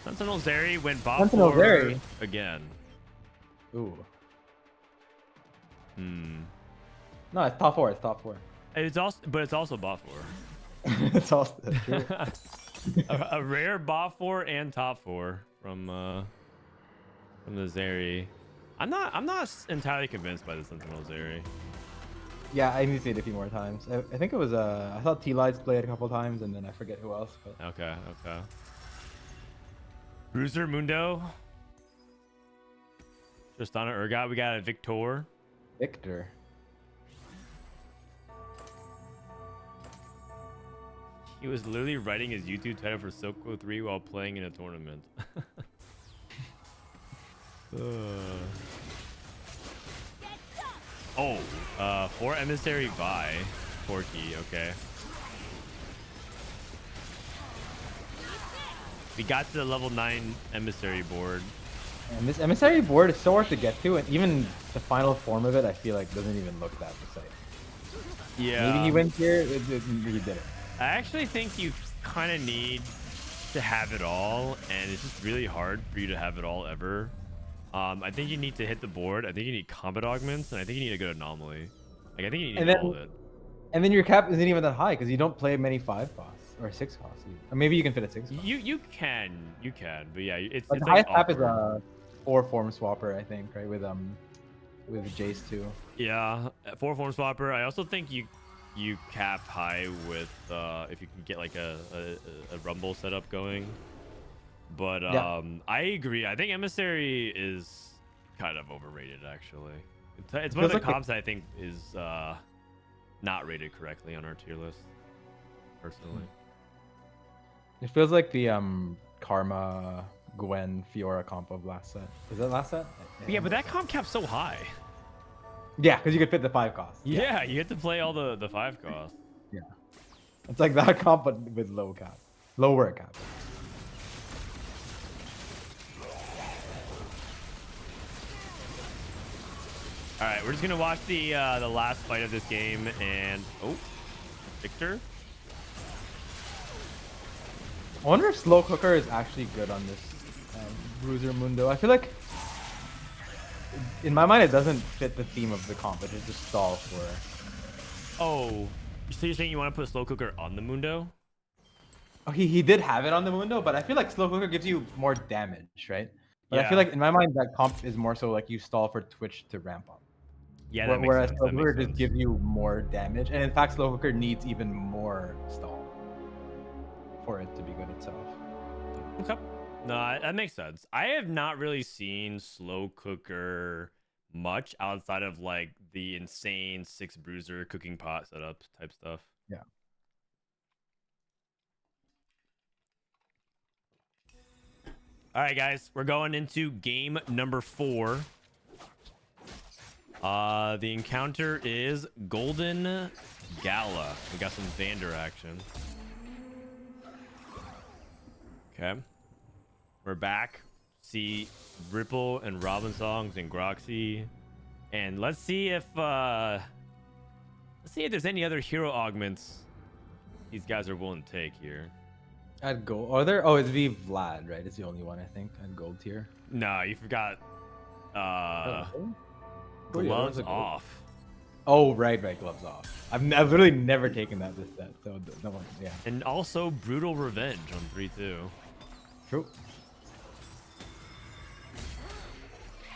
Sentinel Zeri went bot Sentinel 4 Zeri. again. Ooh. Hmm. No, it's top 4. It's top 4. It's also bot 4. It's also true. a rare bot 4 and top 4 from the Zeri. I'm not entirely convinced by the Sentinel Zeri. Yeah, I need to see it a few more times. I think it was I saw T-Lights play it a couple times, and then I forget who else. But... Okay. Bruiser Mundo. Tristana Urgot. We got a Viktor. Viktor. He was literally writing his YouTube title for Silco 3 while playing in a tournament. Oh, 4 Emissary Vi. Porky, okay. We got to the level 9 Emissary board. And this Emissary board is so hard to get to, and even the final form of it, I feel like doesn't even look that precise. Yeah. Maybe he went here, he did it. I actually think you kind of need to have it all, and it's just really hard for you to have it all ever. I think you need to hit the board. I think you need combat augments, and I think you need a good anomaly. Like I think you need all of it. And then your cap isn't even that high because you don't play many 5 costs or 6 costs. Or maybe you can fit at 6 costs. You can, but yeah, it's But the like highest cap is awkward. a 4 form swapper, I think, right? With Jace too. Yeah, 4 form swapper. I also think you cap high with if you can get like a rumble setup going. But Yeah. I agree. I think Emissary is kind of overrated actually. It's one of the comps that I think is not rated correctly on our tier list. Personally, It feels like the Karma Gwen Fiora comp of last set. Is that last set? yeah, but that comp cap's so high. Yeah, because you could fit the 5 costs. Yeah, you have to play all the 5 costs. Yeah. It's like that comp, but with lower cap. All right, we're just gonna watch the last fight of this game, and Viktor. I wonder if Slow Cooker is actually good on this Bruiser Mundo. I feel like in my mind, it doesn't fit the theme of the comp. It's just a stall for. Oh, so you're saying you want to put slow cooker on the Mundo? Oh, he did have it on the window, but I feel like slow cooker gives you more damage, right? But I feel like in my mind that comp is more so like you stall for Twitch to ramp up. Yeah, that makes Whereas sense. slow That cooker makes just sense. gives you more damage, and in fact, slow cooker needs even more stall for it to be good itself. Okay. No, that makes sense. I have not really seen slow cooker much outside of like the insane 6 bruiser cooking pot setup type stuff. Yeah. All right, guys, we're going into game number 4. The encounter is Golden Gala. We got some Vander action. Okay. We're back. See Ripple and Robinsongz and Groxie. And let's see if there's any other hero augments these guys are willing to take here. I'd go. Are there? Oh, it'd be Vlad, right? It's the only one I think. I'd gold tier. No, you forgot Oh, gloves a gold. off. Oh, right, gloves off. I've literally never taken that this set, so no one. Yeah. And also brutal revenge on 3-2. True.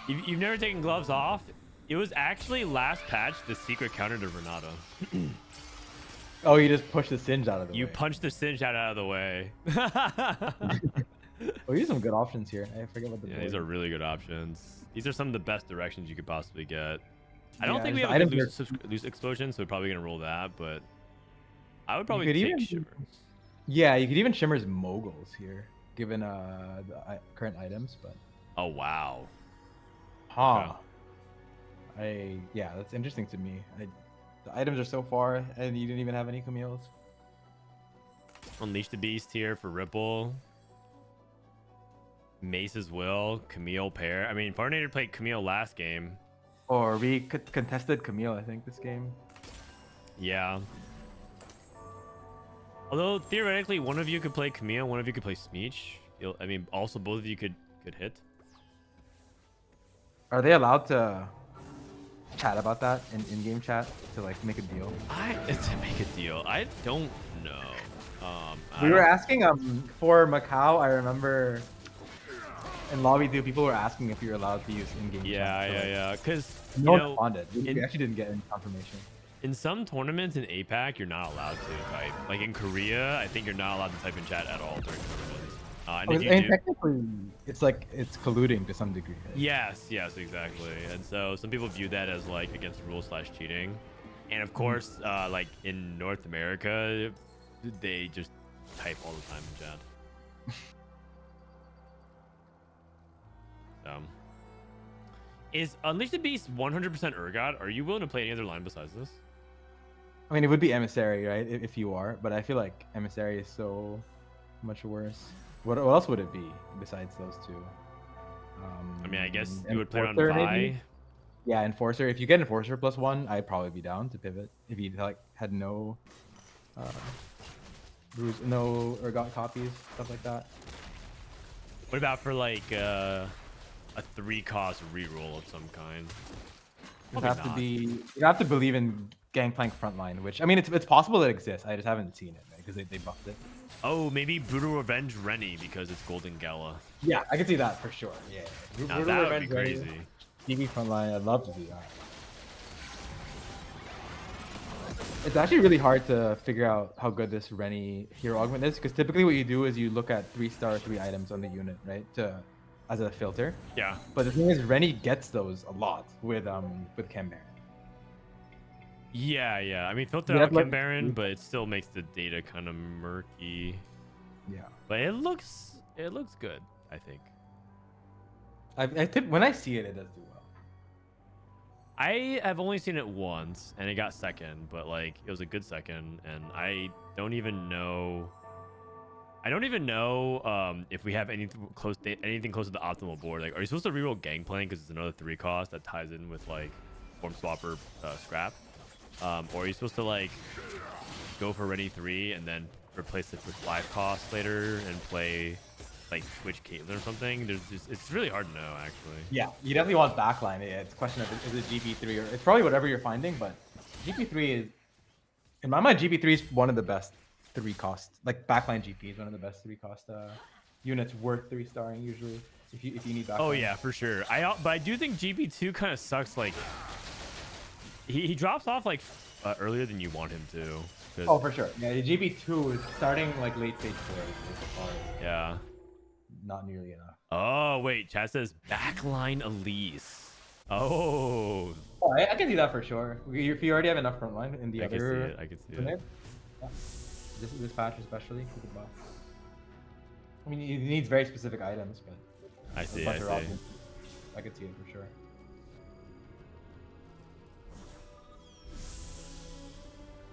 You've never taken gloves off? It was actually last patch the secret counter to Renato. Oh, you just push the Singe out of the way. You punched the Singe out of the way. Oh, these are some good options here. I forget what the. Yeah, these are really good options. These are some of the best directions you could possibly get. I don't Yeah, think we just have a good items loose explosion, so we're probably gonna roll that. But I would probably could take even- Shimmers. Yeah, you could even Shimmer's moguls here, given current items, but. Oh wow. Huh. Yeah, that's interesting to me. The items are so far, and you didn't even have any Camille's. Unleash the Beast here for Ripple. Mace's Will, Camille pair. I mean, Barney played Camille last game. Or we contested Camille, I think, this game. Yeah. Although theoretically, one of you could play Camille, one of you could play Smeech. I mean, also both of you could hit. Are they allowed to chat about that in game chat to like make a deal? To make a deal. I don't know. We were asking for Macau. I remember in lobby 2, people were asking if you're allowed to use in-game chat. Yeah. Because No one responded. We actually didn't get any confirmation. in some tournaments in APAC, you're not allowed to type. Like in Korea, I think you're not allowed to type in chat at all during tournaments. And if you do, Technically, it's like it's colluding to some degree. Right? yes, exactly. And so some people view that as like against the rules / cheating. And of course, like in North America, they just type all the time in chat. Is Unleash the Beast 100% Urgot? Are you willing to play any other line besides this? I mean, it would be Emissary, right? If you are, but I feel like Emissary is so much worse. What else would it be besides those two? I mean, I guess you would play on Enforcer, Vi. maybe? Yeah, Enforcer. If you get Enforcer +1, I'd probably be down to pivot. If you like had no Urgot copies, stuff like that. What about for like a 3-cost reroll of some kind? You Probably have to not. be. You have to believe in Gangplank Frontline, which I mean, it's possible it exists. I just haven't seen it because they buffed it. Oh, maybe Brutal Revenge Rennie because it's Golden Gala. Yeah, I can see that for sure. Yeah. Now that would be crazy. TV Frontline, I'd love to see that. It's actually really hard to figure out how good this Rennie hero augment is, because typically what you do is you look at 3-star 3 items on the unit, right, as a filter. Yeah. But the thing is, Rennie gets those a lot with Chem Baron. Yeah. I mean, filter You out have, like, Kim Baron, but it still makes the data kind of murky. Yeah. But it looks good, I think. When I see it, it does do well. I have only seen it once, and it got second, but like it was a good second, and I don't even know if we have anything close to the optimal board. Like, are you supposed to reroll Gangplank because it's another 3-cost that ties in with like Form Swapper Scrap, or are you supposed to like go for Ready 3 and then replace it with 5 costs later and play like switch Caitlyn or something. There's just it's really hard to know actually. Yeah, you definitely want backline. Yeah, it's a question of is it GP3 or it's probably whatever you're finding, but GP3 is, in my mind, GP3 is one of the best 3-cost, like backline GP is one of the best 3-cost units worth 3-starring usually if you need backline. Oh yeah, for sure. But I do think GP2 kind of sucks. Like he drops off like earlier than you want him to. 'Cause- Oh, for sure. Yeah, GP2 is starting like late stage 4 so far. Yeah. Not nearly enough. Oh wait, chat says backline Elise. Oh. Oh, I can see that for sure. If you already have enough front line in the I other. can see it. I can see it. Yeah. This patch especially with the buff. I mean, it needs very specific items, but. I see. a bunch I of see. options. I could see it for sure.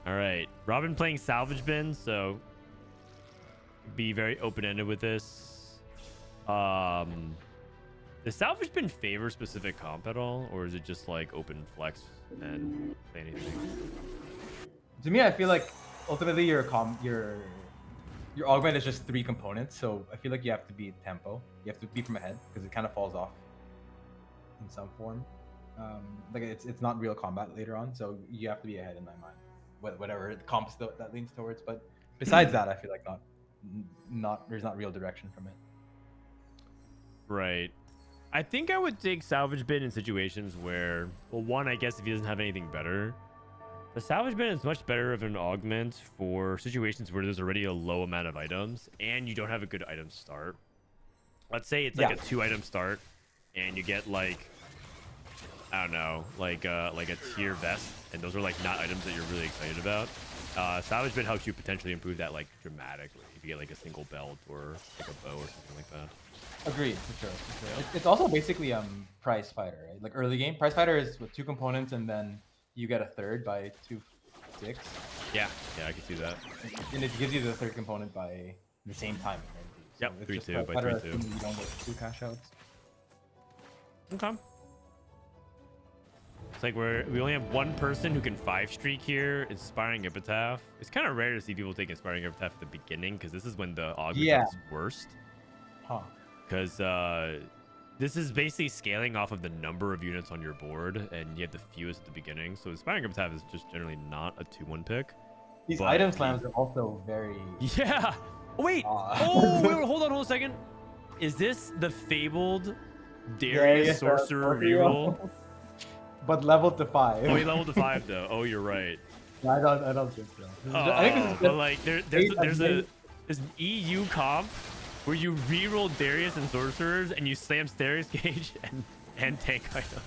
All right, Robin playing salvage bin, so be very open-ended with this. The salvage bin favor specific comp at all, or is it just like open flex and play anything? To me, I feel like ultimately your augment is just 3 components, so I feel like you have to be tempo. You have to be from ahead because it kind of falls off in some form. Like it's not real combat later on, so you have to be ahead in my mind. Whatever comps that leans towards, but besides that, I feel like there's not real direction from it. Right. I think I would take salvage bin in situations where, well, one, I guess if he doesn't have anything better, the salvage bin is much better of an augment for situations where there's already a low amount of items and you don't have a good item start. Let's say it's like a 2-item start and you get like, I don't know, like a tier vest, and those are like not items that you're really excited about. Salvage bin helps you potentially improve that like dramatically if you get like a single belt or like a bow or something like that. Agreed, for sure. It's also basically prize fighter, right? Like early game, prize fighter is with 2 components, and then you get a third by 2/6. Yeah, I can see that. And it gives you the third component by the same time. Right? Yep, 3/2 by 3/2. You don't get 2 cash outs. Okay. It's like we only have one person who can 5-streak here. Inspiring Epitaph. It's kind of rare to see people take Inspiring Epitaph at the beginning because this is when the augment is worst. Huh. Because this is basically scaling off of the number of units on your board, and you have the fewest at the beginning. So Inspiring Epitaph is just generally not a 2-1 pick. These But item slams are also very. Yeah. Oh, wait. Wait, hold on a second. Is this the fabled Darius Sorcerer reroll? But leveled to 5. Oh, he leveled to 5 though. Oh, you're right. I don't think so. I think this is but like there's an EU comp where you reroll Darius and Sorcerers and you slam Darius Gauge and tank item.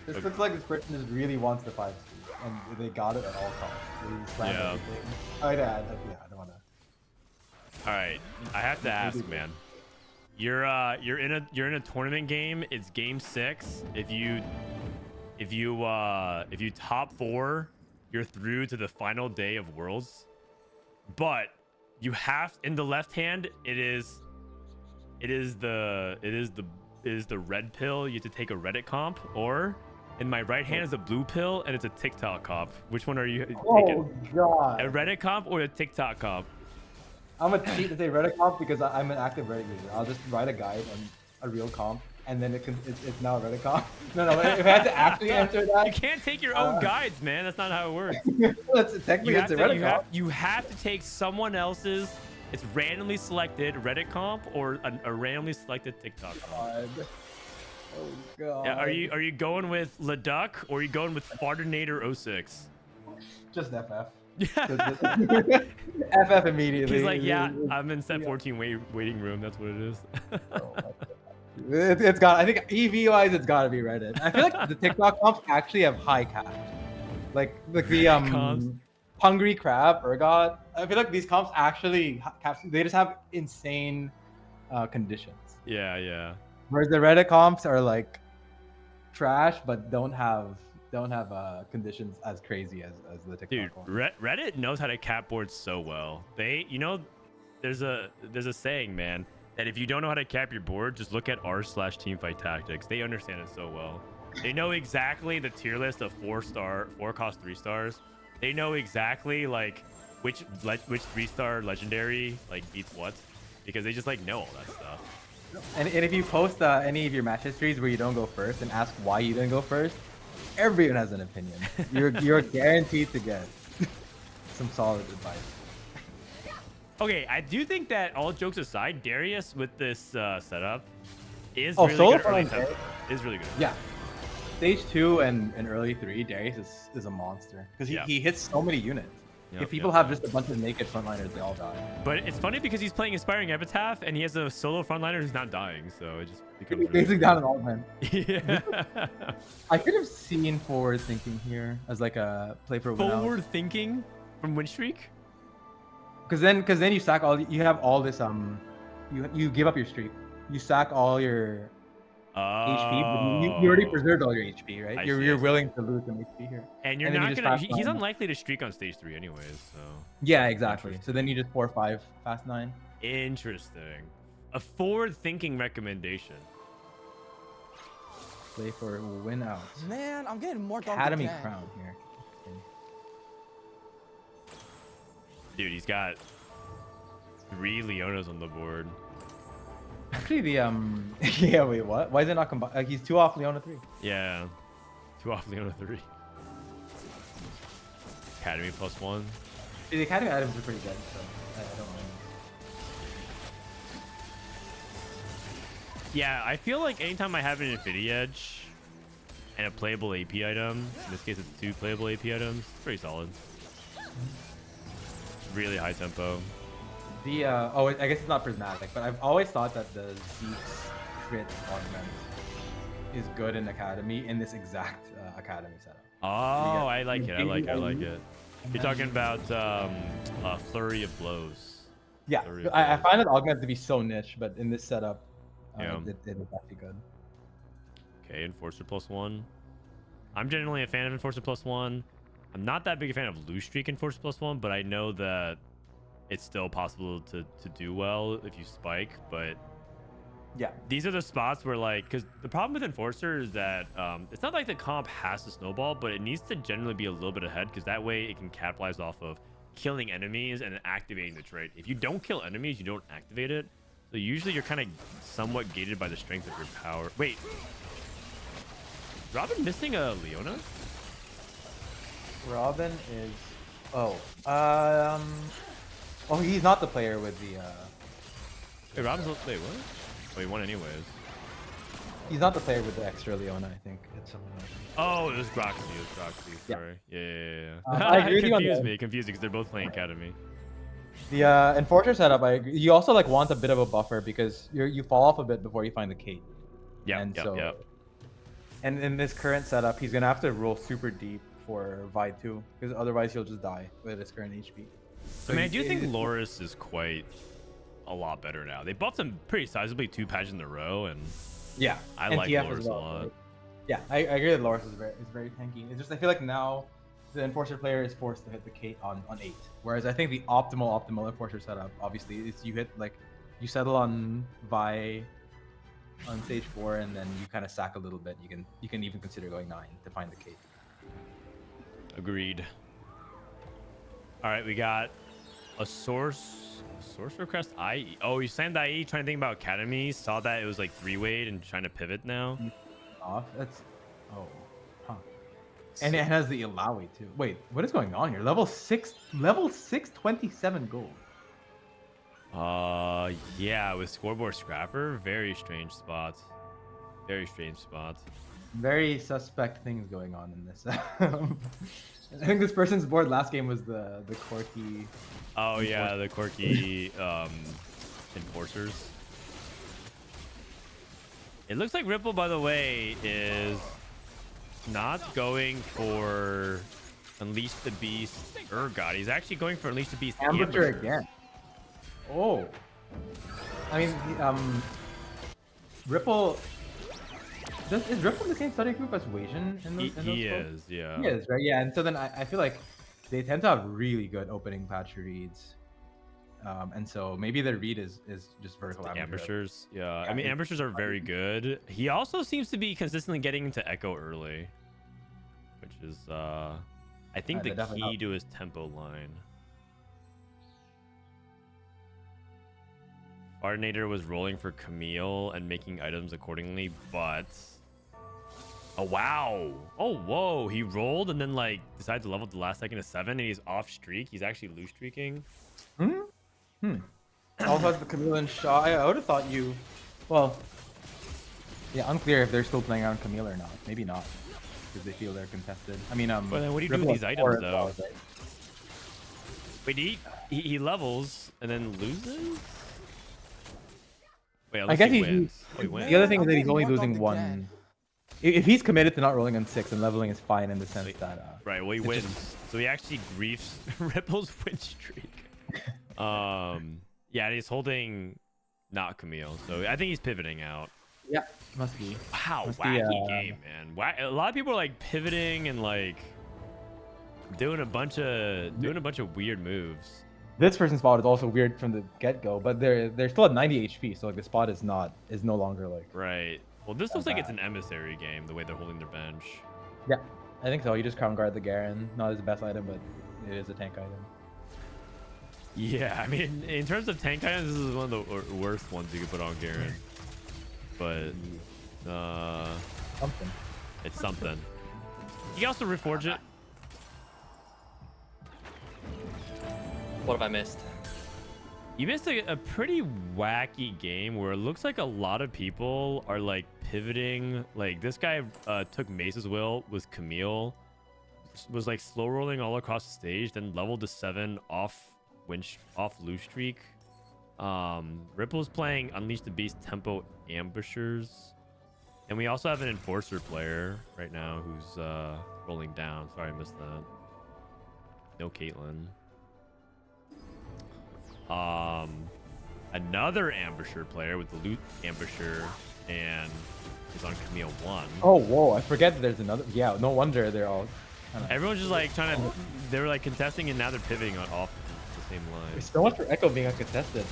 This looks like this person just really wants the 5 speed, and they got it at all costs. They Yeah. everything. Oh, yeah, I don't want to. All right, I have to ask, man. You're in a tournament game. It's game 6. If you top 4, you're through to the final day of Worlds. But you have in the left hand it is the red pill. You have to take a Reddit comp, or in my right hand is a blue pill and it's a TikTok comp. Which one are you taking? Oh god. A Reddit comp or a TikTok comp? I'm gonna cheat to say Reddit comp because I'm an active Reddit user. I'll just write a guide on a real comp, and then it's now a Reddit comp. No, if I had to actually answer that, You can't take your own guides, man. That's not how it works. technically it's a Reddit comp. You have to take someone else's. It's randomly selected Reddit comp or a randomly selected TikTok comp. God. Oh god. Yeah, are you going with Leduc or are you going with Fartinator 06? Just FF. FF immediately. He's like, yeah, I'm in set 14 waiting room. That's what it is. It's got. I think EV wise, it's got to be Reddit. I feel like the TikTok comps actually have high caps. Like the Hungry Crab, Ergot. I feel like these comps actually caps. They just have insane conditions. Yeah. Whereas the Reddit comps are like trash, but don't have conditions as crazy as the TikTok Dude, ones. Reddit knows how to cap boards so well. There's a saying, man, that if you don't know how to cap your board, just look at r/teamfight tactics. They understand it so well. They know exactly the tier list of 4 cost 3 stars. They know exactly like which 3-star legendary like beats what, because they just like know all that stuff. And if you post any of your match histories where you don't go first and ask why you didn't go first, everyone has an opinion. You're guaranteed to get some solid advice. Okay, I do think that all jokes aside, Darius with this setup is Oh, really solo good early frontline tempo. Is really good. Yeah. Stage 2 and early 3, Darius is a monster because he hits so many units. Yep, if people have just a bunch of naked frontliners, they all die. But it's funny because he's playing Inspiring Epitaph and he has a solo frontliner who's not dying, so it just becomes He's basically down an augment. Yeah. I could have seen forward thinking here as like a play for win out. Forward thinking from win streak. Because then you sack all. You have all this you give up your streak. You sack all your HP, but you already preserved all your HP, right? You're willing to lose some HP here. And you're not gonna. He's unlikely to streak on stage 3 anyways. So. Yeah, exactly. So then you just 4-5 fast 9. Interesting. A forward-thinking recommendation. Play for win out. Man, I'm getting more dark Academy again. crown here. Dude, he's got 3 Leonas on the board. Actually, the yeah. Wait, what? Why is it not combined? Like he's 2 off Leona 3. Yeah, 2 off Leona 3. Academy +1. The Academy items are pretty good, so I don't know. Yeah, I feel like anytime I have an Infinity Edge and a playable AP item, in this case it's 2 playable AP items, it's pretty solid. It's really high tempo. The I guess it's not prismatic, but I've always thought that the Zeke's crit augment is good in Academy in this exact Academy setup. Oh, I like it. I like it. You're talking about Flurry of Blows. Yeah, I find that augment to be so niche, but in this setup, it is actually good. Okay, Enforcer +1. I'm generally a fan of Enforcer +1. I'm not that big a fan of Loose Streak Enforcer +1, but I know that it's still possible to do well if you spike. But yeah, these are the spots where, like, because the problem with Enforcer is that it's not like the comp has to snowball, but it needs to generally be a little bit ahead, because that way it can capitalize off of killing enemies and activating the trait. If you don't kill enemies, you don't activate it. So usually you're kind of somewhat gated by the strength of your power. Wait, Robin missing a Leona? Robin is he's not the player with the Wait, Robin's wait, what? Oh, he won anyways. He's not the player with the extra Leona, I think. It's someone else. Oh, it was Groxie. Sorry. Yeah. I agree with you on that. Confused because they're both playing Academy. The Enforcer setup, I agree. You also like want a bit of a buffer because you fall off a bit before you find the Kate. Yeah. And in this current setup, he's gonna have to roll super deep for Vi 2 because otherwise he'll just die with his current HP. So I mean, I do think Loris is quite a lot better now. They buffed him pretty sizably 2 patches in a row, and yeah, I like TF Loris as well, a lot. right? Yeah, I agree that Loris is very tanky. It's just I feel like now the Enforcer player is forced to hit the Kate on 8, whereas I think the optimal Enforcer setup obviously is you hit you settle on Vi on stage 4 and then you kind of sack a little bit. You can even consider going 9 to find the Kate. Agreed. All right, we got a source request IE. Oh, you slammed IE trying to think about Academy. Saw that it was like 3-weight and trying to pivot now. Off. And it has the Ilawi too. Wait, what is going on here? Level 627 gold. Yeah, with Scoreboard Scrapper, very strange spots. Very suspect things going on in this. I think this person's board last game was the quirky. Oh yeah, the quirky enforcers. It looks like Ripple, by the way, is not going for Unleash the Beast Urgot. He's actually going for Unleash the Beast Ambusher again. Oh. I mean, Ripple... is Ripple in the same study group as Wasion in those He is, yeah. He is, right? Yeah, and so then I feel like they tend to have really good opening patch reads. And so maybe their read is just vertical ambushers. Yeah, I mean, ambushers are very good. He also seems to be consistently getting into Echo early, which is, I think, the key to his tempo line. Barney was rolling for Camille and making items accordingly, but oh wow, oh whoa, he rolled and then like decided to level at the last second to 7, and he's off streak. He's actually loose streaking. Also has the Camille shot. I would have thought you. Well, yeah, unclear if they're still playing around Camille or not. Maybe not, because they feel they're contested. I mean, But then what do you do with these items though? Wait, he levels and then loses? Wait, I guess he he wins. Oh, he wins. The other thing is that I'm he's only getting losing marked one. again. If he's committed to not rolling on 6, and leveling is fine in the sense that. Right, well he it's wins. just- So he actually griefs Ripple's win streak. Yeah, and he's holding not Camille. So I think he's pivoting out. Yeah, must be. Wow, Must be, wacky game, man. A lot of people are like pivoting and like doing a bunch of weird moves. This person's spot is also weird from the get-go, but they're still at 90 HP, so like the spot is no longer like. Right. Well, this looks like it's an emissary game, the way they're holding their bench. Yeah, I think so. You just crown guard the Garen. Not his best item, but it is a tank item. Yeah, I mean, in terms of tank items, this is one of the worst ones you could put on Garen. But Something. it's something. You can also reforge it. What have I missed? You missed a pretty wacky game where it looks like a lot of people are like pivoting. Like this guy took Mace's will with Camille, was like slow rolling all across the stage, then leveled to 7 off loose streak. Ripple's playing Unleash the Beast tempo ambushers, and we also have an enforcer player right now who's rolling down. Sorry, I missed that. No Caitlyn. Another ambusher player with the loot ambusher and is on Camille 1. Oh, whoa! I forget that there's another. Yeah, no wonder they're all. Everyone's just like trying to. They were like contesting, and now they're pivoting off the same line. There's so much for Echo being uncontested.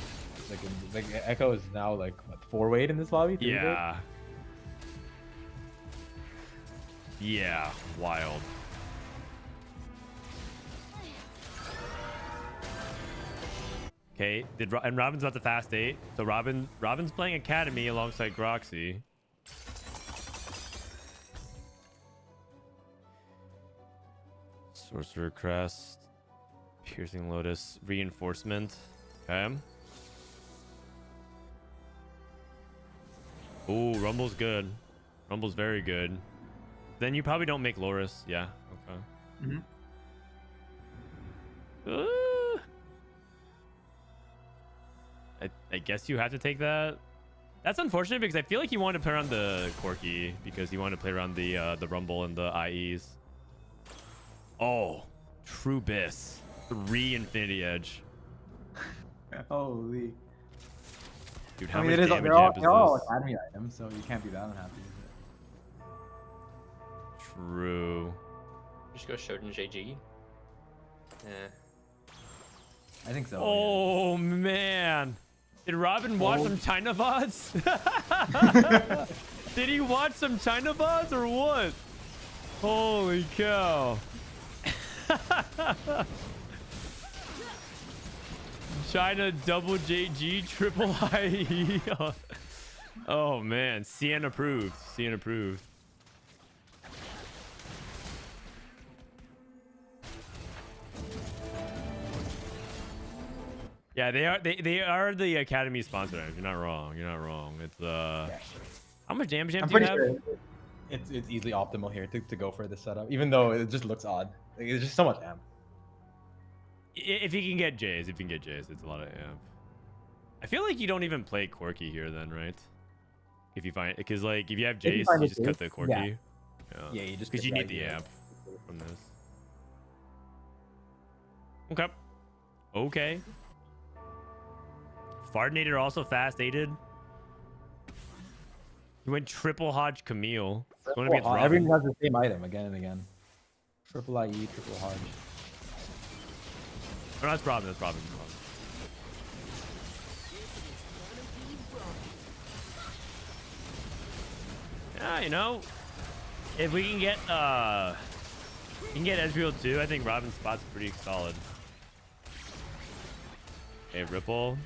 Like Echo is now like what, 4 weight in this lobby. 3 weight? Yeah. Yeah, wild. Okay, and Robin's about to fast 8. So Robin's playing Academy alongside Groxie. Sorcerer Crest, Piercing Lotus, Reinforcement. Okay. Ooh, Rumble's good. Rumble's very good. Then you probably don't make Loris. Yeah. Okay. I guess you have to take that. That's unfortunate because I feel like he wanted to play around the Corki because he wanted to play around the Rumble and the IEs. Oh, True Biss. 3 Infinity Edge. Holy. Dude, how I mean, much it is. damage They're all is this? Academy items, so you can't be that unhappy with it. True. Just go Shoten JG. Yeah. I think so. Oh man, did Robin watch some China VODs? Did he watch some China VODs or what? Holy cow! China double JG triple IE. Oh man, CN approved. CN approved. Yeah, they are the Academy sponsor. You're not wrong. You're not wrong. It's how much damage I'm amp do you pretty have? sure it's easily optimal here to go for this setup, even though it just looks odd. Like, it's just so much amp. If you can get Jays, it's a lot of amp. I feel like you don't even play Corki here then, right? If you find, because like if you have Jays, you just cut the Corki. Yeah, you just because get you need right the here. amp from this. Okay. Okay. Fardinator also fast aided. He went triple Hodge Camille. Going against Robin. Everyone has the same item again and again. Triple IE, triple Hodge. Oh, no, that's Robin. That's Robin. Yeah, you know, if we can get Ezreal too, I think Robin's spot's pretty solid. Okay, Ripple.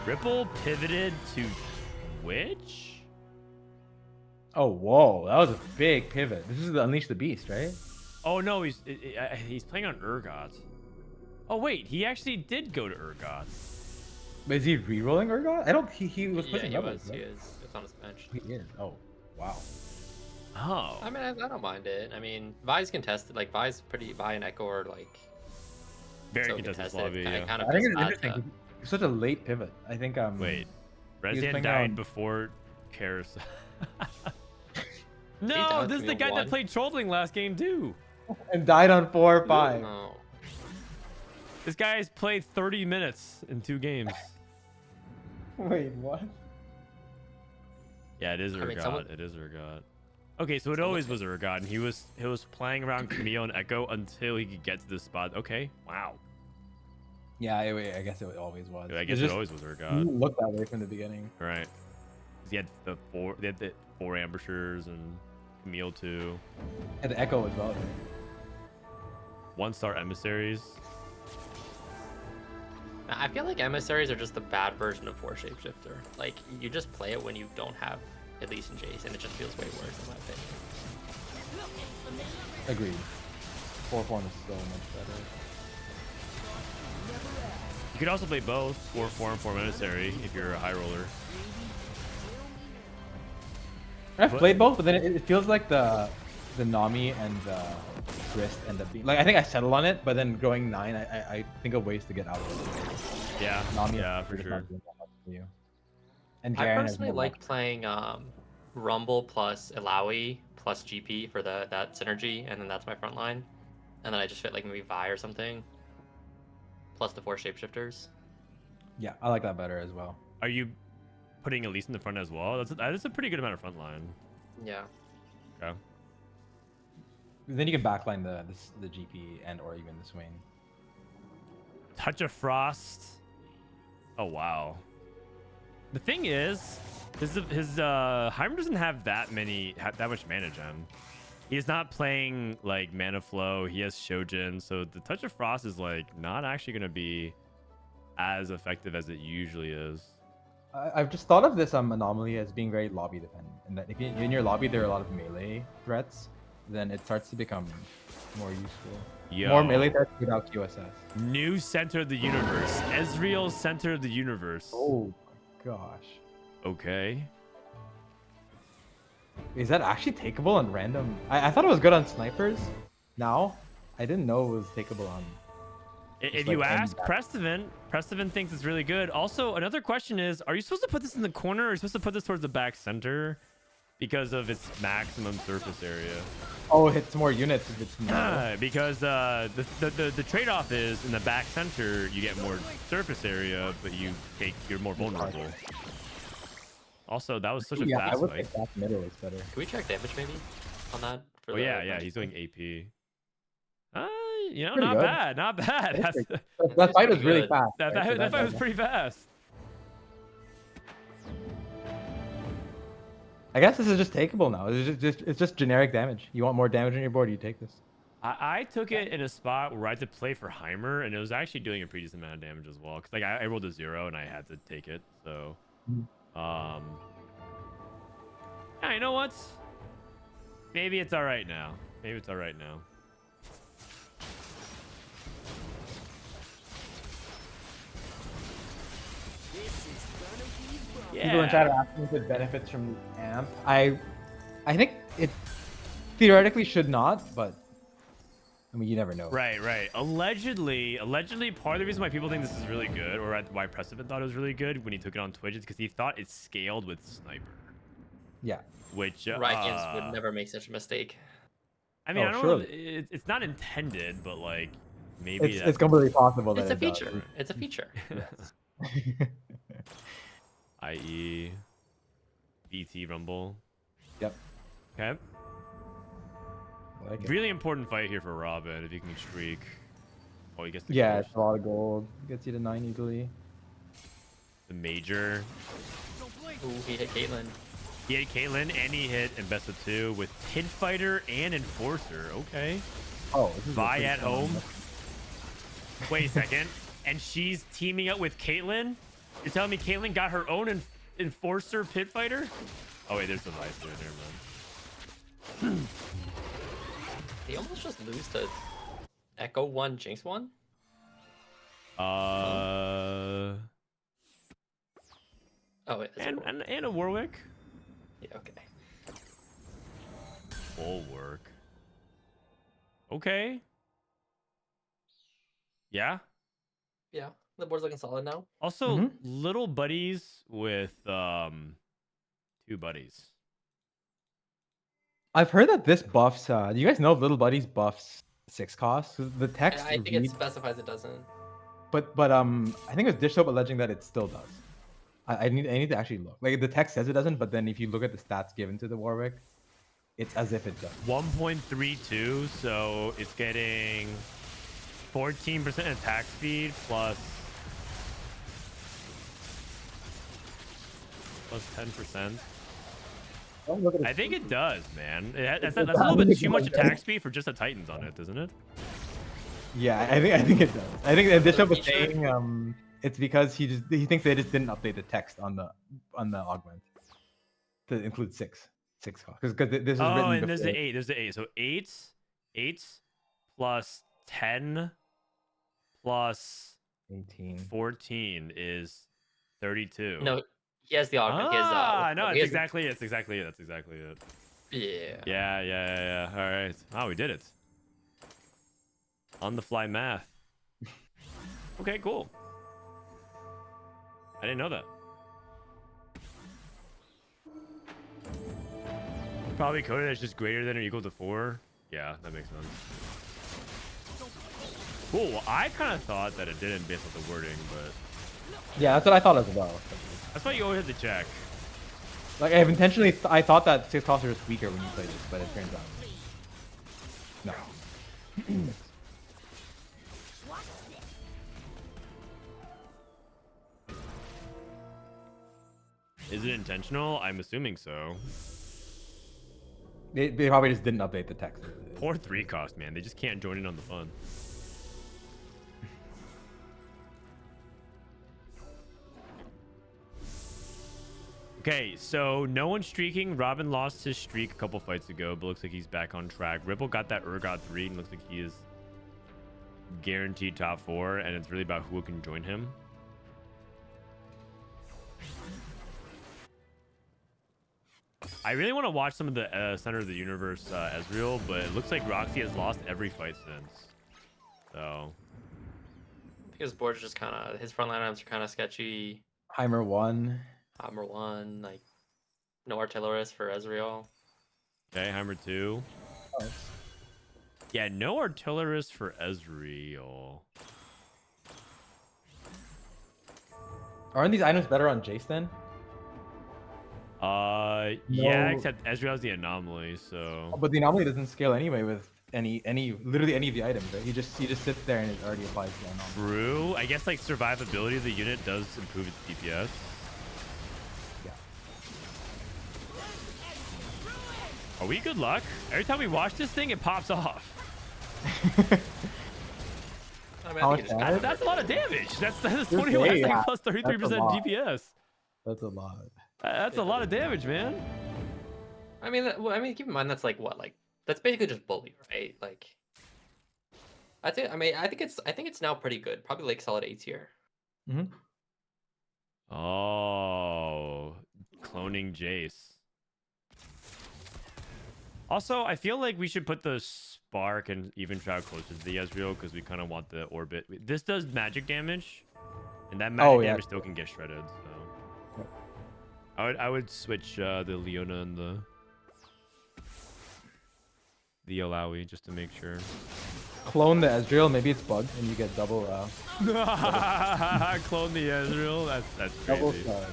Ripple pivoted to Twitch? Oh, whoa. That was a big pivot. This is the Unleash the Beast, right? Oh no, he's playing on Urgot. Oh wait, he actually did go to Urgot. But is he re-rolling Urgot? I don't. He was Yeah, pushing he levels. was. Right? He is. It's on his bench. He is. Oh, wow. Oh. I mean, I don't mind it. I mean, Vi's contested. Like Vi's pretty. Vi and Echo are like Very so contested contested. lobby. Yeah. Kind of I think feels it's bad interesting. to- It's such a late pivot. I think. Wait, was Resident playing died on- before Carousel. died No, with this is the me guy on that one. played trolling last game too. And died on 4 or 5. Oh. This guy's played 30 minutes in 2 games. Wait, what? Yeah, it is I mean, Urgot. someone- It is Urgot. Okay, so it Someone- always was Urgot, and he was playing around Camille and Echo until he could get to this spot. Okay, wow. Yeah, I guess it always was. I guess It's it just- always was It Urgot. looked that way from the beginning. Right. 'Cause he had the 4 ambushers and Camille too. And the Echo as well. Right? 1-star emissaries. I feel like emissaries are just the bad version of 4 shapeshifter. Like you just play it when you don't have at least in Jace, and it just feels way worse in my opinion. Agreed. 4 form is so much better. You could also play both 4 and 4 emissary if you're a high roller. I've But- played both, but then it feels like the Nami and the Wrist end up being like I think I settle on it, but then going 9, I think of ways to get out of it. Yeah, Nami yeah, is for just sure. not doing that much for you. And I Garen has personally more like luck. playing Rumble plus Ilaoi plus GP for that synergy, and then that's my front line. And then I just fit like maybe Vi or something. Plus the 4 shapeshifters. Yeah, I like that better as well. Are you putting Elise in the front as well? That's a pretty good amount of front line. Yeah. Okay. Then you can backline the GP and or even the Swain. Touch of Frost. Oh wow. The thing is, his Heimer doesn't have that much mana gen. He's not playing like mana flow. He has Shojin, so the Touch of Frost is like not actually gonna be as effective as it usually is. I've just thought of this anomaly as being very lobby dependent, and that if in your lobby there are a lot of melee threats, then it starts to become more useful. Yo. More melee threats without QSS. New center of the universe. Ezreal's center of the universe. Oh my gosh. Okay. Is that actually takeable on random? I thought it was good on snipers. Now, I didn't know it was takeable on. If Just you like ask end Prestivan thinks it's really good. Also, another question is, are you supposed to put this in the corner or are you supposed to put this towards the back center because of its maximum surface area? Oh, it hits more units if it's more. Because the trade-off is in the back center you get more surface area, but you're more vulnerable. Also, that was such a Yeah, I fast would fight. think back middle is better. Can we check damage maybe on that? Oh yeah, he's doing AP. Pretty not good. bad, not bad. That fight was pretty really good. fast. That right? So fight was pretty fast. I guess this is just takeable now. It's just generic damage. You want more damage on your board, you take this. I took it in a spot where I had to play for Heimer, and it was actually doing a pretty decent amount of damage as well. Cause like I rolled a 0 and I had to take it. So, yeah, you know what? Maybe it's all right now. Maybe it's all right now. People in chat are asking if it benefits from the amp. I think it theoretically should not, but I mean you never know. Right. Allegedly, part of the reason why people think this is really good, or why Prestivan thought it was really good when he took it on Twitch, is because he thought it scaled with Sniper. Yeah. Which Rykins would never make such a mistake. I mean, Oh, I don't know. It's not intended, but like maybe It's completely possible that It's a it does. feature. It's a feature. i.e. BT Rumble. Yep. Okay. I like it. Really important fight here for Robin if you can streak. Oh, he gets the Yeah, curse. it's a lot of gold. Gets you to 9 easily. The major. Ooh, he hit Caitlyn. He hit Caitlyn and he hit in best of 2 with Pit Fighter and Enforcer. Okay. Oh, this is a Vi pretty at fun home. one. Wait a second. And she's teaming up with Caitlyn? You're telling me Caitlyn got her own enforcer pit fighter? Oh wait, there's the vice there, man. They almost just lose to Echo 1, Jinx 1? Oh wait, and a Warwick. Yeah, okay. Bulwark. Okay. Yeah. Yeah, the board's looking solid now. Also, little buddies with 2 buddies. I've heard that this buffs. Do you guys know Little Buddies buffs 6 cost? 'Cause the text. I think it specifies it doesn't. But I think it was Dish Soap alleging that it still does. I need to actually look. Like the text says it doesn't, but then if you look at the stats given to the Warwick, it's as if it does. 1.32, so it's getting 14% attack speed plus 10%. I think it does, man. That's a little bit too much attack speed for just the Titans on it, isn't it? Yeah, I think it does. I think that Bishop was saying it's because he thinks they just didn't update the text on the augment to include 6 cost because this is written and before. there's the 8. There's the 8. So 8 plus 10 plus 18. 14 is 32. No, he has the augment. No, it's exactly it. That's exactly it. Yeah. Yeah. All right. Wow, we did it. On the fly math. Okay, cool. I didn't know that. Probably coded as just greater than or equal to 4. Yeah, that makes sense. Cool. Well, I kind of thought that it didn't based on the wording, but Yeah, that's what I thought as well. that's why you always have to check. Like I've intentionally, I thought that 6 cost was weaker when you played this, but it turns out no. Is it intentional? I'm assuming so. They probably just didn't update the text. Poor 3 cost, man. They just can't join in on the fun. Okay, so no one's streaking. Robin lost his streak a couple fights ago, but looks like he's back on track. Ripple got that Urgot 3 and looks like he is guaranteed top 4, and it's really about who can join him. I really want to watch some of the Center of the Universe Ezreal, but it looks like Groxie has lost every fight since. So I think his board's just kind of, his frontline items are kind of sketchy. Heimer 1. Heimer 1, like no artillerist for Ezreal. okay, Heimer 2. Oh. Yeah, no artillerist for Ezreal. Aren't these items better on Jace then? Yeah, No. except Ezreal is the anomaly, so But the anomaly doesn't scale anyway with literally any of the items, right? He just sits there and it already applies to the anomaly. true. I guess like survivability of the unit does improve its DPS. Yeah. Are we good luck? Every time we watch this thing, it pops off. I mean, How I much think it just damage? That's a lot of damage. That's 21 way, that's yeah. plus 33% That's a lot. DPS. That's a lot. That's a lot of damage, man. I mean, keep in mind that's like what, like that's basically just bully, right? Like, that's it. I mean, I think it's now pretty good. Probably like solid A tier. Oh, cloning Jace. Also, I feel like we should put the Spark and Even Shroud closer to the Ezreal because we kind of want the orbit. This does magic damage, and that magic damage still can get shredded. So I would switch the Leona and the Alawi just to make sure. Clone the Ezreal, maybe it's bugged and you get double Clone the Ezreal. That's double crazy. stars.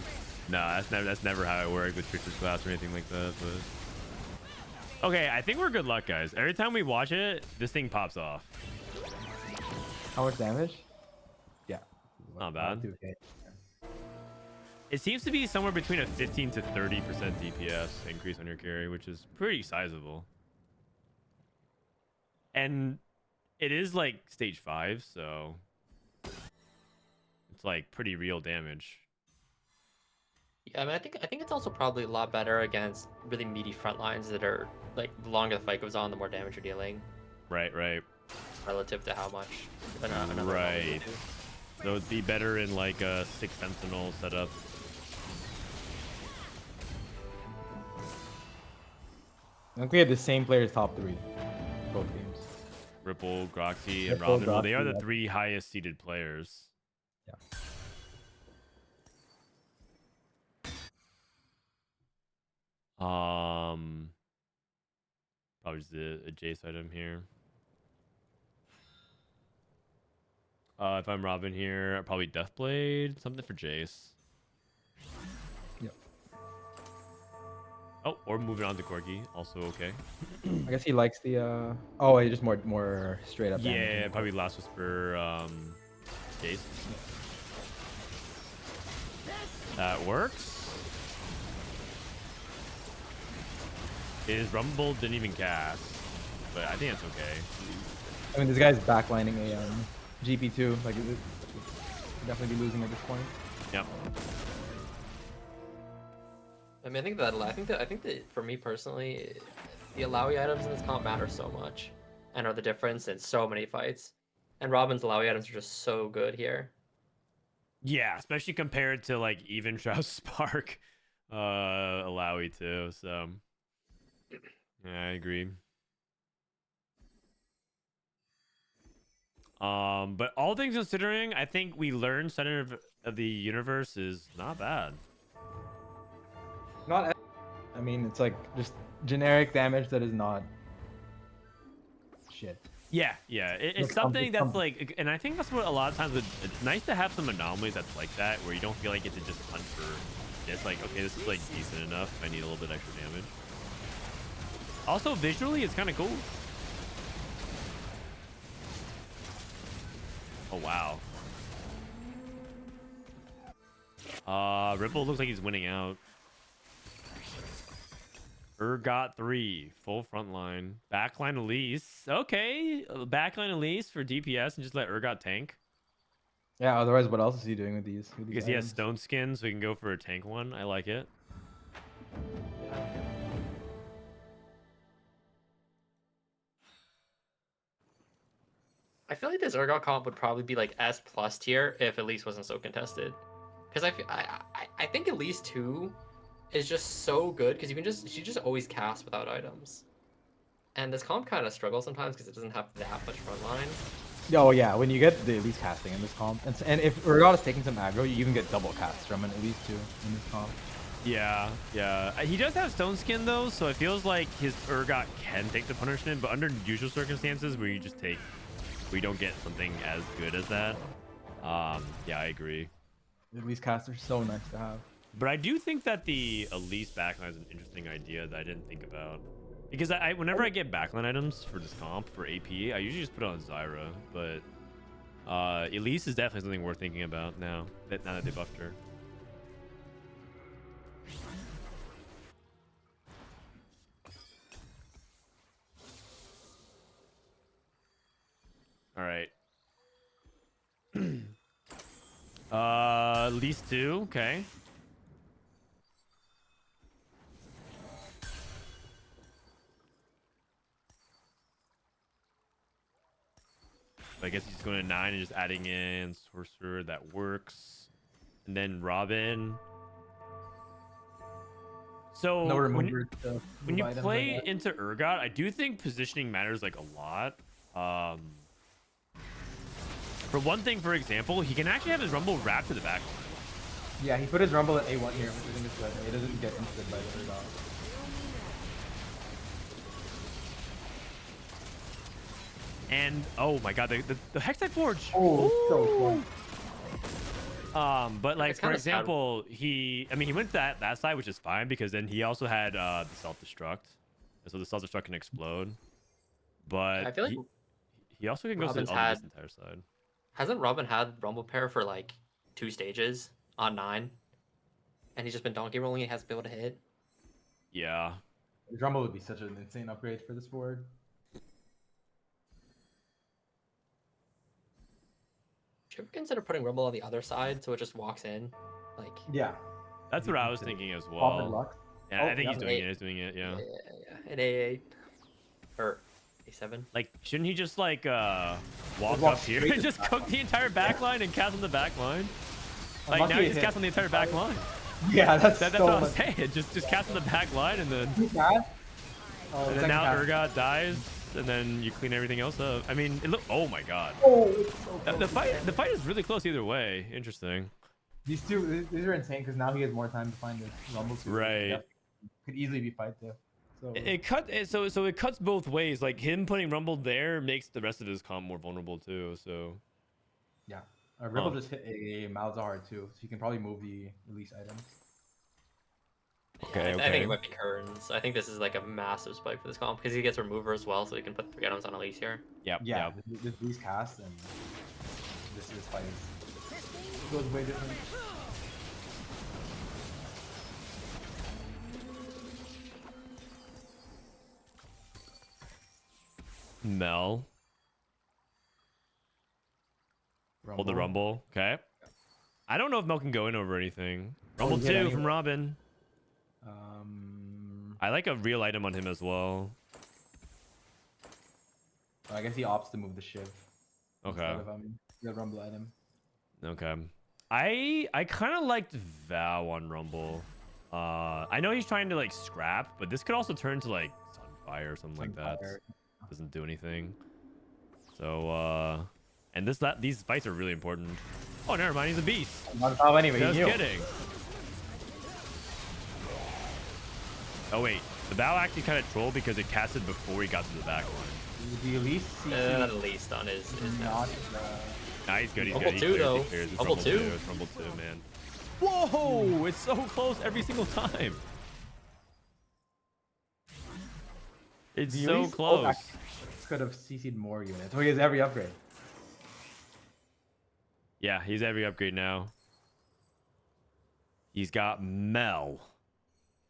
No, that's never how it worked with Trickster's Class or anything like that. But okay, I think we're good luck, guys. Every time we watch it, this thing pops off. How much damage? Yeah. Not bad. 2K. It seems to be somewhere between a 15 to 30% DPS increase on your carry, which is pretty sizable. And it is like stage 5, so it's like pretty real damage. Yeah, I mean, I think it's also probably a lot better against really meaty front lines that are like the longer the fight goes on, the more damage you're dealing Right, right. relative to how much another normal Right. would do. So it'd be better in like a 6 Sentinel setup. I think we had the same players top 3, both games. Ripple, Groxie, and Ripple, Robin. Well, they are Groxie, the yeah. 3 highest seeded players. Yeah. Probably just a Jace item here. If I'm Robin here, probably Deathblade, something for Jace. Yep. Oh, or moving on to Corgi, also okay. I guess he likes the. Oh, he just more straight up. damage Yeah, and- probably Last Whisper, Jace. That works. His Rumble didn't even cast, but I think it's okay. I mean, this guy's backlining a GP2. Like, it would definitely be losing at this point. Yep. I mean, I think that for me personally, the Alawi items in this comp matter so much, and are the difference in so many fights. And Robin's Alawi items are just so good here. Yeah, especially compared to like even Shroud Spark, Alawi too. So yeah, I agree. But all things considering, I think we learned Center of the Universe is not bad. Not. I mean, it's like just generic damage that is not shit. Yeah, yeah. It's Look, something that's something. like, and I think that's what a lot of times it's nice to have some anomalies that's like that, where you don't feel like you have to just hunt for this. Like, okay, this is like decent enough. I need a little bit extra damage. Also, visually, it's kind of cool. Oh wow. Ripple looks like he's winning out. Got 3, full front line. Backline Elise. Okay, backline Elise for DPS and just let Urgot tank. Yeah. Otherwise, what else is he doing with these? Because he has stone skin, so he can go for a tank one. I like it. I feel like this Urgot comp would probably be like S plus tier if Elise wasn't so contested. Because I think Elise 2 is just so good because she just always casts without items. And this comp kind of struggles sometimes because it doesn't have that much frontline. Oh yeah, when you get the Elise casting in this comp, and if Urgot is taking some aggro, you even get double casts from an Elise 2 in this comp. Yeah, yeah. He does have stone skin though, so it feels like his Urgot can take the punishment, but under usual circumstances where you just take, we don't get something as good as that. Yeah, I agree. The Elise casts are so nice to have. But I do think that the Elise backline is an interesting idea that I didn't think about. Because whenever I get backline items for this comp, for AP, I usually just put it on Zyra. But Elise is definitely something worth thinking about now that they buffed her. All right. Elise 2, okay. I guess he's going to 9 and just adding in Sorcerer. That works. And then Robin. So No when remover. you play into Urgot, I do think positioning matters like a lot. For one thing, for example, he can actually have his Rumble wrapped to the back. Yeah, he put his Rumble at A1 here, which I think is good. He doesn't get instant by the Urgot. And oh my god, the Hextech Forge. Oh, so fun. But like It's for kinda sad. example, he went to that side, which is fine because then he also had the self-destruct, so the self-destruct can explode. But I feel like he also can go to Robin's this had- entire side. hasn't Robin had Rumble Pair for like 2 stages on 9? And he's just been donkey rolling, he hasn't been able to hit. Yeah. His Rumble would be such an insane upgrade for this board. Should you ever consider putting Rumble on the other side so it just walks in? Like, Yeah. That's what I was thinking as Pop and well. Lux. Yeah, Oh, I think yeah. he's doing it. He's doing it. Yeah. Yeah. An A8 or A7. Like, shouldn't he just like walk walk up here straight and to just the back cook the entire back line and cast on the back line? Like Unlucky now he it just hit. cast on the entire back line. Yeah, that's That's so what I'm much. saying. Just cast on the back line and then Oh, and then second now pass. Urgot dies and then you clean everything else up. I mean, it look. Oh my god. Oh, it's so close. The fight is really close either way. Interesting. These are insane because now he has more time to find the Rumble. Suit. Right. Yep. Could easily be fight too. So So it cuts both ways. Like him putting Rumble there makes the rest of his comp more vulnerable too. So yeah, Ripple just hit a Malzahar too, so he can probably move the release items. okay, I think it might be Kearns. I think this is like a massive spike for this comp because he gets remover as well, so he can put 3 items on Elise here. Yep. Yeah, Yep. these casts and this fight goes way different. Mel. Hold the Rumble. Okay. I don't know if Mel can go in over anything. Rumble yeah, 2 anyway. from Robin. Um, I like a real item on him as well. I guess he opts to move the Shiv. Okay. Instead of, the Rumble item. Okay. I kind of liked Vow on Rumble. I know he's trying to like scrap, but this could also turn to like Sunfire or something like that. Sunfire. Doesn't do anything. So and these fights are really important. Oh, never mind, he's a beast. Not how anyway. Just he knew. kidding. Oh wait, the Vow actually kind of trolled because it casted before he got to the back line. The Elise CC Not Elise on his not Nah, he's good. He's Rumble good. 2 He's clear, though. he's clear. It's Rumble 2. It's Rumble 2, man. Whoa! It's so close every single time. It's the so Elise close. could have CC'd more units. Oh, he has every upgrade. Yeah, he's every upgrade now. He's got Mel.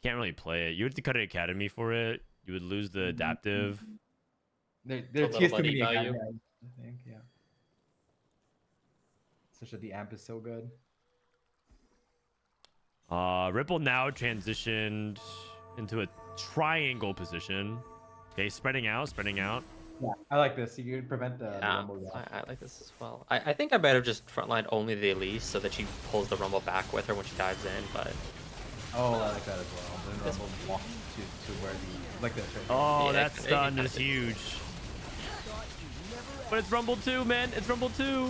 Can't really play it. You have to cut an academy for it. You would lose the adaptive. There A little he has too buddy many value. academies, I think, yeah. Such that the amp is so good. Ripple now transitioned into a triangle position. Okay, spreading out. Yeah, I like this. You can prevent the Yeah, Rumble. Yeah. I like this as well. I think I might have just frontlined only the Elise so that she pulls the Rumble back with her when she dives in, but Oh, I like that as well. Then Rumble walks to where the like this right here. Oh, Yeah, that it can stun kinda is fit. huge. But it's Rumble 2, man. It's Rumble 2.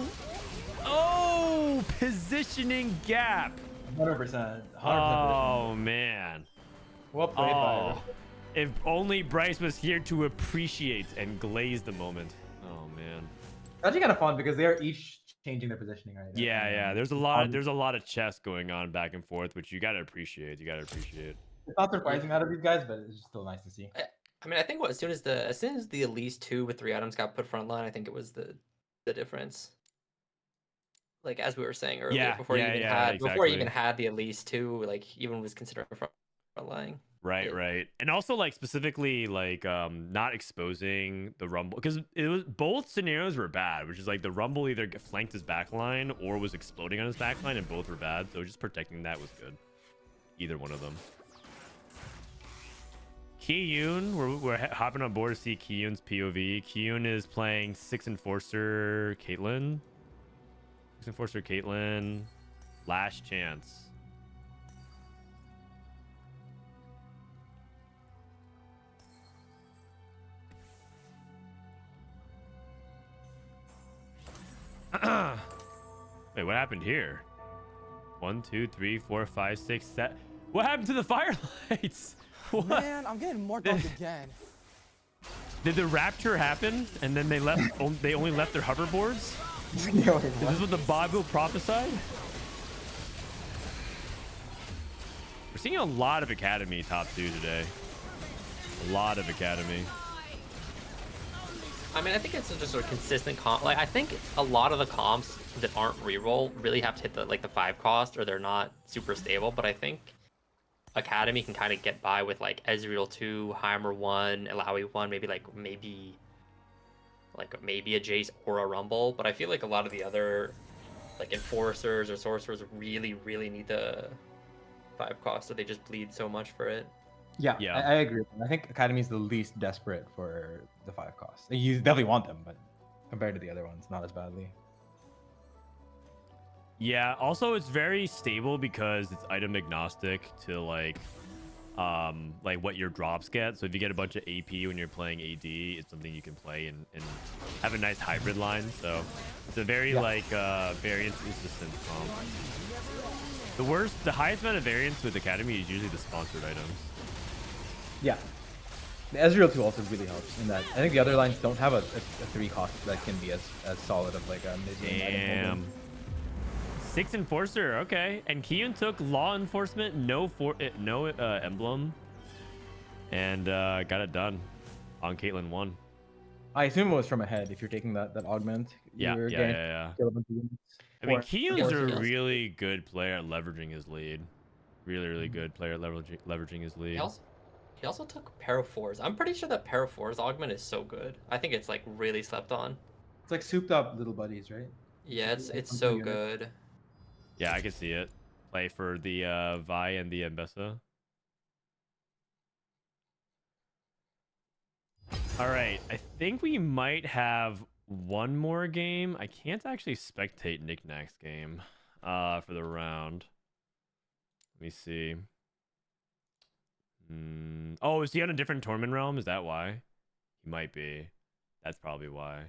Oh, positioning gap. 100%. 100%. Oh, man. Well played by Oh, if only Bryce was here to appreciate and glaze the moment. Oh, man. It's actually kind of fun because they are each changing their positioning right now. Yeah. There's a lot of chess going on back and forth, which you gotta appreciate. It's not surprising out of these guys, but it's still nice to see. I mean I think as soon as the Elise 2 with 3 items got put frontline, I think it was the difference. Like as we were saying earlier, Yeah, before yeah, you even yeah, had before you even exactly. had the Elise 2, like even was considered frontline. Right, Yeah. right. And also like specifically like not exposing the Rumble because it was both scenarios were bad, which is like the Rumble either flanked his backline or was exploding on his backline, and both were bad. So just protecting that was good. Either one of them. Kiyoon, we're hopping on board to see Kiyoon's POV. Kiyoon is playing 6 Enforcer Caitlyn. 6 Enforcer Caitlyn. Last chance. Wait, what happened here? 1, 2, 3, 4, 5, 6, 7. What happened to the firelights? What? Man, I'm getting more dark again. Did the rapture happen and then they left? They only left their hoverboards? Yeah, wait, Is what? this what the Bible prophesied? We're seeing a lot of Academy top 2 today. A lot of Academy. I mean, I think it's just a consistent comp. Like, I think a lot of the comps that aren't reroll really have to hit the 5 cost, or they're not super stable. But I think Academy can kind of get by with like Ezreal 2, Heimer 1, Ilaoi 1, maybe a Jace or a Rumble. But I feel like a lot of the other like Enforcers or Sorcerers really need to 5 cost, so they just bleed so much for it. Yeah, Yeah. I agree. I think Academy is the least desperate for the 5 costs. You definitely want them, but compared to the other ones, not as badly. Yeah, also it's very stable because it's item agnostic to like what your drops get. So if you get a bunch of AP when you're playing AD, it's something you can play and have a nice hybrid line. So it's a very variance resistant comp. The highest amount of variance with Academy is usually the sponsored items. Yeah. The Ezreal 2 also really helps in that. I think the other lines don't have a 3 cost that can be as solid of like a mid-range item Damn. holder. 6 Enforcer, okay. And Kiyoon took Law Enforcement, no emblem, and got it done on Caitlyn 1. I assume it was from ahead if you're taking that augment. Yeah. Kill a bunch of units. I mean, Or- Kiyoon's Yeah. a really good player at leveraging his lead. Really good player at leveraging his lead. He also took Para 4s. I'm pretty sure that Para 4s augment is so good. I think it's like really slept on. It's like souped up little buddies, right? Yeah, it's Like so unit. good. Yeah, I can see it. Play for the Vi and the Mbessa. All right, I think we might have one more game. I can't actually spectate Knickknack's game for the round. Let me see. Oh, is he on a different tournament realm? Is that why? He might be. That's probably why.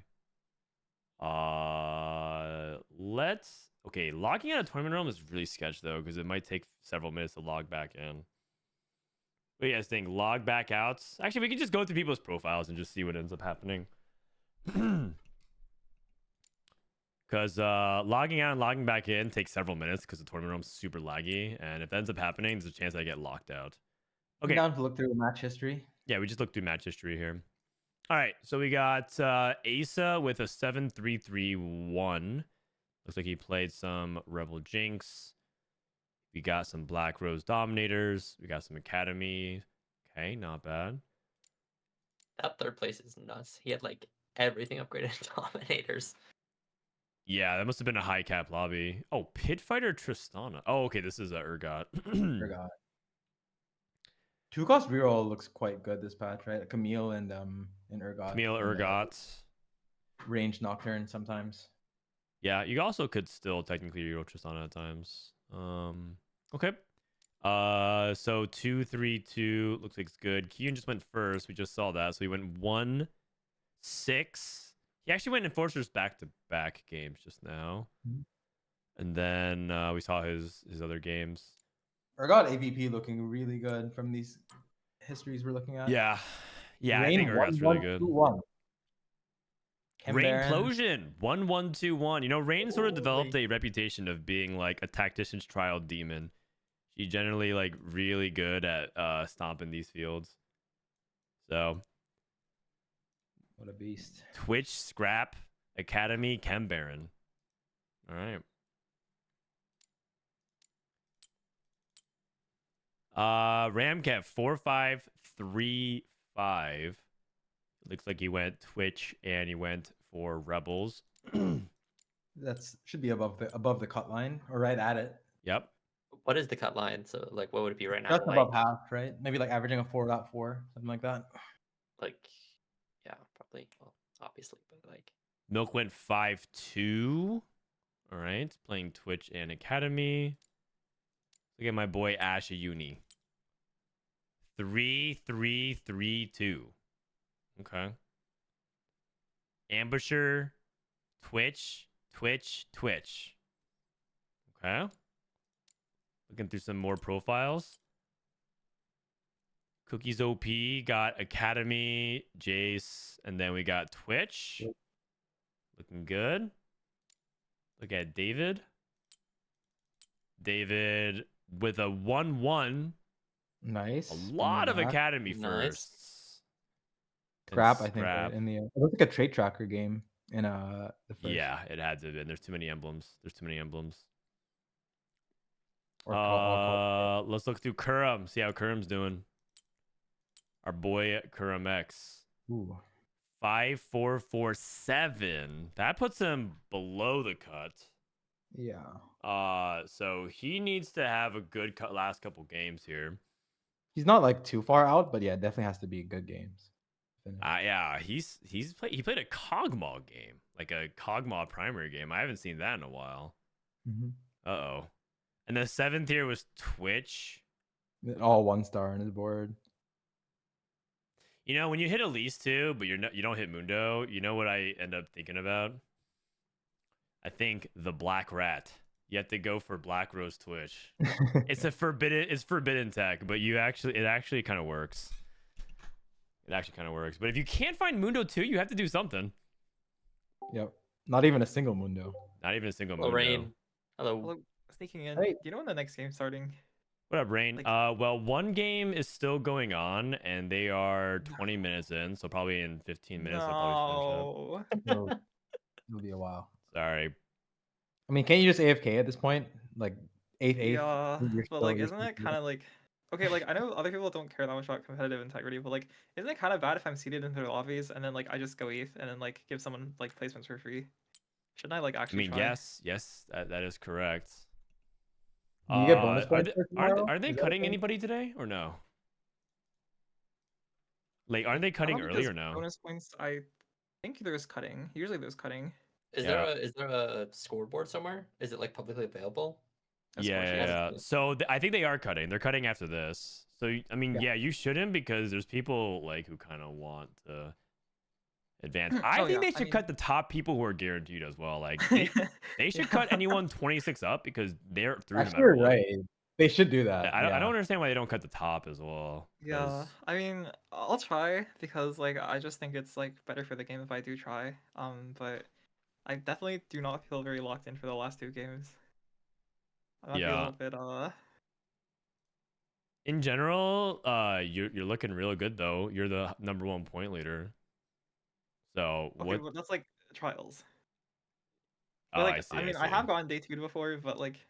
Okay, logging out of tournament realm is really sketch though, because it might take several minutes to log back in. What do you guys think? Log back out? Actually, we can just go through people's profiles and just see what ends up happening. Because logging out and logging back in takes several minutes because the tournament realm's super laggy, and if that ends up happening, there's a chance I get locked out. I'm Okay. down to look through match history. Yeah, we just looked through match history here. All right, so we got Asa with a 7-3-3-1. Looks like he played some Rebel Jinx. We got some Black Rose Dominators. We got some Academy. Okay, not bad. That 3rd place is nuts. He had like everything upgraded to Dominators. Yeah, that must have been a high cap lobby. Oh, Pit Fighter Tristana. Oh, okay, this is Urgot. Forgot. 2 cost reroll looks quite good this patch, right? Camille and Urgot. Camille and, Urgot. Range Nocturne sometimes. Yeah, you also could still technically reroll Tristana at times. Okay. So 2-3-2 looks like it's good. Kiyoon just went first. We just saw that. So he went 1-6. He actually went Enforcers back-to-back games just now. And then we saw his other games. Urgot AVP looking really good from these histories we're looking at. Yeah. Yeah, Rain I think Urgot's really good. 1-1-2-1. Rainplosion 1-1-2-1. You know, Rain sort of developed a reputation of being like a tactician's trial demon. She generally like really good at stomping these fields. So What a beast. Twitch, Scrap, Academy, Chem Baron. All right. Ramkev 4-5-3-5. Looks like he went Twitch and he went for Rebels. That's should be above the cut line or right at it. Yep. What is the cut line? So like, what would it be right now? Just Like, above half, right? Maybe like averaging a 4.4, something like that. like, yeah, probably. Well, obviously, but like, Milk went 5-2. All right. Playing Twitch and Academy. Look at my boy Ash at Uni. 3-3-3-2. Okay. Ambusher, Twitch. Okay. Looking through some more profiles. Cookies OP got Academy, Jace, and then we got Twitch. Looking good. Look at David. David with a 1-1. Nice. A lot of Back. Academy Nice. firsts. And Scrap, I think, Scrap. in the it looks like a trait tracker game in the first. Yeah, it had to have been. There's too many emblems. Or Let's look through Kurum. See how Kurum's doing. Our boy Kurumx. Ooh. 5-4-4-7. That puts him below the cut. Yeah. So he needs to have a good last couple games here. He's not like too far out, but yeah, definitely has to be good games. Yeah, he played a Kog'Maw game, like a Kog'Maw primary game. I haven't seen that in a while. Uh-oh. And the 7th tier was Twitch. All 1-star on his board. You know, when you hit Elise too, but you don't hit Mundo, you know what I end up thinking about? I think the Black Rat. You have to go for Black Rose Twitch. It's forbidden tech, but it actually kind of works. It actually kind of works. But if you can't find Mundo too, you have to do something. Yep. Not even a single Mundo. Not even a single Hello, Mundo. Rain. Hello. Hello, sneaking in. Hey. Do you know when the next game's starting? What up, Rain? Like- Well, one game is still going on, and they are 20 minutes in, so probably in 15 minutes they'll probably finish up. It'll be a while. Sorry. I mean, can't you just AFK at this point? Like 8th. Yeah, but like, isn't it kind of like, okay, like I know other people don't care that much about competitive integrity, but like, isn't it kind of bad if I'm seated in their lobbies and then like I just go ETH and then like give someone like placements for free? Shouldn't I like I actually mean, try? yes, that is correct. Do you get bonus are points they, for tomorrow? are they Is that cutting okay? anybody today or no? Like, aren't they I don't cutting think early there's or no? Bonus points. I think there's cutting. Usually there's cutting. Is there a scoreboard somewhere? Is it like publicly available? Of Yeah, course, yeah, yes. yeah. So I think they are cutting. They're cutting after this. So I mean, yeah, you shouldn't because there's people like who kind of want to advance. I Oh, think yeah, they I should mean- cut the top people who are guaranteed as well. Like they should cut anyone 26 up because they're through. Actually, no matter you're what. right. They should do that. I don't understand why they don't cut the top as well. Yeah, 'cause- I mean, I'll try because like I just think it's like better for the game if I do try. But I definitely do not feel very locked in for the last 2 games. I might be a Yeah. little bit In general, you're looking real good though. You're the #1 point leader. So okay, what? but that's like trials. Oh, But, like, I see. I mean, I see. have gotten day 2 before, but like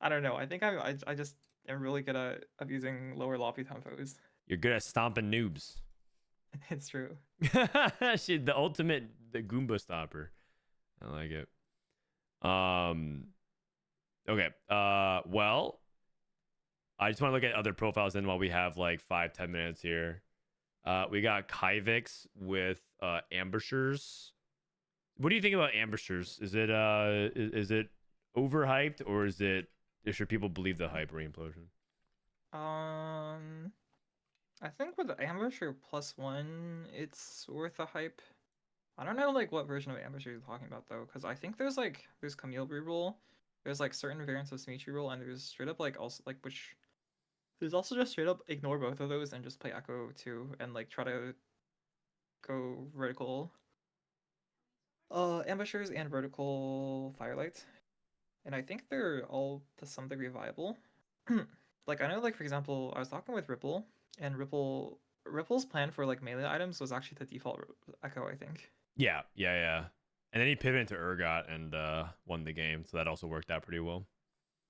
I don't know. I think I just am really good at abusing lower lobby tempos. You're good at stomping noobs. It's true. Shit, the ultimate Goomba stopper. I like it. Okay. Well, I just want to look at other profiles in while we have like 5-10 minutes here. We got Kyvix with ambushers. What do you think about ambushers? Is it overhyped or should people believe the hype or implosion? I think with Ambusher +1, it's worth a hype. I don't know like what version of Ambusher you're talking about though, because I think there's Camille reroll, there's like certain variants of Smeech reroll, and there's straight up like also like there's also just straight up ignore both of those and just play Echo too, and like try to go vertical. Ambushers and vertical firelight, and I think they're all to some degree viable. Like I know, like for example, I was talking with Ripple, and Ripple's plan for like melee items was actually the default Echo, I think. Yeah. And then he pivoted into Urgot and won the game, so that also worked out pretty well.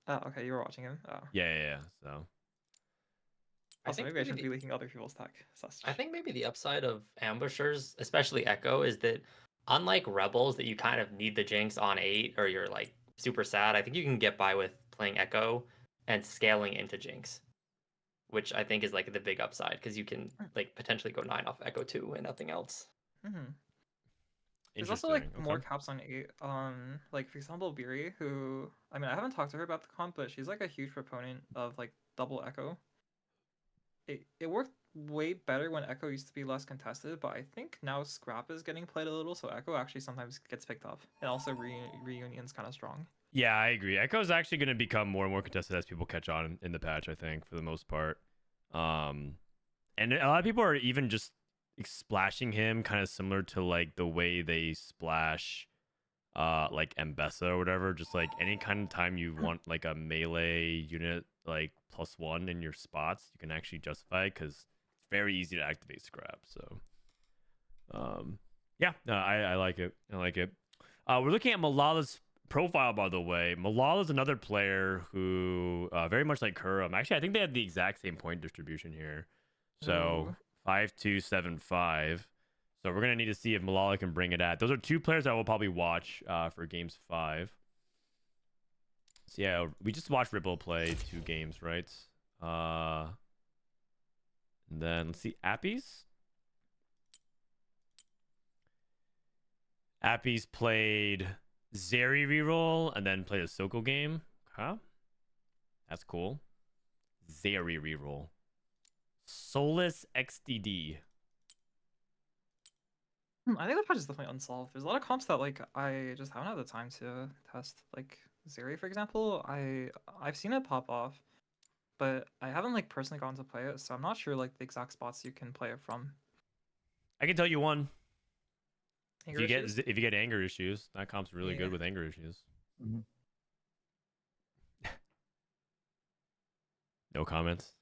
Oh, okay, you were watching him. Oh. Yeah. So Also, maybe I maybe shouldn't be leaking other people's tech. I think maybe the upside of ambushers, especially Echo, is that unlike rebels that you kind of need the jinx on 8 or you're like super sad, I think you can get by with playing Echo and scaling into jinx, which I think is like the big upside because you can like potentially go 9 off Echo 2 and nothing else. There's also like Interesting. more Okay. caps on 8. Like for example, Biri, who I mean I haven't talked to her about the comp, but she's like a huge proponent of like double Echo. It worked way better when Echo used to be less contested, but I think now Scrap is getting played a little, so Echo actually sometimes gets picked up, and also Reunion's kind of strong. Yeah, I agree. Echo is actually going to become more and more contested as people catch on in the patch, I think, for the most part. And a lot of people are even just splashing him kind of similar to like the way they splash like Mbessa or whatever. Just like any kind of time you want like a melee unit like +1 in your spots, you can actually justify because it's very easy to activate Scrap. So yeah, no, I like it. I like it. We're looking at Milala's profile, by the way. Milala's another player who very much like Kurum. Actually, I think they had the exact same point distribution here. So Ooh. 5-2-7-5. So we're gonna need to see if Milala can bring it at. Those are two players I will probably watch for games 5. So yeah, we just watched Ripple play 2 games, right? And then let's see, Appies. Appies played Zeri reroll and then played a Soko game. Huh? That's cool. Zeri reroll. Solus XDD. I think the patch is definitely unsolved. There's a lot of comps that like I just haven't had the time to test. Like Zeri, for example, I've seen it pop off, but I haven't like personally gotten to play it, so I'm not sure like the exact spots you can play it from. I can tell you one. Anger if issues? you get anger issues, that comp's really Yeah. good with anger issues. Mhm. No comments.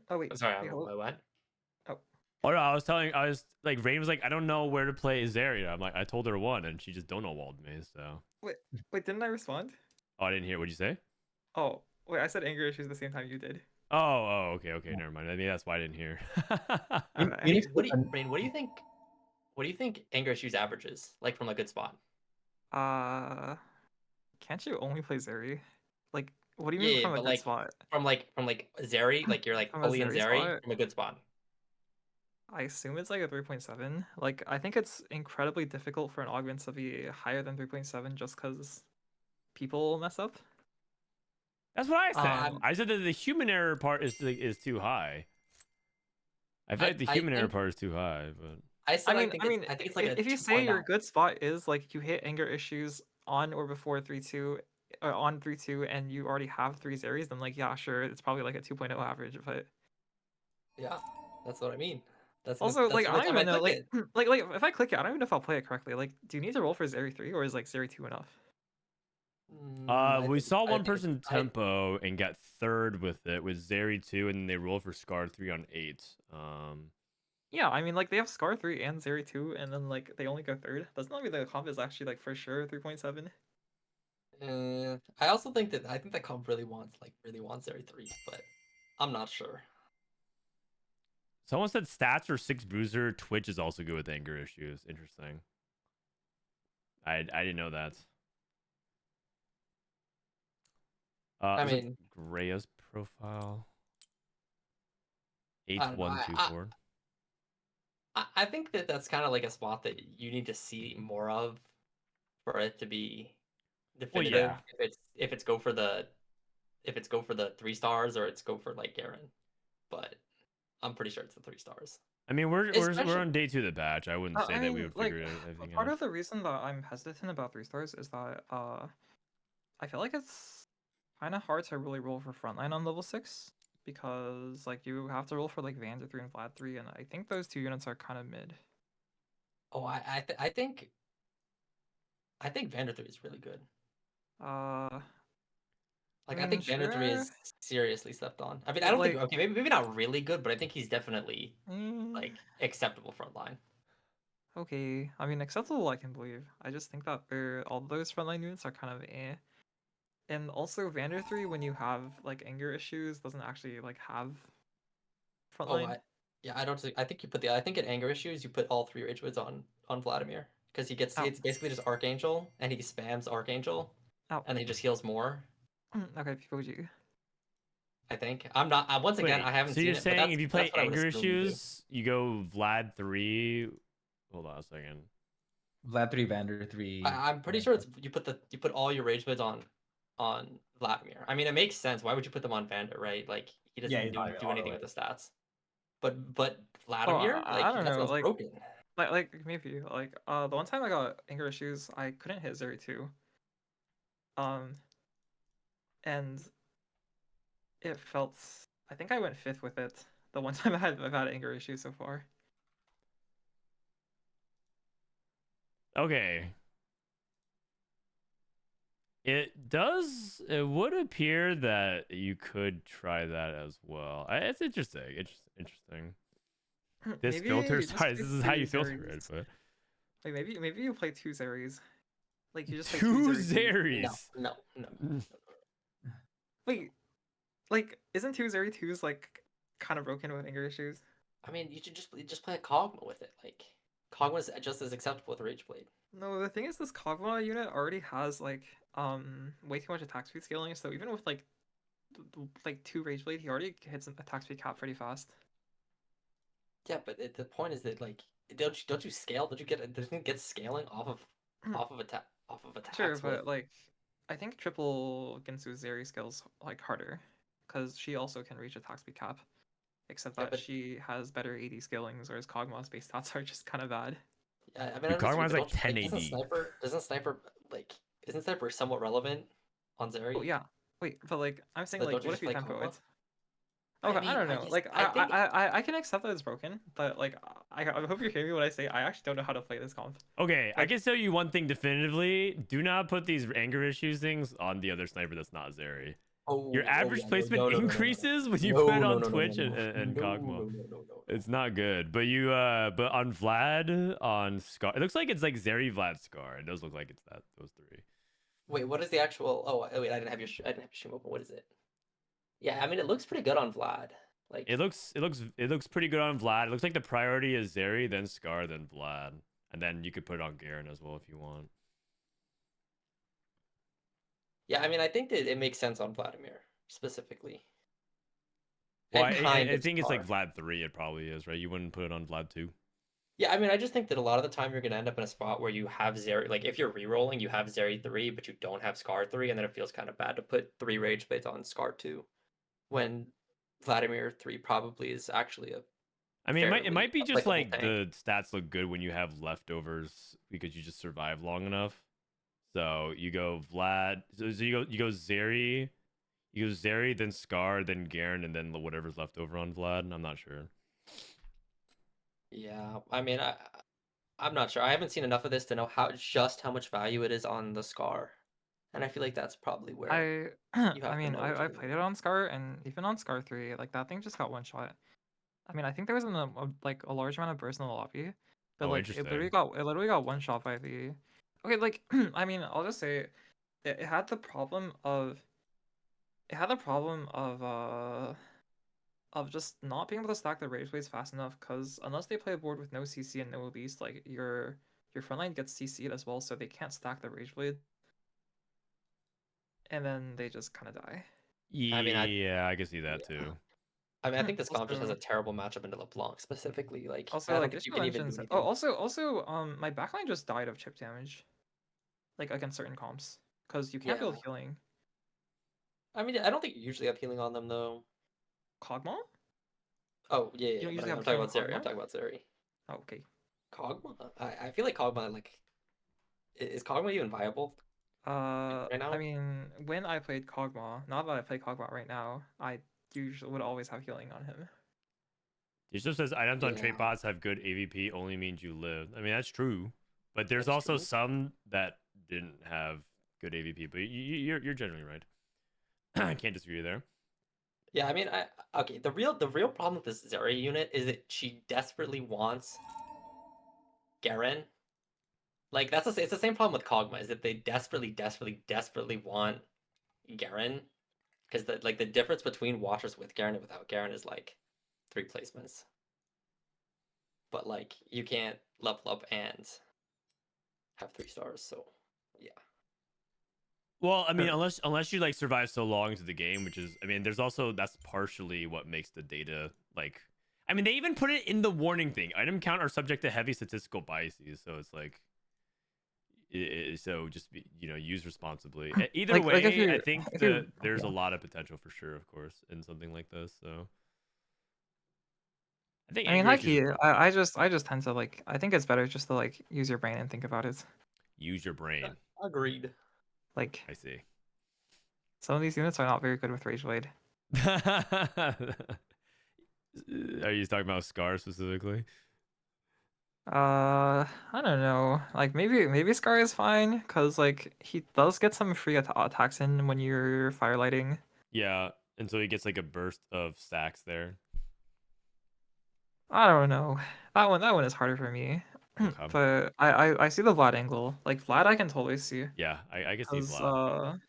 Oh wait. I'm sorry, wait, hold- what? Oh no, I was like, Rain was like, I don't know where to play Zaria. I'm like, I told her one, and she just don't know walled me. So. Wait, didn't I respond? Oh, I didn't hear. What'd you say? Oh, wait, I said anger issues the same time you did. Okay, never mind. I mean, that's why I didn't hear. Phoenix What do put you, Rain, what do you think? What do you think anger issues averages like from a good spot? Can't you only play Zeri? Like, what do you mean Yeah, from a but good like spot? from Zeri, like you're like From a fully in Zeri Zeri spot? from a good spot. I assume it's like a 3.7. Like, I think it's incredibly difficult for an augment to be higher than 3.7 just because people mess up. That's what I said. Um, I said that the human error part is too high. I feel like the human error think- part is too high, but I still I think mean, I think it's like if a you say your 2.9. good spot is like you hit anger issues on or before 3.2, or on 3.2, and you already have 3 Zeris, then like yeah, sure, it's probably like a 2.0 average. But Yeah, that's what I mean. also, that's like the I only don't time even know, click like, it. like if I click it, I don't even know if I'll play it correctly. Like, do you need to roll for Zeri 3 or is like Zeri 2 enough? we saw I one think it's- person tempo and got third with it with Zeri 2, and then they rolled for Scar 3 on 8. Yeah, I mean, like they have Scar 3 and Zeri 2, and then like they only go third. Doesn't that mean the comp is actually like for sure 3.7? I also think that comp really wants Zeri 3, but I'm not sure. Someone said stats are 6 bruiser. Twitch is also good with anger issues. Interesting. I didn't know that. I Is it mean, Grea's profile. I don't know, 8124. I think that's kind of like a spot that you need to see more of for it to be definitive. yeah. If it's go for the 3 stars or it's go for like Garen, but I'm pretty sure it's the 3 stars. I mean, we're Especially- on day 2 of the batch. I wouldn't say I that we mean, would like, figure everything part out. of the reason that I'm hesitant about 3 stars is that I feel like it's kind of hard to really roll for frontline on level 6 because like you have to roll for like Vander 3 and Vlad 3, and I think those 2 units are kind of mid. Oh, I think Vander 3 is really good. Like I mean, think Vander 3 sure. is seriously slept on. I mean, But, I don't like- think maybe not really good, but I think he's definitely Mm, like acceptable frontline. okay, I mean acceptable I can believe. I just think that all those frontline units are kind of eh. And also Vander 3 when you have like anger issues doesn't actually like have Oh, frontline. I don't think I think you put I think in anger issues you put all 3 rage woods on Vladimir because he gets Oh. it's basically just Archangel and he spams Archangel Oh. and he just heals more. Okay, POG. I think I'm not. Once again, Wait, I haven't so seen you're it. But saying that's, if you play that's what I would anger assume you do. issues, you go Vlad 3. Hold on a second. Vlad 3, Vander 3. I'm pretty sure it's you put all your rage woods on Vladimir. I mean, it makes sense. Why would you put them on Vander, right? Like he doesn't he's not even do all the anything way. with the stats. But Vladimir, I don't that know, sounds like- broken. Like maybe like the one time I got anger issues, I couldn't hit Zeri 2. And it felt I think I went 5th with it. The one time I've had anger issues so far. Okay. It would appear that you could try that as well. It's interesting. Interesting. This Maybe filter, you just sorry, play this is how 2 you filter it, Zeris. but Like maybe you play 2 Zeris. Like you just play 2 Zeris. Zeris. No. Wait, like isn't 2 Zeri 2s like kind of broken with anger issues? I mean, you should just play a Kog'Maw with it. Like Kog'Maw's just as acceptable with Rage Blade. No, the thing is, this Kog'Maw unit already has like way too much attack speed scaling. So even with like 2 Rage Blade, he already hits an attack speed cap pretty fast. Yeah, but the point is that like don't you scale? Doesn't it get scaling off of attack Sure, with but like I think triple Ginsu Zeri scales like harder because she also can reach attack speed cap. Except Yeah, that but she has better AD scalings, whereas Kog'Maw's base stats are just kind of bad. yeah, I mean Dude, I disagree, Kog'Maw's but like don't you 10 think AD. doesn't sniper like isn't sniper somewhat relevant on Zeri? Oh yeah, wait, but like I'm saying, But like don't you what just if you play tempo Kog'Maw? it? Okay, I mean, don't know. guess Like I think I can accept that it's broken, but like I hope you're hearing me when I say I actually don't know how to play this comp. Okay, I Like- can tell you one thing definitively. Do not put these anger issues things on the other sniper that's not Zeri. Your average yeah, placement no. increases when you No, put it no, on no, no, Twitch no, no. and No, Kog'Maw. no. It's not good. But you but on Vlad, on Scar, it looks like it's like Zeri, Vlad, Scar. It does look like it's those 3. Wait, what is the actual? Oh wait, I didn't have your stream open. What is it? Yeah, I mean it looks pretty good on Vlad. Like It looks pretty good on Vlad. It looks like the priority is Zeri, then Scar, then Vlad. And then you could put it on Garen as well if you want. yeah, I mean I think that it makes sense on Vladimir specifically. Well, And I kind of think it's like Scar. Vlad 3 it probably is, right? You wouldn't put it on Vlad 2. Yeah, I mean, I just think that a lot of the time you're gonna end up in a spot where you have Zeri, like if you're re-rolling, you have Zeri 3, but you don't have Scar 3, and then it feels kind of bad to put 3 Rage Blades on Scar 2, when Vladimir 3 probably is actually a. I mean, it might be just applicable like tank. the stats look good when you have leftovers because you just survive long enough. So you go Vlad, so you go Zeri, then Scar, then Garen, and then whatever's left over on Vlad. I'm not sure. Yeah, I mean, I'm not sure. I haven't seen enough of this to know how much value it is on the Scar, and I feel like that's probably where I you have I mean the I most. played it on Scar, and even on Scar 3, like that thing just got one shot. I mean I think there was like a large amount of burst in the lobby, but Oh, like it interesting. literally got one shot by the. Okay, like I mean I'll just say it had the problem of of just not being able to stack the rage blades fast enough, because unless they play a board with no CC and no beast, like your frontline gets CC'd as well, so they can't stack the rage blade, and then they just kind of die. Yeah, I mean, I can see that yeah. too. I mean, I think this comp just has a Also- terrible matchup into LeBlanc specifically. Like, I Also, don't like think this you can even do mentions. anything. Oh, also, my backline just died of chip damage, like against certain comps, because you can't build Yeah. healing. I mean, I don't think you usually have healing on them though. Kog'Maw? Oh yeah, You yeah. don't But usually I'm have talking healing about Zeri. I'm Kog'Maw? talking about Zeri. Oh, okay. Kog'Maw. I feel like Kog'Maw like is Kog'Maw even viable right now? I mean, when I played Kog'Maw, not that I play Kog'Maw right now, I usually would always have healing on him. Jesus says items on Yeah. trade bots have good AVP only means you live. I mean, that's true. But there's That's also true. some that didn't have good AVP. But you're generally right. I can't disagree there. Yeah, I mean, okay. The real problem with this Zeri unit is that she desperately wants Garen. Like it's the same problem with Kog'Maw, is that they desperately want Garen, because the difference between Watchers with Garen and without Garen is like 3 placements. But like you can't level up and have 3 stars, so yeah. Well, I mean, unless you like survive so long into the game, which is, I mean, there's also that's partially what makes the data like. I mean, they even put it in the warning thing. Item count are subject to heavy statistical biases, so it's like, so just be, use responsibly. Either Like if way, you- I think if you- that there's a yeah. lot of potential for sure, of course, in something like this. So I think I mean, anger like issues you, I just tend to like. I think it's better just to like use your brain and think about it. use your brain. Agreed. Like I see. some of these units are not very good with Rage Blade. Are you talking about Scar specifically? I don't know. Like maybe Scar is fine, cause like he does get some free attacks in when you're firelighting. Yeah, and so he gets like a burst of stacks there. I don't know. That one is harder for me. Okay. But I see the Vlad angle. Like Vlad, I can totally see. Yeah, I can see Cause Vlad.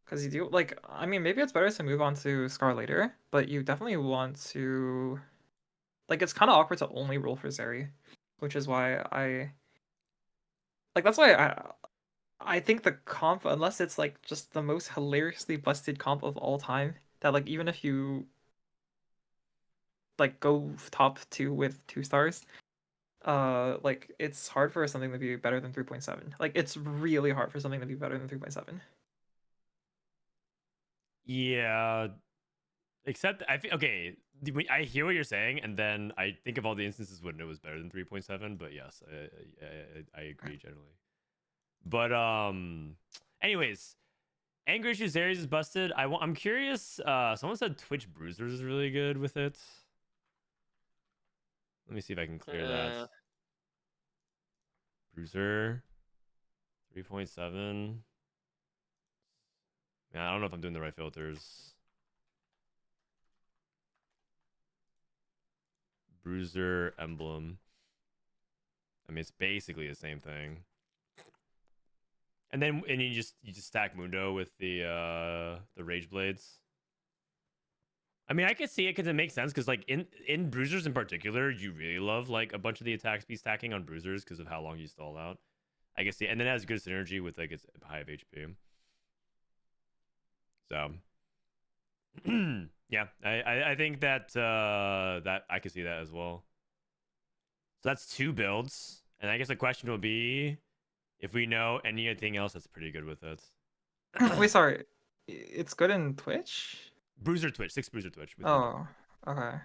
cause you do like. I mean, maybe it's better to move on to Scar later, but you definitely want to. Like it's kind of awkward to only roll for Zeri. which is why that's why I think the comp, unless it's like just the most hilariously busted comp of all time, that like even if you like go top 2 with 2 stars, like it's hard for something to be better than 3.7. Like it's really hard for something to be better than 3.7. Yeah. Except I feel okay. I hear what you're saying, and then I think of all the instances when it was better than 3.7. But yes, I agree generally. But anyways, Angry Issue series is busted. I'm curious. Someone said Twitch Bruisers is really good with it. Let me see if I can clear that. Bruiser 3.7. Man, I don't know if I'm doing the right filters. Bruiser emblem. I mean, it's basically the same thing. And then you just stack Mundo with the Rage Blades. I mean, I could see it because it makes sense because like in Bruisers in particular, you really love like a bunch of the attacks be stacking on Bruisers because of how long you stall out. I guess see, and then it has good synergy with like its high of HP. So yeah, I think that that I could see that as well. So that's 2 builds, and I guess the question will be if we know anything else that's pretty good with it. Wait, sorry, it's good in Twitch. Bruiser Twitch, 6 Bruiser Twitch. Oh, okay.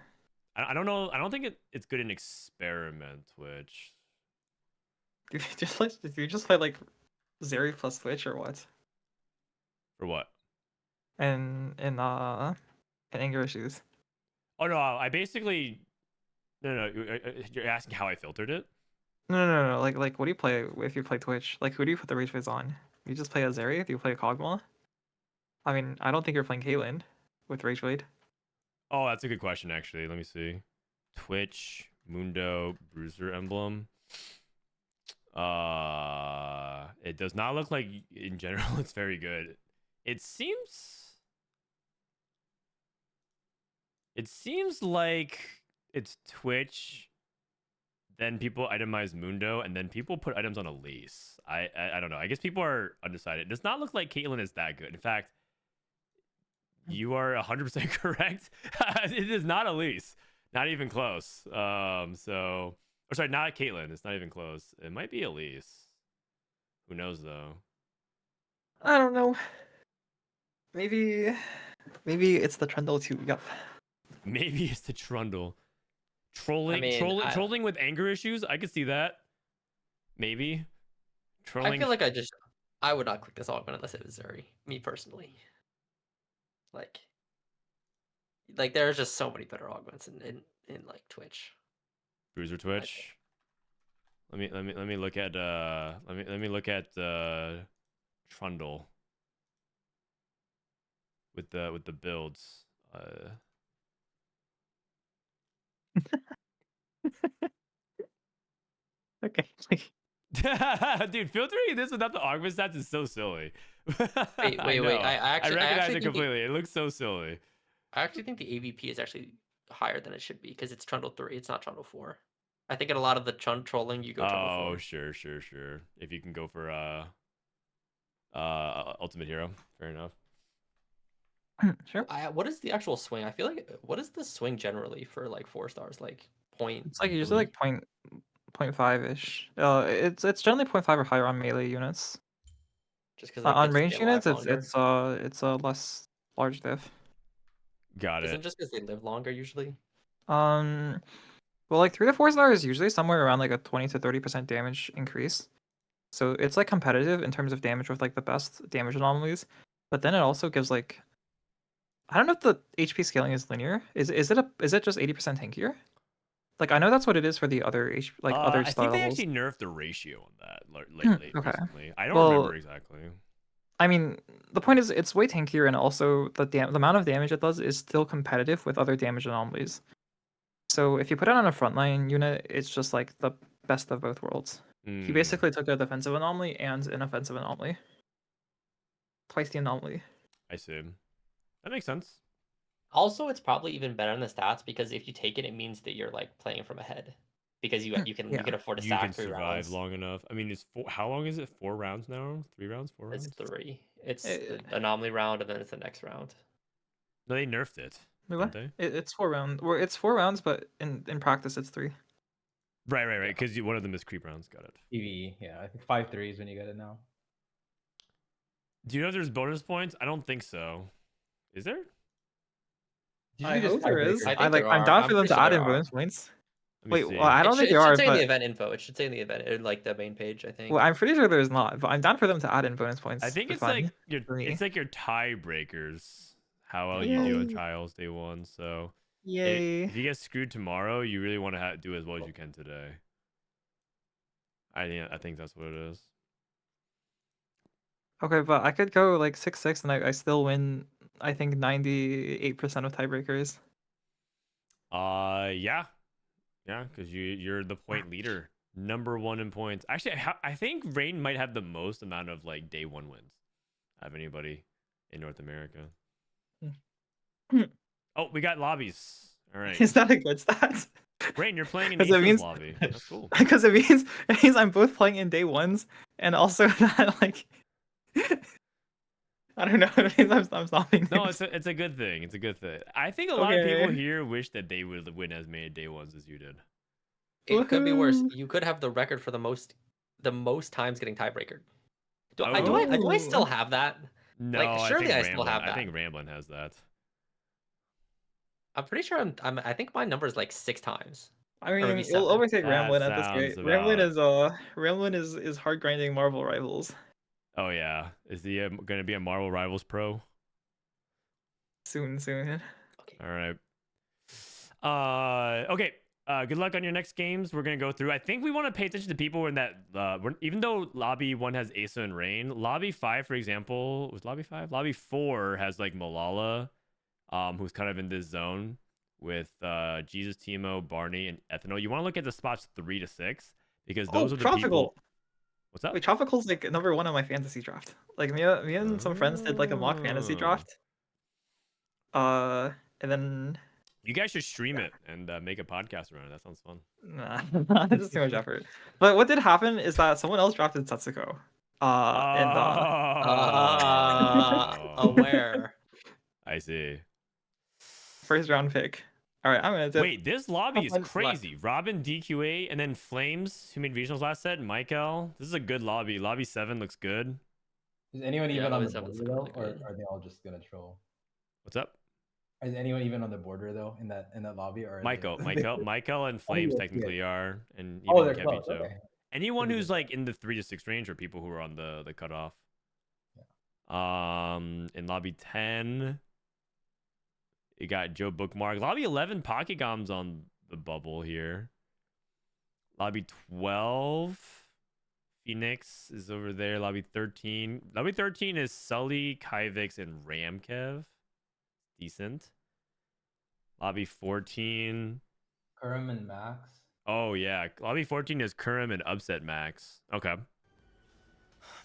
I don't know. I don't think it's good in Experiment Twitch. Do you just play like Zeri plus Twitch or what? For what? And in Angry Issues. Oh no, I basically no. You're asking how I filtered it? No. Like, what do you play if you play Twitch? Like, who do you put the Rage Blades on? You just play a Zeri? Do you play a Kog'Maw? I mean, I don't think you're playing Caitlyn with Rage Blade. Oh, that's a good question actually. Let me see. Twitch Mundo Bruiser emblem. It does not look like in general it's very good. It seems like it's Twitch, then people itemize Mundo, and then people put items on Elise. I don't know. I guess people are undecided. It does not look like Caitlyn is that good. In fact, you are 100% correct. It is not Elise. Not even close. Or sorry, not Caitlyn. It's not even close. It might be Elise. Who knows though? I don't know. Maybe it's the Trundle too. Yep. Maybe it's the Trundle. Trolling, I mean, trolling with anger issues. I could see that. Maybe. Trolling. I feel like I would not click this augment unless it was Zeri. Me personally. Like there's just so many better augments in like Twitch. Bruiser Twitch. Let me look at let me look at Trundle with the builds. Okay. Dude, filtering this without the augment stats is so silly. Wait. I recognize it completely. It looks so silly. I actually think the AVP is actually higher than it should be because it's Trundle 3. It's not Trundle 4. I think in a lot of the trolling you go Trundle 4. Oh, sure. If you can go for Ultimate Hero, fair enough. Sure. What is the actual swing? I feel like what is the swing generally for like 4 stars? Like point. It's like usually like 0.5 ish. It's generally 0.5 or higher on melee units. Just because On range units, it's a less large diff. Got it. Isn't just because they live longer usually? Well, like 3 to 4 stars is usually somewhere around like a 20 to 30% damage increase. So it's like competitive in terms of damage with like the best damage anomalies. But then it also gives like, I don't know if the HP scaling is linear. Is it just 80% tankier? Like I know that's what it is for the other other star I think they levels. actually nerfed the ratio on that lately. Okay. Recently. I don't remember exactly. I mean, the point is it's way tankier, and also the amount of damage it does is still competitive with other damage anomalies. So if you put it on a frontline unit, it's just like the best of both worlds. He basically took a defensive anomaly and an offensive anomaly. Twice the anomaly. I see. That makes sense. Also, it's probably even better in the stats because if you take it, it means that you're like playing from ahead. because you can afford to You stack can 3 survive rounds. long enough. I mean, how long is it? 4 rounds now? 3 rounds? 4 It's rounds? 3. It's Eh, the anomaly round and then it's the next round. No, they nerfed it, Wait, didn't what? they? It's 4 rounds. Well, it's 4 rounds, but in practice it's 3. Right. Because one of them is creep rounds. Got it. PvE, yeah. I think 5-3 is when you get it now. Do you know there's bonus points? I don't think so. Is there? Usually I just hope there is. tiebreakers. I think there I'm are. down I'm for them pretty to sure add there in are. bonus points. Let me Wait, see. well, I don't think it there are, should say in the but event info. It should say in the event, like the main page, I think. well, I'm pretty sure there's not. But I'm down for them to add in bonus points. I think for it's fun, like your for me. tiebreakers. How well you do on Yay. trials day 1. So Yay. if you get screwed tomorrow, you really want to do as well as you can today. I think that's what it is. Okay, but I could go like 6-6 and I still win. I think 98% of tiebreakers. Yeah, because you're the point leader, number 1 in points. Actually, I think Rain might have the most amount of like day 1 wins of anybody in North America. Oh, we got lobbies. All right, Is that a good stat? Rain, you're playing in 'Cause it Aces means- lobby. That's cool. Because it means I'm both playing in day 1s and also that like I don't know. It means I'm stopping. No, this. it's a good thing. It's a good thing. I think a lot of people Okay. here wish that they would win as many day 1s as you did. It could be worse. Woohoo. You could have the record for the most times getting tiebreaker. Do I Oh. still have that? No, Like, surely I think I still Ramblin, have I that. think Ramblin has that. I'm pretty sure I think my number is like 6 times. I Or mean, maybe we'll 7. overtake That Ramblin at this sounds rate. about- Ramblin is hard grinding Marvel rivals. Oh yeah, is he going to be a Marvel Rivals pro? Soon. All right. Okay. Good luck on your next games. We're gonna go through. I think we want to pay attention to people in that. Even though lobby 1 has Asa and Rain, lobby 5, for example, was lobby 5. Lobby 4 has like Milala, who's kind of in this zone with JesusTeemo, Barney, and Ethanol. You want to look at the spots 3 to 6 because those are the Tropical. people. What's up? Wait, Tropical's like number 1 on my fantasy draft. Like me and some friends did like a mock fantasy Oh. draft. And then You guys should stream it and make a podcast around it. That sounds fun. nah, this is too much effort. But what did happen is that someone else drafted Setsuko. Aware. I see. First round pick. All right, I'm gonna dip. Wait, this lobby is Left. crazy. Robin, DQA, and then Flames, who made regionals last set, and Maikel. This is a good lobby. Lobby 7 looks good. Is anyone Yeah, even on lobby the seven's border though, really or good. are they all just gonna troll? What's up? Is anyone even on the border though in that lobby? Or are they- Michael, and Flames yeah, technically are, and even Oh, they're Kevin close. too. Okay. Anyone Pretty who's good. like in the 3 to 6 range are people who are on the cutoff. In lobby 10, you got Joe Bookmark. Lobby 11, Pokegom's on the bubble here. Lobby 12, Phoenix is over there. Lobby 13. Lobby 13 is Sully, Kyvix, and Ramkev. Decent. Lobby 14. Kurum and Max. Oh, yeah. Lobby 14 is Kurum and Upsetmax. Okay.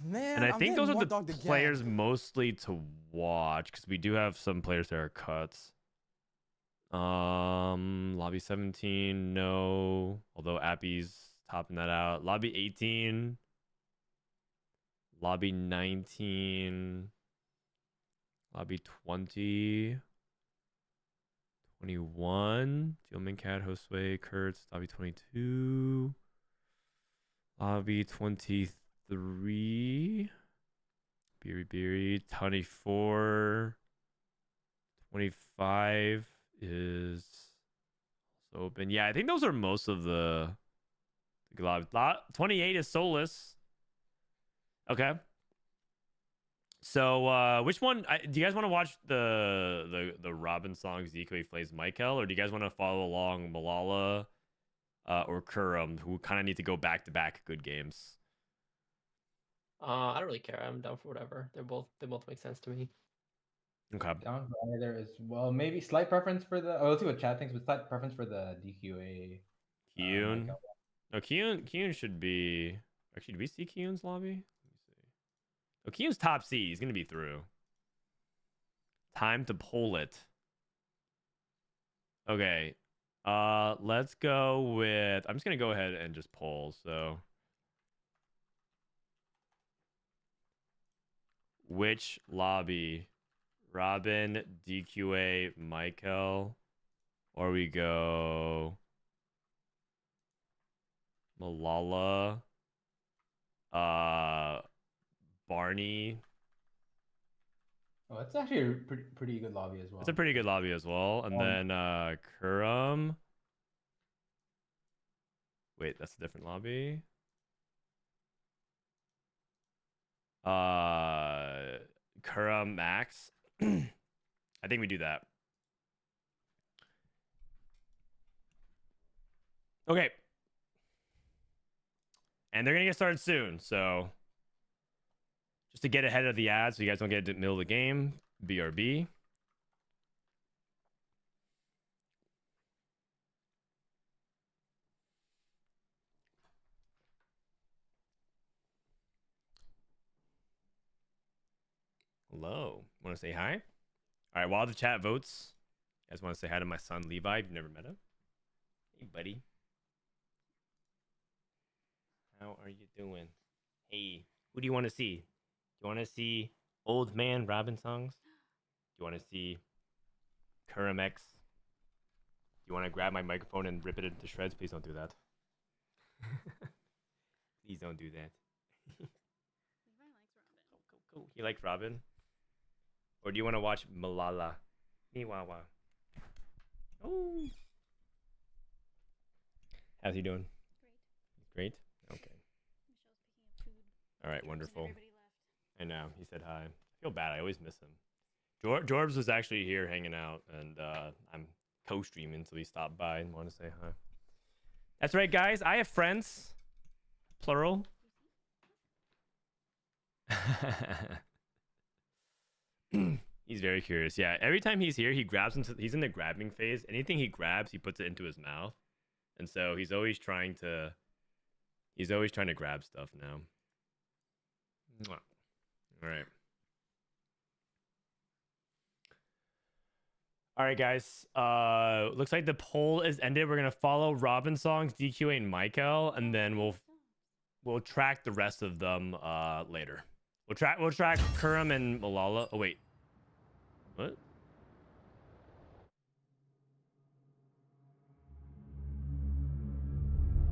Man, And I I'm think getting those are more the dogged again. players mostly to watch because we do have some players that are cuts. Lobby 17, no. Although Appies topping that out. Lobby 18. Lobby 19. Lobby 20. 21. Dealman Cat, Josue, Kurtz. Lobby 22. Lobby 23. Beery. 24. 25 is also open. Yeah, I think those are most of the lobby. 28 is Solus. Okay. So which one do you guys want to watch the Robinsongz DQA plays Maikel, or do you guys want to follow along Milala or Kurum, who kind of need to go back to back good games? I don't really care. I'm down for whatever. They both make sense to me. Okay. Down for either as well. Maybe slight preference for the. Oh, let's see what chat thinks. But slight preference for the DQA. Kiyoon. Maikel. No, Kiyoon should be. Actually, do we see Kiyoon's lobby? Let me see. Oh, Kiyoon's top C. He's gonna be through. Time to pull it. Okay. Let's go with. I'm just gonna go ahead and just poll. So, which lobby? Robin, DQA, Maikel, or we go Milala, Barney. Oh, that's actually a pretty good lobby as well. It's a pretty good lobby as well. And then Kurum. Wait, that's a different lobby. Kurum Max. I think we do that. Okay. And they're gonna get started soon, so just to get ahead of the ads so you guys don't get into the middle of the game, BRB. Hello. Want to say hi? All right, while the chat votes, you guys want to say hi to my son Levi if you've never met him? Hey, buddy. How are you doing? Hey, who do you want to see? Do you want to see old man Robinsongz? Do you want to see Kurumx? Do you want to grab my microphone and rip it into shreds? Please don't do that. Please don't do that. Cool. He likes Robin. Or do you want to watch Milala? Mewawa. Oh. How's he doing? Great. Okay. All right, wonderful. I know. He said hi. I feel bad. I always miss him. Jorbs was actually here hanging out, and I'm co-streaming, so he stopped by and wanted to say hi. That's right, guys. I have friends. Plural. He's very curious. Yeah, every time he's here, he grabs into. He's in the grabbing phase. Anything he grabs, he puts it into his mouth, and so he's always trying to. He's always trying to grab stuff now. Mwah. All right. All right, guys. Looks like the poll is ended. We're gonna follow Robinsongz, DQA, and Maikel, and then we'll track the rest of them later. We'll track Kurum and Milala. Oh wait, what?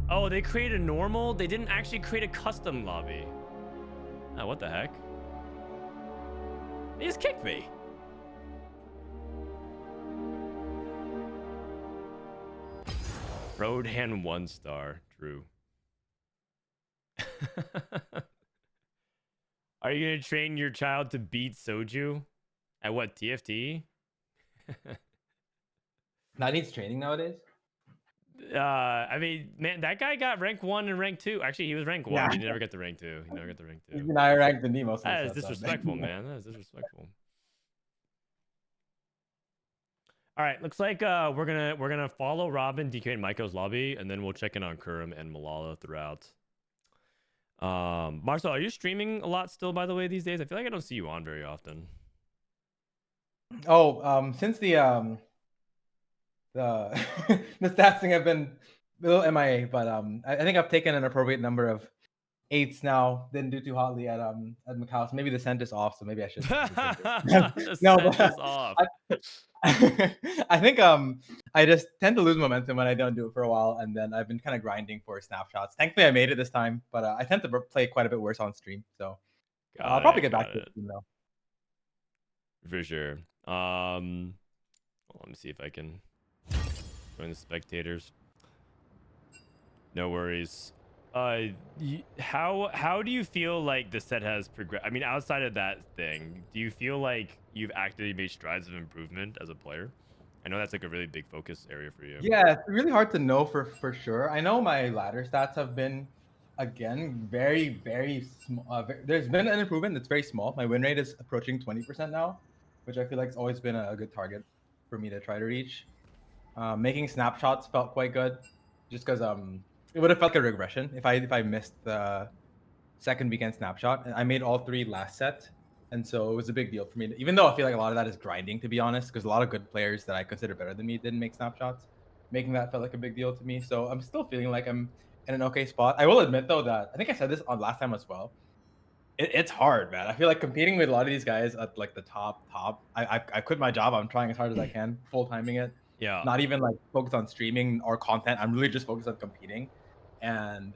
Oh, they created a normal. They didn't actually create a custom lobby. Oh, what the heck? They just kicked me. Frodan 1-star. True. Are you gonna train your child to beat Soju? At what, TFT? That needs training nowadays. I mean, man, that guy got rank 1 and rank 2. Actually, he was rank 1. Yeah. He never got to rank 2. He never got to rank 2. Even I ranked the Nemo. That is disrespectful, man. That is disrespectful. All right, looks like we're gonna follow Robin, DK, and Maikel's lobby, and then we'll check in on Kurum and Milala throughout. Marcel, are you streaming a lot still, by the way, these days? I feel like I don't see you on very often. Oh, since the the stats thing, I've been a little MIA, but I think I've taken an appropriate number of 8s now. Didn't do too hotly at Macau, so maybe the scent is off. So maybe I should. The No, scent but is off. I think I just tend to lose momentum when I don't do it for a while, and then I've been kind of grinding for snapshots. Thankfully, I made it this time, but I tend to play quite a bit worse on stream, so I'll probably get back to it soon, though. For sure. Let me see if I can join the spectators. No worries. How do you feel like the set has progressed? I mean, outside of that thing, do you feel like you've actively made strides of improvement as a player? I know that's like a really big focus area for you. Yeah, it's really hard to know for sure. I know my ladder stats have been, again, very small. There's been an improvement that's very small. My win rate is approaching 20% now, which I feel like it's always been a good target for me to try to reach. Making snapshots felt quite good, just because it would have felt like a regression if I missed the second weekend snapshot. And I made all 3 last set, and so it was a big deal for me. Even though I feel like a lot of that is grinding, to be honest, because a lot of good players that I consider better than me didn't make snapshots. making that felt like a big deal to me. So I'm still feeling like I'm in an okay spot. I will admit though that I think I said this on last time as well. It's hard, man. I feel like competing with a lot of these guys at like the top. I quit my job. I'm trying as hard as I can, full timing it. Yeah. Not even like focused on streaming or content. I'm really just focused on competing. And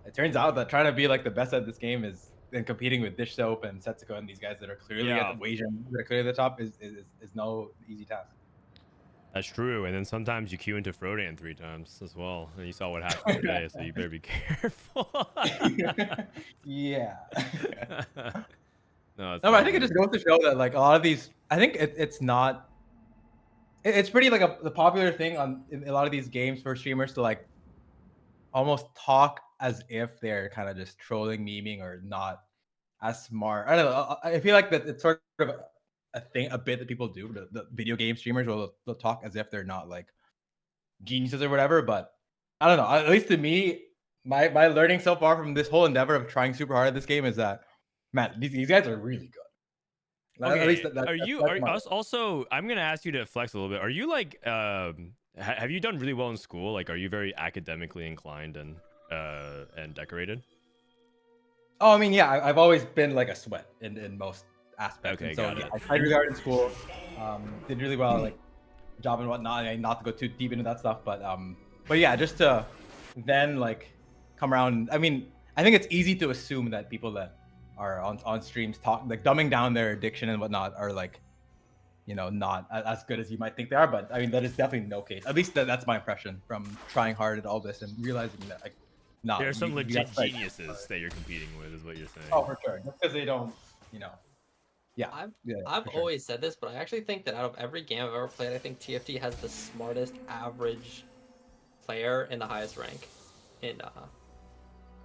it turns out that trying to be like the best at this game is and competing with Dish Soap and Setsuko and these guys that are clearly at the Asian, that are clearly at the top is no easy task. That's true. And then sometimes you queue into Frodan 3 times as well. And you saw what happened today, so you better be careful. Yeah. No, but I think it just goes to show that like a lot of these, I think it's not. It's pretty like the popular thing in a lot of these games for streamers to like almost talk as if they're kind of just trolling, memeing, or not as smart. I don't know. I feel like that it's sort of a bit that people do. The video game streamers they'll talk as if they're not like geniuses or whatever. But I don't know. At least to me, my learning so far from this whole endeavor of trying super hard at this game is that, man, these guys are really good. Okay. At least also? I'm gonna ask you to flex a little bit. Are you like have you done really well in school? Like, are you very academically inclined and decorated? Oh, I mean, yeah, I've always been like a sweat in most aspects. Okay, and so got it. I tried really hard in school, did really well, like job and whatnot. And not to go too deep into that stuff, but yeah, just to then like come around. I mean, I think it's easy to assume that people that are on streams talk like dumbing down their addiction and whatnot are like, you know, not as good as you might think they are. But I mean, that is definitely no case. At least that's my impression from trying hard at all this and realizing that like, no, There are some legit geniuses that you're competing with, is what you're saying. Oh, for sure. Just because they don't, you know. Yeah. I've always said this, but I actually think that out of every game I've ever played, I think TFT has the smartest average player in the highest rank in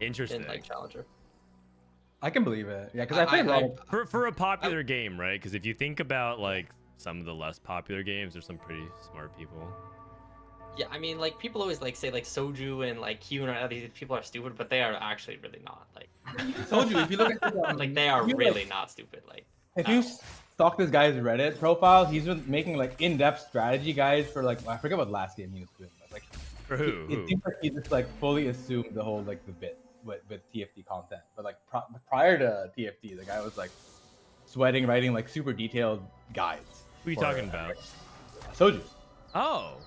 Interesting. in like Challenger. I can believe it. Yeah, because I played for a popular game, right? Because if you think about like some of the less popular games, there's some pretty smart people. Yeah, I mean, like people always like say like Soju and like Kiyoon and these people are stupid, but they are actually really not. Like Soju, if you look at like they are really not stupid. Like if you stalk this guy's Reddit profile, he's been making like in-depth strategy guides for like I forget what last game he was doing, but like for who? It seems like he just like fully assumed the whole like the bit with TFT content. But like prior to TFT, the guy was like sweating, writing like super detailed guides. Who are you talking about? Soju. Oh.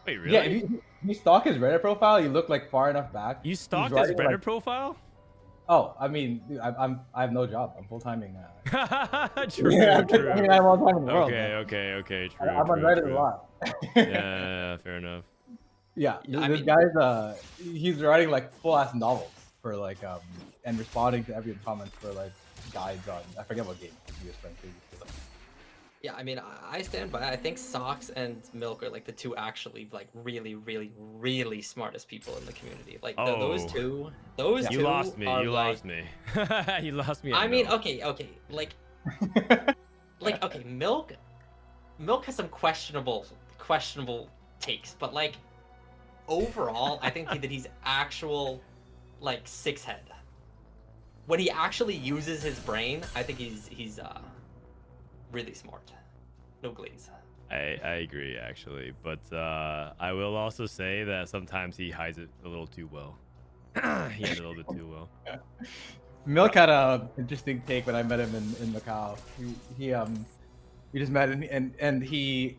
Wait, really? Yeah, if you stalk his Reddit profile, you look like far enough back. You stalked his Reddit profile? Oh, I mean, dude, I have no job. I'm full timing now. True. I mean, I have all the time in the world. Okay. True. I'm on Reddit a lot. Yeah, fair enough. Yeah, this guy's he's writing like full ass novels for like and responding to every comment for like guides on I forget what game he was playing previously. yeah, I mean, I stand by. I think Socks and Milk are like the two actually like really smartest people in the community. Like those two. You lost me. You lost me. You lost me. I mean, okay, like, okay, Milk has some questionable takes, but like overall, I think that he's actual like six head. When he actually uses his brain, I think he's really smart. No glaze. I agree actually, but I will also say that sometimes he hides it a little too well. He hides it a little bit too well. Milk had a interesting take when I met him in Macau. We just met and he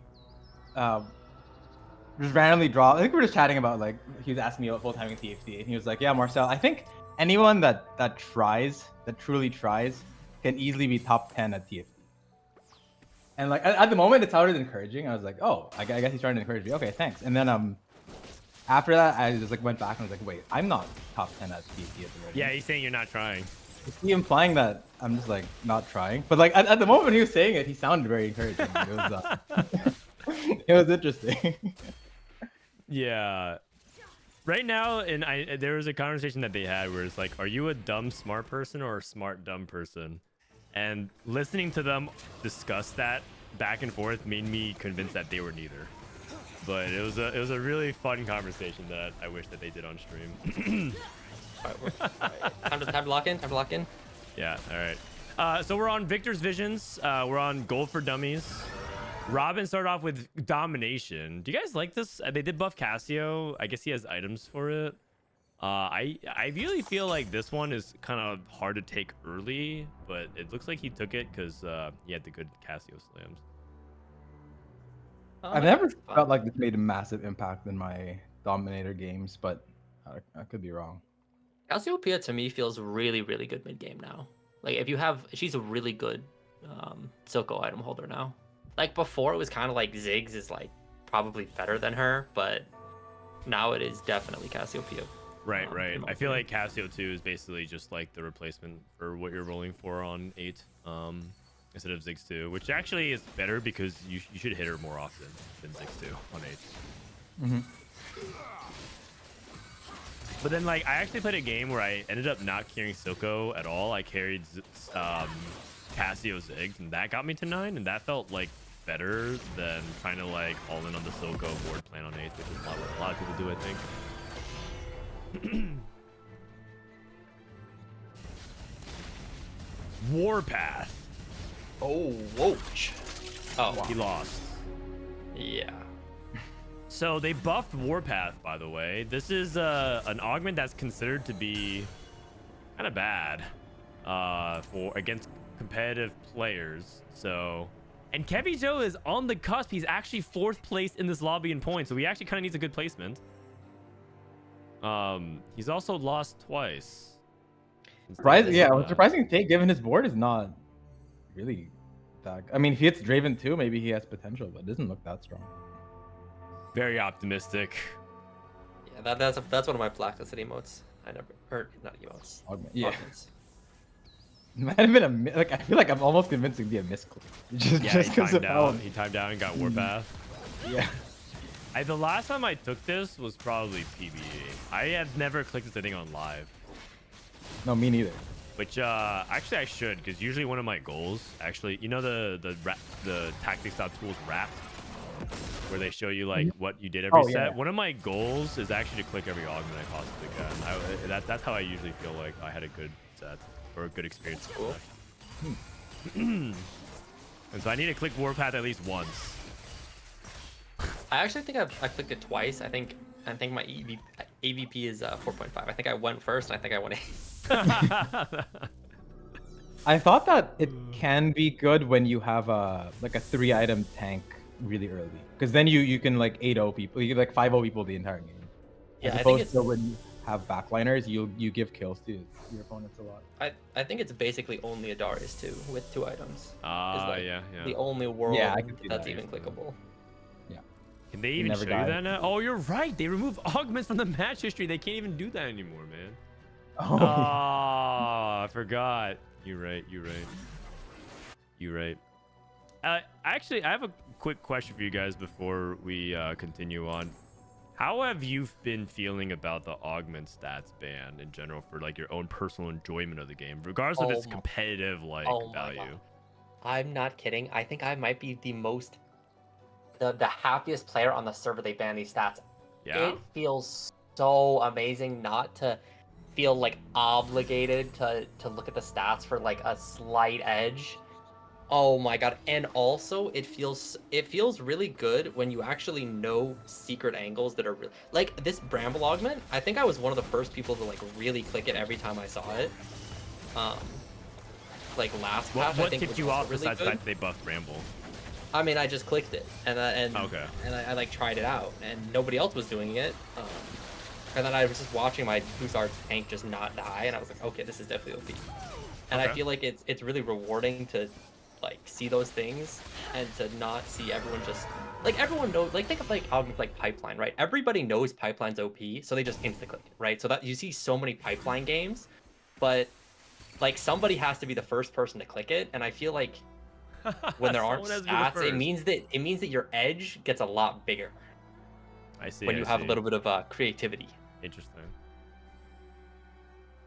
just randomly dropped. I think we were just chatting about like he was asking me about full timing TFT, and he was like, "Yeah, Marcel, I think anyone that truly tries can easily be top 10 at TFT." And like at the moment, it sounded encouraging. I was like, "Oh, I guess he's trying to encourage me." Okay, thanks. And then after that, I just like went back and was like, "Wait, I'm not top 10 at TFT at the ready." Yeah, he's saying you're not trying. Is he implying that I'm just like not trying? But like at the moment he was saying it, he sounded very encouraging. It was it was interesting. Yeah. Right now, and there was a conversation that they had where it's like, are you a dumb smart person or a smart dumb person? And listening to them discuss that back and forth made me convinced that they were neither. But it was a really fun conversation that I wish that they did on stream. Time to lock in. Yeah. All right. So we're on Viktor's Visions. We're on Gold for Dummies. Robin started off with domination. Do you guys like this? They did buff Cassio. I guess he has items for it. I really feel like this one is kind of hard to take early, but it looks like he took it because he had the good Cassio slams. I've never felt like this made a massive impact in my Dominator games, but I could be wrong. Cassiopeia to me feels really, really good mid game now. Like if you have, she's a really good Silco item holder now. Like before, it was kind of like Ziggs is like probably better than her, but now it is definitely Cassiopeia. Right. I feel like Cassio 2 is basically just like the replacement for what you're rolling for on 8, instead of Ziggs 2, which actually is better because you should hit her more often than Ziggs 2 on 8. Mm-hmm. But then, like, I actually played a game where I ended up not carrying Silco at all. I carried Cassio Ziggs, and that got me to 9, and that felt like better than trying to like all in on the Silco board plan on 8, which is what a lot of people do, I think. Warpath. Oh, whoach. Oh, He lost. yeah. So they buffed Warpath, by the way. This is an augment that's considered to be kind of bad for against competitive players. So, and Kevy Joe is on the cusp. He's actually 4th place in this lobby in points, so he actually kind of needs a good placement. He's also lost twice. Surprising take given his board is not really that. I mean, if he hits Draven too, maybe he has potential, but it doesn't look that strong. Very optimistic. Yeah, that's one of my Blacklisted emotes. I never heard, not emotes. Augment. Yeah. Augments. It might have been I feel like I'm almost convinced it'd be a misclick. Just because of how. He timed out and got Warpath. Yeah. The last time I took this was probably PBE. I have never clicked this thing on live. No, me neither. Which actually I should, because usually one of my goals, actually, you know the Tactics.tools Wrapped, where they show you like what you did every set. Yeah. One of my goals is actually to click every augment I possibly can. That's how I usually feel like I had a good set or a good experience. Cool. And so I need to click Warpath at least once. I actually think I clicked it twice. I think my AVP is 4.5. I think I went first, and I think I went 8. I thought that it can be good when you have a 3-item tank really early, because then you can like 8-0 people, you can like 5-0 people the entire game. Yeah, As I think opposed it's to when you have backliners, you give kills to your opponents a lot. I think it's basically only a Darius too with 2 items. Yeah. The only world I can see that's that. even clickable. Can they even show you that now? Oh, you're right. They remove augments from the match history. They can't even do that anymore, man. Oh, I forgot. You're right. Actually, I have a quick question for you guys before we continue on. How have you been feeling about the augment stats ban in general for like your own personal enjoyment of the game, regardless of its competitive value? God. I'm not kidding. I think I might be the happiest player on the server they ban these stats. Yeah. It feels so amazing not to feel like obligated to look at the stats for like a slight edge. Oh my god. And also it feels really good when you actually know secret angles that are like this Bramble augment. I think I was one of the first people to like really click it every time I saw it. Like last patch, What I think kicked was you also off really besides the good. fact that they buffed Bramble? I mean, I just clicked it, and Okay. and I like tried it out, and nobody else was doing it. And then I was just watching my Hussar tank just not die, and I was like, okay, this is definitely OP. And I feel like it's really rewarding to like see those things and to not see everyone just like everyone knows. Like think of like how like Pipeline, right? Everybody knows Pipeline's OP, so they just insta click it, right? So that you see so many Pipeline games, but like somebody has to be the first person to click it, and I feel like when there aren't stats, it means that your edge gets a lot bigger. I see. When you have a little bit of creativity.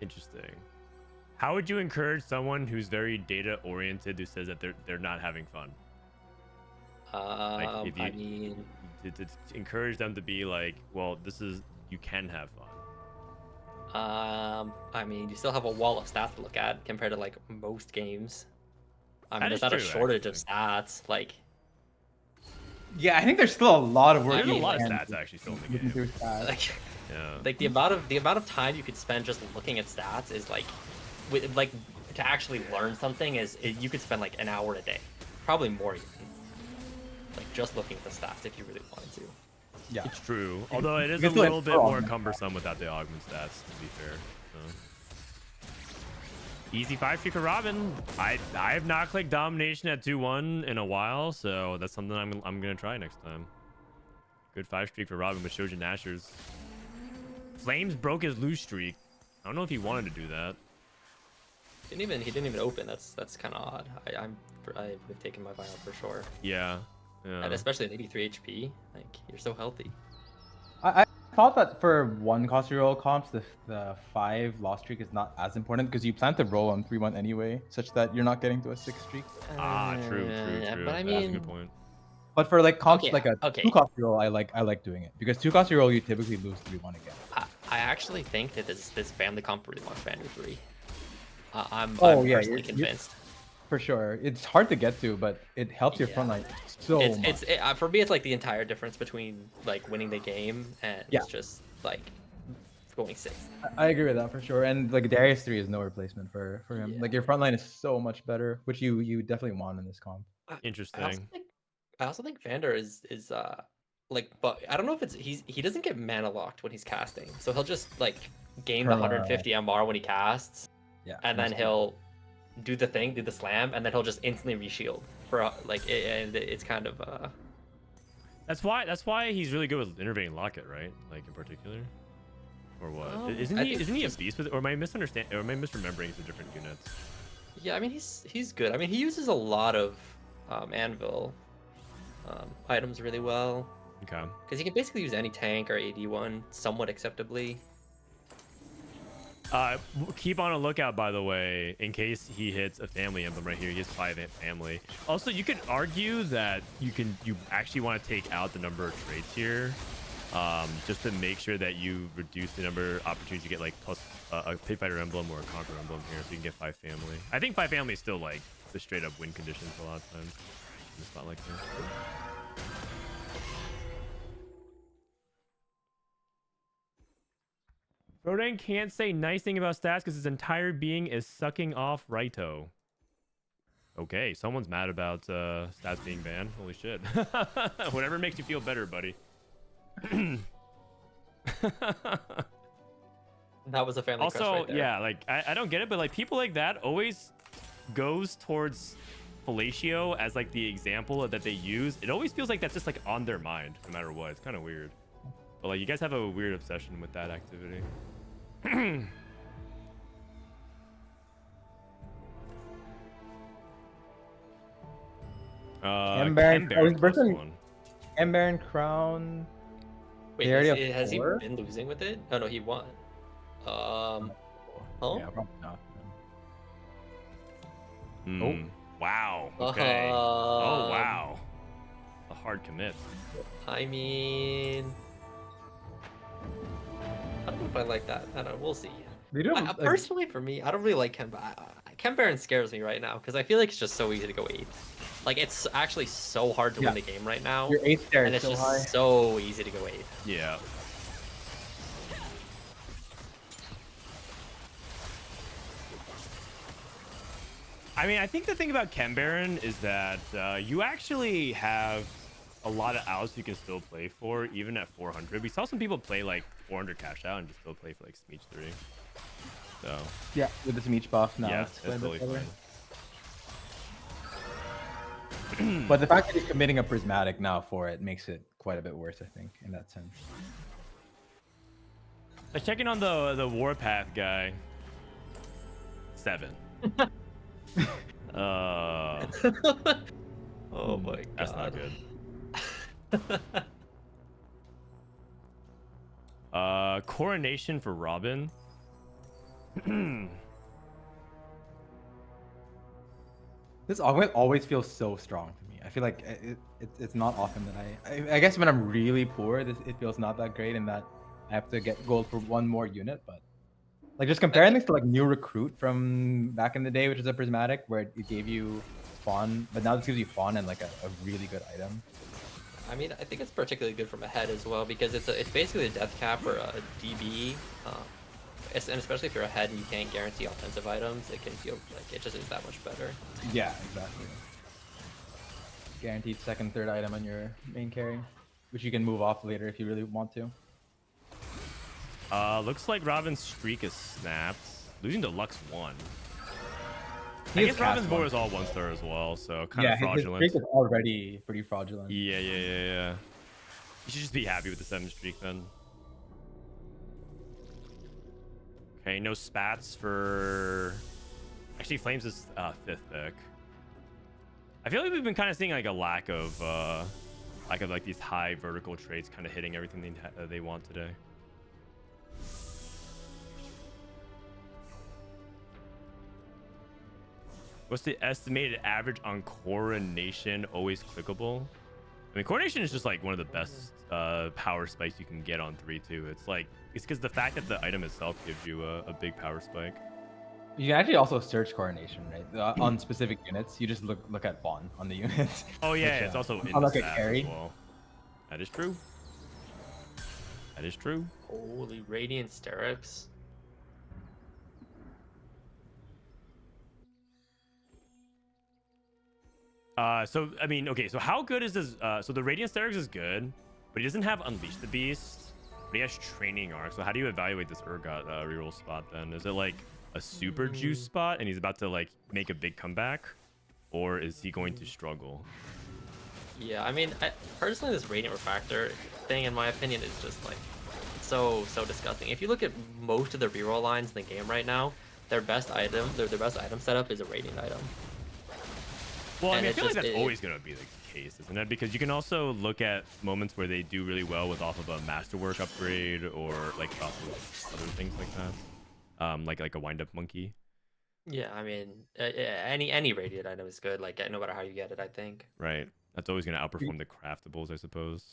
Interesting. How would you encourage someone who's very data oriented who says that they're not having fun? I mean, to encourage them to be like, well, you can have fun. I mean, you still have a wall of stats to look at compared to like most games. I mean, there's not a true, shortage of stats. Like, Yeah, I think there's still a lot of work. There's a mean, lot of and stats actually still in the looking game. through stats. Like, Yeah. like the amount of time you could spend just looking at stats is like, with like to actually learn something you could spend like an hour a day, probably more even. Like just looking at the stats if you really wanted to. Yeah. It's true. Although it is You a can still little bit improve more on that. cumbersome without the augment stats, to be fair. So. Easy 5-streaker Robin. I have not clicked domination at 2-1 in a while, so that's something I'm gonna try next time. Good 5-streak for Robin with Shojin Nashers. Flames broke his lose streak. I don't know if he wanted to do that. He didn't even open. That's kind of odd. I would have taken my buyout for sure. Yeah. Yeah. And especially at 83 HP, like you're so healthy. I thought that for one Costream roll comps, the 5 loss streak is not as important because you plan to roll on 3-1 anyway, such that you're not getting to a 6 streak. True. Yeah, but I That's mean, a good point. But for like comps Okay, like a okay. 2 Costream roll, I like doing it because 2 Costream roll you typically lose 3-1 again. I actually think that this family comp really wants Banner 3. I'm Oh, yeah, personally you're- convinced. For sure, it's hard to get to, but it helps your Yeah. front line so much. For me, it's like the entire difference between like winning the game and Yeah. it's just like going 6th. I agree with that for sure. And like Darius 3 is no replacement for him. Yeah. Like your front line is so much better, which you definitely want in this comp. Interesting. I also think Vander is like, but I don't know if it's he doesn't get mana locked when he's casting, so he'll just like gain the 150 MR when he casts, Yeah. and then he'll do the slam, and then he'll just instantly reshield for and it's kind of That's why he's really good with innervating Locket, right? Like in particular, or what? Isn't I he think a just- beast with it? Or am I misunderstanding? Or am I misremembering the different units? Yeah, I mean he's good. I mean he uses a lot of Anvil items really well Okay. because he can basically use any tank or AD one somewhat acceptably. Keep on a lookout, by the way, in case he hits a family emblem right here. He has 5 family. Also, you could argue that you actually want to take out the number of traits here, just to make sure that you reduce the number of opportunities you get, like plus a Pit Fighter emblem or a Conqueror emblem here, so you can get 5 family. I think 5 family is still like the straight up win conditions a lot of times in a spot like this. Frodan can't say nice thing about stats because his entire being is sucking off Raito. Okay, someone's mad about stats being banned. Holy shit. Whatever makes you feel better, buddy. That was a family crush Also, right there. yeah, like I don't get it, but like people like that always goes towards fellatio as like the example that they use. It always feels like that's just like on their mind, no matter what. It's kind of weird. But like you guys have a weird obsession with that activity. Baron, Baron plus Burton- 1. M Baron Crown. Wait, They already have has he 4? been losing with it? Oh no, he won. Oh, Yeah, probably not. Wow. Okay. Oh wow. A hard commit. I mean, I don't know if I like that. I don't know. We'll see. They do have, like, Personally, for me, I don't really like Chem. Chem Baron scares me right now because I feel like it's just so easy to go 8. Like it's actually so hard to Yeah. win the game right now, your 8th there and is it's so just high. so easy to go 8. Yeah. I mean, I think the thing about Chem Baron is that you actually have a lot of outs you can still play for, even at 400. We saw some people play like 400 cash out and just still play for like Smeech 3. So, Yeah, with this Meech buff now. yeah, it's that's quite a bit totally better. fine. But the fact that he's committing a prismatic now for it makes it quite a bit worse, I think, in that sense. Let's check in on the Warpath guy. 7. Oh my god. That's not good. Coronation for Robin. This augment always feels so strong to me. I feel like it's not often that I guess when I'm really poor, it feels not that great in that I have to get gold for one more unit, but like just comparing this to like New Recruit from back in the day, which is a prismatic where it gave you Fawn, but now this gives you Fawn and like a really good item. I mean, I think it's particularly good from ahead as well because it's basically a death cap or a DB, and especially if you're ahead and you can't guarantee offensive items, it can feel like it just is that much better. Yeah, exactly. Guaranteed second, third item on your main carry, which you can move off later if you really want to. Looks like Robin's streak is snapped. Losing to Lux 1. He I is guess Robin's cast board one. is all 1-star as well, so kind Yeah, of his fraudulent. streak is already pretty fraudulent. Yeah. You should just be happy with the 7 streak then. Okay, no spats for... Actually, Flames is 5th pick. I feel like we've been kind of seeing like a lack of like these high vertical traits kind of hitting everything they want today. What's the estimated average on Coronation? Always clickable. I mean, Coronation is just like one of the best power spikes you can get on 3-2. It's because the fact that the item itself gives you a big power spike. You can actually also search Coronation, right? On specific units, you just look at Vaughn on the units. Oh yeah, which, it's also in on the like a stats carry. as well. That is true. That is true. Holy Radiant Sterix. So I mean, okay, so how good is this? So the Radiant Sterix is good, but he doesn't have Unleash the Beast, but he has Training Arc. So how do you evaluate this Urgot reroll spot then? Is it like a super juice spot and he's about to like make a big comeback, or is he going to struggle? Yeah, I mean, personally, this Radiant Refractor thing, in my opinion, is just like so disgusting. If you look at most of the reroll lines in the game right now, their best item setup is a Radiant item. Well, I And mean, I it feel like just- that's always going to be the case, isn't it? Because you can also look at moments where they do really well with off of a Masterwork upgrade or like off of other things like that, like a wind-up monkey. Yeah, I mean, any Radiant item is good. Like no matter how you get it, I think. Right. That's always going to outperform the craftables, I suppose.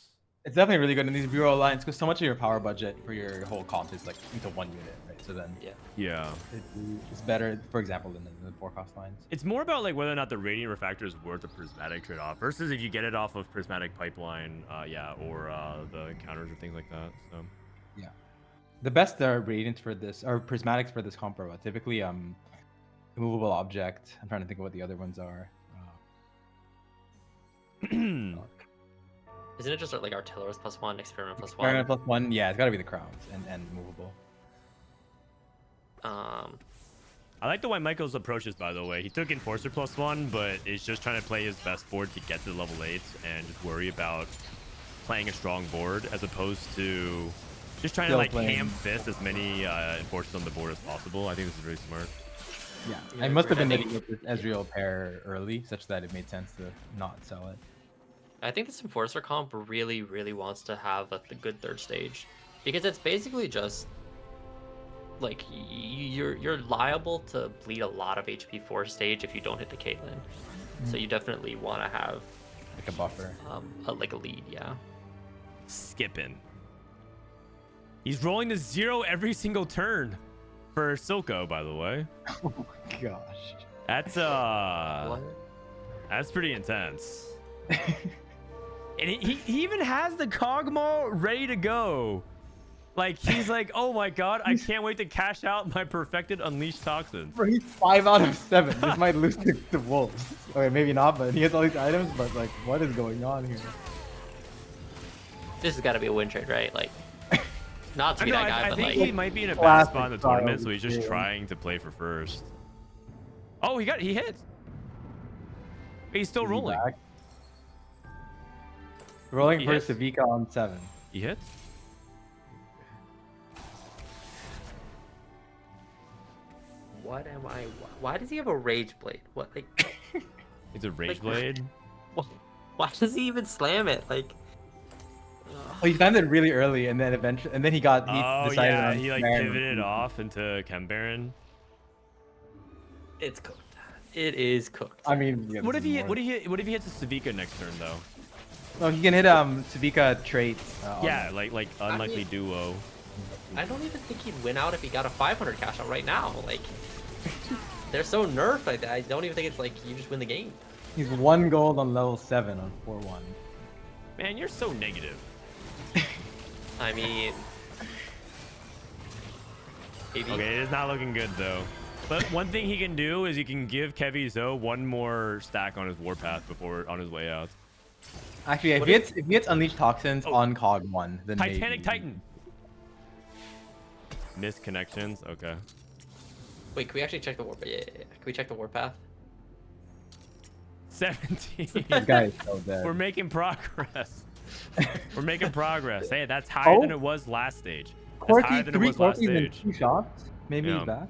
It's definitely really good in these reroll lines because so much of your power budget for your whole comp is like into one unit, right? So then Yeah. it's better, for example, than the forecast lines. It's more about like whether or not the Radiant Refractor is worth a Prismatic trade-off versus if you get it off of Prismatic Pipeline, or the counters or things like that. So Yeah. The best Radiants for this, or Prismatics for this comp are typically Immovable Object. I'm trying to think of what the other ones are. Isn't it just like Artillerist +1, Experiment +1? Experiment +1, yeah, it's got to be the crowns and movable. I like the way Maikel's approach is, by the way. He took Enforcer +1, but is just trying to play his best board to get to level 8 and just worry about playing a strong board as opposed to just trying to like ham fist as many Enforcers on the board as possible. I think this is really smart. Yeah, I must have been hitting with this Ezreal pair early, such that it made sense to not sell it. I think this Enforcer comp really wants to have a good third stage, because it's basically just like you're liable to bleed a lot of HP 4th stage if you don't hit the Caitlyn. So you definitely want to have like a buffer, like a lead, yeah. Skipping. He's rolling to 0 every single turn for Silco, by the way. Oh my gosh. That's pretty intense. And he even has the Kog'Maw ready to go. Like, he's like, oh my god, I can't wait to cash out my perfected Unleashed Toxins. Bro, he's 5 out of 7. This might lose to the Wolves. Okay, maybe not, but he has all these items, but like, what is going on here? This has got to be a win trade, right? Like, not to be that guy, I but think like... he might be in a bad Classic spot in the style tournament, so he's just game. trying to play for first. Oh, he hit. He's still rolling. Back? Rolling He for hits. Savika on 7. He hits. What am I... Why does he have a Rage Blade? What, like... It's a Rage Like- Blade. Why does he even slam it? Like... Oh, he timed it really early, and then eventually, and then he decided Yeah, on he like Baron. pivoted off into Chem Baron. It's cooked. It is cooked. I mean, yeah, What this if is he more- what if he hits a Savika next turn though? No, he can hit Savika traits. Yeah, like unlikely mean- duo. I don't even think he'd win out if he got a 500 cash out right now. Like, they're so nerfed. Like, I don't even think it's like you just win the game. He's 1 gold on level 7 on 4-1. Man, you're so negative. I mean, maybe. Okay, it is not looking good though. But one thing he can do is he can give Kevy Zo one more stack on his warpath before on his way out. Actually, if he gets Unleashed Toxins on Cog 1, then Titanic maybe. Titan. Missed connections. Okay. Wait, can we actually check the warpath? Yeah. Can we check the warpath? 17. This guy is so dead. We're making progress. We're making progress. Hey, that's higher than it was last stage. That's higher than it was last stage. 2 shots. Maybe Yeah. he's back.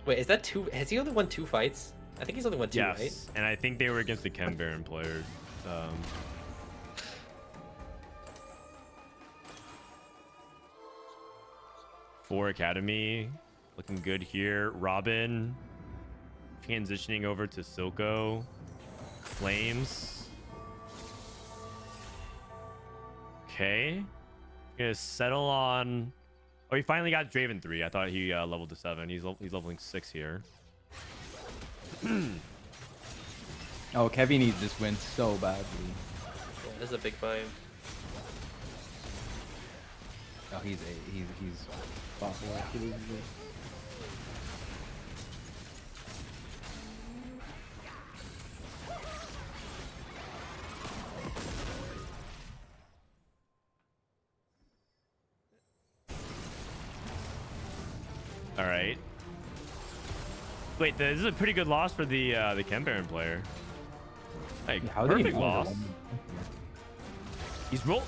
Wait, is that 2? Has he only won 2 fights? I think he's only won 2, Yes, right? and I think they were against the Chem Baron players. For Academy, looking good here. Robin transitioning over to Silco. Flames. Okay. Gonna settle on. Oh, he finally got Draven 3. I thought he leveled to 7. He's leveling 6 here. Oh, Kevy needs this win so badly. Yeah, this is a big fight. Oh, he's thoughtful actually. All right. Wait, this is a pretty good loss for the Chem Baron player. Like, How did he perfect roll loss. one?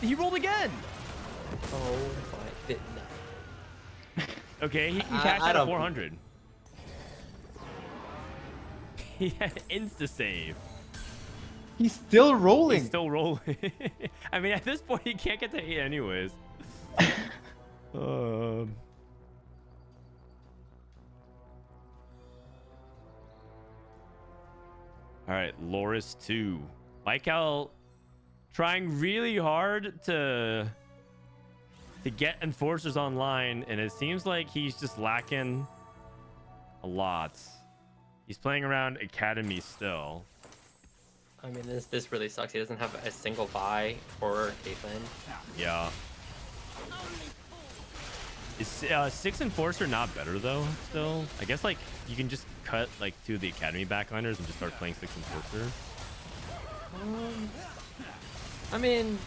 He rolled again. Oh my goodness. Okay, he can I cash out at don't- 400. He had insta save. He's still rolling. He's still rolling. I mean, at this point, he can't get to 8 anyways. All right, Loris 2. Maikel trying really hard to get enforcers online, and it seems like he's just lacking a lot. He's playing around Academy still. I mean, this really sucks. He doesn't have a single buy for Caitlyn. Yeah. Is 6 enforcer not better though? Still, I guess like you can just cut like 2 of the Academy backliners and just start playing 6 enforcer. I mean,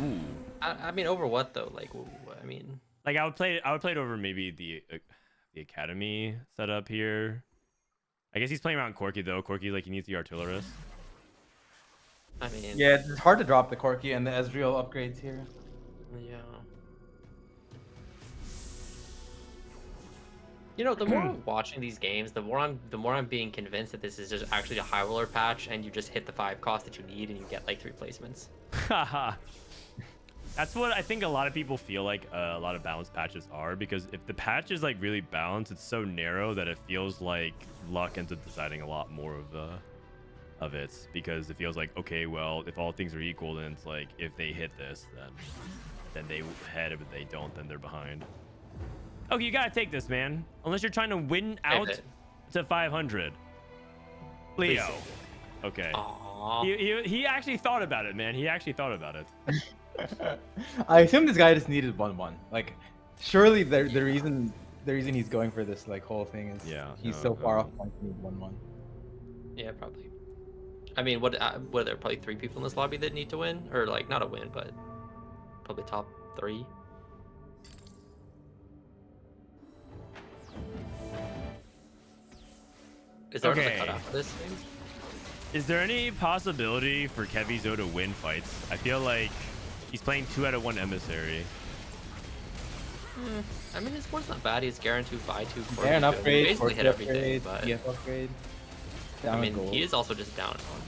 Ooh. I mean, over what though? Like, ooh, I mean, Like I would play it over maybe the Academy setup here. I guess he's playing around Corki though. Corki like he needs the artillerist. I mean, Yeah, it's hard to drop the Corki and the Ezreal upgrades here. yeah. You know, the more I'm watching these games, the more I'm being convinced that this is just actually a high roller patch, and you just hit the 5 cost that you need, and you get like 3 placements. Haha. That's what I think a lot of people feel like a lot of balanced patches are, because if the patch is like really balanced, it's so narrow that it feels like luck ends up deciding a lot more of it, because it feels like, okay, well, if all things are equal, then it's like if they hit this, then they head, but if they don't, then they're behind. Okay, you gotta take this, man. Unless you're trying to win out to 500. Leo. Okay. Aww. He actually thought about it, man. He actually thought about it. I assume this guy just needed 1-1. Like, surely the reason he's going for this like whole thing is he's so far off point to need 1-1. Yeah, probably. I mean, what are there probably 3 people in this lobby that need to win, or like not a win, but probably top 3. Is there another cutoff for this thing? Is there any possibility for Kevy Zo to win fights? I feel like he's playing 2 out of 1 emissary. I mean, his board's not bad. He's guaranteed buy 2 for Baron upgrade, basically hit Corki everything. upgrade, But TF upgrade. I Down mean, gold. he is also just down on.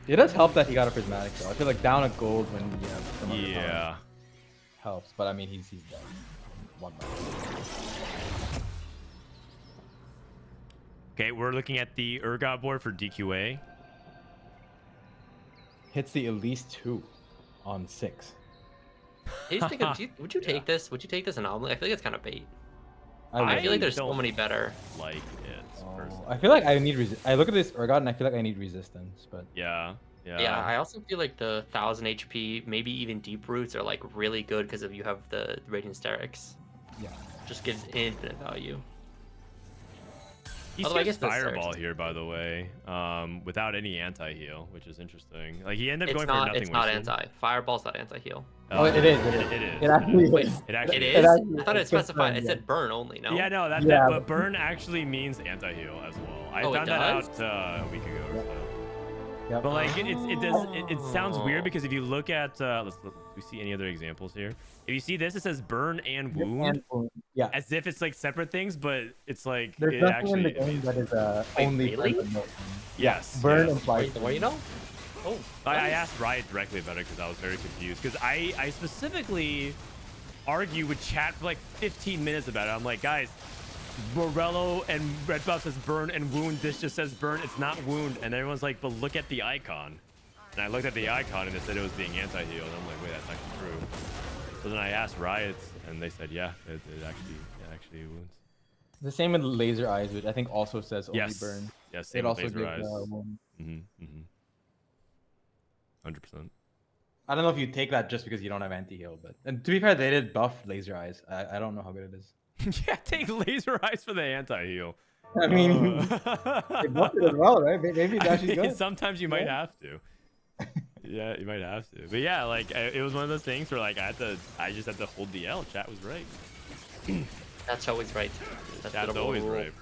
It does help that he got a prismatic though. I feel like down a gold when you have some other power helps, but I mean he's dead. 1 month. Okay, we're looking at the Urgot board for DQA. Hits the at least 2 on 6. He's thinking, would you take this? Would you take this anomaly? I feel like it's kind of bait. I feel like there's so many better. Like it. personally. I feel like I need. I look at this Urgot and I feel like I need resistance, but Yeah. Yeah. Yeah, I also feel like the 1000 HP, maybe even deep roots are like really good because if you have the Radiant Sterix. yeah. Just gives infinite value. He Although I skips guess the Fireball Sterix- here, by the way, without any anti-heal, which is interesting. Like he ended up It's going not. for nothing It's not wasted. anti. Fireball's not anti-heal. Oh, it is. It is. It actually is. Wait, It actually It is. is. actually I thought it is specified. confirmed, It said burn only. No. Yeah, no, Yeah, but burn actually means anti-heal as well. I Oh, it found that out does? a week ago or so. Yep. But like it sounds weird because if you look at let's look, do we see any other examples here? If you see this, it says burn and wound, Yeah. as if it's like separate things, but it's like There's it nothing actually in the game that is only really? burn and no. yes. Burn yes. implies. Wait, the way you know? Oh. I asked Riot directly about it because I was very confused because I specifically argue with chat for like 15 minutes about it. I'm like, guys, Morello and Red Buff says burn and wound. This just says burn. It's not wound. And everyone's like, but look at the icon. And I looked at the icon and it said it was being anti-heal. And I'm like, wait, that's actually true. So then I asked Riot and they said, yeah, it actually wounds. The same with laser eyes, which I think also says only Yes. burn. Yes. It Same with also laser gives eyes. wound. 100%. I don't know if you take that just because you don't have anti-heal, but and to be fair, they did buff laser eyes. I don't know how good it is. Yeah, take laser eyes for the anti-heal. I mean, they buffed it as well, right? Maybe it's I actually mean, good. sometimes you might have to. Yeah, you might have to. But yeah, like it was one of those things where like I just had to hold the L. Chat was right. That's always right. That's Chat's the always rule. right.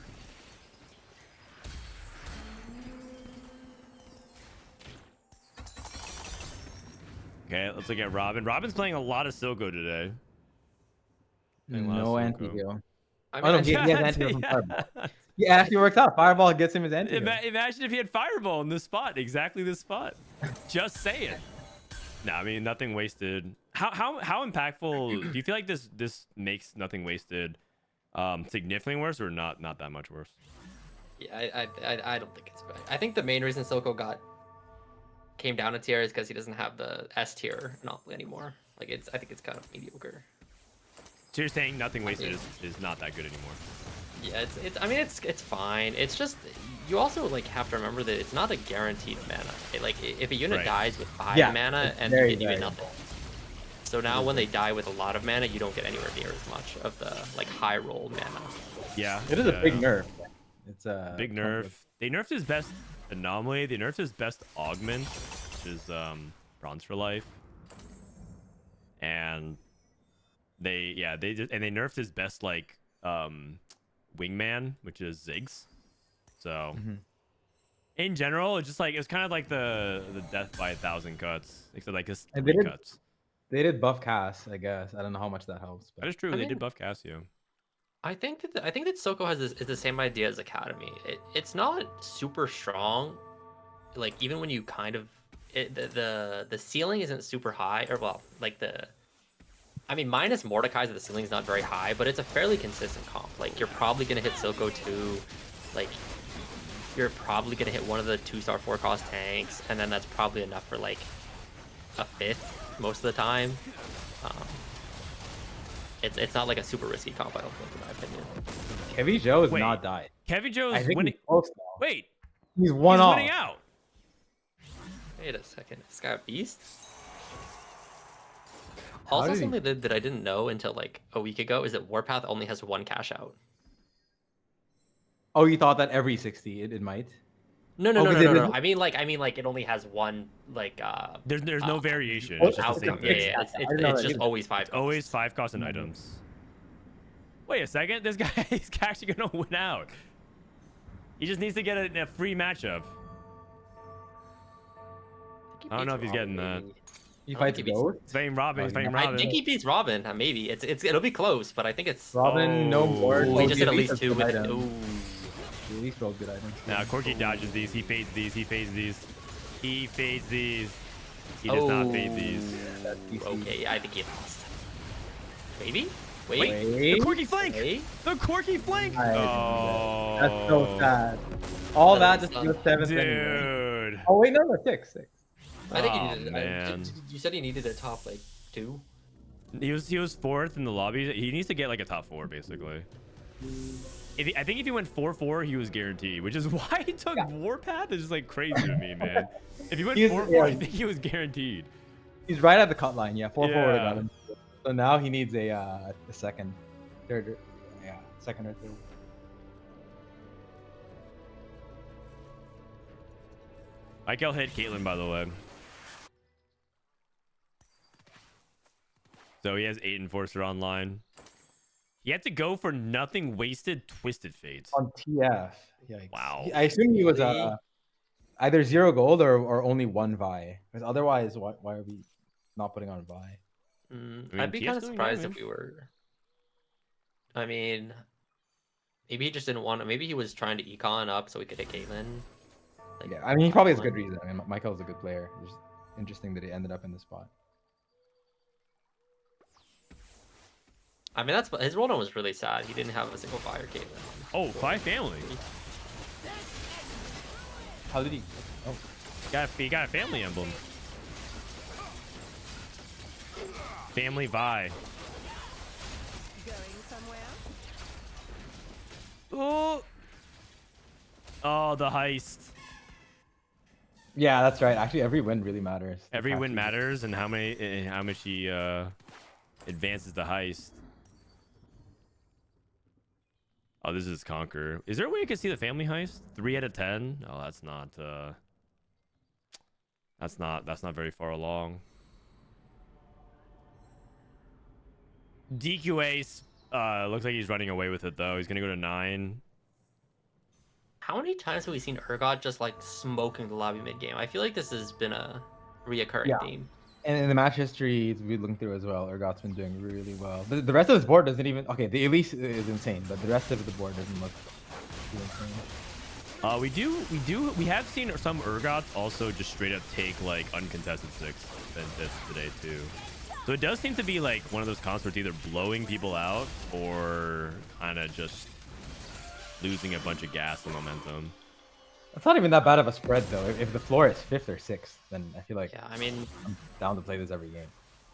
Okay, let's look at Robin. Robin's playing a lot of Silco today. Playing a lot of No Silco. anti-heal. I Oh no, mean, he has anti-heal from Yeah. Fireball. Yeah, actually works out. Fireball gets him his anti-heal. Imagine if he had Fireball in this spot, exactly this spot. Just saying. No, I mean nothing wasted. How impactful do you feel like this makes nothing wasted significantly worse or not that much worse? Yeah, I don't think it's bad. I think the main reason Silco came down a tier is because he doesn't have the S tier anomaly anymore. Like I think it's kind of mediocre. So you're saying nothing wasted is not that good anymore? Yeah, I mean it's fine. It's just you also like have to remember that it's not a guaranteed mana. Like if a unit Right. dies with 5 Yeah, mana it's and very, you get very nothing. So now when they die with a lot of mana, you don't get anywhere near as much of the like high roll mana. Yeah. It is a big yeah. nerf. It's a Big nerf. They nerfed his best anomaly. They nerfed his best augment, which is bronze for life. And they nerfed his best like wingman, which is Ziggs. So in general, it's just like it's kind of like the death by 1,000 cuts, except like it's And 3 they did- cuts. They did buff Cass, I guess. I don't know how much that helps. That But is true. I They mean- did buff Cassio. I think that Silco is the same idea as Academy. It's not super strong. Like even when you kind of the ceiling isn't super high, or well, like I mean minus Mordecai's the ceiling is not very high, but it's a fairly consistent comp. Like you're probably gonna hit Silco 2, like you're probably gonna hit one of the 2-star 4-cost tanks, and then that's probably enough for like a 5th most of the time. It's not like a super risky comp, I don't think, in my opinion. Kevin Joe has Wait. not died. Kevin Joe's I think winning. he's close now. Wait, He's one he's off. winning out. Wait a second, this guy a beast? How Also, did he- something that I didn't know until like a week ago is that Warpath only has 1 cash out. Oh, you thought that every 60 it might? No, Oh, 'cause it no. is- I mean like it only has 1 like There's no variation. oh, It's just the same outcome. Yeah, thing. yeah. I didn't know It's that just either. always 5. Always 5 cost and items. Wait a second. This guy is actually gonna win out. He just needs to get a free matchup. I don't know if he's getting that. He I don't fights think he beats- Ghost. He's fighting Robin. He's Oh, fighting yeah. Robin. I think he beats Robin. Maybe it'll be close, but I think it's. Robin, no more. Oh, Ooh, he just hit at least 2 with. items. Ooh. He at least rolled good items. Nah, Corky dodges these. He fades these. He fades these. He fades these. He does not fade these. That's DC. Okay, yeah, I think he lost. Maybe. Wait. The Corky flank. Wait. The Corky flank. I- Oh. That's so sad. All that just Dude. was 7 seconds. Dude. Oh wait, no, 6. I think Oh, he needed. man. You said he needed a top like 2. He was 4th in the lobby. He needs to get like a top 4 basically. I think if he went 4-4, he was guaranteed, which is why he took Warpath. Is just like crazy to me, man. If he went 4-4, I think he was guaranteed. He's right at the cut line. Yeah, 4-4 would have Yeah. got him. So now he needs a second, third, yeah, second or third. Maikel hit Caitlyn, by the way. So he has 8 Enforcer online. He had to go for nothing wasted, Twisted Fates. On TF. Yikes. Wow. I assume he was either 0 gold or only 1 Vi. Because otherwise, why are we not putting on Vi? I mean, I'd be TF's kind of doing surprised good, if we were. I mean, maybe he just didn't want to. Maybe he was trying to econ up so we could hit Caitlyn. Like, Yeah, I mean, he probably has a good reason. I mean, Maikel's a good player. It's just interesting that he ended up in this spot. I mean, that's his roll down was really sad. He didn't have a single fire Caitlyn. Oh, 5 family. How did he? Oh, He got a family emblem. Family Vi. Oh. Oh, the heist. yeah, that's right. Actually, every win really matters. The Every win tactics. matters, and how much he advances the heist. Oh, this is Conquer. Is there a way you can see the family heist? 3 out of 10. Oh, that's not very far along. DQA looks like he's running away with it though. He's gonna go to 9. How many times have we seen Urgot just like smoking the lobby mid game? I feel like this has been a reoccurring theme. And in the match history, we're looking through as well. Urgot's been doing really well. The rest of this board doesn't even. Okay, the Elise is insane, but the rest of the board doesn't look too insane. We have seen some Urgots also just straight up take like uncontested 6 and this today too. So it does seem to be like one of those comps where it's either blowing people out or kind of just losing a bunch of gas and momentum. It's not even that bad of a spread though. If the floor is 5th or 6th, then I feel like Yeah, I mean, I'm down to play this every game.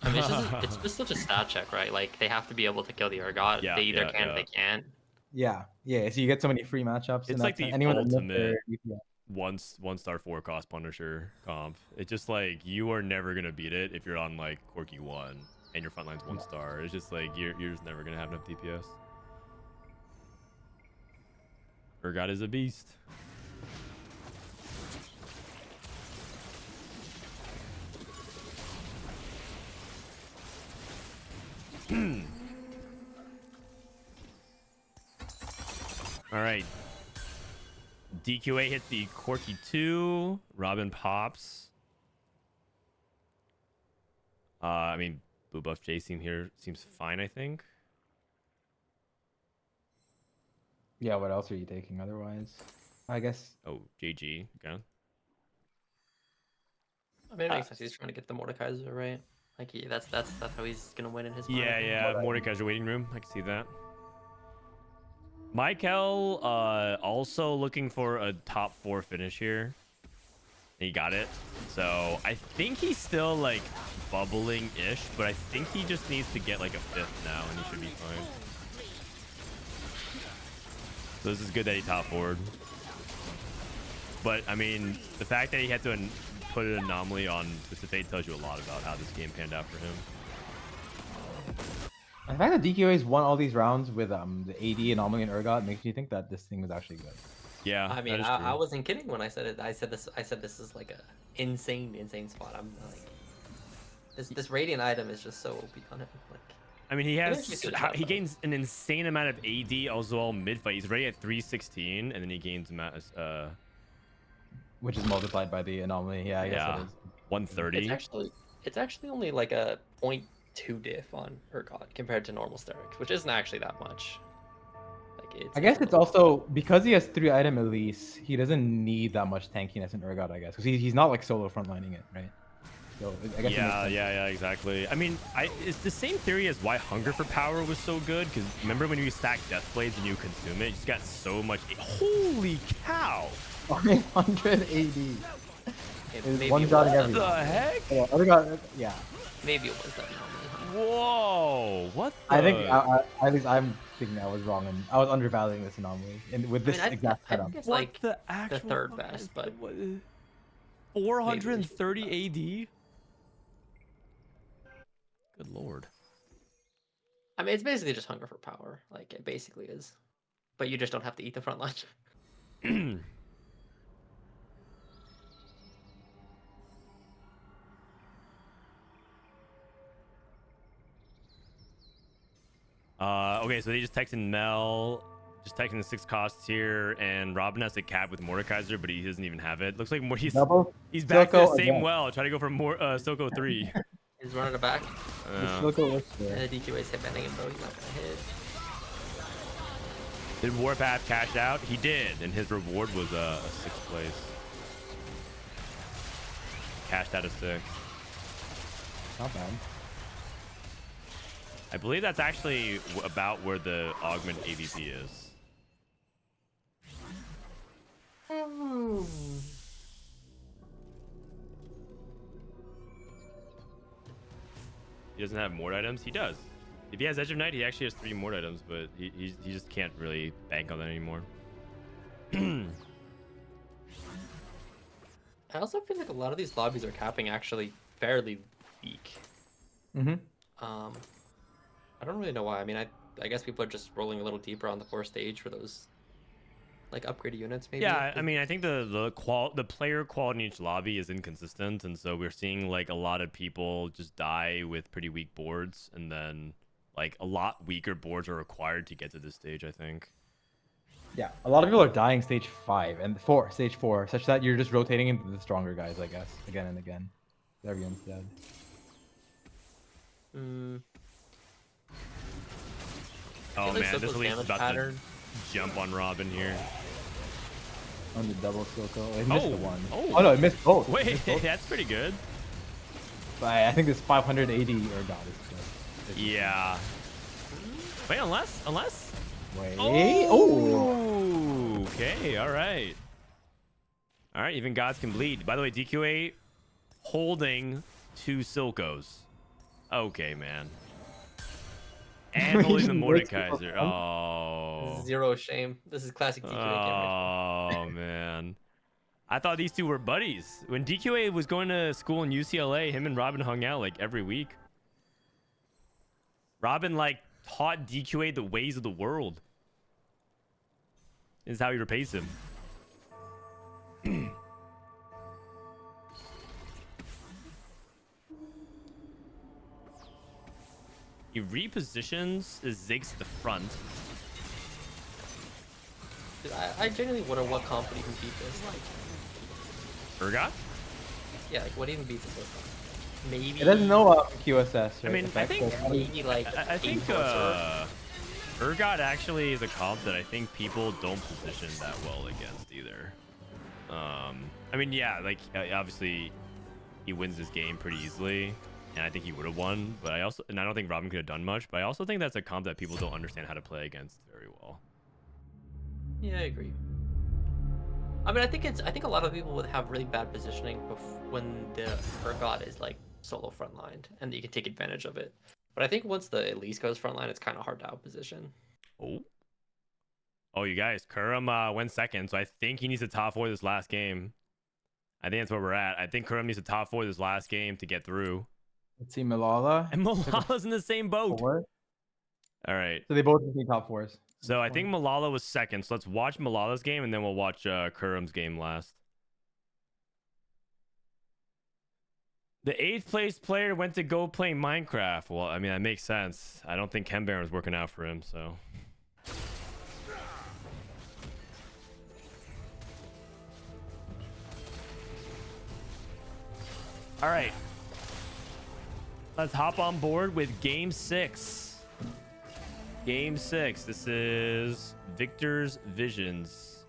I mean, it's just such a stat check, right? Like they have to be able to kill the Urgot. Yeah, They either yeah, can yeah. or they can't. Yeah. So you get so many free matchups. It's and like that's- the anyone that missed ultimate their- yeah. 1-star 4 cost Punisher comp. It's just like you are never gonna beat it if you're on like Corky 1 and your front line's 1 star. It's just like you're just never gonna have enough DPS. Urgot is a beast. All right. DQA hit the Corky 2. Robin pops. I mean, Blue Buff J seems fine, I think. Yeah, what else are you taking otherwise? I guess. Oh, JG. Okay. I mean, it makes sense. He's trying to get the Mordekaiser, right? Like, that's how he's gonna win in his. mind, I think. Yeah. Mordekaiser waiting room. I can see that. Maikel also looking for a top 4 finish here. He got it. So I think he's still like bubbling-ish, but I think he just needs to get like a 5th now and he should be fine. So this is good that he top forward. But I mean, the fact that he had to put an anomaly on Twisted Fate tells you a lot about how this game panned out for him. The fact that DQA's won all these rounds with the AD anomaly and Urgot makes you think that this thing was actually good. Yeah, I mean, that is true. I wasn't kidding when I said it. I said this is like a insane spot. I'm like, this Radiant item is just so OP on him. Like, I mean, he actually he gains an insane amount of AD as well mid fight. He's already at 316, and then he gains Which is multiplied by the anomaly. Yeah, I guess it is. 130. it's actually only like a 0.2 diff on Urgot compared to normal Sterix, which isn't actually that much. Like, I guess it's also because he has 3 item Elise, he doesn't need that much tankiness in Urgot, I guess, because he's not like solo frontlining it, right? So I guess Yeah, exactly. I mean, it's the same theory as why Hunger for Power was so good. Because remember when you stack Death Blades and you consume it, you just got so much. Holy cow! 500 AD. Maybe One it shotting was everything. What the heck? Yeah, Urgot, yeah. Maybe it was that anomaly. Whoa! What? The... I think at least I'm thinking I was wrong and I was undervaluing this anomaly and with this exact I setup. think it's What like the actual third best, but 430 AD. Good lord. I mean, it's basically just hunger for power. Like it basically is, but you just don't have to eat the front line. Okay, so they just texted Mel, just texting the 6 costs here, and Robin has a cap with Mordekaiser, but he doesn't even have it. Looks like he's back to the same again. well. Try to go for more Silco 3. He's running it back. The Silco was there. And the DQA's hitbanning him though. He's not gonna hit. Did Warpath cash out? He did, and his reward was a 6th place. Cashed out a 6. Not bad. I believe that's actually about where the augment AVP is. He doesn't have more items? He does. If he has Edge of Night, he actually has 3 more items, but he just can't really bank on that anymore. I also feel like a lot of these lobbies are capping actually fairly weak. Mm-hmm. I don't really know why. I mean, I guess people are just rolling a little deeper on the 4th stage for those like upgraded units maybe. Yeah, I mean, I think the player quality in each lobby is inconsistent, and so we're seeing like a lot of people just die with pretty weak boards, and then like a lot weaker boards are required to get to this stage, I think. Yeah, a lot of people are dying stage 5 and stage 4, such that you're just rotating into the stronger guys, I guess, again and again. Everyone's dead. Oh like man, this Silco's Elise is damage about pattern. to jump on Robin here. On the double Silco. It missed the one. Oh. No, it missed both. It Wait, missed both. that's pretty good. But I think this 580 or not is good. Yeah. Wait, unless. Wait. Oh. Okay. All right. All right. Even gods can bleed. By the way, DQA holding 2 Silcos. Okay, man. And holding the Mordekaiser. Oh. Zero shame. This is classic DQA game. Oh man. I thought these two were buddies. When DQA was going to school in UCLA, him and Robin hung out like every week. Robin like taught DQA the ways of the world. This is how he repays him. He repositions Ziggs to the front. Dude, I genuinely wonder what comp would even beat this. Like, Urgot? yeah, like what even beats this? Like, maybe. It doesn't know QSS. Right? I mean, I think maybe like I think Urgot actually is a comp that I think people don't position that well against either. I mean, yeah, like obviously he wins this game pretty easily, and I think he would have won. But I don't think Robin could have done much. But I also think that's a comp that people don't understand how to play against very well. Yeah, I agree. I mean, I think a lot of people would have really bad positioning when the Urgot is like solo frontlined, and you can take advantage of it. But I think once the Elise goes frontline, it's kind of hard to outposition. Oh, you guys, Kurum went second, so I think he needs to top 4 this last game. I think that's where we're at. I think Kurum needs to top 4 this last game to get through. Let's see, Milala. And Malala's in the same boat. 4. All right. So they both need top 4s. So I think Milala was second. So let's watch Malala's game, and then we'll watch Kurum's game last. The 8th place player went to go play Minecraft. Well, I mean, that makes sense. I don't think Kembaron was working out for him, so. All right. Let's hop on board with Game 6. Game 6. This is Viktor's Visions.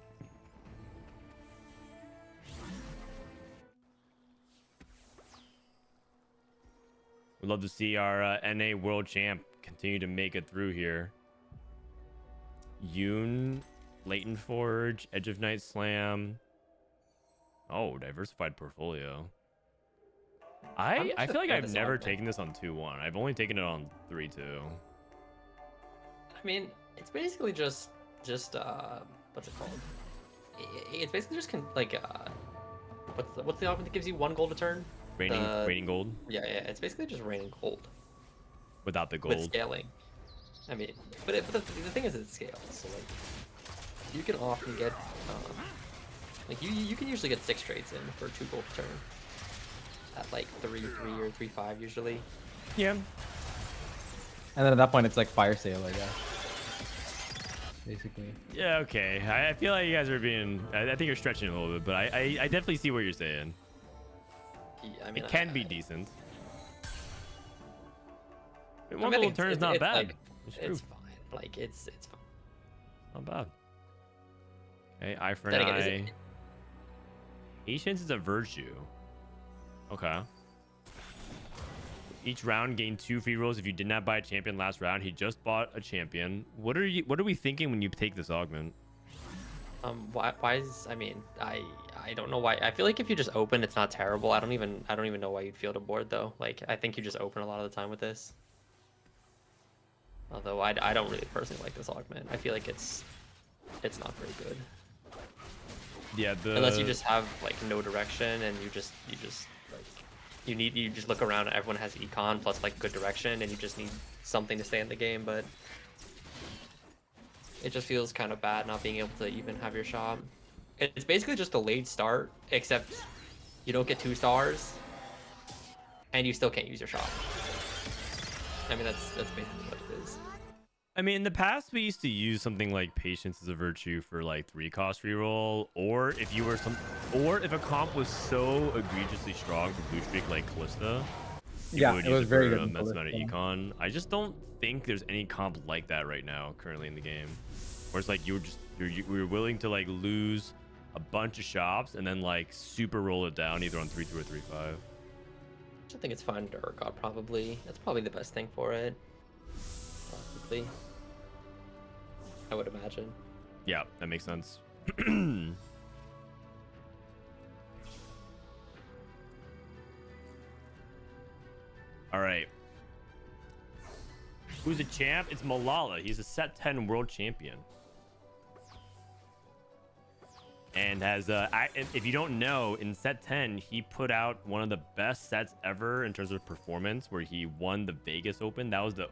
We'd love to see our NA World Champ continue to make it through here. Yoon, Leighton Forge, Edge of Night Slam. Oh, diversified portfolio. I feel like fair I've this never augment. taken this on 2-1. I've only taken it on 3-2. I mean, it's basically just what's it called? It's basically just what's the augment that gives you 1 gold a turn? Raining gold Yeah, it's basically just raining gold without the with gold. scaling. I mean, but the thing is, it scales. So like, you can often get like you can usually get 6 trades in for 2 gold a turn at like 3-3 or 3-5 usually. Yeah. And then at that point, it's like fire sale, I guess. Basically. Yeah, okay. I feel like you guys are being... I think you're stretching a little bit, but I definitely see what you're saying. Yeah, I mean, It can be decent. I One mean, I gold think turn is it's not bad. like, It's it's true. fine. Like it's fine. Not bad. Okay, eye for Then an again, is eye. it- Patience is a virtue. Okay. Each round gain 2 free rolls if you did not buy a champion last round. He just bought a champion. What are we thinking when you take this augment? Why is, I mean, I don't know why. I feel like if you just open, it's not terrible. I don't even know why you'd field a board though. Like, I think you just open a lot of the time with this. Although I don't really personally like this augment. I feel like it's not very good. Yeah, Unless you just have like no direction and you just like you just look around and everyone has econ plus like good direction and you just need something to stay in the game, but it just feels kind of bad not being able to even have your shop. It's basically just a late start, except you don't get 2 stars and you still can't use your shop. I mean, that's basically what it is. I mean, in the past, we used to use something like patience as a virtue for like 3-cost reroll, or if you were or if a comp was so egregiously strong for blue streak like Callista, Yeah, would it use was very for good in immense amount of Callista. econ. I just don't think there's any comp like that right now currently in the game, where it's like we were willing to like lose a bunch of shops and then like super roll it down either on 3-2 or 3-5. I think it's fine to Urgot probably. That's probably the best thing for it. Possibly. I would imagine. Yeah, that makes sense. All right. Who's a champ? It's Milala. He's a set 10 world champion. And has if you don't know, in set 10, he put out one of the best sets ever in terms of performance, where he won the Vegas Open. That was the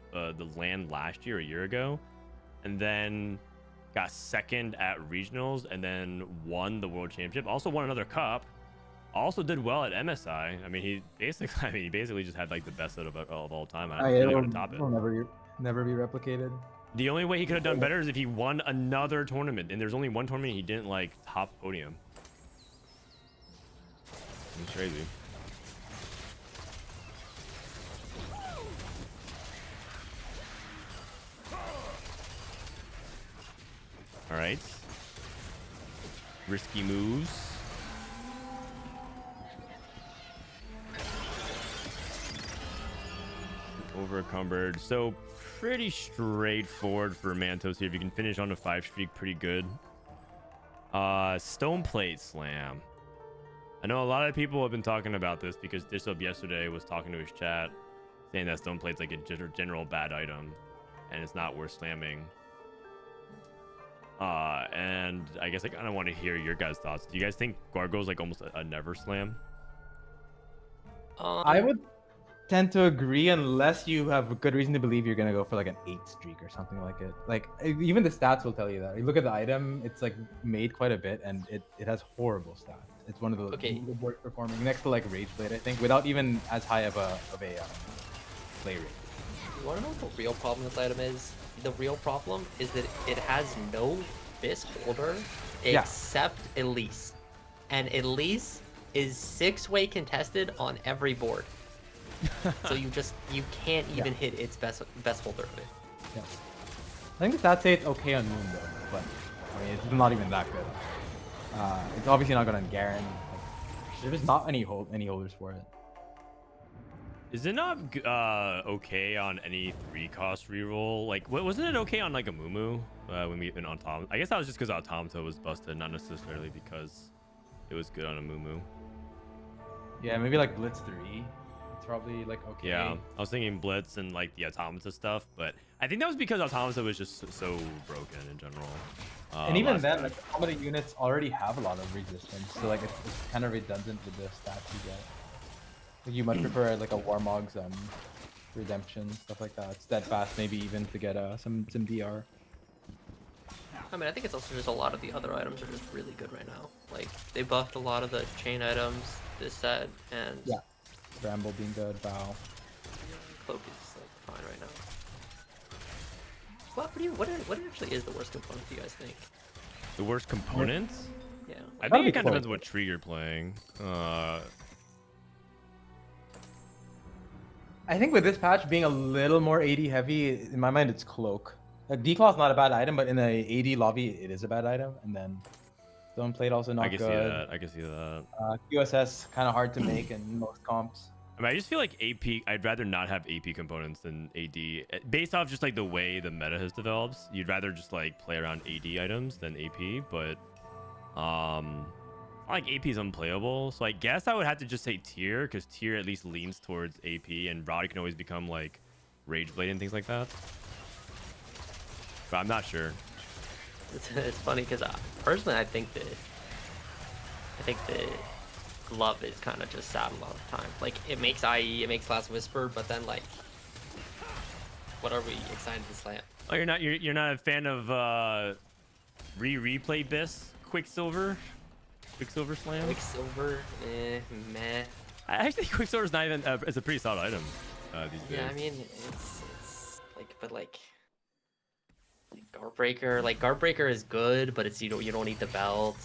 LAN last year, a year ago, and then got second at regionals, and then won the world championship. Also won another cup. Also did well at MSI. I mean, he basically just had like the best set of all time. I don't really want to top it. Will never be replicated. The only way he could have done better is if he won another tournament, and there's only one tournament he didn't like top podium. It's crazy. All right. Risky moves. Overcumbered. So pretty straightforward for Mantos here. If you can finish on a 5 streak, pretty good. Stone Plate Slam. I know a lot of people have been talking about this because Dishub yesterday was talking to his chat, saying that Stone Plate's like a general bad item, and it's not worth slamming. And I guess I kind of want to hear your guys' thoughts. Do you guys think Gargoyle's like almost a never slam? I would tend to agree unless you have a good reason to believe you're gonna go for like an 8 streak or something like it. Like even the stats will tell you that. You look at the item, it's like made quite a bit and it has horrible stats. It's one of the worst performing next to like Rage Blade, I think, without even as high of a play rate. You wanna know what the real problem with this item is? The real problem is that it has no Fist holder except Elise. And Elise is 6-way contested on every board. So you can't even hit its best holder of it. Yeah. I think the stats say it's okay on Moon though, but I mean it's not even that good. It's obviously not good on Garen. Like, there's just not any holders for it. Is it not okay on any 3-cost reroll? Like, wasn't it okay on like a Mumu when we went on Tom? I guess that was just because Automata was busted, not necessarily because it was good on a Mumu. Yeah, maybe like Blitz 3. it's probably like okay. Yeah, I was thinking Blitz and like the Automata stuff, but I think that was because Automata was just so broken in general. And even last then, patch. like Automata units already have a lot of resistance, so like it's kind of redundant with the stats you get. Like, you much prefer like a Warmog's redemption, stuff like that. Steadfast, maybe even to get some DR. I mean, I think it's also just a lot of the other items are just really good right now. Like, they buffed a lot of the chain items this set, and Yeah. Bramble being good, Bow. Cloak is like fine right now. What actually is the worst component, do you guys think? The worst components? Yeah. I Gotta think be it kind of Cloak. depends what tree you're playing. I think with this patch being a little more AD heavy, in my mind, it's Cloak. Like Declaw's not a bad item, but in a AD lobby, it is a bad item. And then Stone Plate also not I can good. see that. I can see that. QSS kind of hard to make in most comps. I mean, I just feel like AP. I'd rather not have AP components than AD, based off just like the way the meta has developed. You'd rather just like play around AD items than AP, but like AP is unplayable. So I guess I would have to just say tier, because tier at least leans towards AP, and Rod can always become like Rage Blade and things like that. But I'm not sure. It's funny because personally, I think the glove is kind of just sad a lot of the time. Like, it makes IE, it makes Last Whisper, but then like, what are we excited to slam? Oh, you're not a fan of replay Biss Quicksilver Slam? Quicksilver, meh. I actually think Quicksilver's not even it's a pretty solid item these days. Yeah, I mean, it's like, but like Guardbreaker, like Guardbreaker is good, but it's you don't need the belt.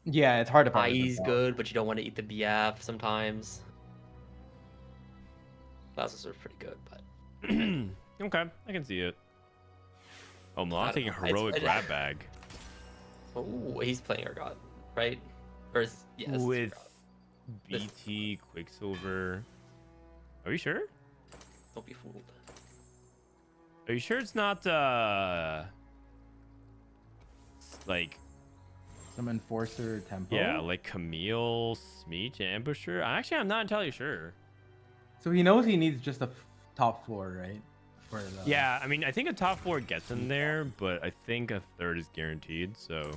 Yeah, it's hard to find. IE's good, but you don't want to eat the BF sometimes. Last Whisper's pretty good, but Okay, I can see it. Oh, Mila's taking a know. heroic grab bag oh, he's playing Urgot, right? Or is, yes, it's with Urgot. BT Quicksilver. Are you sure? Don't be fooled. Are you sure it's not like Some Enforcer tempo. yeah, like Camille, Smeech, and Ambusher? I'm not entirely sure. So he knows he needs just a top 4, right? For the... Yeah, I mean, I think a top 4 gets in there, but I think a third is guaranteed. So.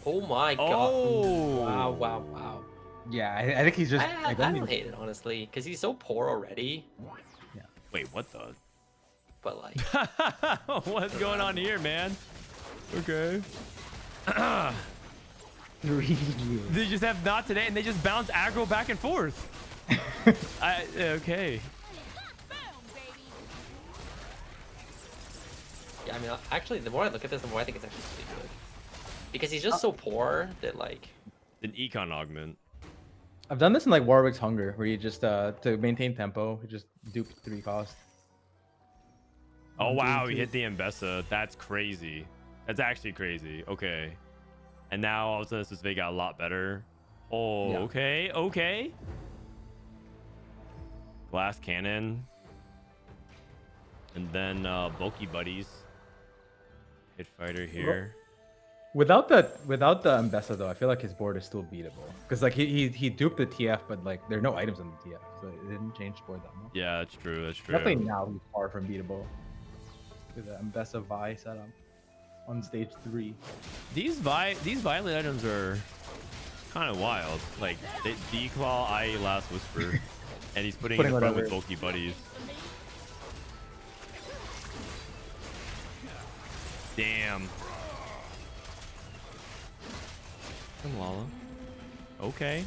Oh my god! Oh! Wow! Yeah, I think he's just. I don't hate it honestly, because he's so poor already. Yeah. Wait, what the? But like, What's going on here, man? Okay. 3 They just have not today, and they just bounce aggro back and forth. Okay. yeah, I mean, actually, the more I look at this, the more I think it's actually pretty good. Because he's just so poor that like. An econ augment. I've done this in like Warwick's Hunger, where you just to maintain tempo, you just dupe 3 cost. Oh 1, 2, wow, 2. he hit the Mbessa. That's crazy. That's actually crazy. Okay. And now all of a sudden this Vega got a lot better. Oh, Yeah. okay. Glass cannon. And then bulky buddies. Hit fighter here. Without the Mbessa though, I feel like his board is still beatable. Because like he duped the TF, but like there are no items on the TF, so it didn't change the board that much. Yeah, that's true. That's true. Definitely now he's far from beatable. With the Mbessa Vi setup on stage 3. These violet items are kind of wild. Like Declaw, IE, Last Whisper, and he's putting it in front whatever. with bulky buddies. Damn. Milala. Okay.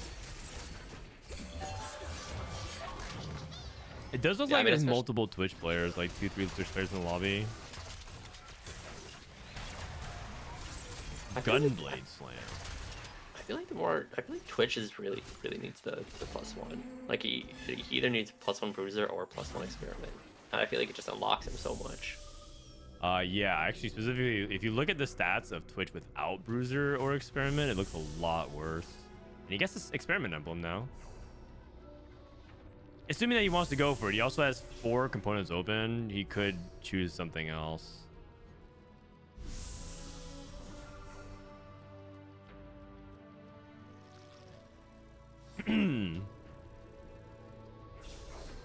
It does look Yeah, I like mean, there's especially- multiple Twitch players, like 2-3 Twitch players in the lobby. I feel like- Gunblade slam. I feel like Twitch is really needs the +1. Like he either needs +1 bruiser or +1 experiment. And I feel like it just unlocks him so much. Yeah, actually, specifically, if you look at the stats of Twitch without Bruiser or Experiment, it looks a lot worse. And he gets this Experiment emblem now. Assuming that he wants to go for it, he also has 4 components open. He could choose something else.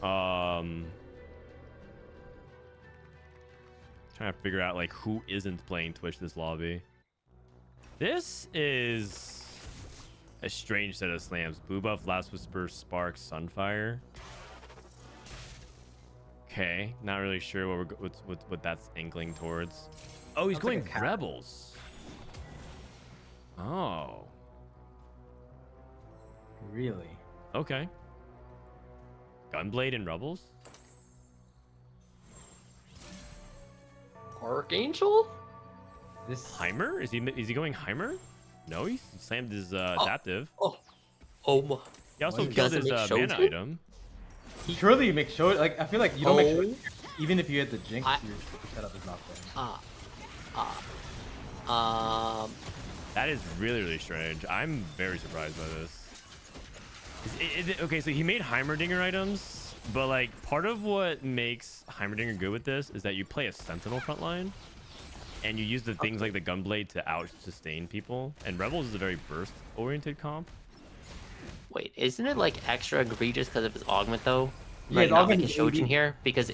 Trying to figure out like who isn't playing Twitch this lobby. This is a strange set of slams. Blue Buff, Last Whisper, Spark, Sunfire. Okay, not really sure what that's angling towards. Oh, he's Sounds like going a cat. Rebels. Oh, Really? okay. Gunblade and Rebels. Archangel? This Heimer? Is he going Heimer? No, he slammed his adaptive. Oh my. He also He killed doesn't his make mana Shoju? item. surely you make sure. Like I feel like you don't make sure. Oh. Even if you hit the jinx, I- your setup is not there. That is really, really strange. I'm very surprised by this. Okay, so he made Heimerdinger items, but like part of what makes Heimerdinger good with this is that you play a Sentinel frontline, and you use the things like the Gunblade to out-sustain people. And Rebels is a very burst-oriented comp. Wait, isn't it like extra egregious because of his augment though? Yeah, Like his not augment making is Shojin 80. here because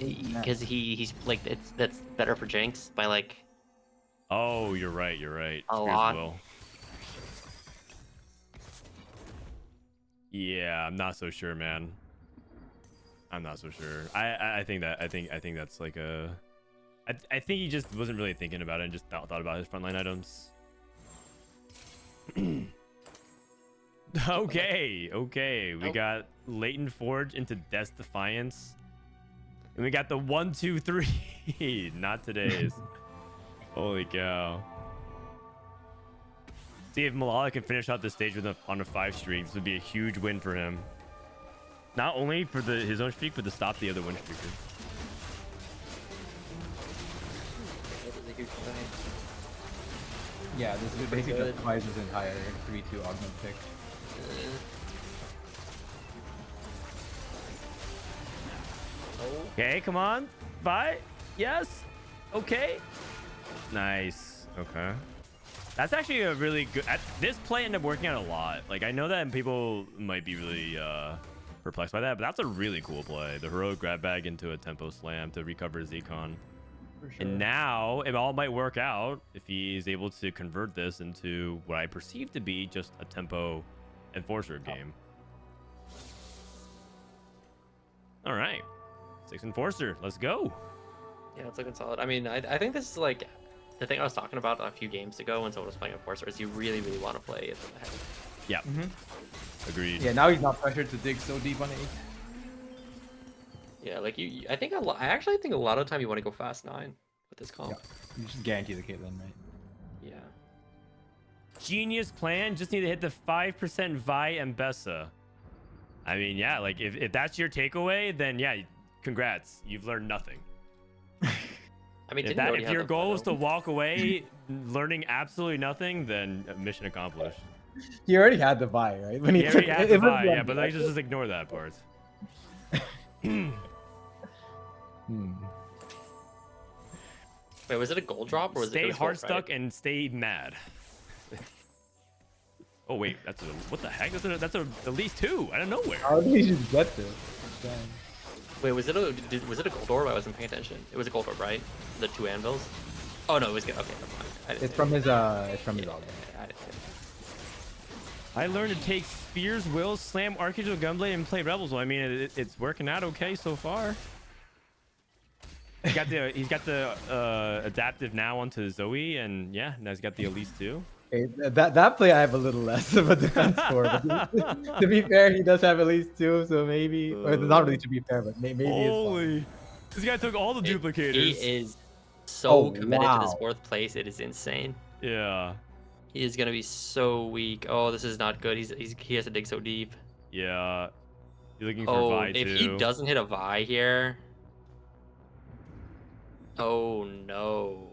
he's like that's better for Jinx by like Oh, you're right. You're right. A Spears lot. Will. Yeah, I'm not so sure, man. I'm not so sure. I think that's like a. I think he just wasn't really thinking about it and just thought about his frontline items. Okay. We got Latent Forge into Death's Defiance. And we got the 1, 2, 3. Not today's. Holy cow. See if Milala can finish out the stage on a 5 streak. This would be a huge win for him. Not only for his own streak, but to stop the other win streakers. Yeah, this is basically good. justifies his entire 3-2 augment pick. Okay, come on. Bye. Yes. Okay. Nice. Okay. That's actually a really good... This play ended up working out a lot. Like, I know that people might be really perplexed by that, but that's a really cool play. The heroic grab bag into a tempo slam to recover Zcon. For sure. And now it all might work out if he's able to convert this into what I perceive to be just a tempo enforcer game. All right. 6 enforcer. Let's go. Yeah, it's looking solid. I mean, I think this is like the thing I was talking about a few games ago when someone was playing Enforcer is you really, really want to play it from the head. Yeah. Mm-hmm. Agreed. Yeah, now he's not pressured to dig so deep on 8. Yeah, like I think I actually think a lot of the time you want to go fast 9 with this comp. Yeah. You just guarantee the Caitlyn, right? Yeah. Genius plan. Just need to hit the 5% Vi and Bessa. I mean, yeah, like if that's your takeaway, then yeah, congrats. You've learned nothing. I mean, If your goal is to walk away learning absolutely nothing, then mission accomplished. He already had the buy, right? When He already took- had it the was buy, one yeah, but buy. like just ignore that part. Wait, was it a gold drop or was Stay it hard stuck and stay mad. Oh wait, that's what the heck? That's at least 2 out of nowhere. How did he just get this? Damn. Wait, was it a gold orb? I wasn't paying attention. It was a gold orb, right? The 2 anvils. Oh no, it was good. Okay, never mind. I didn't It's see from it. his augment. I didn't see it. I learned to take Spears, Will, slam Archangel Gunblade, and play Rebels. Well, I mean, it's working out okay so far. He's got the adaptive now onto Zoe, and yeah, now he's got the Elise too. Okay, that play I have a little less of a defense for. But to be fair, he does have at least 2, so maybe, or not really to be fair, but maybe it's fine. Holy! This guy took all the duplicators. He is so Oh, committed to this wow. 4th place. It is insane. Yeah, He is gonna be so weak. Oh, this is not good. He has to dig so deep. yeah. He's looking for Oh, Vi if too. he doesn't hit a Vi here. Oh no.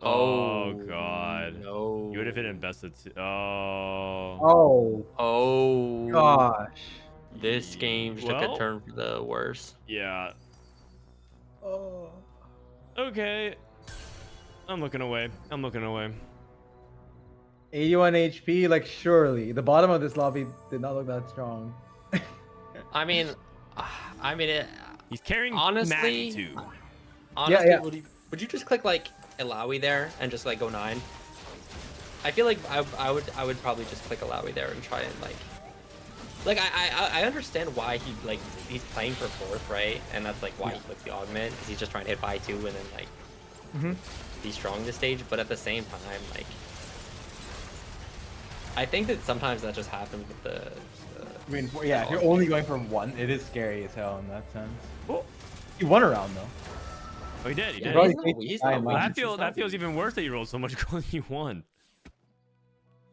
Oh, God. No. You would have hit him best of 2. Oh. Oh Oh. gosh. This game took Well- a turn for the worse. Yeah. Oh. Okay. I'm looking away. 81 HP, like surely the bottom of this lobby did not look that strong. I mean, He's carrying Honestly, Mac too. Honestly, yeah. would you just click like Alawi there and just like go 9? I feel like I would probably just click Alawi there and try and like I understand why he's playing for 4th, right? And that's like why he clicks the augment, because he's just trying to hit buy 2 and then like be strong this stage. But at the same time, like I think that sometimes that just happens with the I mean, yeah, if you're only going for 1, it is scary as hell in that sense. Oh, he won a round though. Oh, he did. He Yeah, did. he's not Well, weak. that feels even worse that you rolled so much gold and you won.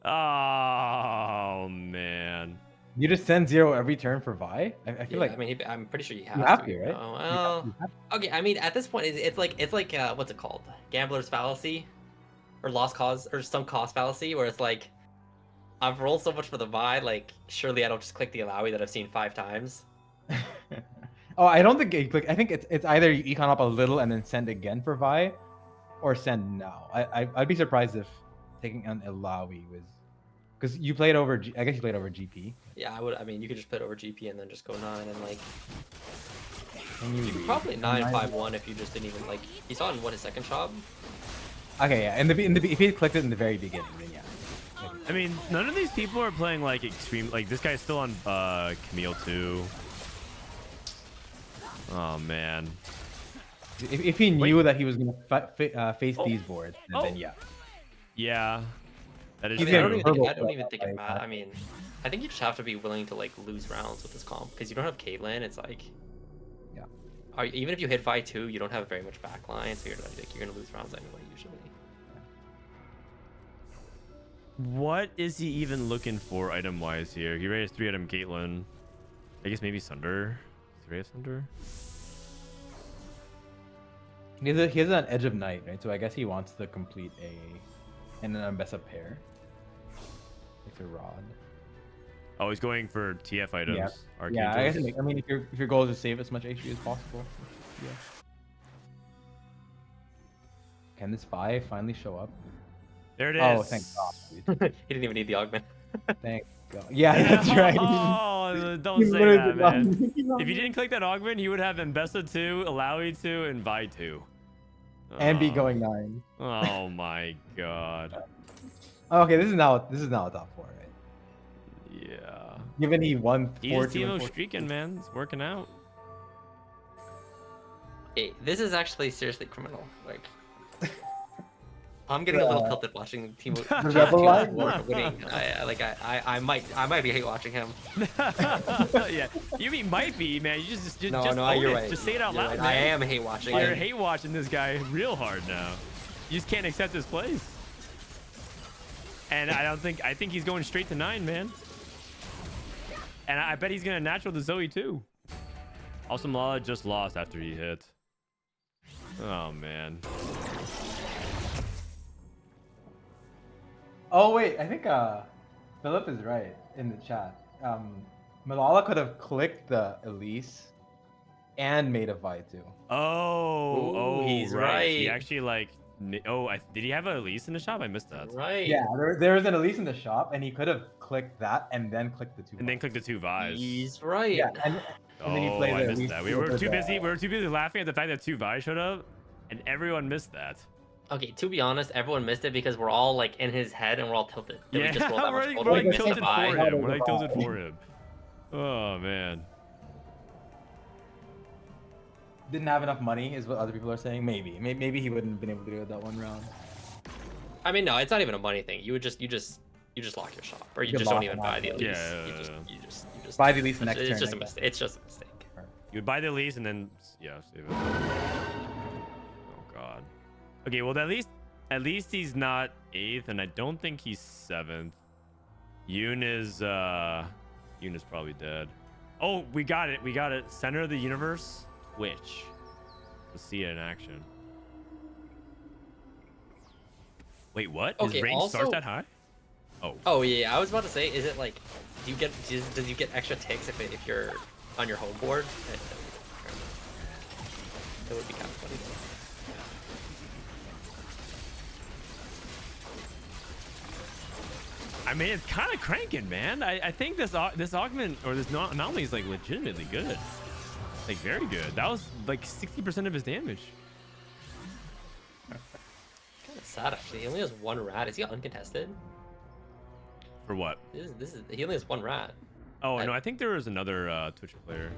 Oh man. You just send 0 every turn for Vi? I feel like I mean, I'm pretty sure you have, have to, to, right? know? Well, okay. I mean, at this point, it's like what's it called? Gambler's fallacy, or lost cause, or some cost fallacy, where it's like, I've rolled so much for the Vi, like surely I don't just click the Alawi that I've seen 5 times. Oh, I don't think you click. I think it's either you econ up a little and then send again for Vi, or send now. I'd be surprised if taking an Alawi was, because you played over. I guess you played over GP. Yeah, I would. I mean, you could just play it over GP and then just go 9 and like. And You could probably 9-5-1 if you just didn't even like. You saw in what his second job. Okay, yeah. If he clicked it in the very beginning, then yeah. I mean, none of these people are playing like extreme. Like this guy's still on Camille too. Oh man. If he knew that he was gonna face these boards, then yeah. Yeah. That is He's true. I don't getting even think it matters. I mean, I think you just have to be willing to like lose rounds with this comp, because you don't have Caitlyn. It's like, yeah. Even if you hit Vi 2, you don't have very much backline, so you're like you're gonna lose rounds anyway usually. What is he even looking for item wise here? He raised 3 item Caitlyn. I guess maybe Sunder. Is he raised Sunder? He has an Edge of Night, right? So I guess he wants to complete an Ambessa pair. Like a rod. Oh, he's going for TF items. Yeah, Arcane yeah. I tools. guess. I mean, if your goal is to save as much HP as possible. Yeah. Can this Vi finally show up? There it is. Oh, thank God. Dude. He didn't even need the augment. Thank God. Yeah, that's right. Oh, don't He say literally that, did not man. need the If you didn't click that augment, you would have Ambessa 2, Alawi 2, and Vi 2. And be Oh. going 9. Oh my god. Okay, this is now a top 4, right? Yeah. Given he won 4 2 Teemo streaking, man. It's working out. Hey, this is actually seriously criminal. Like, I'm getting a little tilted watching Teemo winning. I might be hate watching him. Yeah, you might be, man. You just No, own you're it. right. Just say it out You're loud, right. man. I am hate watching You're him. hate watching this guy real hard now. You just can't accept his place. And I think he's going straight to 9, man. And I bet he's gonna natural to Zoe too. Also, Milala just lost after he hit. Oh man. Oh wait, I think Philip is right in the chat. Milala could have clicked the Elise and made a Vi too. Oh, he's right. He right. actually like. Did he have a Elise in the shop? I missed that. Right. Yeah, there was an Elise in the shop, and he could have clicked that and then clicked the 2. And then click the 2 Vis. He's right. Yeah, and then he played I the missed Elise that. We were with too the- busy. We were too busy laughing at the fact that 2 Vi showed up, and everyone missed that. Okay, to be honest, everyone missed it because we're all like in his head and we're all tilted. That Yeah, we just rolled that we're much like, gold, we're we like missed the tilted buy. for him. We're like tilted for him. Oh man. Didn't have enough money, is what other people are saying. Maybe he wouldn't have been able to do it that one round. I mean, no, it's not even a money thing. You lock your shop, or you You just don't lock even them buy up. the Elise. Yeah. You just Buy the Elise next it's turn. just I a guess. mistake. It's just a mistake. You would buy the Elise and then save it. Oh god. Okay, well at least he's not 8th, and I don't think he's 7th. Yoon is probably dead. Oh, we got it. Center of the universe, Twitch. Let's see it in action. Wait, what? His Okay, range also- starts that high? Oh. Oh yeah, I was about to say, is it like, does you get extra ticks if you're on your home board? That would be kind of funny though. I mean, it's kind of cranking, man. I think this augment or this anomaly is like legitimately good. Like very good. That was like 60% of his damage. Kind of sad actually. He only has one rat. Is he uncontested? For what? He only has one rat. Oh no, I think there was another Twitch player.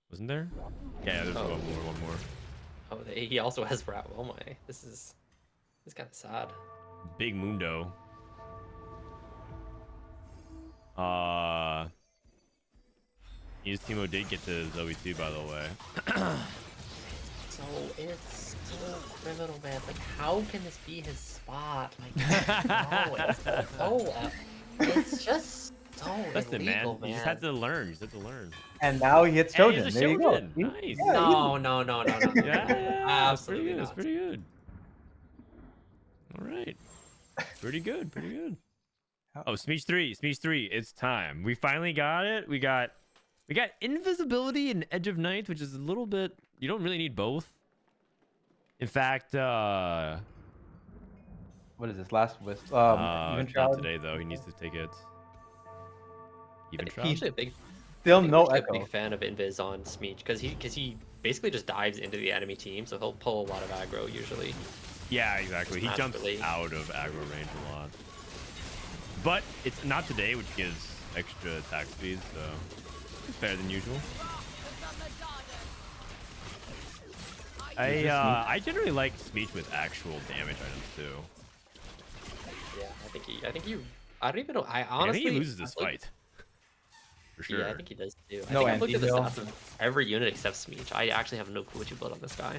Wasn't there? Yeah, there's one more. Oh, he also has rat. Oh my, this is kind of sad. Big Mundo. JesusTeemo did get to Zoe too, by the way. So it's so criminal, man. Like, how can this be his spot? Like, no, it's just so Listen, illegal, man. You just had to learn. You just had to learn. And now he hits And he Trojan. has a There you go. Shogun. Nice. No. Yeah, that's pretty Absolutely good. That's not. pretty good. All right. Pretty good. Pretty good. Oh, Smeech 3. Smeech 3. It's time. We finally got it. We got invisibility and Edge of Night, which is a little bit. You don't really need both. In fact, What is this? Last Wisp? Even not Shroud? today though. He needs to take it. Even He's Shroud. actually a big. Still I think no I'm actually echo. a big fan of Invis on Smeech because he basically just dives into the enemy team, so he'll pull a lot of aggro usually. Yeah, exactly. He Just jumps naturally. out of aggro range a lot. But it's not today, which gives extra attack speed, so it's better than usual. I generally like Smeech with actual damage items too. Yeah, I think he. I don't even know. I I honestly. think he loses this I think- fight. For sure. Yeah, I think he does too. No I think I've looked at the anti-heal. stats of every unit except Smeech. I actually have no clue what you build on this guy.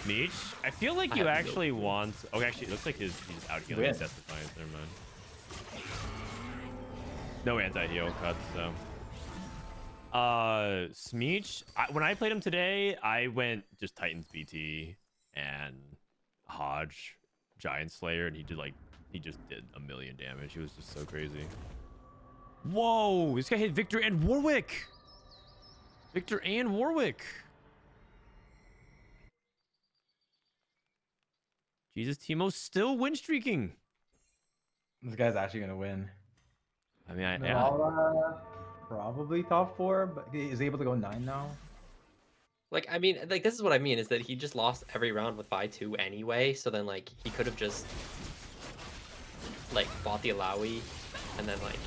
Smeech, I feel like I you have no actually clue. want. Oh, actually, it looks like he's out healing Yeah. his Death Defiance. Never mind. No anti-heal cuts, so. Smeech, when I played him today, I went just Titans BT and Hodge, Giant Slayer, and he just did a million damage. He was just so crazy. Whoa, this guy hit Viktor and Warwick. Viktor and Warwick. JesusTeemo's still win streaking. This guy's actually gonna win. I mean, yeah. Milala, probably top 4, but he is able to go 9 now. Like, I mean, like this is what I mean is that he just lost every round with Vi 2 anyway. So then, like, he could have just like bought the Alawi, and then like.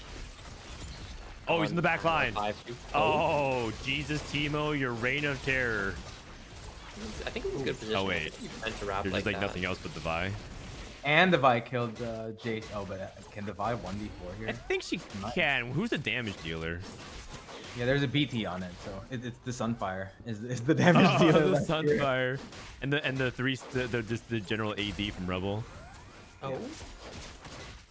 Oh, he's in the back line. 5-2. Oh, JesusTeemo, your reign of terror. I think it was a good position. Oh, I wait. think he meant to wrap There's like just like that. nothing else but the Vi. And the Vi killed Jace. Oh, but can the Vi 1v4 I here? think she can. Who's the damage dealer? Yeah, there's a BT on it, so it's the Sunfire is the damage Oh, dealer. the left here. Sunfire. And the just the general AD from Rebel. Oh.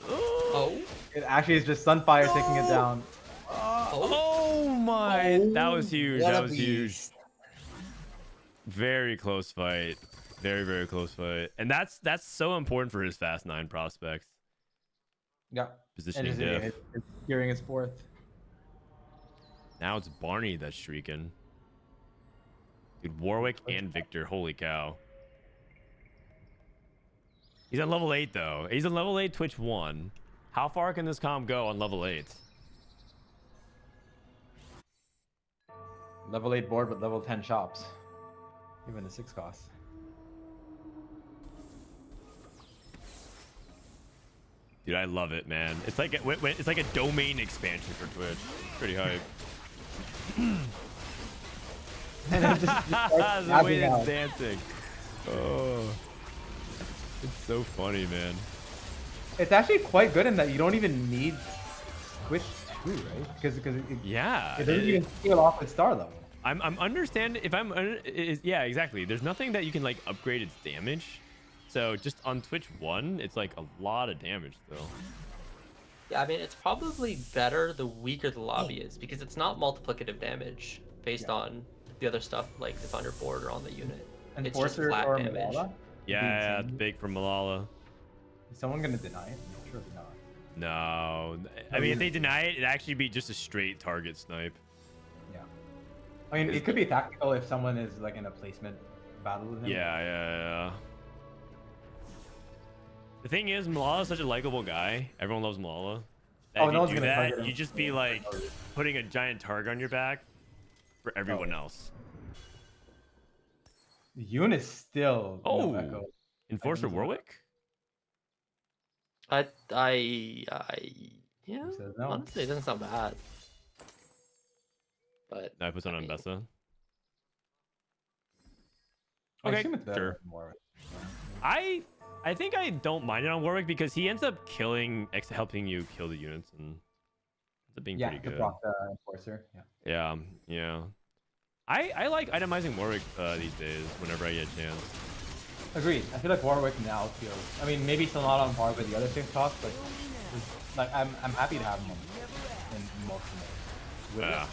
Oh. It actually is just Sunfire taking it down. Oh my! That was huge. What That a was huge. beast. Very close fight. Very, very close fight. And that's so important for his Fast 9 prospects. Yeah. Positioning And diff. it's securing his 4th. Now it's Barney that's shrieking. Dude, Warwick and Viktor. Holy cow. He's on level 8 though. He's on level 8 Twitch 1. How far can this comp go on level 8? Level 8 board with level 10 shops. Even the 6 costs. Dude, I love it, man. It's like it's like a domain expansion for Twitch. It's pretty hype. And it just starts The way tapping it's out. dancing. Oh, it's so funny, man. It's actually quite good in that you don't even need Twitch 2, right? Because Yeah. it doesn't even scale off at star level. I'm understand if I'm yeah, exactly. There's nothing that you can like upgrade its damage. So just on Twitch 1, it's like a lot of damage still. Yeah, I mean, it's probably better the weaker the lobby is because it's not multiplicative damage based on the other stuff like that's on your board or on the unit. It's just Enforcer flat or damage. Milala? Yeah, it's insane. big from Malala. Is someone gonna deny it? Surely not. No. I mean, if they deny it, it'd actually be just a straight target snipe. Yeah. I mean, it could be tactical if someone is like in a placement battle with him. Yeah. The thing is, Malala's such a likable guy. Everyone loves Malala. That Oh, if no you one's do gonna that, target him. you just be like putting a giant target on your back. for everyone else. Yoon is still Oh, no echo. Enforcer Warwick. I yeah. Who says no? Honestly, it doesn't sound bad. But No, I put on mean, Bessa. I Okay, assume it's better sure. with Warwick. I think I don't mind it on Warwick because he ends up helping you kill the units and ends up being Yeah, pretty the good. proc enforcer. Yeah. Yeah. I like itemizing Warwick these days whenever I get a chance. Agreed. I feel like Warwick now feels. I mean, maybe still not on par with the other six costs, but like I'm happy to have him in most of them. Yeah.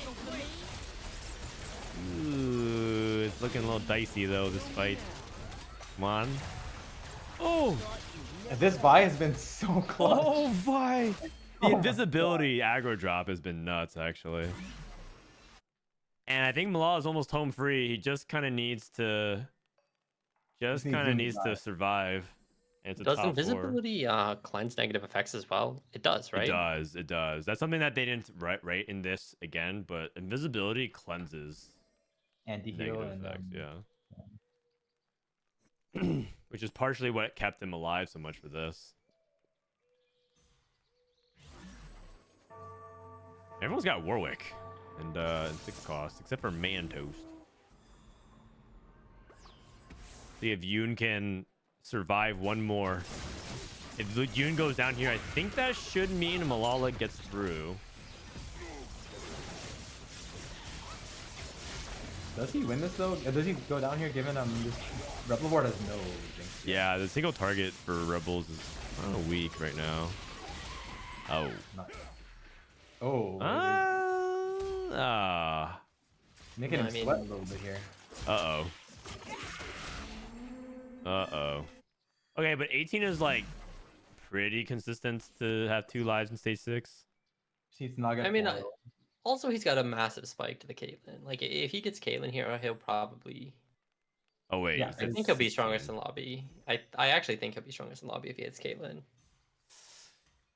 Ooh, it's looking a little dicey though, this fight. Come on. Oh! This buy has been so close. Oh, Vi! The Oh my invisibility aggro drop has been nuts, actually. And I think Milala is almost home free. He just kind of needs to... Just needs to survive. And it's a does top invisibility cleanse negative effects as well? It does, right? It does. That's something that they didn't write in this again, but invisibility cleanses Anti-heal negative and effects, yeah. Which is partially what kept him alive so much for this. Everyone's got Warwick and 6 costs, except for Man Toast. See if Yoon can survive one more. If Yoon goes down here, I think that should mean Milala gets through. Does he win this though? Does he go down here given this Rebel Board has no thing? Yeah, the single target for Rebels is kind of weak right now. Oh. Making him sweat a little bit here. Uh-oh. Okay, but 18 is like pretty consistent to have 2 lives in stage 6. He's not gonna. I mean, also he's got a massive spike to the Caitlyn. Like if he gets Caitlyn here, he'll probably. Oh wait. Yeah, I think he'll be strongest in lobby. I actually think he'll be strongest in lobby if he hits Caitlyn.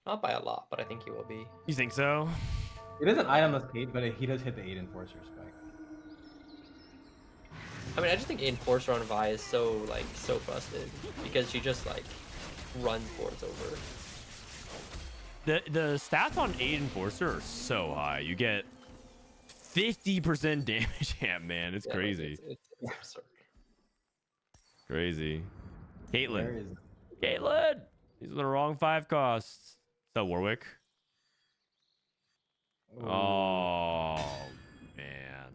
Not by a lot, but I think he will be. You think so? He doesn't itemless Kate, but he does hit the 8 Enforcer spike. I mean, I just think Enforcer on Vi is so busted because she just like runs boards over. The stats on 8 Enforcer are so high. You get 50% damage amp, man. It's crazy. It's absurd. Crazy. Caitlyn. Caitlyn! These are the wrong 5 costs. What's up, Warwick? Oh, man.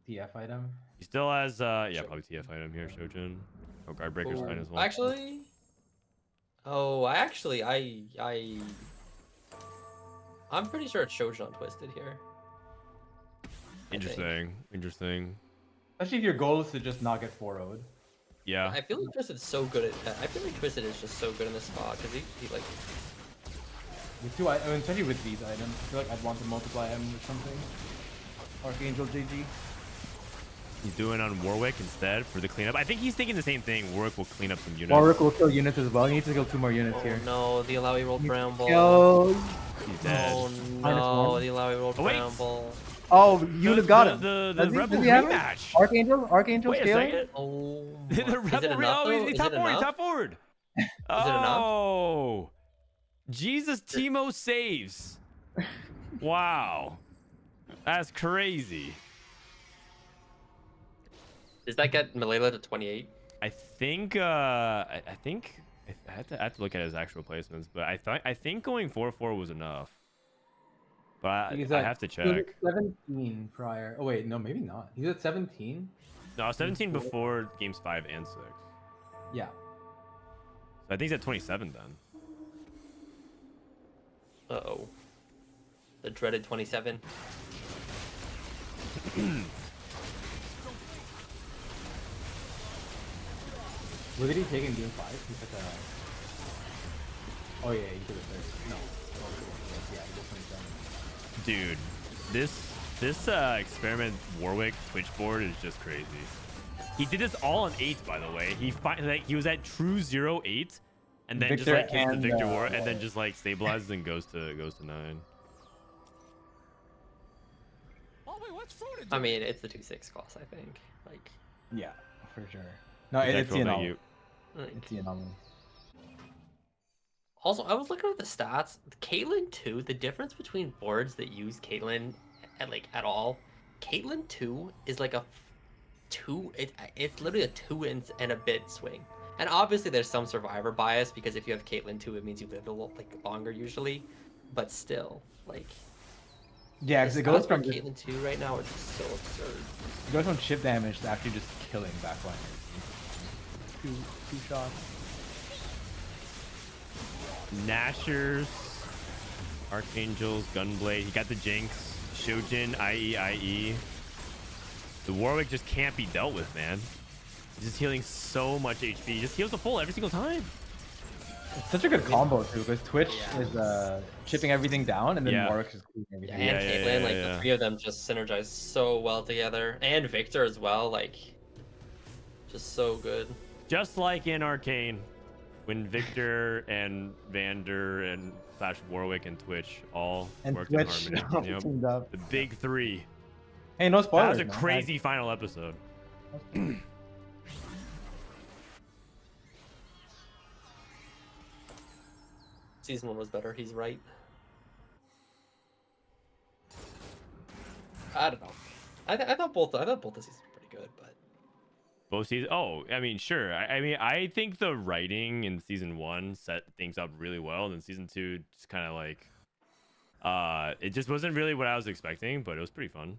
TF item? He still has, yeah, probably TF item here, Shojin. Oh, Guard Breaker's fine as well. Actually, I'm pretty sure it's Shojin Twisted here. Interesting. Especially if your goal is to just not get 4-0'd. Yeah. I feel like Twisted's so good at that. I feel like Twisted is just so good in this spot because he like. With 2 items, especially with these items, I feel like I'd want to multiply him with something. Archangel JG. He's doing on Warwick instead for the cleanup. I think he's thinking the same thing. Warwick will clean up some units. Warwick will kill units as well. He needs to kill 2 more units here. No, the Alawi rolled Bramble. He's dead. Oh no, the Alawi rolled Bramble. Oh, you got him. The Rebel rematch. Archangel Wait a scaling? second. Oh, The Rebel rematch. He's top forward. He's top forward. Oh. JesusTeemo saves. Wow. That's crazy. Does that get Milala to 28? I think I have to look at his actual placements, but I think going 4-4 was enough. But I have to check. 17 prior. Oh wait, no, maybe not. He's at 17. No, 17 before games 5 and 6. Yeah. So I think he's at 27 then. Uh-oh. The dreaded 27. What did he take in game 5? He took a. Oh yeah, he took a third. No. Yeah, he took 27. Dude, this experiment Warwick Twitch board is just crazy. He did this all on 8, by the way. He was at true 0-8, and then Viktor just like hits the and, Victor War, and then just like stabilizes and goes to 9. Oh wait, what's Frodan I doing? mean, it's the 2/6 cost, I think. Like, Yeah, for sure. No, Exactly, it's the thank anomaly. you. like It's the anomaly. also, I was looking at the stats. Caitlyn 2, the difference between boards that use Caitlyn at all, Caitlyn 2 is like a 2. It's literally a 2 and a bit swing. And obviously, there's some survivor bias because if you have Caitlyn 2, it means you live a little like longer usually. But still, like, Yeah, the because it goes stats for from just, Caitlyn 2 right now are just so absurd. it goes from chip damage to actually just killing backliners. Two shots. Nashers, Archangels, Gunblade. He got the Jinx, Shojin, IE. The Warwick just can't be dealt with, man. He's just healing so much HP. He just heals the full every single time. It's such a good combo too, because Twitch is chipping everything down, and then Yeah. Warwick is cleaning everything. And Yeah, Caitlyn, like yeah. the three of them just synergize so well together. And Viktor as well, like, just so good. Just like in Arcane, when Victor and Vander and / Warwick and Twitch all And worked Twitch in harmony. Yep. teamed up. The big three. Hey, no That spoilers. was a man. crazy final episode. Season 1 was better, he's right. I don't know. I thought both the seasons were pretty good, but Both seasons. Oh, I mean, sure. I mean, I think the writing in season 1 set things up really well, and then season 2 just kind of like, it just wasn't really what I was expecting, but it was pretty fun.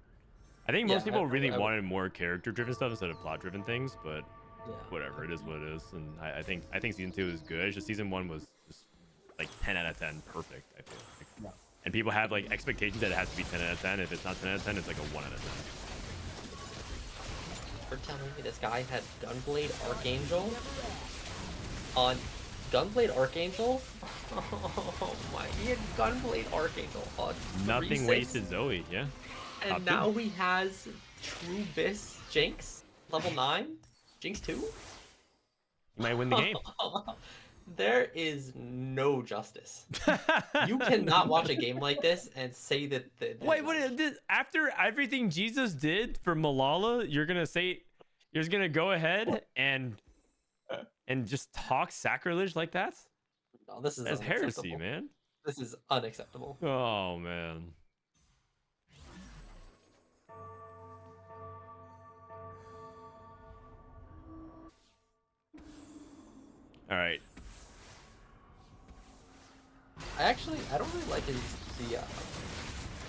I think most Yeah, people really I wanted more character-driven stuff instead of plot-driven things, but yeah. whatever, it is what it is. And I think season 2 is good. It's just season 1 was just like 10 out of 10 perfect. I feel like. Yeah. And people have like expectations that it has to be 10 out of 10. If it's not 10 out of 10, it's like a 1 out of 10. You're telling me this guy had Gunblade Archangel on Gunblade Archangel? Oh my, he had Gunblade Archangel on Nothing 3/6, wasted Zoe, yeah. and Top now two. he has True Bis Jinx level 9, Jinx 2. You might win the game. There is no justice. You cannot watch a game like this and say that. Wait, after everything Jesus did for Milala, you're gonna go ahead and just talk sacrilege like that? No, this is That's heresy, unacceptable. man. This is unacceptable. Oh man. All right. I don't really like the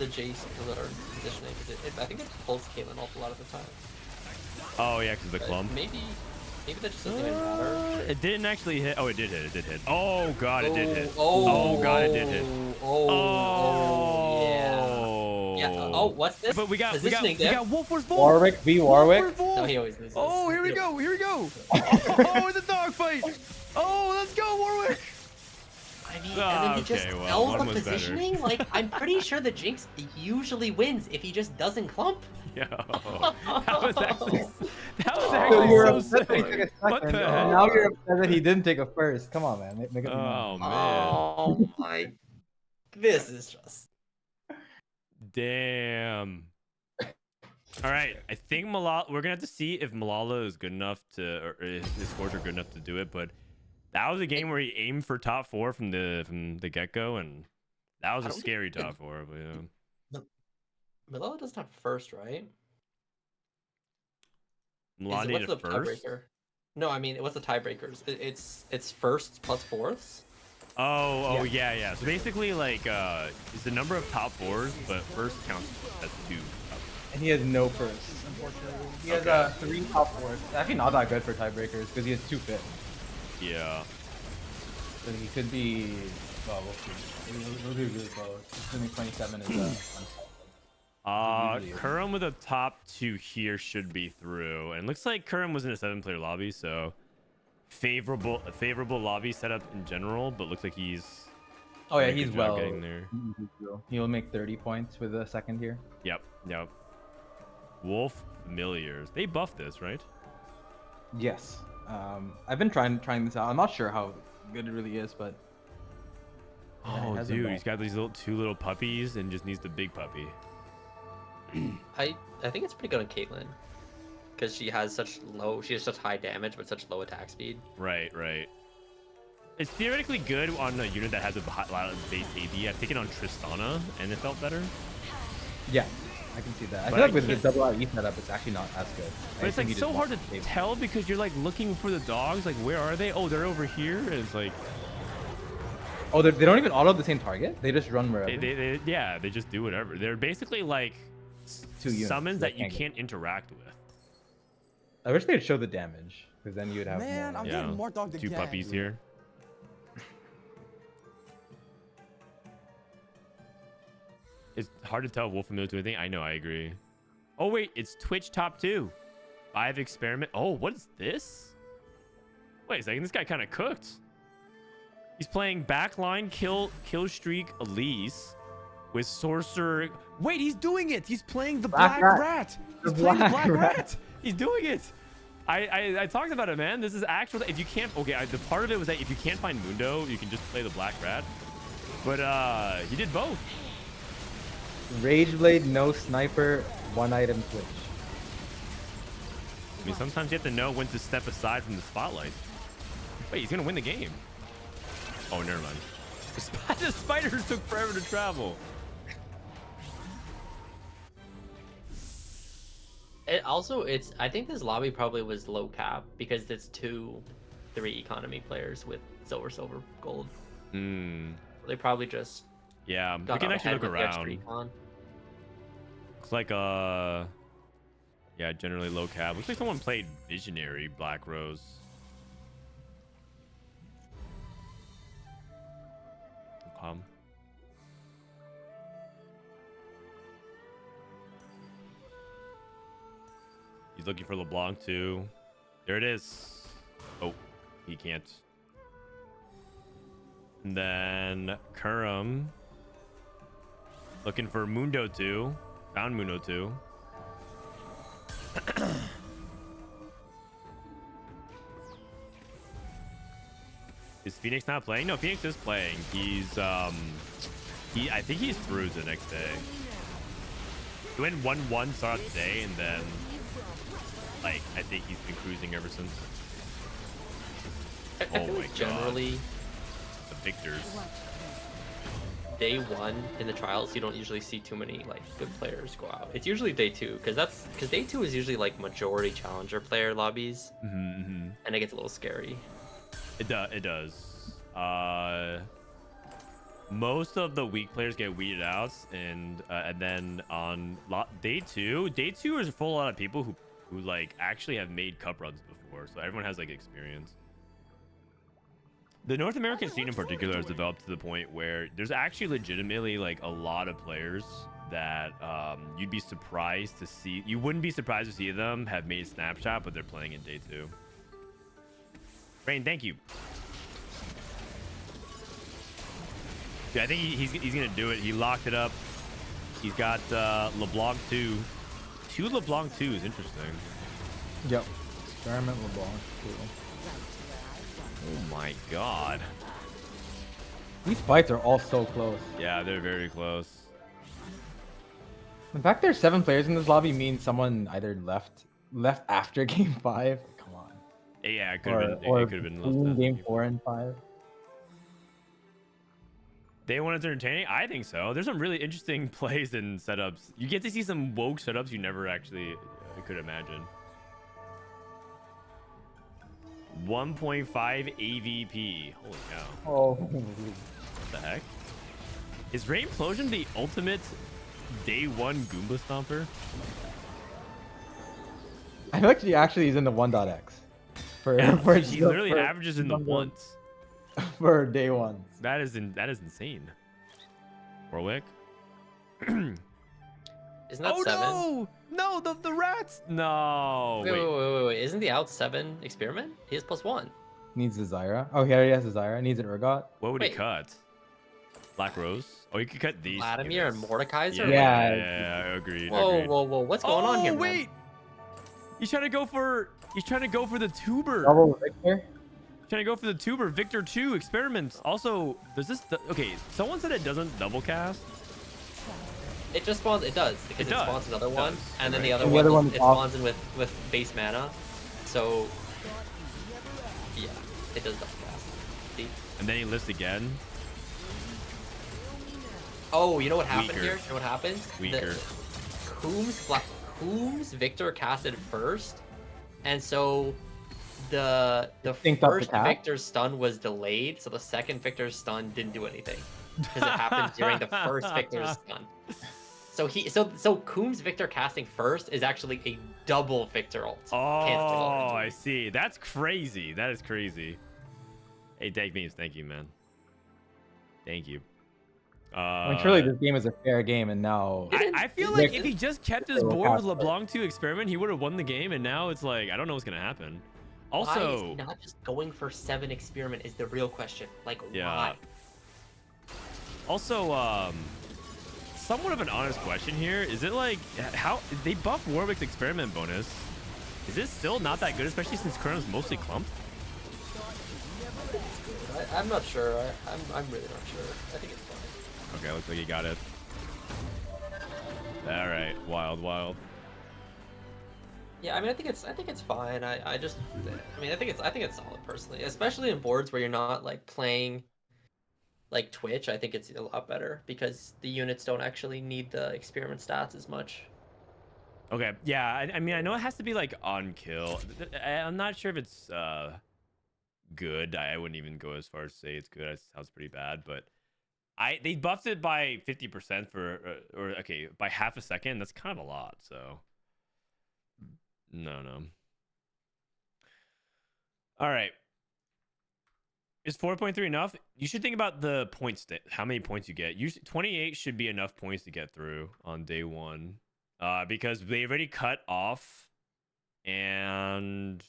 Jace positioning because I think it pulls Caitlyn off a lot of the time. Oh yeah, because the But clump. Maybe that just doesn't even matter. It didn't actually hit. Oh, it did hit. It did hit. Oh god, it did hit. Oh God, it did hit. Oh, yeah. Yeah. Oh, what's this? But we got Wolf vs. Bull. Warwick v Warwick. No, he always loses. Oh, here we go. Oh, it's a dogfight. Oh, let's go, Warwick. I mean, and then he just okay, well, tells one the was better. positioning. Like, I'm pretty sure the Jinx usually wins if he just doesn't clump. Yo, that was actually So so you're upset that he sick. took a What second, the and heck? now you're upset that he didn't take a first. Come on, man. Make up your mind. Oh man. Oh my! This is just. Damn. All right, I think Milala. We're gonna have to see if Milala is good enough to, or his scores are good enough to do it. But that was a game where he aimed for top 4 from the get go, and that was I a don't scary think- top 4. But yeah. Milala doesn't have first, right? Milala What's needed the first. tiebreaker? No, I mean, what's the tiebreakers? It's first plus fourths. Oh, yeah. So basically, like, it's the number of top 4s, but first counts as 2. And he has no first, unfortunately. He has 3 top 4s. Actually, not that good for tiebreakers because he has 2 fifths. Yeah. So he could be. Well, we'll see. We'll be really close. Assuming 27 is usually is. Kurum with a top 2 here should be through, and it looks like Kurum was in a 7-player lobby, so favorable lobby setup in general. But looks like he's. Oh yeah, doing a he's good job well. getting there. He will make 30 points with a second here. Yep. Wolf Familiars. They buffed this, right? Yes. I've been trying this out. I'm not sure how good it really is, but. Yeah, it Oh, has been dude, buffed. he's got these 2 little puppies and just needs the big puppy. I think it's pretty good on Caitlyn. Because she has such high damage, but such low attack speed. Right. It's theoretically good on a unit that has a lot of base AD. I've taken on Tristana, and it felt better. Yeah, I can see that. I But feel like I with the can't- double out E setup, it's actually not as good. But it's like so hard to tell because you're like looking for the dogs. Like, where are they? Oh, they're over here. And it's like Oh, they don't even auto the same target. They just run wherever. they just do whatever. They're basically like Two units summons that that you can't can't interact with. I wish they'd show the damage, because then you'd have Man, more. I'm Yeah, getting more dogged two again. puppies here. It's hard to tell if Wolf familiar to anything. I know, I agree. Oh wait, it's Twitch top 2. 5 experiment. Oh, what is this? Wait a second, this guy kind of cooked. He's playing backline kill streak Elise with sorcerer. Wait, he's doing it. He's playing the black rat. He's playing the black rat. He's doing it. I talked about it, man. This is actual. If you can't, okay, the part of it was that if you can't find Mundo, you can just play the black rat. But he did both. Rage Blade, no sniper, one item Twitch. I mean, sometimes you have to know when to step aside from the spotlight. Wait, he's gonna win the game. Oh, never mind. The spiders took forever to travel. I think this lobby probably was low cap because it's 2-3 economy players with silver, gold. They probably just Yeah, we got can out actually ahead look with the extra around. econ. Looks like yeah, generally low cap. Looks like someone played Visionary Black Rose. He's looking for LeBlanc too. There it is. Oh, he can't. And then Kurum looking for Mundo 2. Found Mundo 2. Is Phoenix not playing? No, Phoenix is playing. He's I think he's through the next day. He went 1-1 start off the day, and then like I think he's been cruising ever since. I feel like generally the Victors. Day 1 in the trials, you don't usually see too many like good players go out. It's usually day 2 because day 2 is usually like majority challenger player lobbies, and it gets a little scary. It does. Most of the weak players get weeded out, and then on day 2 is full of a lot of people who like actually have made cup runs before, so everyone has like experience. The North American scene in particular has developed to the point where there's actually legitimately like a lot of players that you'd be surprised to see. You wouldn't be surprised to see them have made Snapshot, but they're playing in day 2. Rain, thank you. Yeah, I think he's gonna do it. He locked it up. He's got LeBlanc 2. 2 LeBlanc 2s. Interesting. Yep. Experiment LeBlanc 2. Oh my god. These fights are all so close. Yeah, they're very close. The fact there's 7 players in this lobby means someone either left after game 5. Come on. Yeah, it could have been. Or It could have been between game 4 and 5. Day 1 is entertaining. I think so. There's some really interesting plays and setups. You get to see some woke setups you never actually could imagine. 1.5 AVP. Holy cow. Oh. What the heck? Is Ray Implosion the ultimate day 1 Goomba Stomper? I feel like he actually is in the 1.x. He literally averages in the ones. For day 1. That is insane. Warwick. Isn't that 7? No, the rats. No. Wait. Isn't the out 7 experiment? He has +1. Needs a Zyra. Oh, he already has a Zyra. Needs an Urgot. What would he Wait. cut? Black Rose. Oh, you could cut these. Vladimir and Mordekaiser? Yeah. Agreed. Whoa, agreed. whoa. What's going on here, man? wait. He's trying to go for the tuber. Double Victor. Trying to go for the tuber. Victor 2 experiments. Also, does this okay? Someone said it doesn't double cast. It just spawns. It does because it does, spawns another it one, does, and then right. the other And the one other one it is off. spawns in with base mana. So yeah, it does double cast. See? And then he lifts again. Oh, you know what happened Weaker. here? You know what happened? Weaker. Coombs Viktor casted first, and so the Synced up the first cast? Viktor's stun was delayed, so the second Viktor's stun didn't do anything because it happened during the first Viktor's stun. So Coombs Viktor casting first is actually a double Viktor ult. Oh, canceling. I see. That's crazy. That is crazy. Hey, Dank Memes, thank you, man. Thank you. I mean, surely this game is a fair game, and now I feel like if he just kept his board with LeBlanc 2 experiment, he would have won the game, and now it's like, I don't know what's going to happen. Why is Also, he not just going for 7 experiment is the real question. Like, yeah. why? Also, somewhat of an honest question here. Is it like, how they buff Warwick's experiment bonus? Is it still not that good, especially since Kurum's mostly clumped? I'm not sure. I'm really not sure. I think it's fine. Okay, looks like you got it. All right, wild. Yeah, I mean, I think it's fine. I think it's solid personally, especially in boards where you're not like playing like Twitch. I think it's a lot better because the units don't actually need the experiment stats as much. Okay, yeah. I mean, I know it has to be like on kill. I'm not sure if it's good. I wouldn't even go as far as say it's good. It sounds pretty bad, but they buffed it by 50% for or okay, by half a second. That's kind of a lot. So no. All right. Is 4.3 enough? You should think about the points, how many points you get. 28 should be enough points to get through on day 1. Because they already cut off, and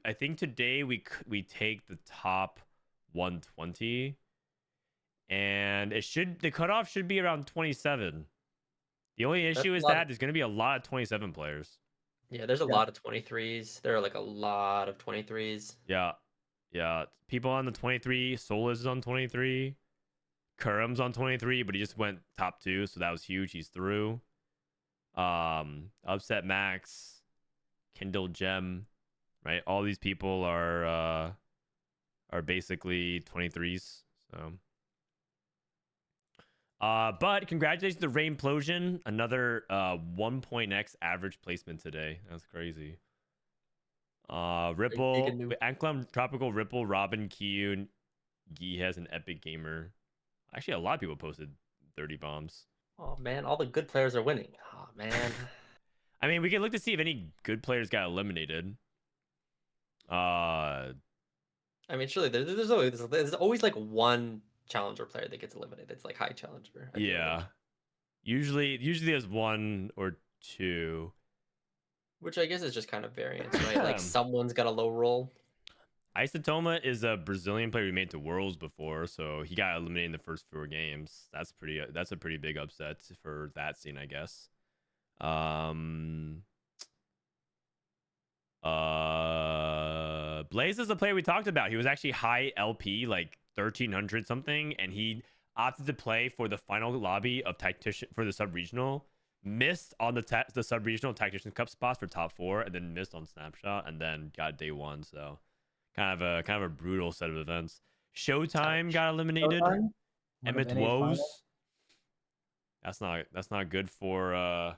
I think today we take the top 120, and the cutoff should be around 27. The only issue is that there's going to be a lot of 27 players. Yeah, there's a lot of 23s. There are like a lot of 23s. Yeah. People on the 23. Solus is on 23. Kurum's on 23, but he just went top 2, so that was huge. He's through. Upsetmax, Kindle Gem, right? All these people are basically 23s. So but congratulations to Rainplosion, another 1.x average placement today. That's crazy. Ripple, Anklam, Tropical, Ripple, Robin, Kiyoon, Gihez, and Epic Gamer. Actually, a lot of people posted 30 bombs. Oh man, all the good players are winning. Oh man. I mean, we can look to see if any good players got eliminated. I mean, surely there's always like one challenger player that gets eliminated. It's like high challenger. Yeah. Usually there's 1 or 2. Which I guess is just kind of variance, right? Like someone's got a low roll. Isotoma is a Brazilian player we made to Worlds before, so he got eliminated in the first 4 games. That's a pretty big upset for that scene, I guess. Blaze is the player we talked about. He was actually high LP, like 1300 something, and he opted to play for the final lobby of Tactician for the sub-regional. Missed on the sub-regional Tactician Cup spots for top 4, and then missed on Snapshot, and then got day 1. So kind of a brutal set of events. Showtime got eliminated. Emmett Woes. That's not good for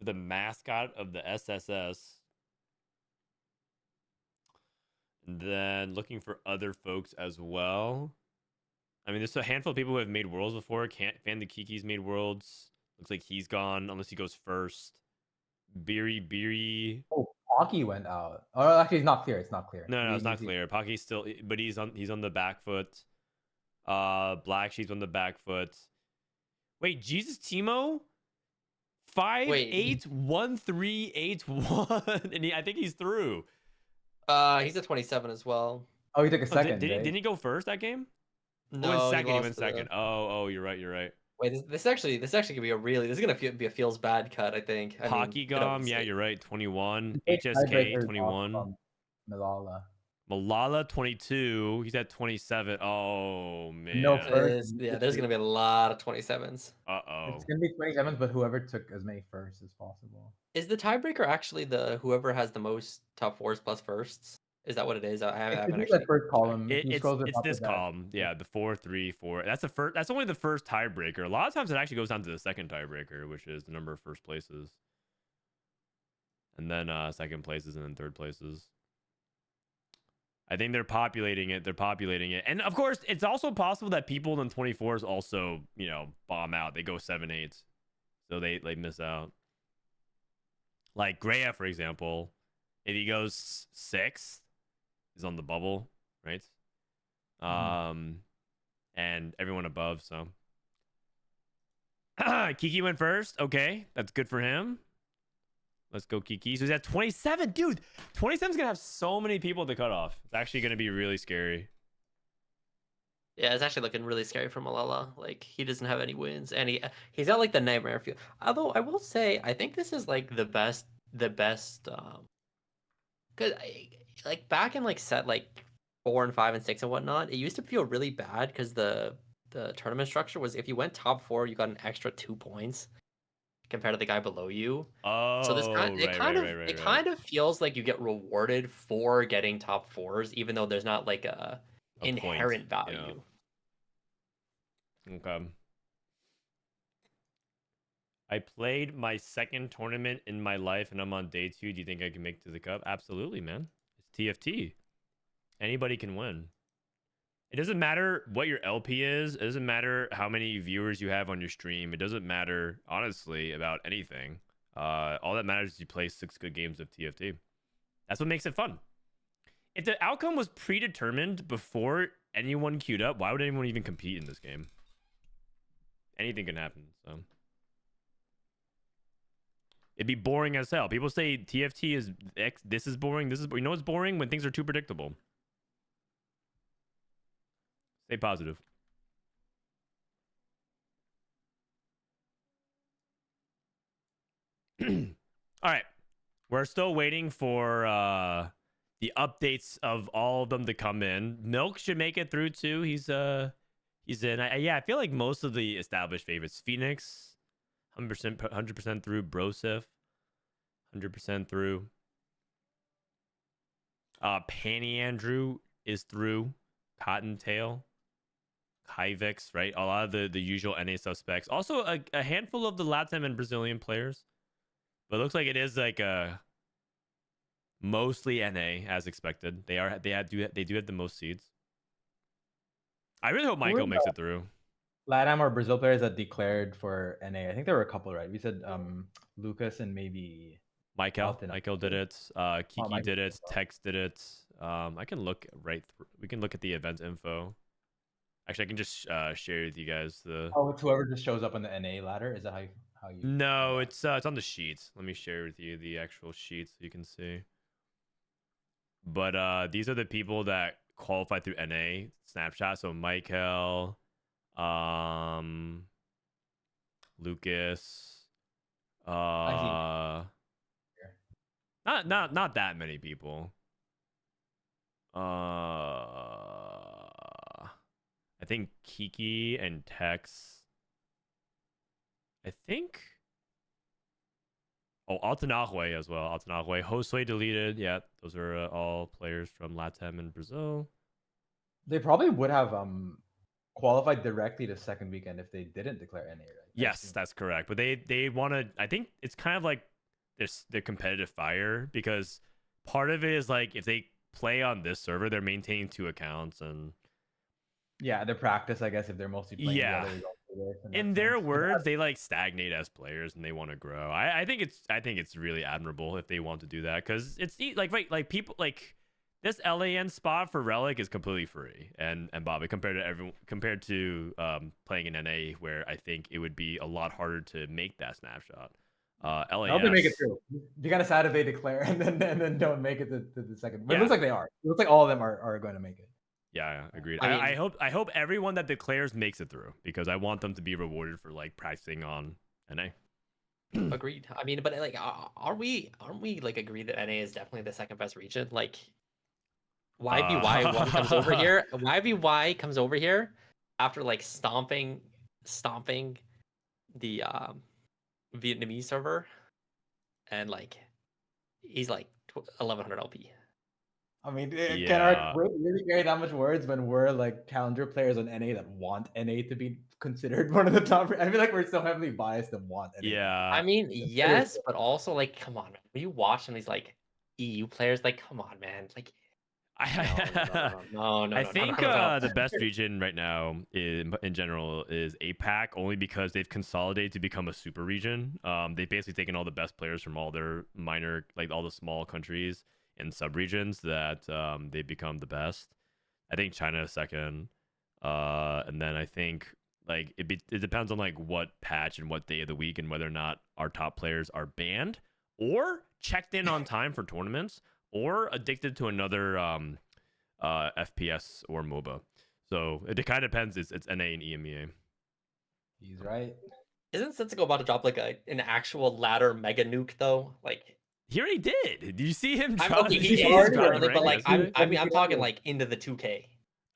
the mascot of the SSS. And then looking for other folks as well. I mean, there's a handful of people who have made Worlds before. Fan the Kiki's made Worlds. Looks like he's gone unless he goes first. Beery. Oh, Pocky went out. Oh, actually, it's not clear. It's not clear. No, it's not clear. Pocky's still, but he's on the back foot. Black Sheep's on the back foot. Wait, JesusTeemo? 5-8-1-3-8-1, and I think he's through. He's at 27 as well. Oh, he took a second. Didn't he go first that game? No, he went second. Oh, you're right. Wait, this actually could be this is gonna be a feels bad cut, I think. Hockey Gom, yeah, you're right. 21. HSK 21. Milala. Milala 22. He's at 27. Oh man. No first. There's gonna be a lot of 27s. Uh-oh. It's gonna be 27s, but whoever took as many firsts as possible. Is the tiebreaker actually the whoever has the most top fours plus firsts? Is that what it is? I It haven't could be actually. that first column. If you It's scroll to the it's top of this that. column. Yeah, the 4, 3, 4. That's the first. That's only the first tiebreaker. A lot of times it actually goes down to the second tiebreaker, which is the number of first places, and then second places, and then third places. I think they're populating it. And of course, it's also possible that people in 24s also, bomb out. They go 7/8, so they miss out. Like Greya, for example, if he goes 6th, he's on the bubble, right? And everyone above. So Kiki went first. Okay, that's good for him. Let's go, Kiki. So he's at 27. Dude, 27's going to have so many people at the cutoff. It's actually going to be really scary. Yeah, it's actually looking really scary for Milala. Like, he doesn't have any wins, and he's got like the nightmare feel. Although I will say, I think this is like the best. Cause like back in like set like 4 and 5 and 6 and whatnot, it used to feel really bad because the tournament structure was if you went top 4, you got an extra 2 points compared to the guy below you. Oh, so this kind of feels like you get rewarded for getting top 4s, even though there's not like a inherent value. Yeah. Okay. I played my second tournament in my life and I'm on day 2. Do you think I can make it to the cup? Absolutely, man. It's TFT. Anybody can win. It doesn't matter what your LP is. It doesn't matter how many viewers you have on your stream. It doesn't matter, honestly, about anything. All that matters is you play 6 good games of TFT. That's what makes it fun. If the outcome was predetermined before anyone queued up, why would anyone even compete in this game? Anything can happen, so... It'd be boring as hell. People say TFT is X, this is boring, this is... You know what's boring? When things are too predictable. Stay positive. All right. We're still waiting for the updates of all of them to come in. Milk should make it through too. He's in. Yeah, I feel like most of the established favorites. Phoenix, 100% through. Brosif, 100% through. Panny Andrew is through. Cottontail. Hyvix, right? A lot of the usual NA suspects. Also, a handful of the Latin and Brazilian players. But it looks like it is like mostly NA as expected. They do have the most seeds. I really hope Maikel makes it through. LATAM or Brazil players that declared for NA. I think there were a couple, right? We said Lucas and maybe Maikel did it. Kiki did it. Tex did it. I can look we can look at the event info. Actually, I can just share with you guys the. Oh, it's whoever just shows up on the NA ladder. Is that how you? No, it's on the sheets. Let me share with you the actual sheets so you can see. But these are the people that qualified through NA snapshot. So Maikel, Lucas, not that many people. I think Kiki and Tex. I think. Oh, Altanahue as well. Altanahue. Josue deleted. Yeah, those are all players from Latam and Brazil. They probably would have qualified directly to second weekend if they didn't declare NA, right? Yes, that's correct. But they want to. I think it's kind of like their competitive fire, because part of it is like if they play on this server, they're maintaining 2 accounts and. Yeah, their practice, I guess, if they're mostly playing together. In their words, they like stagnate as players and they want to grow. I think it's really admirable if they want to do that, because it's like people like this LAN spot for Relic is completely free and Bobby compared to playing in NA, where I think it would be a lot harder to make that snapshot. LAS, I hope they make it through. Be kind of sad if they declare and then don't make it to the second. But it looks like they are. It looks like all of them are going to make it. Yeah, agreed. I hope everyone that declares makes it through, because I want them to be rewarded for like practicing on NA. Agreed. I mean, but like, aren't we like agreed that NA is definitely the second best region? Like, YBY1 comes over here. YBY comes over here after like stomping the Vietnamese server, and like he's like 1100 LP. I mean, Yeah. can our really carry that much words when we're like challenger players on NA that want NA to be considered one of the top? I feel like we're so heavily biased and want NA. Yeah. I mean, yes, but also like, come on, man. When you watch some of these like EU players, like, come on, man, like. No. I think no. the best region right now in general is APAC, only because they've consolidated to become a super region. They've basically taken all the best players from all their minor, like all the small countries and sub-regions that they've become the best. I think China is second. And then I think like it depends on like what patch and what day of the week and whether or not our top players are banned or checked in on time for tournaments, or addicted to another FPS or MOBA. So it kind of depends. It's NA and EMEA. He's right. Isn't Sensico about to drop like an actual ladder mega nuke though? Like he already did. Do you see him? He already started, right but like yesterday. I'm talking like into the 2K.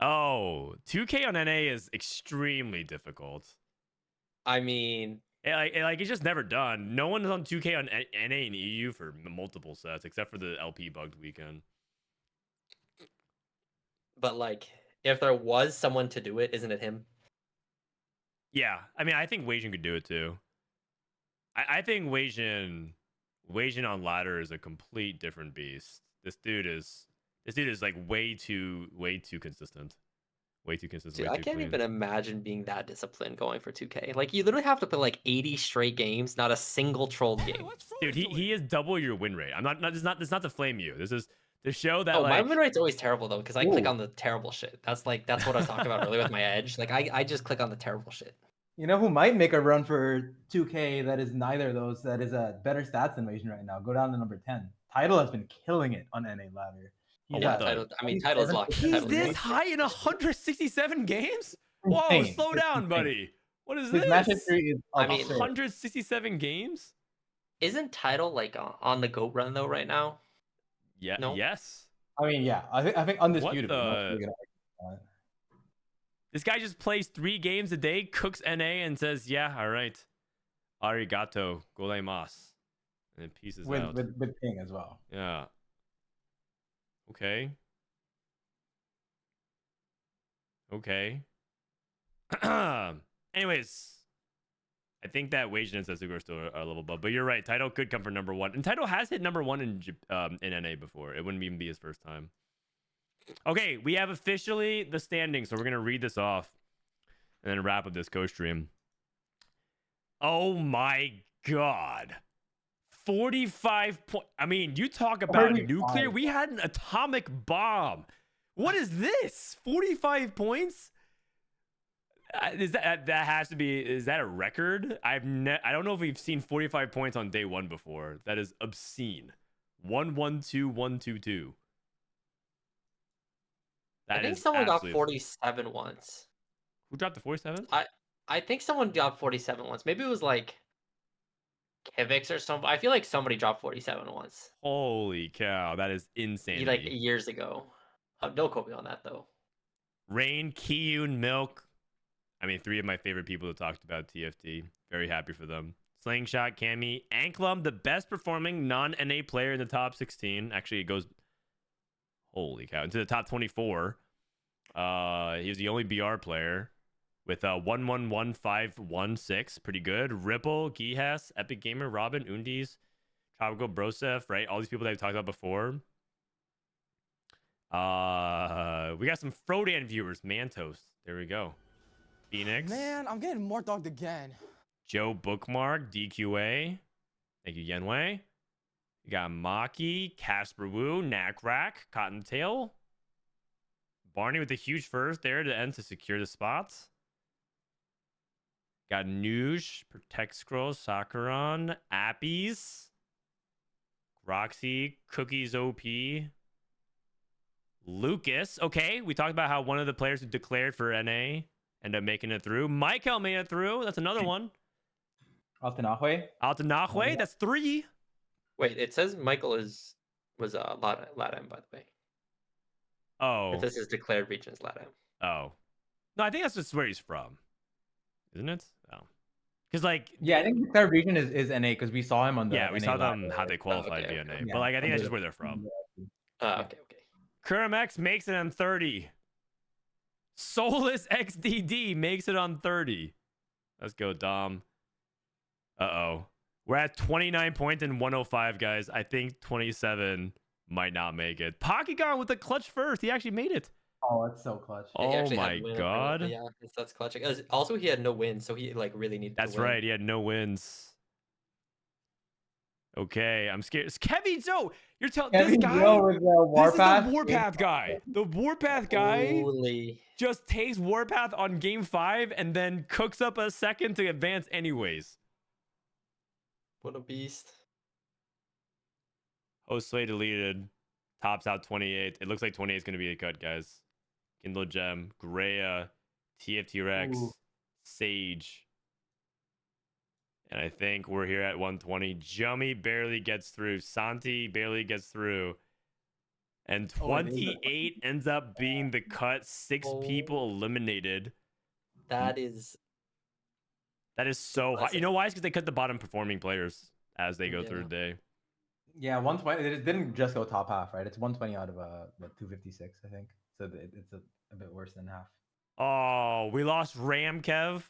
Oh, 2K on NA is extremely difficult. I mean, like it's just never done. No one is on 2K on NA and EU for multiple sets except for the LP bugged weekend. but like if there was someone to do it, isn't it him? Yeah, I mean, I think Weijin could do it too. I think Weijin on ladder is a complete different beast. This dude is like way too consistent. Way too consistent. Dude, way I too can't clean. even imagine being that disciplined going for 2K. Like you literally have to play like 80 straight games, not a single trolled game. Dude, he is double your win rate. It's not to flame you. This is to show that My like win rate's always terrible though, because I click on the terrible shit. That's what I was talking about earlier with my edge. Like I just click on the terrible shit. You know who might make a run for 2K that is neither of those, that is a better stats than Asian right now? Go down to number 10. Title has been killing it on NA ladder. Oh, He's what at the- Title's locked. he's Title's this locked. high in 167 games? Whoa, insane. slow It's down, insane. buddy. What is His this? match history is I mean, absurd. 167 games? Isn't Title like on the GOAT run though right now? Yeah. No? Yes. I mean, yeah, I think undisputed. the- This guy just plays 3 games a day, cooks NA, and says, "Yeah, all right, arigato gozaimasu," and then pieces out. With Ping as well. Yeah. Okay. Anyways, I think that Weijin and Setsuko are still a level above, but you're right. Title could come for number 1, and Title has hit number 1 in NA before. It wouldn't even be his first time. Okay, we have officially the standings, so we're gonna read this off and then wrap up this co-stream. Oh my god. 45 points. I mean, you talk about nuclear. We had an atomic bomb. What is this? 45 points? Is that has to be? Is that a record? I don't know if we've seen 45 points on day 1 before. That is obscene. 112 122. I think someone got 47 once. Who dropped the 47? I think someone got 47 once. Maybe it was like Kivix or something. I feel like somebody dropped 47 once. Holy cow, that is insane. Like years ago. Don't quote me on that though. Rain, Kiyoon, Milk. I mean, 3 of my favorite people that talked about TFT. Very happy for them. Slingshot, Cammy, Anklum, the best performing non-NA player in the top 16. Actually, it goes, holy cow, into the top 24. He was the only BR player with 111516. Pretty good. Ripple, Gihas, Epic Gamer, Robin, Undis, Tropical Brosef, right? All these people that I've talked about before. We got some Frodan viewers. Mantos. There we go. Phoenix. Man, I'm getting more dogged again. Joe Bookmark, DQA. Thank you, Yenwei. You got Maki, Caspar Wu, Nakrak, Cottontail. Barney with a huge first there to end to secure the spots. Got Noosh, Protect Scroll, Sakuran, Appies, Groxie, Cookies OP, Lucas. Okay, we talked about how one of the players who declared for NA ended up making it through. Maikel made it through. That's another one. Altanahue, that's 3. Wait, it says Maikel was Latam, by the way. Oh. If this is declared regions LATAM. Oh. No, I think that's just where he's from. Isn't it? Oh. Because, like... Yeah, I think the region is NA because we saw him on the Yeah, we NA saw them, ladder, how they qualified okay, via okay. NA. Yeah, But, like, I think that's under just where they're from. Okay. Kurumx makes it on 30. Soulless XDD makes it on 30. Let's go, Dom. Uh-oh. We're at 29 points and 105, guys. I think 27 might not make it. Pokygon with the clutch first. He actually made it. Oh, it's so clutch. Yeah, he Oh actually had my to win, god. Yeah, that's clutch. Also, he had no wins, so he like really needed That's to win. right. He had no wins. Okay, I'm scared. It's Kevin Zoe. You're telling this guy. Was the Warpath. This is the Warpath guy. The Warpath guy Holy. just takes Warpath on game 5 and then cooks up a second to advance anyways. What a beast. Host slay deleted. Tops out 28. It looks like 28 is going to be a cut, guys. Kindle Gem, Greya, TFT Rex, Sage. And I think we're here at 120. Jummy barely gets through. Santi barely gets through. And 28 ends up being the cut. 6 people eliminated. That is so hot. You know why? It's because they cut the bottom performing players as they go through the day. Yeah, 120. It didn't just go top half, right? It's 120 out of 256, I think. So it's a bit worse than half. Oh, we lost Ramkev.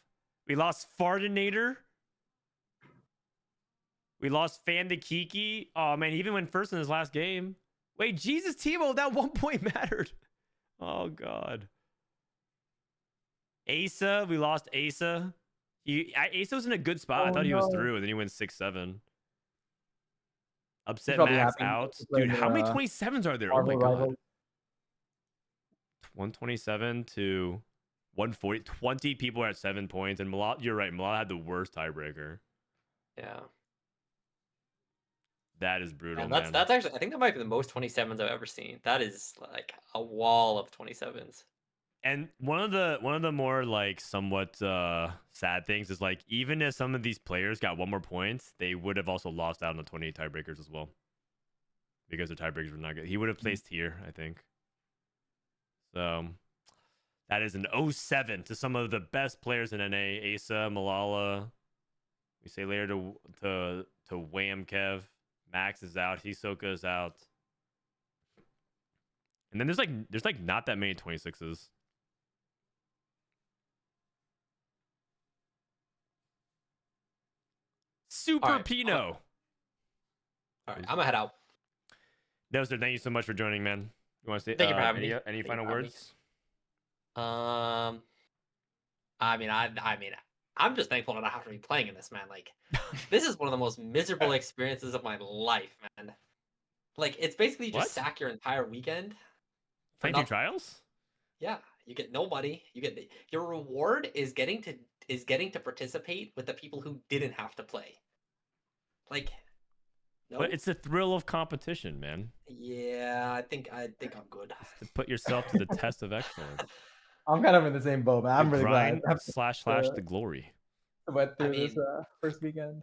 We lost Fardinator. We lost Fandakiki. Oh, man, he even went first in his last game. Wait, JesusTeemo, that 1 point mattered. Oh, God. Asa, we lost Asa. Asa was in a good spot. I thought he was through, and then he went 6-7. Upsetmax out. Dude, how many 27s are there? Oh, my God. 127 to 140. 20 people are at 7 points. And Milala, you're right. Milala had the worst tiebreaker. Yeah. That is brutal, Man, man. that's actually, I think that might be the most 27s I've ever seen. That is like a wall of 27s. And one of the more like somewhat sad things is like even if some of these players got 1 more points, they would have also lost out on the 28 tiebreakers as well. Because the tiebreakers were not good. He would have placed here, I think. So that is an 07 to some of the best players in NA. Asa, Milala. We say later to Ramkev. Max is out. Hisoka is out. And then there's like not that many 26s. Super All right, Pino. All right, I'm gonna head out. Noster, thank you so much for joining, man. You want to say Thank you for having me. any final words? I mean, I'm just thankful that I have to be playing in this, man. Like, this is one of the most miserable experiences of my life, man. Like, it's basically just sack your entire weekend. Playing 2 trials? Yeah, you get no money. Your reward is getting to participate with the people who didn't have to play. Like, no. But it's the thrill of competition, man. Yeah, I think I'm good. To put yourself to the test of excellence. I'm kind of in the same boat, man. I'm really glad. / the glory. Went through this first weekend.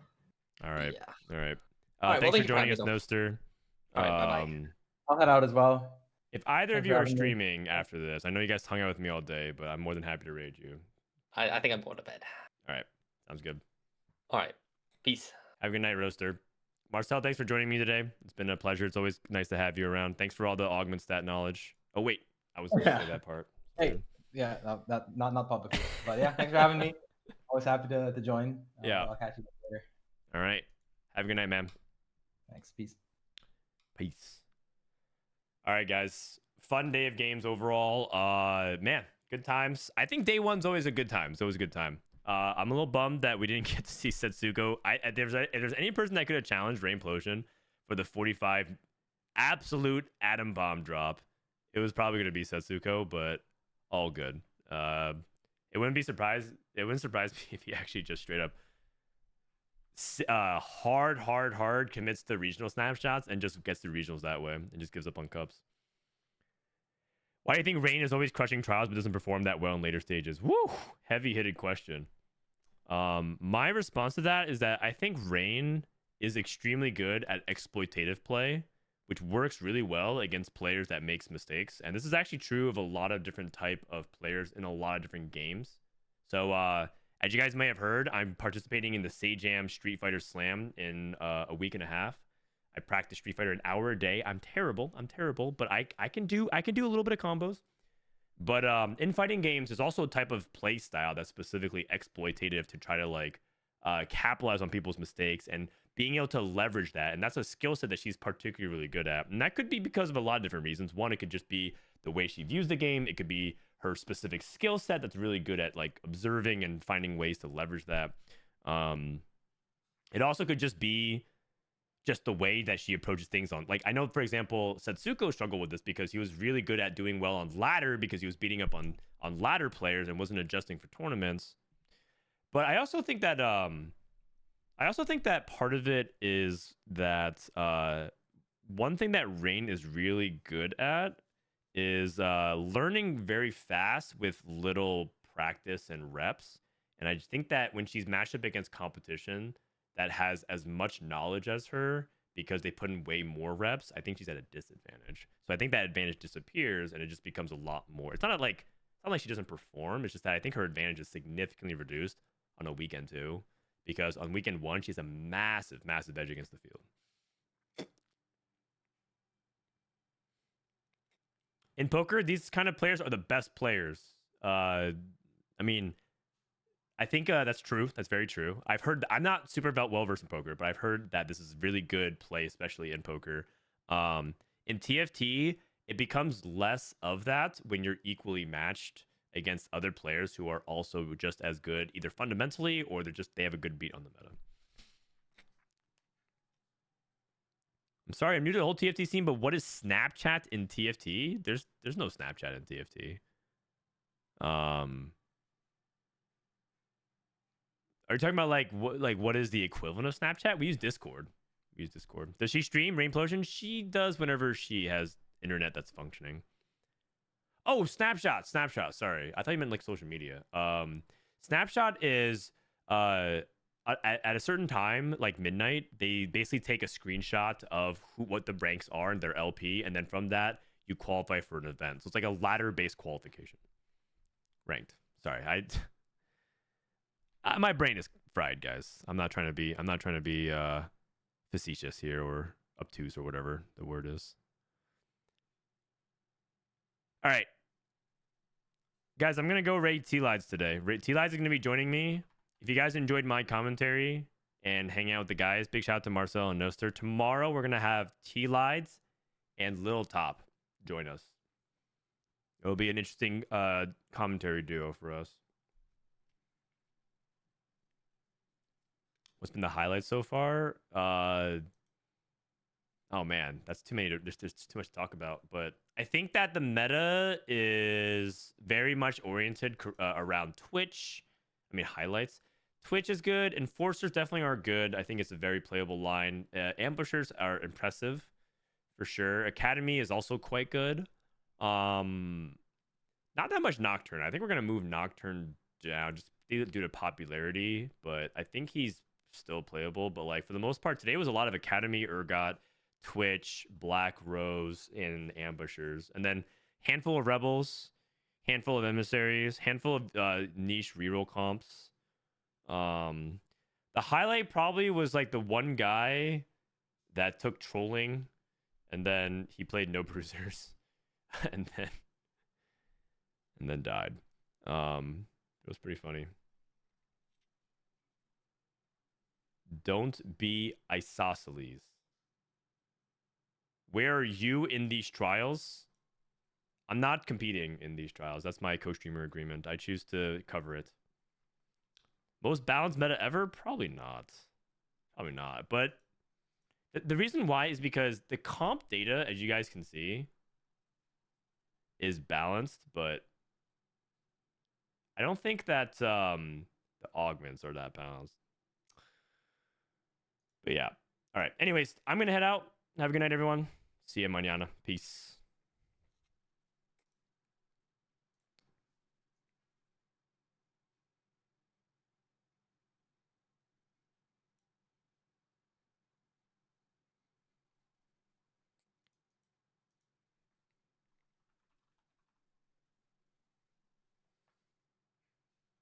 All right. Yeah. All right. All right, thanks well, for joining us, Noster. All right, bye-bye. I'll head out as well. If either of you are streaming after this, I know you guys hung out with me all day, but I'm more than happy to raid you. I think I'm going to bed. All right. Sounds good. All right. Peace. Have a good night, Roaster. Marcel, thanks for joining me today. It's been a pleasure. It's always nice to have you around. Thanks for all the augment stat knowledge. Oh, wait. I was going to say that part. Hey. Yeah, not publicly. But yeah, thanks for having me. Always happy to join. Yeah. I'll catch you later. All right. Have a good night, man. Thanks. Peace. Peace. All right, guys. Fun day of games overall. Man, good times. I think day one's always a good time. It's always a good time. I'm a little bummed that we didn't get to see Setsuko. If there's any person that could have challenged Rainplosion for the 45 absolute atom bomb drop, it was probably going to be Setsuko, but all good. It wouldn't surprise me if he actually just straight up hard commits to regional snapshots and just gets to regionals that way and just gives up on cups. Why do you think Rain is always crushing trials but doesn't perform that well in later stages? Woo! Heavy-hitted question. My response to that is that I think Rain is extremely good at exploitative play, which works really well against players that makes mistakes. And this is actually true of a lot of different type of players in a lot of different games. So as you guys may have heard, I'm participating in the Sajam Street Fighter Slam in a week and a half. I practice Street Fighter an hour a day. I'm terrible, but I can do a little bit of combos. But in fighting games, there's also a type of play style that's specifically exploitative to try to like capitalize on people's mistakes and being able to leverage that. And that's a skill set that she's particularly good at. And that could be because of a lot of different reasons. One, it could just be the way she views the game. It could be her specific skill set that's really good at like observing and finding ways to leverage that. It also could just be just the way that she approaches things on, like, I know, for example, Setsuko struggled with this because he was really good at doing well on ladder because he was beating up on ladder players and wasn't adjusting for tournaments. But I also think that part of it is that one thing that Rain is really good at is learning very fast with little practice and reps. And I think that when she's matched up against competition that has as much knowledge as her, because they put in way more reps, I think she's at a disadvantage. So I think that advantage disappears and it just becomes a lot more. It's not like she doesn't perform. It's just that I think her advantage is significantly reduced on a weekend 2, because on weekend 1 she has a massive edge against the field. In poker, these kind of players are the best players. I mean, I think that's true. That's very true. I've heard, I'm not super well versed in poker, but I've heard that this is really good play, especially in poker. In TFT, it becomes less of that when you're equally matched against other players who are also just as good, either fundamentally or they have a good beat on the meta. I'm sorry, I'm new to the whole TFT scene, but what is Snapchat in TFT? There's no Snapchat in TFT. Are you talking about what is the equivalent of Snapchat? We use Discord. Does she stream Rainplosion? She does whenever she has internet that's functioning. Oh, Snapshot. Sorry, I thought you meant like social media. Snapshot is at a certain time, like midnight, they basically take a screenshot of what the ranks are in their LP, and then from that you qualify for an event. So it's like a ladder-based qualification. Ranked. Sorry, my brain is fried, guys. I'm not trying to be facetious here or obtuse or whatever the word is. All right, guys, I'm gonna go raid T-Lides today. T-Lides is gonna be joining me. If you guys enjoyed my commentary and hang out with the guys, big shout out to Marcel and Noster. Tomorrow we're gonna have T-Lides and Little Top join us. It'll be an interesting commentary duo for us. What's been the highlights so far? Oh man, that's too many. There's too much to talk about. But I think that the meta is very much oriented around Twitch. I mean, highlights. Twitch is good. Enforcers definitely are good. I think it's a very playable line. Ambushers are impressive, for sure. Academy is also quite good. Not that much Nocturne. I think we're gonna move Nocturne down just due to popularity. But I think he's still playable. But like for the most part, today was a lot of Academy, Urgot, Twitch, Black Rose, and Ambushers, and then handful of Rebels, handful of Emissaries, handful of niche reroll comps. The highlight probably was like the one guy that took trolling, and then he played no bruisers, and then died. It was pretty funny. Don't be isosceles. Where are you in these trials? I'm not competing in these trials. That's my co-streamer agreement. I choose to cover it. Most balanced meta ever? Probably not. Probably not. But the reason why is because the comp data, as you guys can see, is balanced, but I don't think that the augments are that balanced. But yeah. All right. Anyways, I'm going to head out. Have a good night, everyone. See you mañana. Peace.